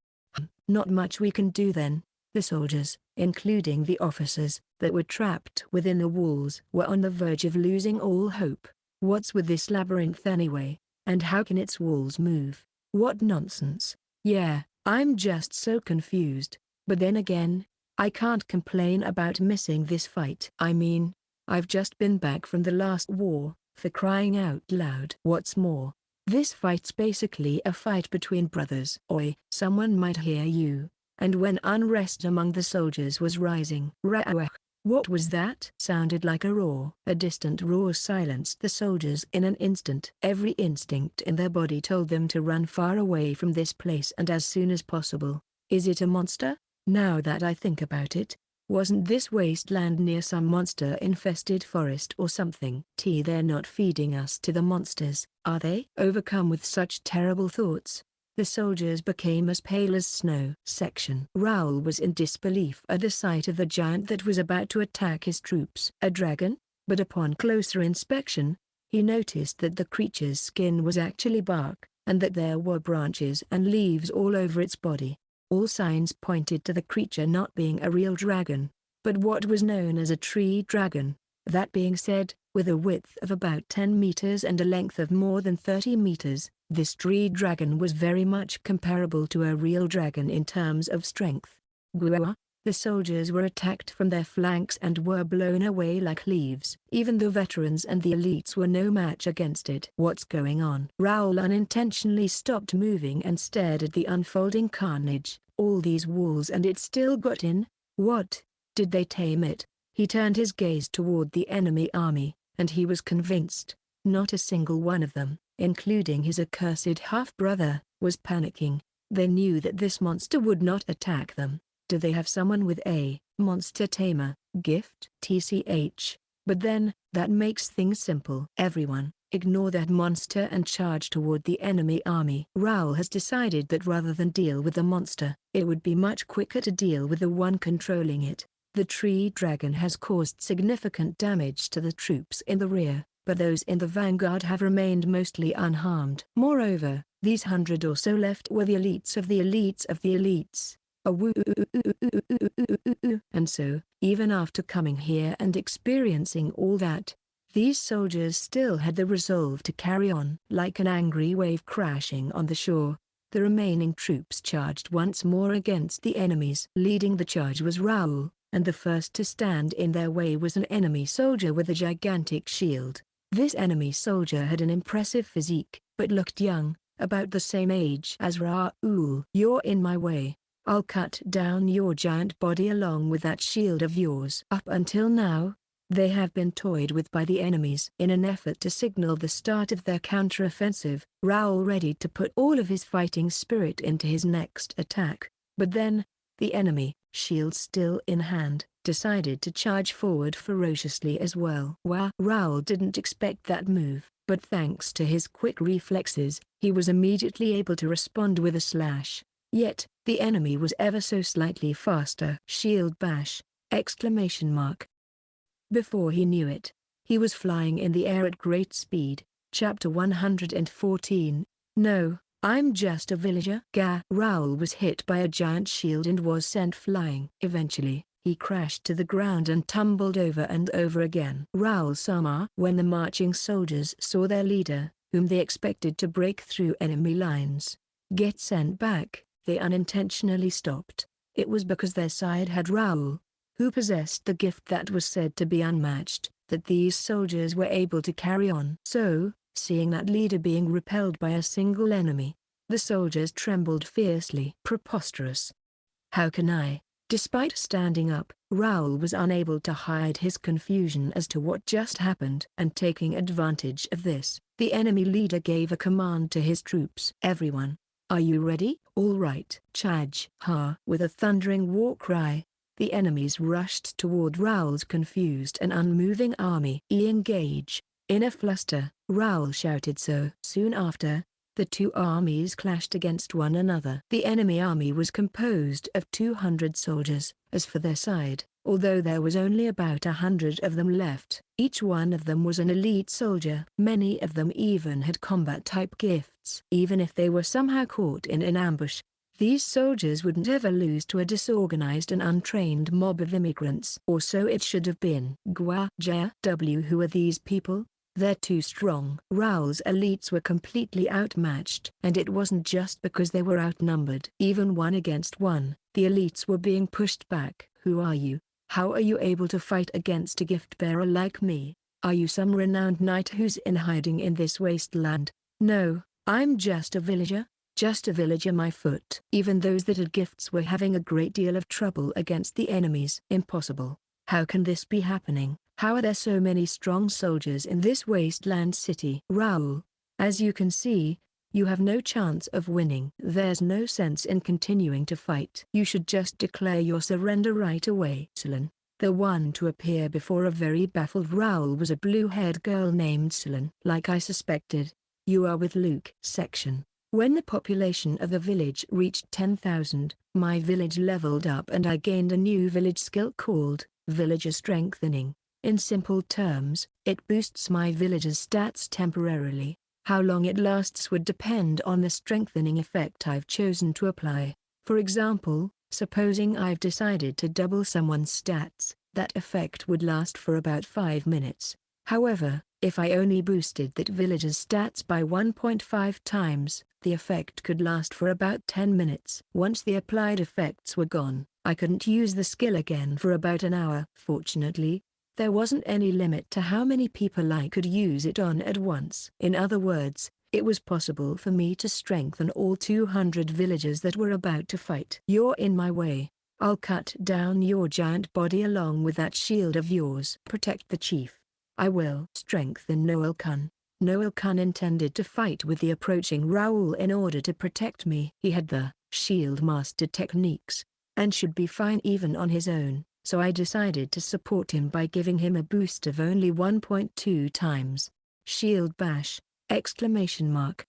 Not much we can do then. The soldiers, including the officers, that were trapped within the walls were on the verge of losing all hope. What's with this labyrinth anyway, and how can its walls move? What nonsense. Yeah, I'm just so confused, but then again, I can't complain about missing this fight. I mean, I've just been back from the last war, for crying out loud. What's more, this fight's basically a fight between brothers. Oi, someone might hear you. And when unrest among the soldiers was rising. What was that? Sounded like a roar. A distant roar silenced the soldiers in an instant. Every instinct in their body told them to run far away from this place and as soon as possible. Is it a monster? Now that I think about it, wasn't this wasteland near some monster-infested forest or something? They're not feeding us to the monsters, are they? Overcome with such terrible thoughts, the soldiers became as pale as snow. Raoul was in disbelief at the sight of the giant that was about to attack his troops. A dragon? But upon closer inspection, he noticed that the creature's skin was actually bark, and that there were branches and leaves all over its body. All signs pointed to the creature not being a real dragon, but what was known as a tree dragon. That being said, with a width of about 10 meters and a length of more than 30 meters, this tree dragon was very much comparable to a real dragon in terms of strength. The soldiers were attacked from their flanks and were blown away like leaves. Even the veterans and the elites were no match against it. What's going on? Raoul unintentionally stopped moving and stared at the unfolding carnage. All these walls and it still got in? What? Did they tame it? He turned his gaze toward the enemy army, and he was convinced, not a single one of them, including his accursed half-brother, was panicking. They knew that this monster would not attack them. Do they have someone with a monster tamer gift? But then, that makes things simple. Everyone, ignore that monster and charge toward the enemy army. Raoul has decided that rather than deal with the monster, it would be much quicker to deal with the one controlling it. The tree dragon has caused significant damage to the troops in the rear, but those in the vanguard have remained mostly unharmed. Moreover, these 100 or so left were the elites of the elites of the elites. And so, even after coming here and experiencing all that, these soldiers still had the resolve to carry on. Like an angry wave crashing on the shore, the remaining troops charged once more against the enemies. Leading the charge was Raoul, and the first to stand in their way was an enemy soldier with a gigantic shield. This enemy soldier had an impressive physique, but looked young, about the same age as Raoul. "You're in my way. I'll cut down your giant body along with that shield of yours." Up until now, they have been toyed with by the enemies. In an effort to signal the start of their counteroffensive, Raoul readied to put all of his fighting spirit into his next attack. But then, the enemy, shield still in hand, decided to charge forward ferociously as well. Raoul didn't expect that move, but thanks to his quick reflexes, he was immediately able to respond with a slash. Yet, the enemy was ever so slightly faster. Shield bash! Before he knew it, he was flying in the air at great speed. Chapter 114, No, I'm just a villager. Raoul was hit by a giant shield and was sent flying. Eventually, he crashed to the ground and tumbled over and over again. Raoul saw when the marching soldiers saw their leader, whom they expected to break through enemy lines, get sent back, they unintentionally stopped. It was because their side had Raoul, who possessed the gift that was said to be unmatched, that these soldiers were able to carry on. So, seeing that leader being repelled by a single enemy, the soldiers trembled fiercely. Preposterous. How can I? Despite standing up, Raoul was unable to hide his confusion as to what just happened. And taking advantage of this, the enemy leader gave a command to his troops. Everyone, are you ready? All right. Charge! Ha! With a thundering war cry, the enemies rushed toward Raoul's confused and unmoving army. Engage! In a fluster, Raoul shouted. So soon after, the two armies clashed against one another. The enemy army was composed of 200 soldiers. As for their side, although there was only about 100 of them left, each one of them was an elite soldier. Many of them even had combat-type gifts. Even if they were somehow caught in an ambush, these soldiers wouldn't ever lose to a disorganized and untrained mob of immigrants. Or so it should have been. Who are these people? They're too strong. Raoul's elites were completely outmatched. And it wasn't just because they were outnumbered. Even 1 against 1, the elites were being pushed back. Who are you? How are you able to fight against a gift-bearer like me? Are you some renowned knight who's in hiding in this wasteland? No, I'm just a villager. Just a villager my foot. Even those that had gifts were having a great deal of trouble against the enemies. Impossible. How can this be happening? How are there so many strong soldiers in this wasteland city? Raoul, as you can see, you have no chance of winning. There's no sense in continuing to fight. You should just declare your surrender right away. Celine, the one to appear before a very baffled Raoul was a blue-haired girl named Celine. Like I suspected, you are with Luke. Section. When the population of the village reached 10,000, my village leveled up and I gained a new village skill called Villager Strengthening. In simple terms, it boosts my village's stats temporarily. How long it lasts would depend on the strengthening effect I've chosen to apply. For example, supposing I've decided to double someone's stats, that effect would last for about 5 minutes. However, if I only boosted that village's stats by 1.5 times, the effect could last for about 10 minutes. Once the applied effects were gone, I couldn't use the skill again for about an hour. Fortunately, there wasn't any limit to how many people I could use it on at once. In other words, it was possible for me to strengthen all 200 villagers that were about to fight. You're in my way. I'll cut down your giant body along with that shield of yours. Protect the chief. I will. Strengthen Noel Khan. Noel Khan intended to fight with the approaching Raoul in order to protect me. He had the shield master techniques, and should be fine even on his own. So I decided to support him by giving him a boost of only 1.2 times. Shield bash! Exclamation mark.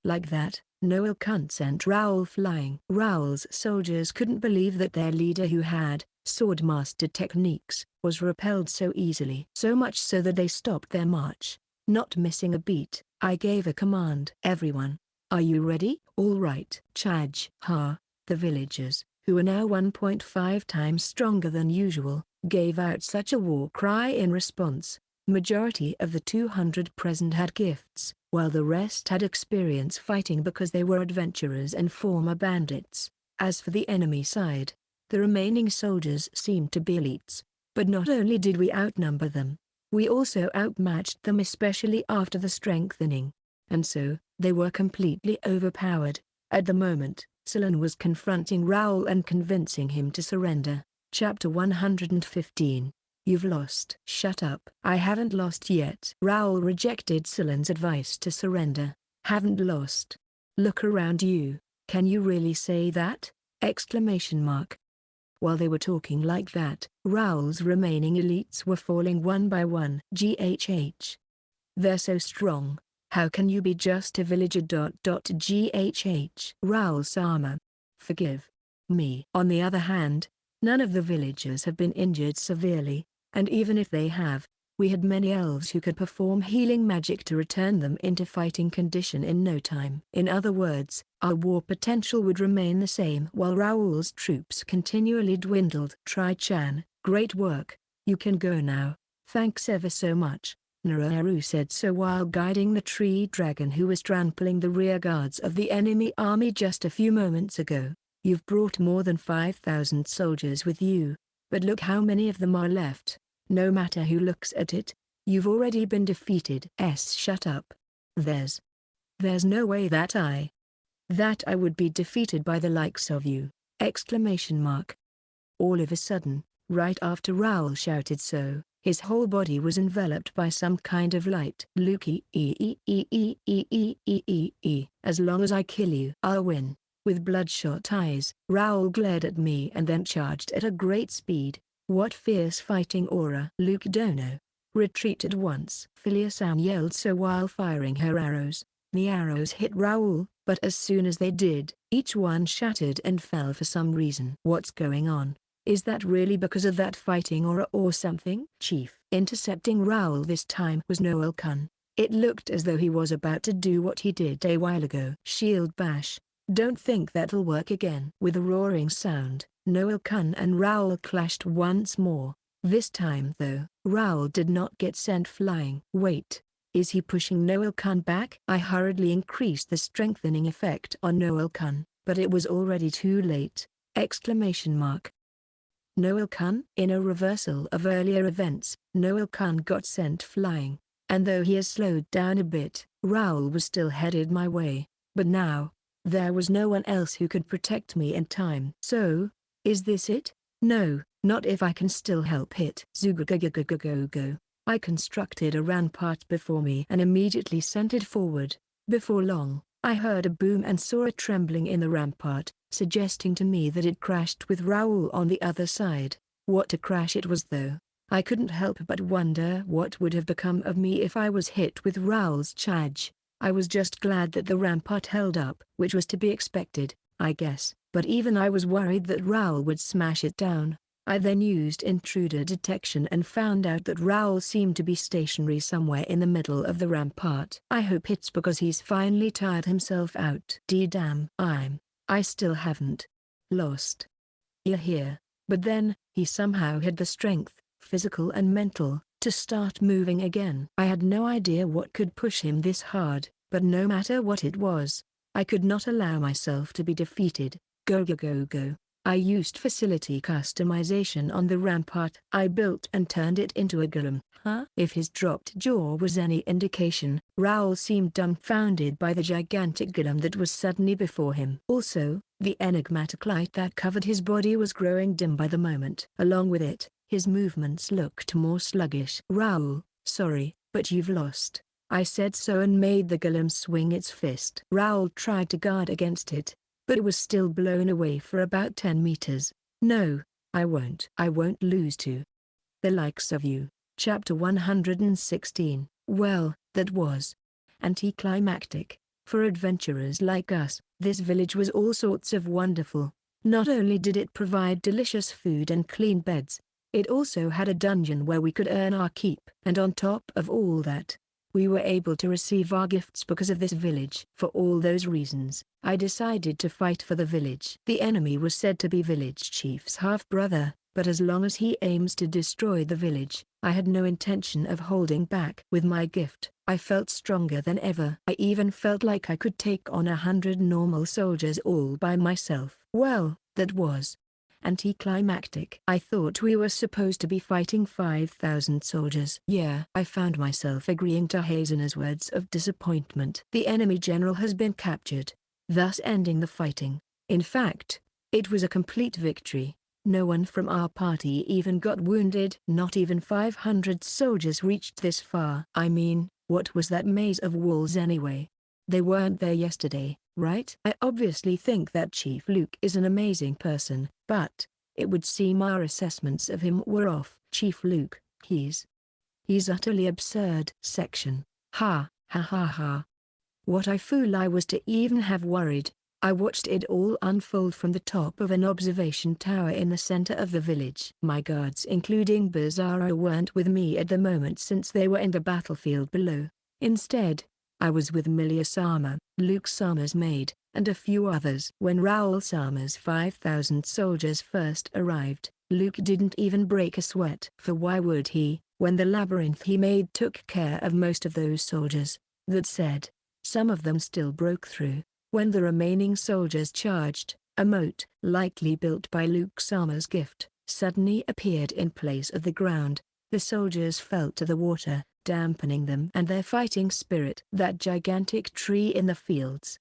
Like that, Noel Khan sent Raoul flying. Raoul's soldiers couldn't believe that their leader, who had swordmaster techniques, was repelled so easily. So much so that they stopped their march. Not missing a beat, I gave a command. Everyone, are you ready? All right. Charge! Ha! The villagers, who were now 1.5 times stronger than usual, gave out such a war cry in response. Majority of the 200 present had gifts, while the rest had experience fighting because they were adventurers and former bandits. As for the enemy side, the remaining soldiers seemed to be elites, but not only did we outnumber them, we also outmatched them, especially after the strengthening. And so, they were completely overpowered. At the moment, Celine was confronting Raoul and convincing him to surrender. Chapter 115. You've lost. Shut up. I haven't lost yet. Raoul rejected Celine's advice to surrender. Haven't lost. Look around you. Can you really say that? Exclamation mark. While they were talking like that, Raoul's remaining elites were falling one by one. GHH. They're so strong. How can you be just a villager? GHH. Raoul Sama. Forgive me. On the other hand, none of the villagers have been injured severely, and even if they have, we had many elves who could perform healing magic to return them into fighting condition in no time. In other words, our war potential would remain the same while Raoul's troops continually dwindled. Tri-chan, great work. You can go now. Thanks ever so much. Naru said so while guiding the tree dragon who was trampling the rear guards of the enemy army just a few moments ago. You've brought more than 5,000 soldiers with you, but look how many of them are left. No matter who looks at it, you've already been defeated. Shut up. There's no way that I would be defeated by the likes of you! Exclamation mark. All of a sudden, right after Raoul shouted so, his whole body was enveloped by some kind of light. Luke, as long as I kill you, I'll win. With bloodshot eyes, Raoul glared at me and then charged at a great speed. What fierce fighting aura! Luke Dono. Retreat at once. Philia-san yelled so while firing her arrows. The arrows hit Raoul, but as soon as they did, each one shattered and fell for some reason. What's going on? Is that really because of that fighting aura or something? Chief. Intercepting Raoul this time was Noel Kun. It looked as though he was about to do what he did a while ago. Shield bash. Don't think that'll work again. With a roaring sound, Noel Kun and Raoul clashed once more. This time though, Raoul did not get sent flying. Wait. Is he pushing Noel Kun back? I hurriedly increased the strengthening effect on Noel Kun, but it was already too late. Exclamation mark. Noel Kun? In a reversal of earlier events, Noel Kun got sent flying, and though he has slowed down a bit, Raoul was still headed my way. But now, there was no one else who could protect me in time. So, is this it? No, not if I can still help it. Zugogogogogogo. I constructed a rampart before me and immediately sent it forward. Before long, I heard a boom and saw a trembling in the rampart, suggesting to me that it crashed with Raoul on the other side. What a crash it was though. I couldn't help but wonder what would have become of me if I was hit with Raoul's charge. I was just glad that the rampart held up, which was to be expected, I guess, but even I was worried that Raoul would smash it down. I then used intruder detection and found out that Raoul seemed to be stationary somewhere in the middle of the rampart. I hope it's because he's finally tired himself out. Damn. I still haven't lost. You're here. But then, he somehow had the strength, physical and mental, to start moving again. I had no idea what could push him this hard, but no matter what it was, I could not allow myself to be defeated. Go. I used facility customization on the rampart I built and turned it into a golem. If his dropped jaw was any indication, Raoul seemed dumbfounded by the gigantic golem that was suddenly before him. Also, the enigmatic light that covered his body was growing dim by the moment. Along with it, his movements looked more sluggish. Raoul, sorry, but you've lost. I said so and made the golem swing its fist. Raoul tried to guard against it, but it was still blown away for about 10 meters. No, I won't lose to the likes of you. Chapter 116. Well, that was anticlimactic. For adventurers like us, this village was all sorts of wonderful. Not only did it provide delicious food and clean beds, it also had a dungeon where we could earn our keep. And on top of all that, we were able to receive our gifts because of this village. For all those reasons, I decided to fight for the village. The enemy was said to be village chief's half-brother, but as long as he aims to destroy the village, I had no intention of holding back. With my gift, I felt stronger than ever. I even felt like I could take on 100 normal soldiers all by myself. Well, that was anticlimactic. I thought we were supposed to be fighting 5,000 soldiers. Yeah. I found myself agreeing to Hazener's words of disappointment. The enemy general has been captured, thus ending the fighting. In fact, it was a complete victory. No one from our party even got wounded. Not even 500 soldiers reached this far. I mean, what was that maze of walls anyway? They weren't there yesterday, right? I obviously think that Chief Luke is an amazing person, but it would seem our assessments of him were off. Chief Luke, he's utterly absurd. Section. Ha. What a fool I was to even have worried. I watched it all unfold from the top of an observation tower in the center of the village. My guards including Bizarro weren't with me at the moment since they were in the battlefield below. Instead, I was with Milia Sama, Luke Sama's maid, and a few others. When Raoul Sama's 5,000 soldiers first arrived, Luke didn't even break a sweat. For why would he, when the labyrinth he made took care of most of those soldiers? That said, some of them still broke through. When the remaining soldiers charged, a moat, likely built by Luke Sama's gift, suddenly appeared in place of the ground. The soldiers fell to the water, dampening them and their fighting spirit. That gigantic tree in the fields.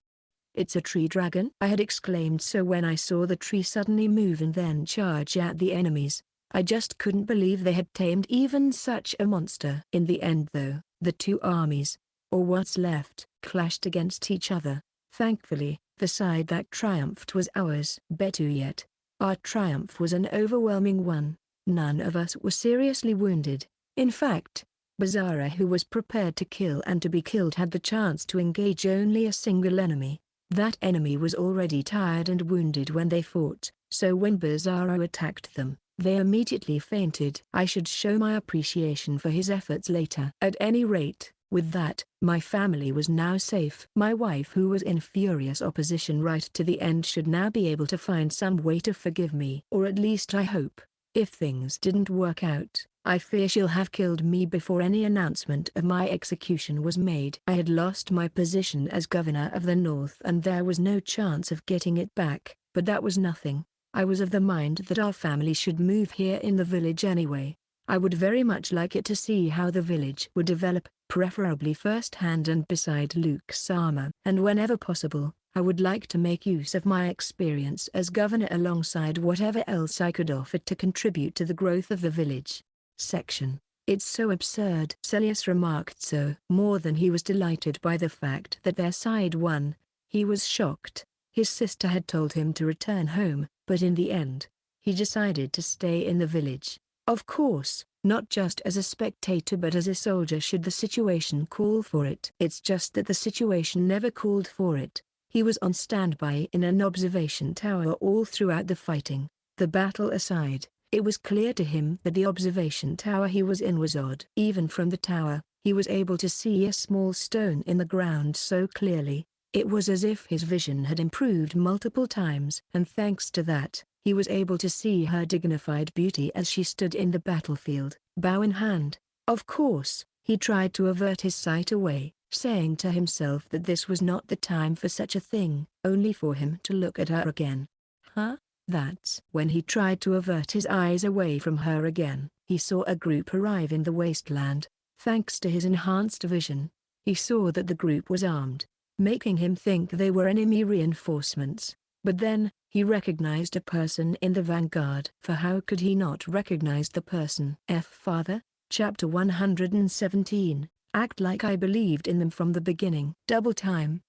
It's a tree dragon, I had exclaimed so when I saw the tree suddenly move and then charge at the enemies. I just couldn't believe they had tamed even such a monster. In the end though, the two armies, or what's left, clashed against each other. Thankfully, the side that triumphed was ours. Better yet, our triumph was an overwhelming one. None of us were seriously wounded. In fact, Bazara, who was prepared to kill and to be killed, had the chance to engage only a single enemy. That enemy was already tired and wounded when they fought, so when Bazara attacked them, they immediately fainted. I should show my appreciation for his efforts later. At any rate, with that, my family was now safe. My wife, who was in furious opposition right to the end, should now be able to find some way to forgive me. Or at least I hope. If things didn't work out, I fear she'll have killed me before any announcement of my execution was made. I had lost my position as governor of the north and there was no chance of getting it back, but that was nothing. I was of the mind that our family should move here in the village anyway. I would very much like it to see how the village would develop, preferably first-hand and beside Luke's armor. And whenever possible, I would like to make use of my experience as governor alongside whatever else I could offer to contribute to the growth of the village. Section. It's so absurd. Celius remarked so. More than he was delighted by the fact that their side won, he was shocked. His sister had told him to return home, but in the end, he decided to stay in the village. Of course, not just as a spectator but as a soldier should the situation call for it. It's just that the situation never called for it. He was on standby in an observation tower all throughout the fighting. The battle aside, it was clear to him that the observation tower he was in was odd. Even from the tower, he was able to see a small stone in the ground so clearly. It was as if his vision had improved multiple times. And thanks to that, he was able to see her dignified beauty as she stood in the battlefield, bow in hand. Of course, he tried to avert his sight away, saying to himself that this was not the time for such a thing, only for him to look at her again. Huh? That's when he tried to avert his eyes away from her again. He saw a group arrive in the wasteland. Thanks to his enhanced vision, he saw that the group was armed, making him think they were enemy reinforcements. But then, he recognized a person in the vanguard. For how could he not recognize the person? Father, Chapter 117. Act like I believed in them from the beginning. Double time.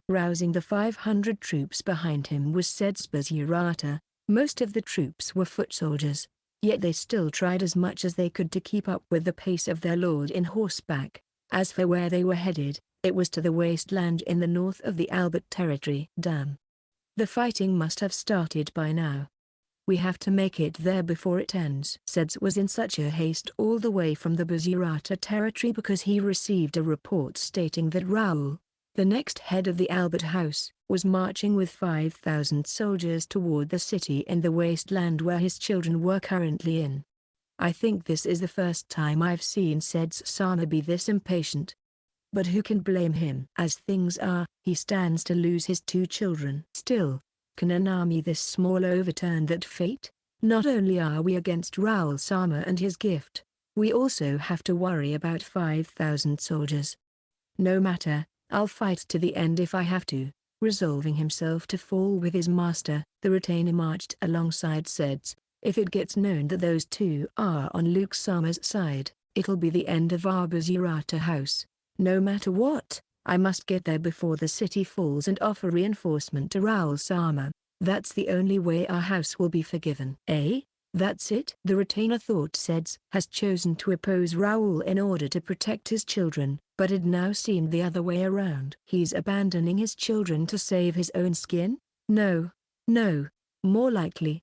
Rousing the 500 troops behind him was Sed's Bazirata. Most of the troops were foot soldiers, yet they still tried as much as they could to keep up with the pace of their lord in horseback. As for where they were headed, it was to the wasteland in the north of the Albert territory. Damn. The fighting must have started by now. We have to make it there before it ends. Seds was in such a haste all the way from the Bazirata territory because he received a report stating that Raoul, the next head of the Albert House, was marching with 5,000 soldiers toward the city in the wasteland where his children were currently in. I think this is the first time I've seen Sed's Sana be this impatient. But who can blame him? As things are, he stands to lose his 2 children. Still, can an army this small overturn that fate? Not only are we against Raoul Sama and his gift, we also have to worry about 5,000 soldiers. No matter, I'll fight to the end if I have to. Resolving himself to fall with his master, the retainer marched alongside Seds. If it gets known that those 2 are on Luke Sama's side, it'll be the end of our Bazirata house. No matter what, I must get there before the city falls and offer reinforcement to Raoul Sama. That's the only way our house will be forgiven. That's it? The retainer thought Seds has chosen to oppose Raoul in order to protect his children, but it now seemed the other way around. He's abandoning his children to save his own skin? No. More likely,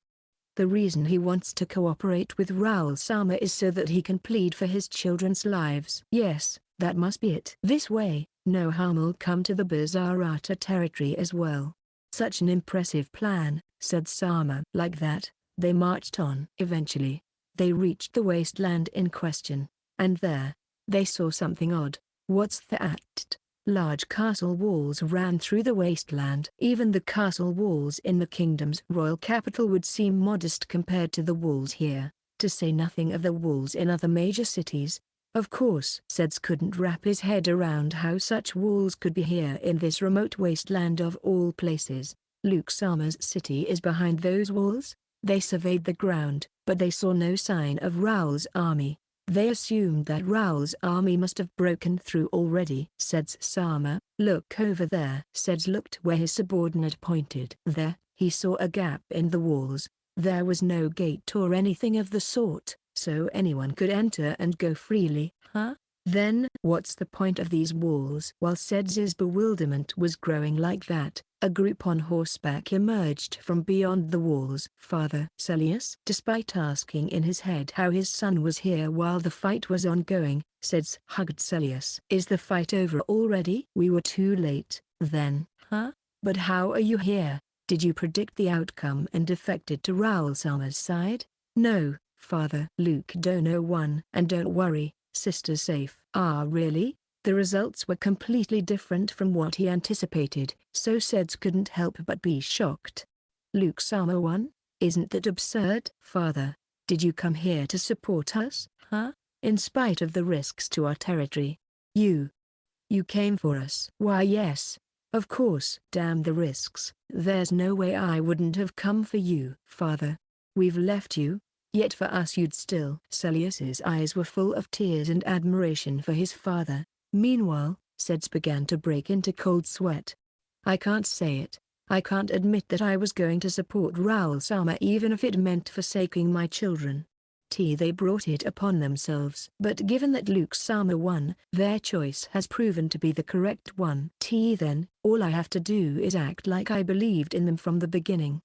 the reason he wants to cooperate with Raoul Sama is so that he can plead for his children's lives. Yes, that must be it. This way, no harm will come to the Bazirata territory as well. Such an impressive plan, said Sama. Like that, they marched on. Eventually, they reached the wasteland in question, and there, they saw something odd. What's that? Large castle walls ran through the wasteland. Even the castle walls in the kingdom's royal capital would seem modest compared to the walls here. to say nothing of the walls in other major cities. Of course, Seds couldn't wrap his head around how such walls could be here in this remote wasteland of all places. Luke's armor's city is behind those walls. They surveyed the ground, but they saw no sign of Raoul's army. They assumed that Raoul's army must have broken through already. Sed's Sama, look over there. Seds looked where his subordinate pointed. There, he saw a gap in the walls. There was no gate or anything of the sort, so anyone could enter and go freely. Huh? Then, what's the point of these walls? While Seds's bewilderment was growing like that, a group on horseback emerged from beyond the walls. Father Celius, despite asking in his head how his son was here while the fight was ongoing, Seds hugged Celius. Is the fight over already? We were too late, then. Huh? But how are you here? Did you predict the outcome and defected to Raoul's armor's side? No, Father. Luke don't know one. And don't worry, sister's safe. Ah really? The results were completely different from what he anticipated, so Seds couldn't help but be shocked. Luke's armor won? Isn't that absurd? Father, did you come here to support us? Huh? In spite of the risks to our territory. You came for us. Why yes. Of course. Damn the risks. There's no way I wouldn't have come for you. Father, we've left you, yet for us you'd still. Celius's eyes were full of tears and admiration for his father. Meanwhile, Seds began to break into cold sweat. I can't say it. I can't admit that I was going to support Raoul's armor even if it meant forsaking my children. They brought it upon themselves. But given that Luke's armor won, their choice has proven to be the correct one. Then, all I have to do is act like I believed in them from the beginning.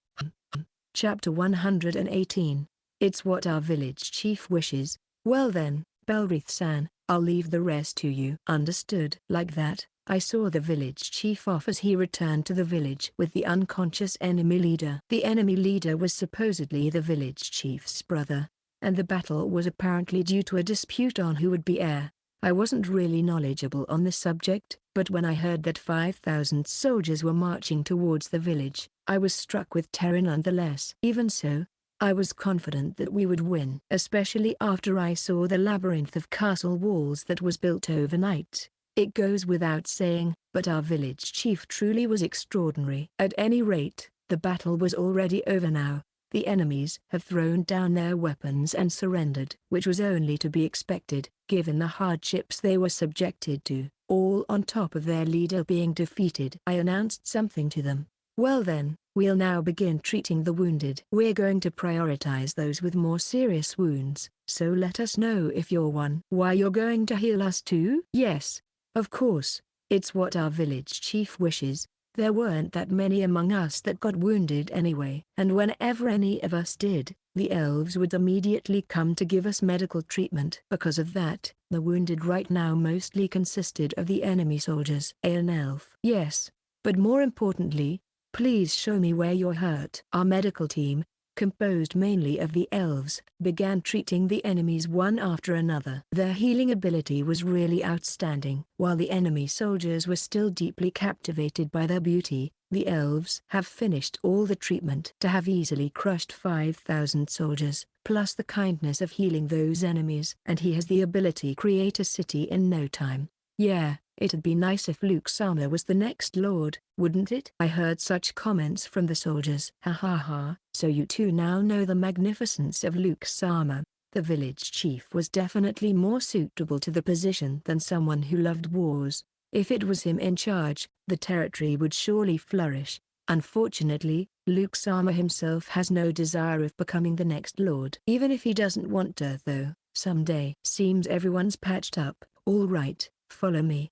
Chapter 118. It's what our village chief wishes. Well then, Belrith-san, I'll leave the rest to you. Understood. Like that, I saw the village chief off as he returned to the village with the unconscious enemy leader. The enemy leader was supposedly the village chief's brother, and the battle was apparently due to a dispute on who would be heir. I wasn't really knowledgeable on the subject, but when I heard that 5,000 soldiers were marching towards the village, I was struck with terror nonetheless. Even so, I was confident that we would win, especially after I saw the labyrinth of castle walls that was built overnight. It goes without saying, but our village chief truly was extraordinary. At any rate, the battle was already over now. The enemies have thrown down their weapons and surrendered, which was only to be expected, given the hardships they were subjected to, all on top of their leader being defeated. I announced something to them. Well then, we'll now begin treating the wounded. We're going to prioritize those with more serious wounds, so let us know if you're one. Why, you're going to heal us too? Yes, of course, it's what our village chief wishes. There weren't that many among us that got wounded anyway. And whenever any of us did, the elves would immediately come to give us medical treatment. Because of that, the wounded right now mostly consisted of the enemy soldiers. An elf. Yes, but more importantly, please show me where you're hurt. Our medical team, composed mainly of the elves, began treating the enemies one after another. Their healing ability was really outstanding. While the enemy soldiers were still deeply captivated by their beauty, the elves have finished all the treatment. To have easily crushed 5,000 soldiers, plus the kindness of healing those enemies. And he has the ability to create a city in no time. Yeah, it'd be nice if Luke's armor was the next lord, wouldn't it? I heard such comments from the soldiers. Ha ha ha, so you two now know the magnificence of Luke's armor. The village chief was definitely more suitable to the position than someone who loved wars. If it was him in charge, the territory would surely flourish. Unfortunately, Luke's armor himself has no desire of becoming the next lord. Even if he doesn't want to though, someday. Seems everyone's patched up. All right. Follow me, ?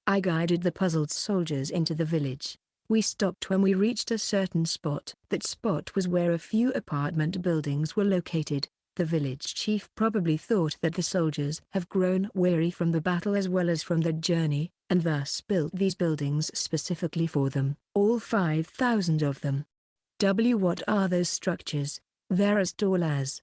I guided the puzzled soldiers into the village. We stopped when we reached a certain spot. That spot was where a few apartment buildings were located. The village chief probably thought that the soldiers have grown weary from the battle as well as from the journey, and thus built these buildings specifically for them. All 5,000 of them. What are those structures? They're as tall as...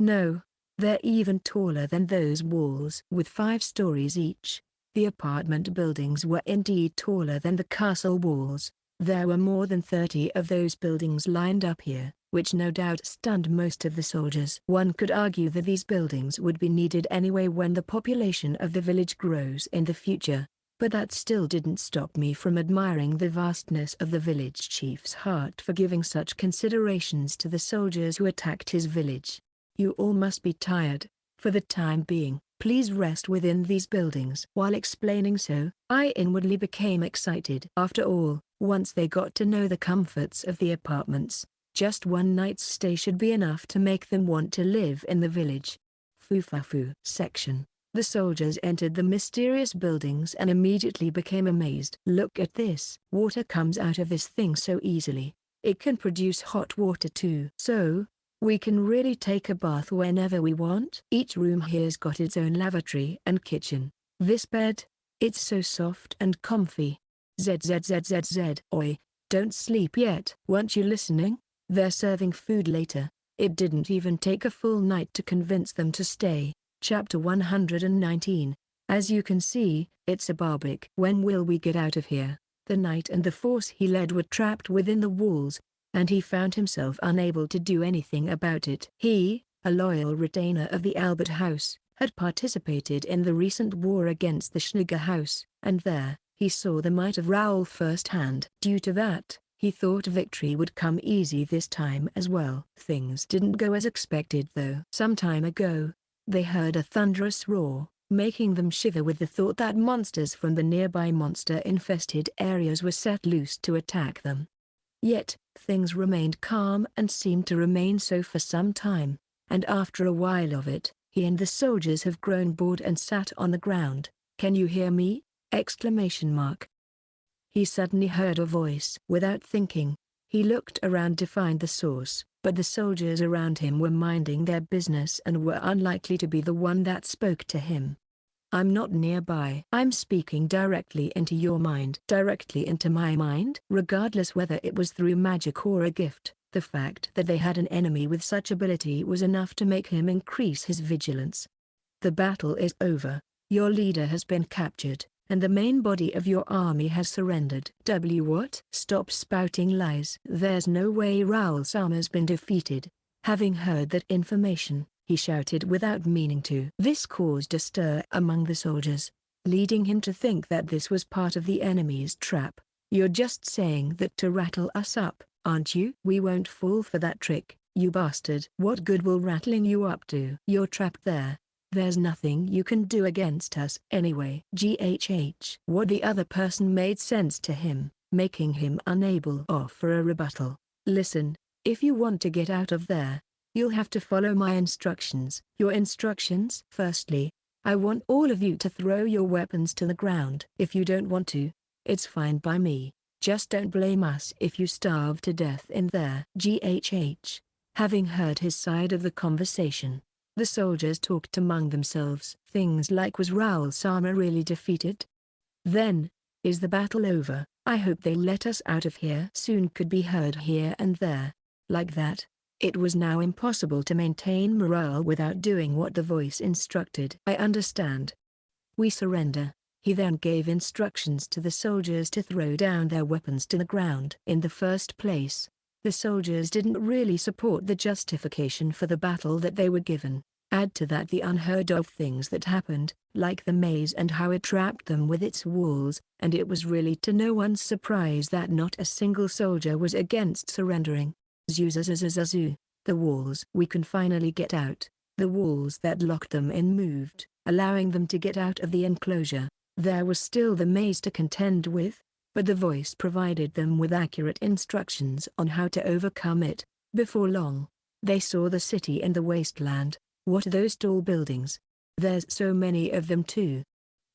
No. They're even taller than those walls. With 5 stories each, the apartment buildings were indeed taller than the castle walls. There were more than 30 of those buildings lined up here, which no doubt stunned most of the soldiers. One could argue that these buildings would be needed anyway when the population of the village grows in the future, but that still didn't stop me from admiring the vastness of the village chief's heart for giving such considerations to the soldiers who attacked his village. You all must be tired. For the time being, please rest within these buildings. While explaining so, I inwardly became excited. After all, once they got to know the comforts of the apartments, just one night's stay should be enough to make them want to live in the village. Fufafu section. The soldiers entered the mysterious buildings and immediately became amazed. Look at this. Water comes out of this thing so easily. It can produce hot water too. So, we can really take a bath whenever we want. Each room here's got its own lavatory and kitchen. This bed, it's so soft and comfy. ZZZZZ. Oi, don't sleep yet. Weren't you listening? They're serving food later. It didn't even take a full night to convince them to stay. Chapter 119. As you can see, it's a barbaric. When will we get out of here? The knight and the force he led were trapped within the walls, and he found himself unable to do anything about it. He, a loyal retainer of the Albert House, had participated in the recent war against the Schneer House, and there, he saw the might of Raoul firsthand. Due to that, he thought victory would come easy this time as well. Things didn't go as expected though. Some time ago, they heard a thunderous roar, making them shiver with the thought that monsters from the nearby monster-infested areas were set loose to attack them. Yet, things remained calm and seemed to remain so for some time, and after a while of it, he and the soldiers have grown bored and sat on the ground. "Can you hear me?" Exclamation mark. He suddenly heard a voice. Without thinking, he looked around to find the source, but the soldiers around him were minding their business and were unlikely to be the one that spoke to him. "I'm not nearby. I'm speaking directly into your mind." Directly into my mind? Regardless whether it was through magic or a gift, the fact that they had an enemy with such ability was enough to make him increase his vigilance. "The battle is over. Your leader has been captured, and the main body of your army has surrendered." What? Stop spouting lies. There's no way Raoul Sama's been defeated. Having heard that information, he shouted without meaning to. This caused a stir among the soldiers, leading him to think that this was part of the enemy's trap. "You're just saying that to rattle us up, aren't you?" "We won't fall for that trick, you bastard." "What good will rattling you up do?" "You're trapped there. There's nothing you can do against us anyway." What the other person made sense to him, making him unable to offer a rebuttal. "Listen, if you want to get out of there, you'll have to follow my instructions." "Your instructions?" "Firstly, I want all of you to throw your weapons to the ground. If you don't want to, it's fine by me. Just don't blame us if you starve to death in there." Having heard his side of the conversation, the soldiers talked among themselves. Things like, was Raoul Sama really defeated? Then, is the battle over? I hope they let us out of here soon could be heard here and there. Like that, it was now impossible to maintain morale without doing what the voice instructed. "I understand. We surrender." He then gave instructions to the soldiers to throw down their weapons to the ground. In the first place, the soldiers didn't really support the justification for the battle that they were given. Add to that the unheard of things that happened, like the maze and how it trapped them with its walls, and it was really to no one's surprise that not a single soldier was against surrendering. Zuzazazazazu, the walls. "We can finally get out." The walls that locked them in moved, allowing them to get out of the enclosure. There was still the maze to contend with, but the voice provided them with accurate instructions on how to overcome it. Before long, they saw the city and the wasteland. What are those tall buildings? There's so many of them too.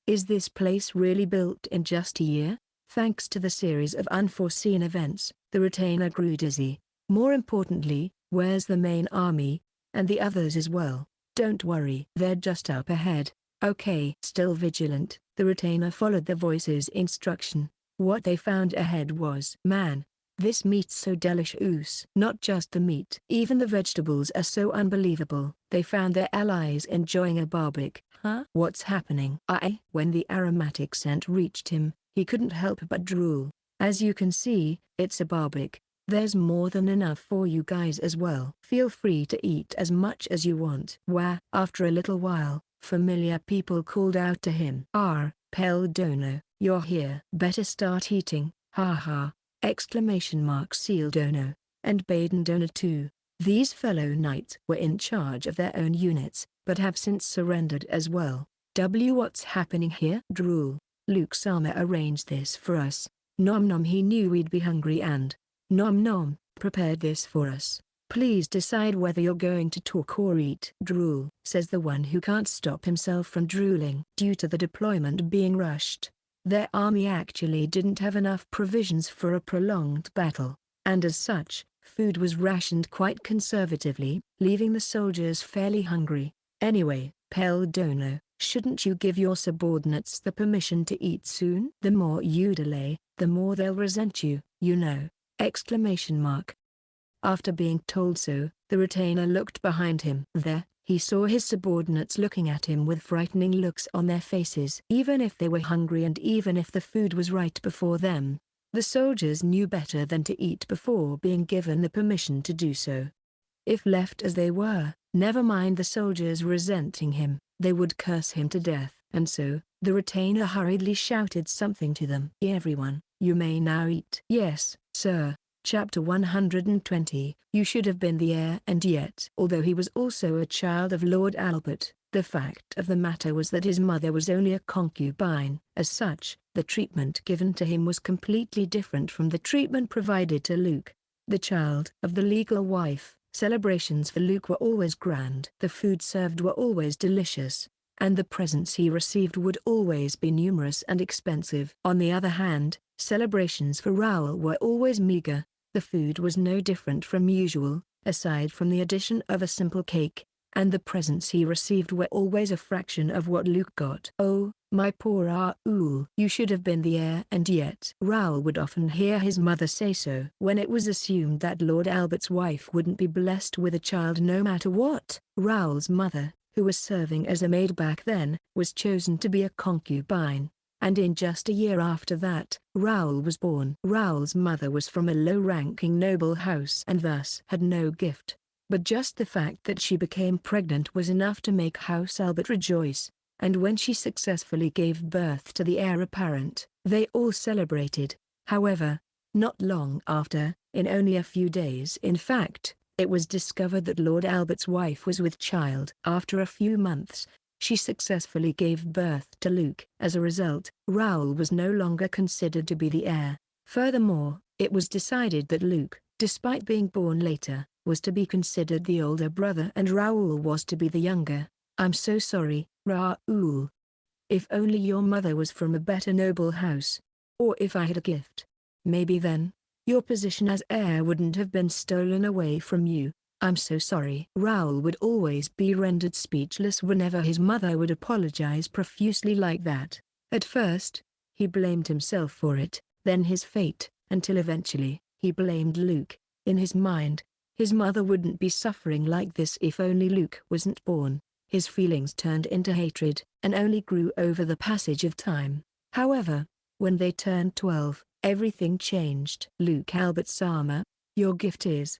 Is this place really built in just a year? Thanks to the series of unforeseen events, the retainer grew dizzy. More importantly, where's the main army, and the others as well? "Don't worry, they're just up ahead." Okay. Still vigilant, the retainer followed the voice's instruction. What they found ahead was, "Man, this meat's so delicious." Not just the meat. Even the vegetables are so unbelievable. They found their allies enjoying a barbecue. Huh? What's happening? When the aromatic scent reached him, he couldn't help but drool. As you can see, it's a barbecue. There's more than enough for you guys as well. Feel free to eat as much as you want. After a little while, familiar people called out to him. Peldono, you're here. Better start eating, haha! ! Sealdono, and Badendono too. These fellow knights were in charge of their own units, but have since surrendered as well. What's happening here? Drool. Luke Sama arranged this for us. Nom nom, he knew we'd be hungry and nom nom, prepared this for us. Please decide whether you're going to talk or eat. Drool, says the one who can't stop himself from drooling. Due to the deployment being rushed, their army actually didn't have enough provisions for a prolonged battle, and as such, food was rationed quite conservatively, leaving the soldiers fairly hungry. Anyway, Peldono, shouldn't you give your subordinates the permission to eat soon? The more you delay, the more they'll resent you, you know! After being told so, the retainer looked behind him. There, he saw his subordinates looking at him with frightening looks on their faces. Even if they were hungry and even if the food was right before them, the soldiers knew better than to eat before being given the permission to do so. If left as they were, never mind the soldiers resenting him, they would curse him to death. And so, the retainer hurriedly shouted something to them. Everyone, you may now eat. Yes, sir. Chapter 120. You should have been the heir, and yet. Although he was also a child of Lord Albert, the fact of the matter was that his mother was only a concubine. As such, the treatment given to him was completely different from the treatment provided to Luke, the child of the legal wife. Celebrations for Luke were always grand. The food served were always delicious, and the presents he received would always be numerous and expensive. On the other hand, celebrations for Raoul were always meager. The food was no different from usual, aside from the addition of a simple cake, and the presents he received were always a fraction of what Luke got. Oh, my poor Raoul. You should have been the heir, and yet. Raoul would often hear his mother say so. When it was assumed that Lord Albert's wife wouldn't be blessed with a child no matter what, Raoul's mother, who was serving as a maid back then, was chosen to be a concubine. And in just a year after that, Raoul was born. Raoul's mother was from a low-ranking noble house and thus had no gift. But just the fact that she became pregnant was enough to make House Albert rejoice, and when she successfully gave birth to the heir apparent, they all celebrated. However, not long after, in only a few days in fact, it was discovered that Lord Albert's wife was with child. After a few months, she successfully gave birth to Luke. As a result, Raoul was no longer considered to be the heir. Furthermore, it was decided that Luke, despite being born later, was to be considered the older brother and Raoul was to be the younger. I'm so sorry, Raoul. If only your mother was from a better noble house. Or if I had a gift. Maybe then, your position as heir wouldn't have been stolen away from you. I'm so sorry. Raoul would always be rendered speechless whenever his mother would apologize profusely like that. At first, he blamed himself for it, then his fate, until eventually, he blamed Luke. In his mind, his mother wouldn't be suffering like this if only Luke wasn't born. His feelings turned into hatred, and only grew over the passage of time. However, when they turned 12, everything changed. Luke Albert Sama, your gift is...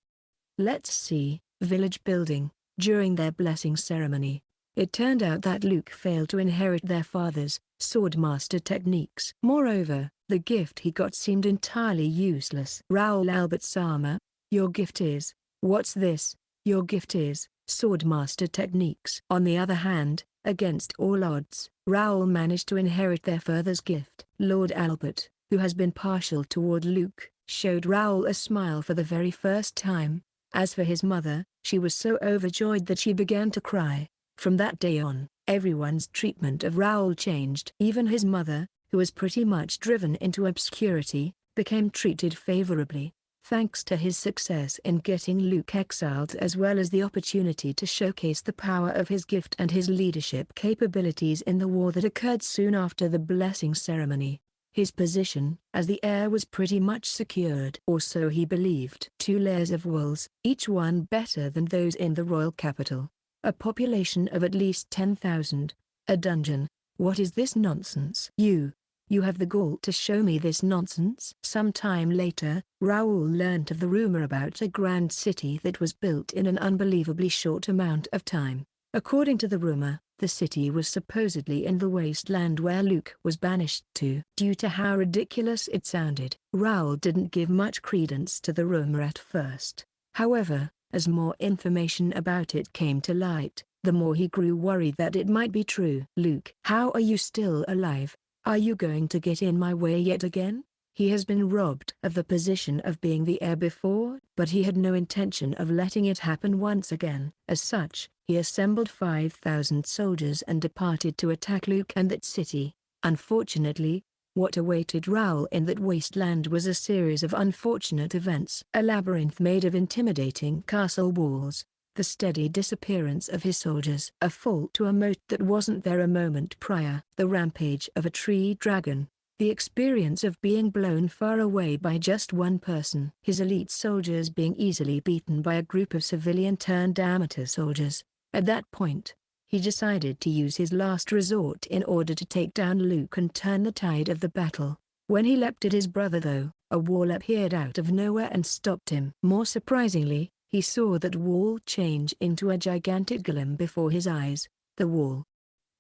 Let's see, village building. During their blessing ceremony, it turned out that Luke failed to inherit their father's swordmaster techniques. Moreover, the gift he got seemed entirely useless. Raoul Albert Sama, your gift is... What's this? Your gift is... Swordmaster techniques. On the other hand, against all odds, Raoul managed to inherit their father's gift. Lord Albert, who has been partial toward Luke, showed Raoul a smile for the very first time. As for his mother, she was so overjoyed that she began to cry. From that day on, everyone's treatment of Raoul changed. Even his mother, who was pretty much driven into obscurity, became treated favorably, thanks to his success in getting Luke exiled as well as the opportunity to showcase the power of his gift and his leadership capabilities in the war that occurred soon after the blessing ceremony. His position as the heir was pretty much secured. Or so he believed. 2 layers of walls, each one better than those in the royal capital. A population of at least 10,000. A dungeon. What is this nonsense? You. You have the gall to show me this nonsense? Some time later, Raoul learnt of the rumor about a grand city that was built in an unbelievably short amount of time. According to the rumor, the city was supposedly in the wasteland where Luke was banished to. Due to how ridiculous it sounded, Raoul didn't give much credence to the rumor at first. However, as more information about it came to light, the more he grew worried that it might be true. Luke, how are you still alive? Are you going to get in my way yet again? He has been robbed of the position of being the heir before, but he had no intention of letting it happen once again. As such, he assembled 5,000 soldiers and departed to attack Luke and that city. Unfortunately, what awaited Raoul in that wasteland was a series of unfortunate events. A labyrinth made of intimidating castle walls, the steady disappearance of his soldiers, a fall to a moat that wasn't there a moment prior, the rampage of a tree dragon, the experience of being blown far away by just one person, his elite soldiers being easily beaten by a group of civilian-turned-amateur soldiers. At that point, he decided to use his last resort in order to take down Luke and turn the tide of the battle. When he leapt at his brother though, a wall appeared out of nowhere and stopped him. More surprisingly, he saw that wall change into a gigantic golem before his eyes. The wall.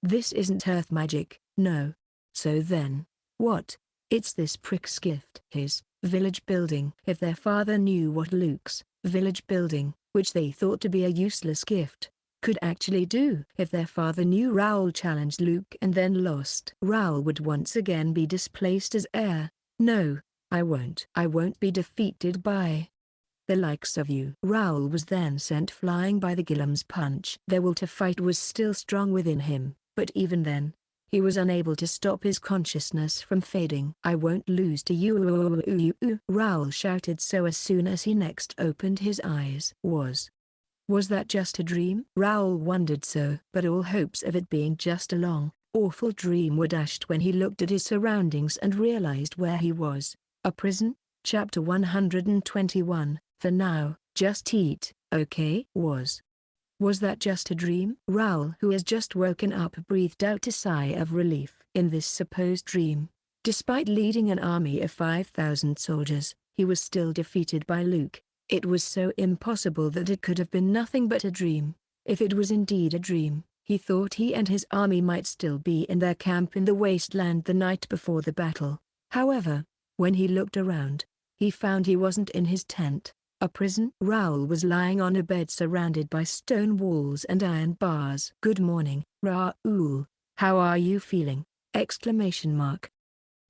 This isn't earth magic, no. So then, what? It's this prick's gift. His village building. If their father knew what Luke's village building, which they thought to be a useless gift, could actually do. If their father knew Raoul challenged Luke and then lost, Raoul would once again be displaced as heir. No, I won't. I won't be defeated by the likes of you. Raoul was then sent flying by the golem's punch. Their will to fight was still strong within him, but even then, he was unable to stop his consciousness from fading. I won't lose to you, Raoul shouted so as soon as he next opened his eyes. Was that just a dream? Raoul wondered so. But all hopes of it being just a long, awful dream were dashed when he looked at his surroundings and realized where he was. A prison? Chapter 121, For now, just eat, okay? Was that just a dream? Raoul, who has just woken up, breathed out a sigh of relief. In this supposed dream, despite leading an army of 5,000 soldiers, he was still defeated by Luke. It was so impossible that it could have been nothing but a dream. If it was indeed a dream, he thought he and his army might still be in their camp in the wasteland the night before the battle. However, when he looked around, he found he wasn't in his tent. A prison? Raoul was lying on a bed surrounded by stone walls and iron bars. Good morning, Raoul. How are you feeling? Exclamation mark.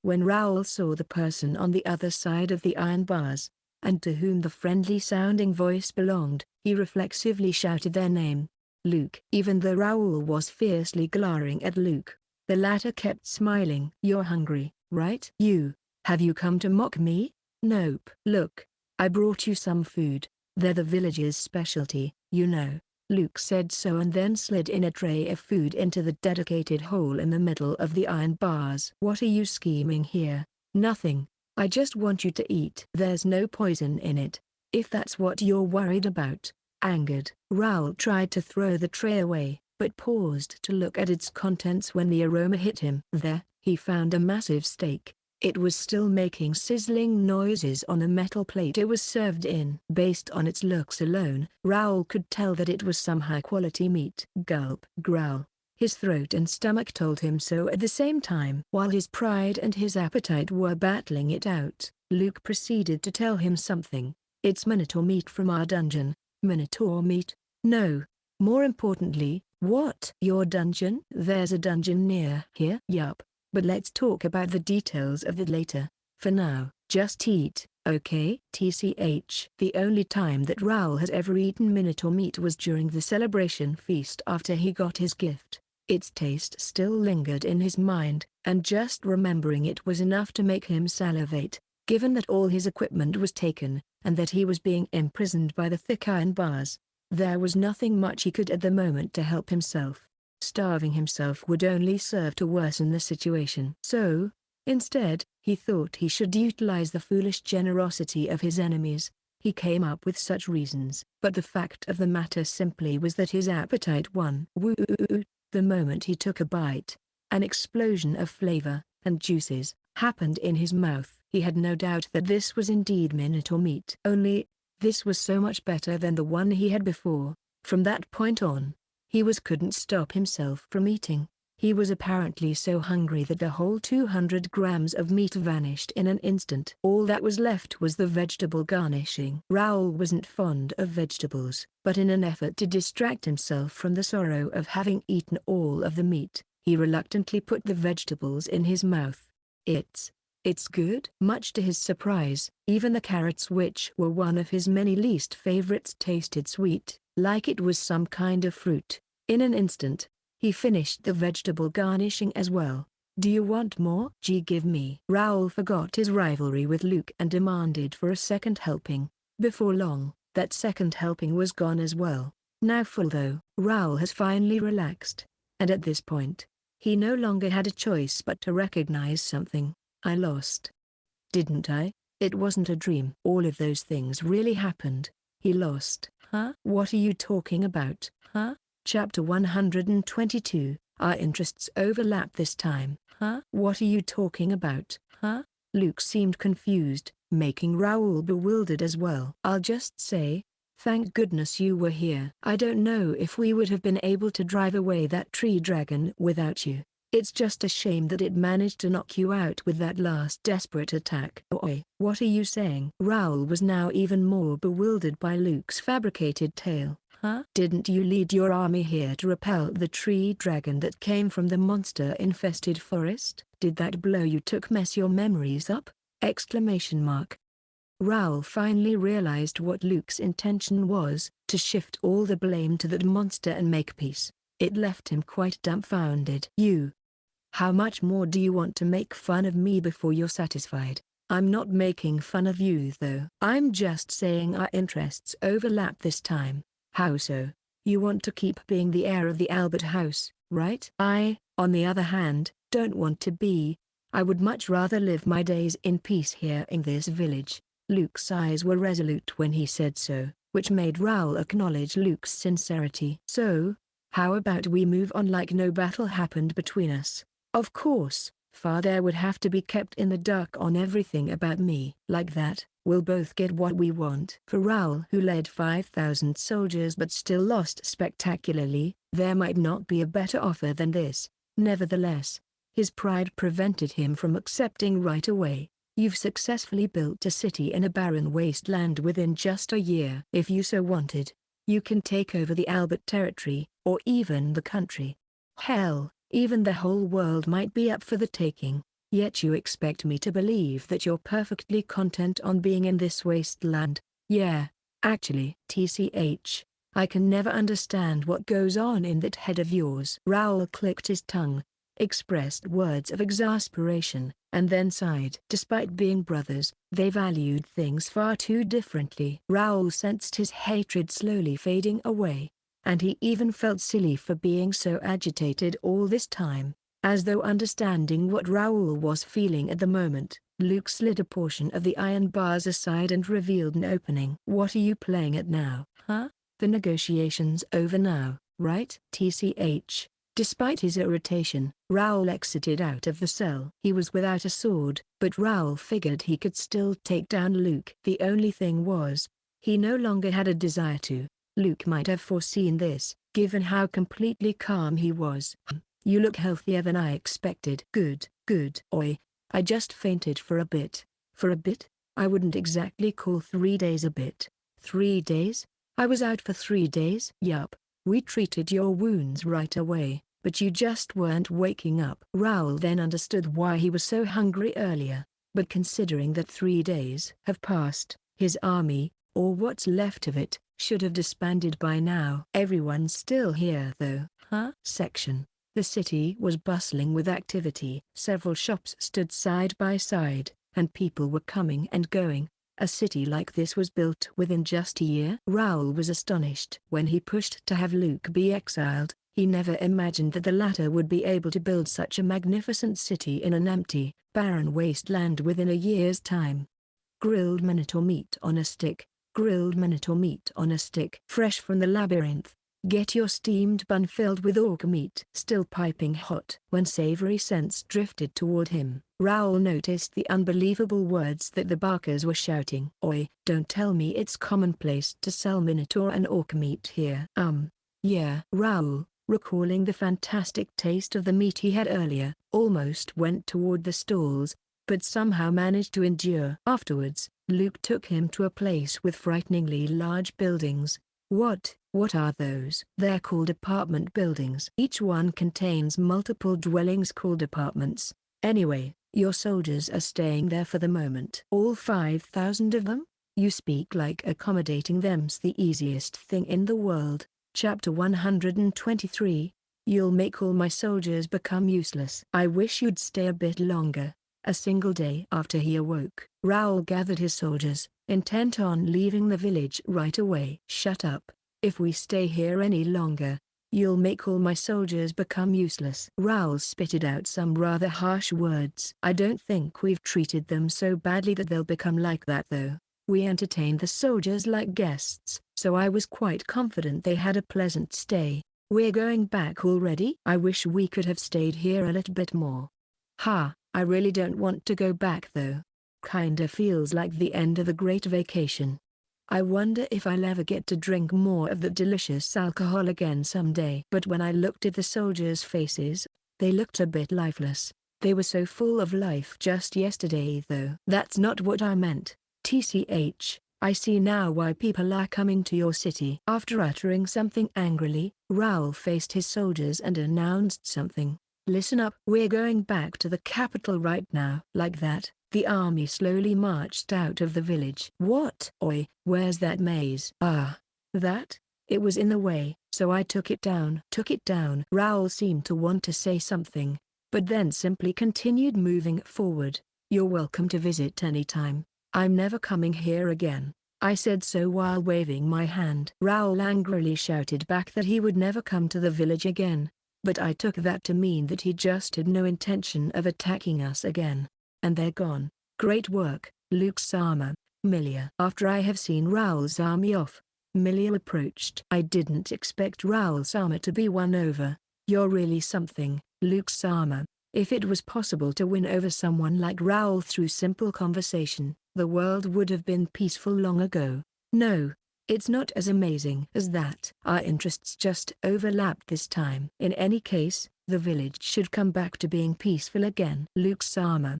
When Raoul saw the person on the other side of the iron bars, and to whom the friendly-sounding voice belonged, he reflexively shouted their name. Luke. Even though Raoul was fiercely glaring at Luke, the latter kept smiling. You're hungry, right? Have you come to mock me? Nope. Look, I brought you some food. They're the village's specialty, you know. Luke said so and then slid in a tray of food into the dedicated hole in the middle of the iron bars. What are you scheming here? Nothing. I just want you to eat. There's no poison in it, if that's what you're worried about. Angered, Raoul tried to throw the tray away, but paused to look at its contents when the aroma hit him. There, he found a massive steak. It was still making sizzling noises on a metal plate it was served in. Based on its looks alone, Raoul could tell that it was some high-quality meat. Gulp. Growl. His throat and stomach told him so at the same time. While his pride and his appetite were battling it out, Luke proceeded to tell him something. It's minotaur meat from our dungeon. Minotaur meat? No. More importantly, what? Your dungeon? There's a dungeon near here? Yup. But let's talk about the details of it later. For now, just eat, okay? TCH. The only time that Raoul has ever eaten minotaur meat was during the celebration feast after he got his gift. Its taste still lingered in his mind, and just remembering it was enough to make him salivate. Given that all his equipment was taken, and that he was being imprisoned by the thick iron bars, there was nothing much he could at the moment to help himself. Starving himself would only serve to worsen the situation. So, instead, he thought he should utilize the foolish generosity of his enemies. He came up with such reasons, but the fact of the matter simply was that his appetite won. The moment he took a bite, an explosion of flavor, and juices, happened in his mouth. He had no doubt that this was indeed minotaur meat. Only, this was so much better than the one he had before. From that point on, he couldn't stop himself from eating. He was apparently so hungry that the whole 200 grams of meat vanished in an instant. All that was left was the vegetable garnishing. Raoul wasn't fond of vegetables, but in an effort to distract himself from the sorrow of having eaten all of the meat, he reluctantly put the vegetables in his mouth. It's good? Much to his surprise, even the carrots, which were one of his many least favorites, tasted sweet, like it was some kind of fruit. In an instant, he finished the vegetable garnishing as well. Do you want more? Give me. Raoul forgot his rivalry with Luke and demanded for a second helping. Before long, that second helping was gone as well. Now full though, Raoul has finally relaxed. And at this point, he no longer had a choice but to recognize something. I lost. Didn't I? It wasn't a dream. All of those things really happened. He lost. Huh? What are you talking about? Huh? Chapter 122, Our interests overlap this time. Huh? What are you talking about? Huh? Luke seemed confused, making Raoul bewildered as well. I'll just say, thank goodness you were here. I don't know if we would have been able to drive away that tree dragon without you. It's just a shame that it managed to knock you out with that last desperate attack. Oi, what are you saying? Raoul was now even more bewildered by Luke's fabricated tale. Huh? Didn't you lead your army here to repel the tree dragon that came from the monster-infested forest? Did that blow you took mess your memories up? Exclamation mark. Raoul finally realized what Luke's intention was, to shift all the blame to that monster and make peace. It left him quite dumbfounded. How much more do you want to make fun of me before you're satisfied? I'm not making fun of you though. I'm just saying our interests overlap this time. How so? You want to keep being the heir of the Albert house, right? I, on the other hand, don't want to be. I would much rather live my days in peace here in this village. Luke's eyes were resolute when he said so, which made Raoul acknowledge Luke's sincerity. So, how about we move on like no battle happened between us? Of course, Father would have to be kept in the dark on everything about me. Like that, we'll both get what we want. For Raoul, who led 5,000 soldiers but still lost spectacularly, there might not be a better offer than this. Nevertheless, his pride prevented him from accepting right away. You've successfully built a city in a barren wasteland within just a year. If you so wanted, you can take over the Albert territory, or even the country. Hell, even the whole world might be up for the taking. Yet you expect me to believe that you're perfectly content on being in this wasteland. Yeah, actually. TCH, I can never understand what goes on in that head of yours. Raoul clicked his tongue, expressed words of exasperation, and then sighed. Despite being brothers, they valued things far too differently. Raoul sensed his hatred slowly fading away, and he even felt silly for being so agitated all this time. As though understanding what Raoul was feeling at the moment, Luke slid a portion of the iron bars aside and revealed an opening. What are you playing at now? Huh? The negotiation's over now, right? TCH. Despite his irritation, Raoul exited out of the cell. He was without a sword, but Raoul figured he could still take down Luke. The only thing was, he no longer had a desire to. Luke might have foreseen this, given how completely calm he was. You look healthier than I expected. Good. Oi, I just fainted for a bit. For a bit? I wouldn't exactly call 3 days a bit. 3 days? I was out for 3 days? Yup. We treated your wounds right away, but you just weren't waking up. Raoul then understood why he was so hungry earlier, but considering that 3 days have passed, his army, or what's left of it, should have disbanded by now. Everyone's still here though. Huh? Section. The city was bustling with activity. Several shops stood side by side, and people were coming and going. A city like this was built within just a year. Raoul was astonished. When he pushed to have Luke be exiled, he never imagined that the latter would be able to build such a magnificent city in an empty, barren wasteland within a year's time. Grilled minotaur meat on a stick. Grilled minotaur meat on a stick. Fresh from the labyrinth, Get your steamed bun filled with orc meat. Still piping hot. When savory scents drifted toward him, Raoul noticed the unbelievable words that the barkers were shouting. Oi, don't tell me it's commonplace to sell minotaur and orc meat here. Yeah. Raoul, recalling the fantastic taste of the meat he had earlier, almost went toward the stalls, but somehow managed to endure. Afterwards, Luke took him to a place with frighteningly large buildings. What are those? They're called apartment buildings. Each one contains multiple dwellings called apartments. Anyway, your soldiers are staying there for the moment. All 5,000 of them? You speak like accommodating them's the easiest thing in the world. Chapter 123. You'll make all my soldiers become useless. I wish you'd stay a bit longer. A single day after he awoke, Raoul gathered his soldiers, intent on leaving the village right away. Shut up. If we stay here any longer, you'll make all my soldiers become useless. Raoul spitted out some rather harsh words. I don't think we've treated them so badly that they'll become like that though. We entertained the soldiers like guests, so I was quite confident they had a pleasant stay. We're going back already? I wish we could have stayed here a little bit more. I really don't want to go back though. Kinda feels like the end of a great vacation. I wonder if I'll ever get to drink more of that delicious alcohol again someday. But when I looked at the soldiers' faces, they looked a bit lifeless. They were so full of life just yesterday though. That's not what I meant. TCH, I see now why people are coming to your city. After uttering something angrily, Raoul faced his soldiers and announced something. Listen up. We're going back to the capital right now. Like that, the army slowly marched out of the village. What? Oi, where's that maze? That? It was in the way, so I took it down. Took it down? Raoul seemed to want to say something, but then simply continued moving forward. You're welcome to visit anytime. I'm never coming here again. I said so while waving my hand. Raoul angrily shouted back that he would never come to the village again. But I took that to mean that he just had no intention of attacking us again. And they're gone. Great work, Luke Sama, Milia. After I have seen Raoul's army off, Milia approached. I didn't expect Raoul Sama to be won over. You're really something, Luke Sama. If it was possible to win over someone like Raoul through simple conversation, the world would have been peaceful long ago. No. It's not as amazing as that. Our interests just overlapped this time. In any case, the village should come back to being peaceful again. Luke Sama.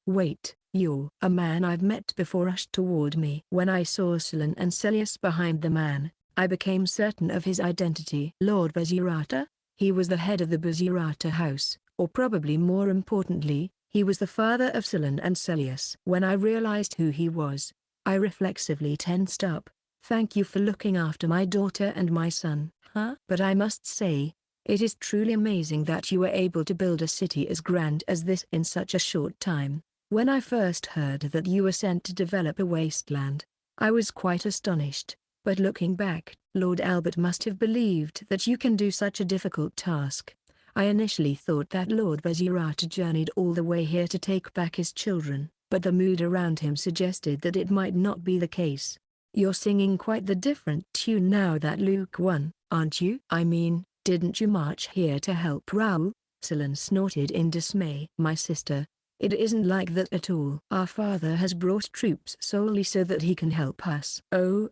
Wait, you're a man I've met before rushed toward me. When I saw Silan and Celius behind the man, I became certain of his identity. Lord Bazirata? He was the head of the Bazirata house, or probably more importantly, he was the father of Silan and Celius. When I realized who he was, I reflexively tensed up. Thank you for looking after my daughter and my son. But I must say, it is truly amazing that you were able to build a city as grand as this in such a short time. When I first heard that you were sent to develop a wasteland, I was quite astonished, but looking back, Lord Albert must have believed that you can do such a difficult task. I initially thought that Lord Bazirata journeyed all the way here to take back his children, but the mood around him suggested that it might not be the case. You're singing quite the different tune now that Luke won, aren't you? I mean, didn't you march here to help Raoul? Silan snorted in dismay. My sister, it isn't like that at all. Our father has brought troops solely so that he can help us. Oh,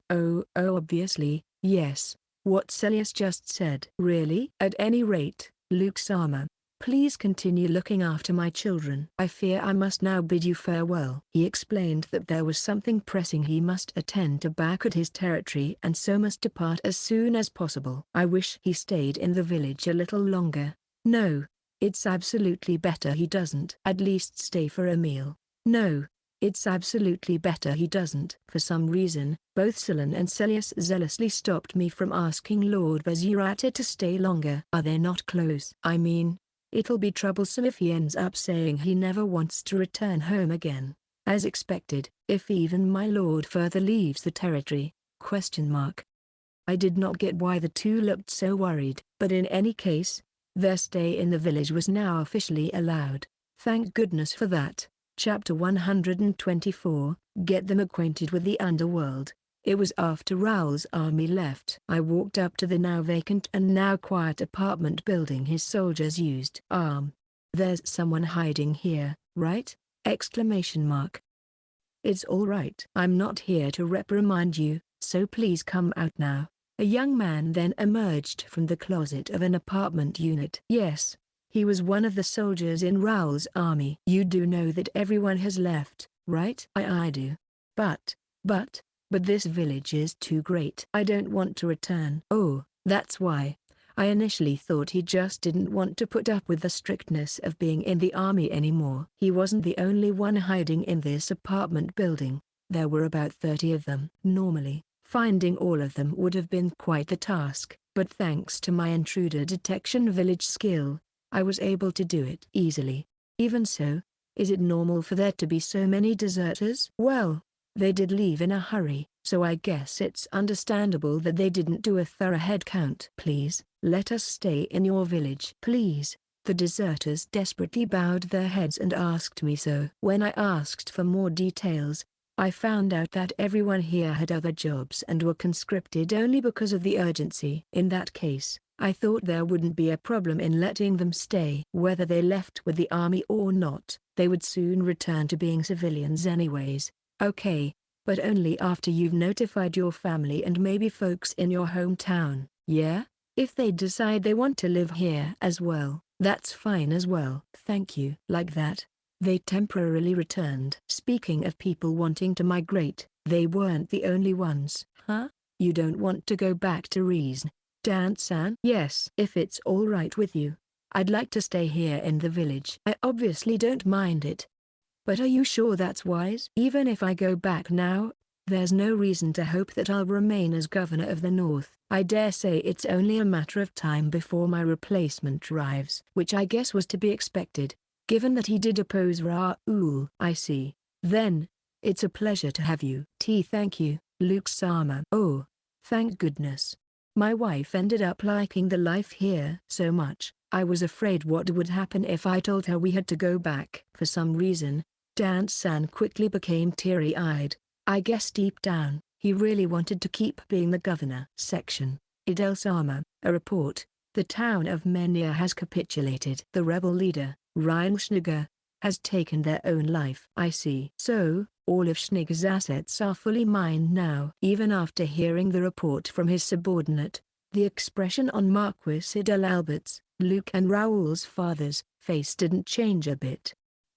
obviously, yes. What Celius just said. Really? At any rate, Luke Sama, please continue looking after my children. I fear I must now bid you farewell. He explained that there was something pressing he must attend to back at his territory and so must depart as soon as possible. I wish he stayed in the village a little longer. No, it's absolutely better he doesn't. At least stay for a meal. No, it's absolutely better he doesn't. For some reason, both Silan and Celius zealously stopped me from asking Lord Bazirata to stay longer. Are they not close? I mean, it'll be troublesome if he ends up saying he never wants to return home again. As expected, if even my lord further leaves the territory, ? I did not get why the two looked so worried, but in any case, their stay in the village was now officially allowed. Thank goodness for that. Chapter 124, Get them acquainted with the underworld. It was after Raoul's army left. I walked up to the now vacant and now quiet apartment building his soldiers used. There's someone hiding here, right? Exclamation mark. It's all right. I'm not here to reprimand you, so please come out now. A young man then emerged from the closet of an apartment unit. Yes, he was one of the soldiers in Raoul's army. You do know that everyone has left, right? I do. But this village is too great. I don't want to return. Oh, that's why. I initially thought he just didn't want to put up with the strictness of being in the army anymore. He wasn't the only one hiding in this apartment building. There were about 30 of them. Normally, finding all of them would have been quite the task, but thanks to my intruder detection village skill, I was able to do it easily. Even so, is it normal for there to be so many deserters? Well, they did leave in a hurry, so I guess it's understandable that they didn't do a thorough head count. Please, let us stay in your village. Please. The deserters desperately bowed their heads and asked me so. When I asked for more details, I found out that everyone here had other jobs and were conscripted only because of the urgency. In that case, I thought there wouldn't be a problem in letting them stay. Whether they left with the army or not, they would soon return to being civilians anyways. Okay, but only after you've notified your family and maybe folks in your hometown, yeah? If they decide they want to live here as well, that's fine as well. Thank you. Like that, they temporarily returned. Speaking of people wanting to migrate, they weren't the only ones. Huh? You don't want to go back to Reason, Dan-san? Yes. If it's all right with you, I'd like to stay here in the village. I obviously don't mind it. But are you sure that's wise? Even if I go back now, there's no reason to hope that I'll remain as governor of the north. I dare say it's only a matter of time before my replacement arrives. Which I guess was to be expected, given that he did oppose Raoul. I see. Then, it's a pleasure to have you. Thank you, Luke-sama. Oh, thank goodness. My wife ended up liking the life here so much, I was afraid what would happen if I told her we had to go back. For some reason, Dan-san quickly became teary-eyed. I guess deep down, he really wanted to keep being the governor. Section. Idel-sama, a report. The town of Menia has capitulated. The rebel leader, Ryan Schneer, has taken their own life. I see. So, all of Schneer's assets are fully mine now. Even after hearing the report from his subordinate, the expression on Marquis Idel Albert's, Luke and Raoul's father's, face didn't change a bit.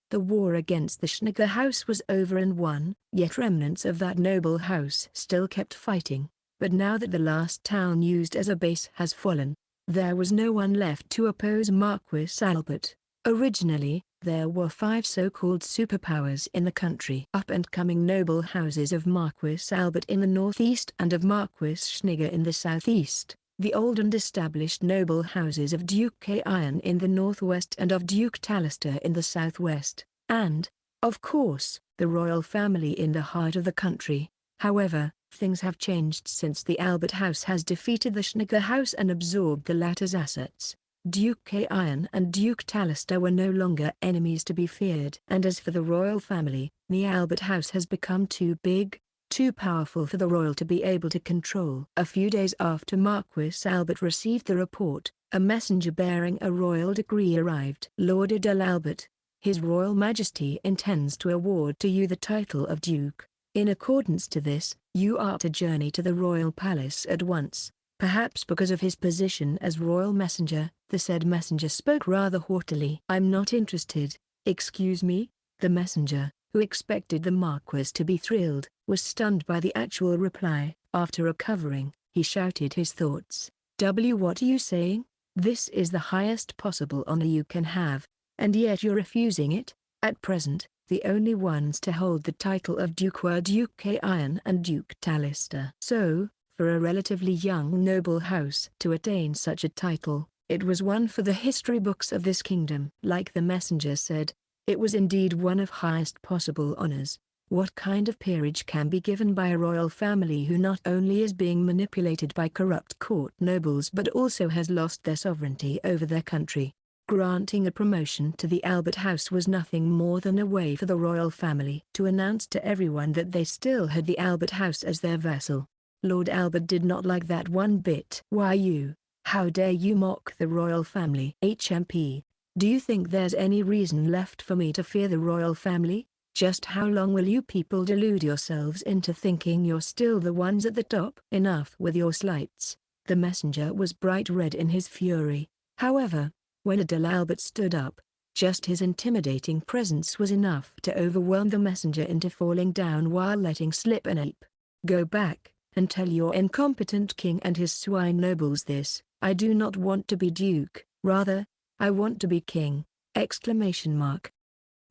The war against the Schneer house was over and won, yet remnants of that noble house still kept fighting. But now that the last town used as a base has fallen, there was no one left to oppose Marquis Albert. Originally, there were 5 so-called superpowers in the country. Up-and-coming noble houses of Marquis Albert in the northeast and of Marquis Schneer in the southeast. The old and established noble houses of Duke Iron in the northwest and of Duke Talister in the southwest, and, of course, the royal family in the heart of the country. However, things have changed since the Albert House has defeated the Schneer House and absorbed the latter's assets. Duke Iron and Duke Talister were no longer enemies to be feared. And as for the royal family, the Albert House has become too big, too powerful for the royal to be able to control. A few days after Marquis Albert received the report, a messenger bearing a royal decree arrived. Lord Idel Albert, His Royal Majesty intends to award to you the title of Duke. In accordance to this, you are to journey to the royal palace at once. Perhaps because of his position as royal messenger, the said messenger spoke rather haughtily. I'm not interested. Excuse me? The messenger, who expected the Marquis to be thrilled, was stunned by the actual reply. After recovering, he shouted his thoughts. What are you saying? This is the highest possible honor you can have, and yet you're refusing it? At present, the only ones to hold the title of Duke were Duke Iron and Duke Talister. So, for a relatively young noble house to attain such a title, it was one for the history books of this kingdom. Like the messenger said, it was indeed one of highest possible honors. What kind of peerage can be given by a royal family who not only is being manipulated by corrupt court nobles but also has lost their sovereignty over their country? Granting a promotion to the Albert House was nothing more than a way for the royal family to announce to everyone that they still had the Albert House as their vassal. Lord Albert did not like that one bit. "Why you? How dare you mock the royal family?" HMP. "Do you think there's any reason left for me to fear the royal family? Just how long will you people delude yourselves into thinking you're still the ones at the top?" "Enough with your slights." The messenger was bright red in his fury. However, when Adele Albert stood up, just his intimidating presence was enough to overwhelm the messenger into falling down while letting slip an ape. "Go back, and tell your incompetent king and his swine nobles this: I do not want to be duke, rather, I want to be king!"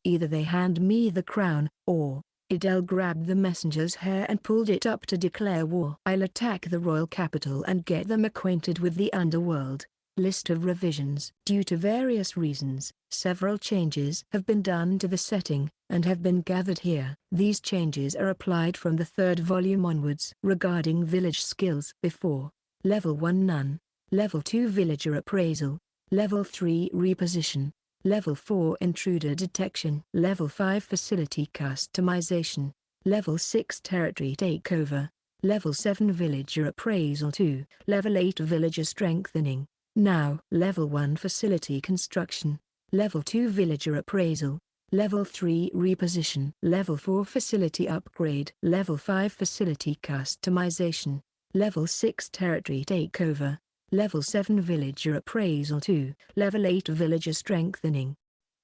Either they hand me the crown, or... Adele grabbed the messenger's hair and pulled it up to declare war. "I'll attack the royal capital and get them acquainted with the underworld." List of revisions. Due to various reasons, several changes have been done to the setting, and have been gathered here. These changes are applied from the third volume onwards. Regarding village skills: before, Level 1 None, Level 2 Villager Appraisal, Level 3 Reposition, Level 4 Intruder Detection, Level 5 Facility Customization, Level 6 Territory Takeover, Level 7 Villager Appraisal 2, Level 8 Villager Strengthening. Now, Level 1 Facility Construction, Level 2 Villager Appraisal, Level 3 Reposition, Level 4 Facility Upgrade, Level 5 Facility Customization, Level 6 Territory Takeover, Level 7 Villager Appraisal 2, Level 8 Villager Strengthening.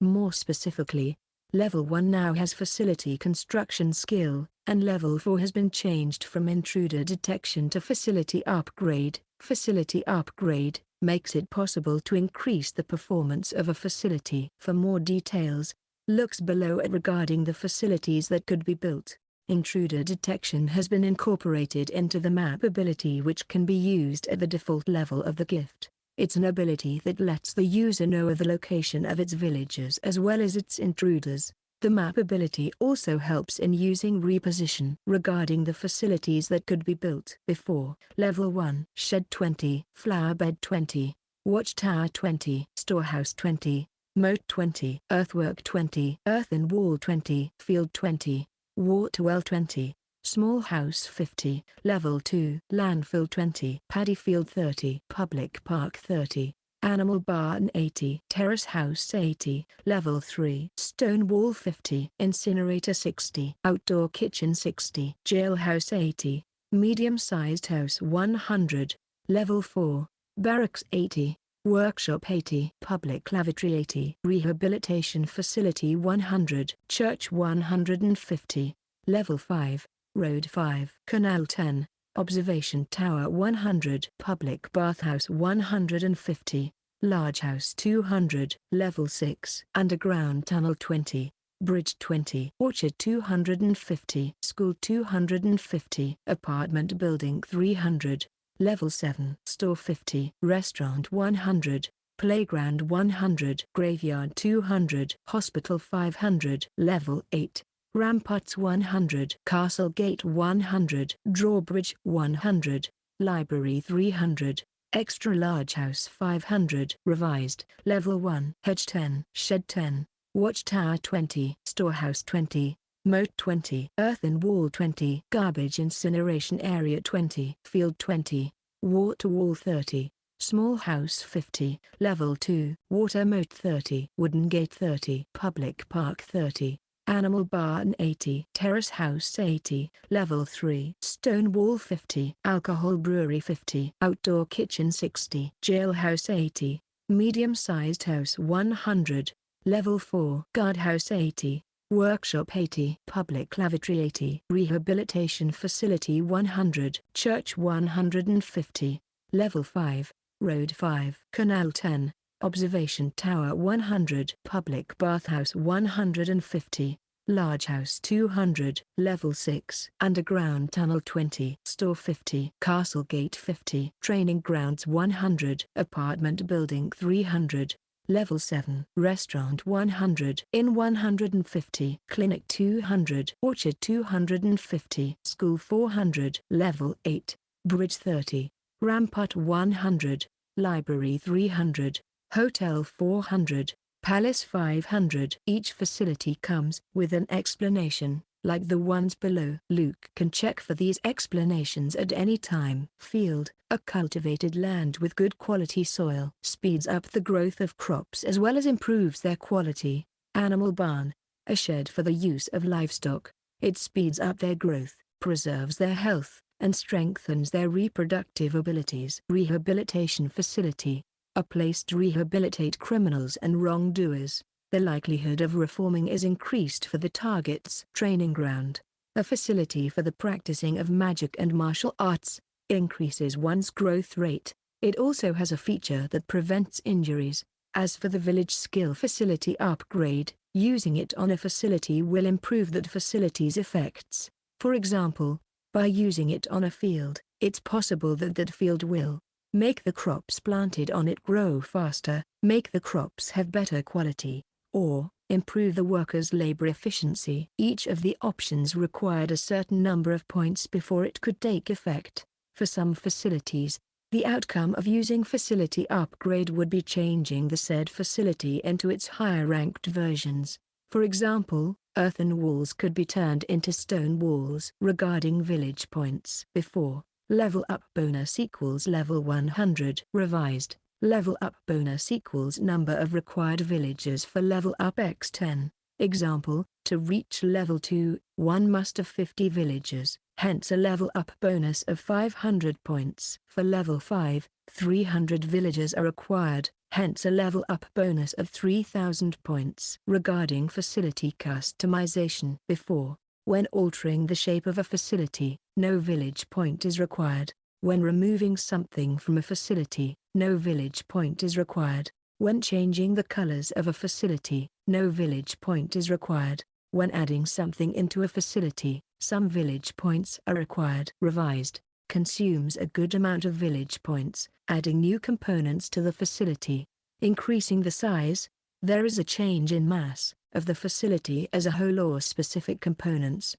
More specifically, Level 1 now has Facility Construction skill, and Level 4 has been changed from Intruder Detection to Facility Upgrade. Facility Upgrade makes it possible to increase the performance of a facility. For more details, looks below at regarding the facilities that could be built. Intruder Detection has been incorporated into the map ability, which can be used at the default level of the gift. It's an ability that lets the user know of the location of its villagers as well as its intruders. The map ability also helps in using reposition. Regarding the facilities that could be built: before, Level 1 Shed 20, Flowerbed 20, Watchtower 20, Storehouse 20, Moat 20, Earthwork 20, Earthen Wall 20, Field 20, Water Well 20, Small House 50, Level 2 Landfill 20, Paddy Field 30, Public Park 30, Animal Barn 80, Terrace House 80, Level 3 Stone Wall 50, Incinerator 60, Outdoor Kitchen 60, Jailhouse 80, Medium-Sized House 100, Level 4 Barracks 80, Workshop 80, Public Lavatory 80, Rehabilitation Facility 100, Church 150, Level 5, Road 5, Canal 10, Observation Tower 100, Public Bathhouse 150, Large House 200, Level 6, Underground Tunnel 20, Bridge 20, Orchard 250, School 250, Apartment Building 300, Level 7, Store 50, Restaurant 100, Playground 100, Graveyard 200, Hospital 500, Level 8, Ramparts 100, Castle Gate 100, Drawbridge 100, Library 300, Extra Large House 500. Revised: Level 1 Hedge 10, Shed 10, Watchtower 20, Storehouse 20, Moat 20, Earthen Wall 20, Garbage Incineration Area 20, Field 20, Water Wall 30, Small House 50, Level 2, Water Moat 30, Wooden Gate 30, Public Park 30, Animal Barn 80, Terrace House 80, Level 3, Stone Wall 50, Alcohol Brewery 50, Outdoor Kitchen 60, Jailhouse 80, Medium-Sized House 100, Level 4, Guardhouse 80, Workshop 80, Public Lavatory 80, Rehabilitation Facility 100, Church 150, Level 5, Road 5, Canal 10, Observation Tower 100, Public Bathhouse 150, Large House 200, Level 6, Underground Tunnel 20, Store 50, Castle Gate 50, Training Grounds 100, Apartment Building 300, Level 7, Restaurant 100, Inn 150, Clinic 200, Orchard 250, School 400, Level 8, Bridge 30, Rampart 100, Library 300, Hotel 400, Palace 500. Each facility comes with an explanation, like the ones below. Luke can check for these explanations at any time. Field, a cultivated land with good quality soil, speeds up the growth of crops as well as improves their quality. Animal barn, a shed for the use of livestock. It speeds up their growth, preserves their health, and strengthens their reproductive abilities. Rehabilitation facility, a place to rehabilitate criminals and wrongdoers. The likelihood of reforming is increased for the target's training ground. A facility for the practicing of magic and martial arts, increases one's growth rate. It also has a feature that prevents injuries. As for the village skill facility upgrade, using it on a facility will improve that facility's effects. For example, by using it on a field, it's possible that that field will make the crops planted on it grow faster, make the crops have better quality, or improve the workers' labor efficiency. Each of the options required a certain number of points before it could take effect. For some facilities, the outcome of using facility upgrade would be changing the said facility into its higher-ranked versions. For example, earthen walls could be turned into stone walls. Regarding village points before, level up bonus equals level 100. Revised, level up bonus equals number of required villagers for level up x 10. Example, to reach level 2, one must have 50 villagers, hence a level up bonus of 500 points. For level 5, 300 villagers are required, hence a level up bonus of 3000 points. Regarding facility customization before, when altering the shape of a facility, no village point is required. When removing something from a facility, no village point is required. When changing the colors of a facility, no village point is required. When adding something into a facility, some village points are required. Revised, consumes a good amount of village points. Adding new components to the facility, increasing the size, there is a change in mass of the facility as a whole or specific components.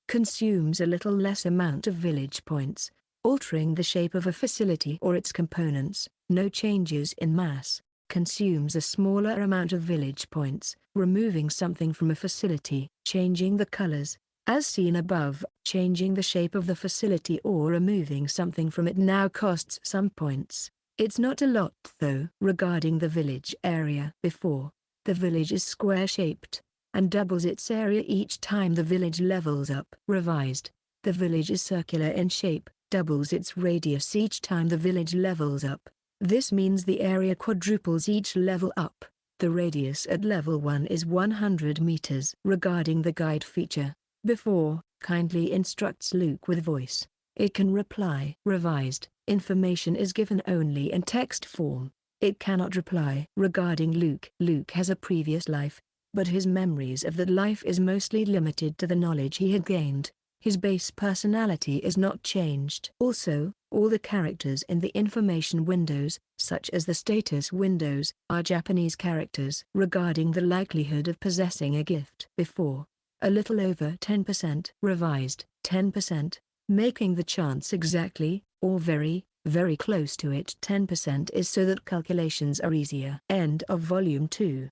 Consumes a little less amount of village points. Altering the shape of a facility or its components, no changes in mass. Consumes a smaller amount of village points. Removing something from a facility, changing the colors, as seen above. Changing the shape of the facility or removing something from it now costs some points. It's not a lot though. Regarding the village area before, the village is square-shaped, and doubles its area each time the village levels up. Revised, the village is circular in shape, doubles its radius each time the village levels up. This means the area quadruples each level up. The radius at level 1 is 100 meters. Regarding the guide feature, before, kindly instructs Luke with voice. It can reply. Revised, information is given only in text form. It cannot reply. Regarding Luke, Luke has a previous life, but his memories of that life is mostly limited to the knowledge he had gained. His base personality is not changed. Also, all the characters in the information windows, such as the status windows, are Japanese characters. Regarding the likelihood of possessing a gift before, a little over 10%. Revised, 10%, making the chance exactly, or very, very close to it. 10% is so that calculations are easier. End of Volume 2.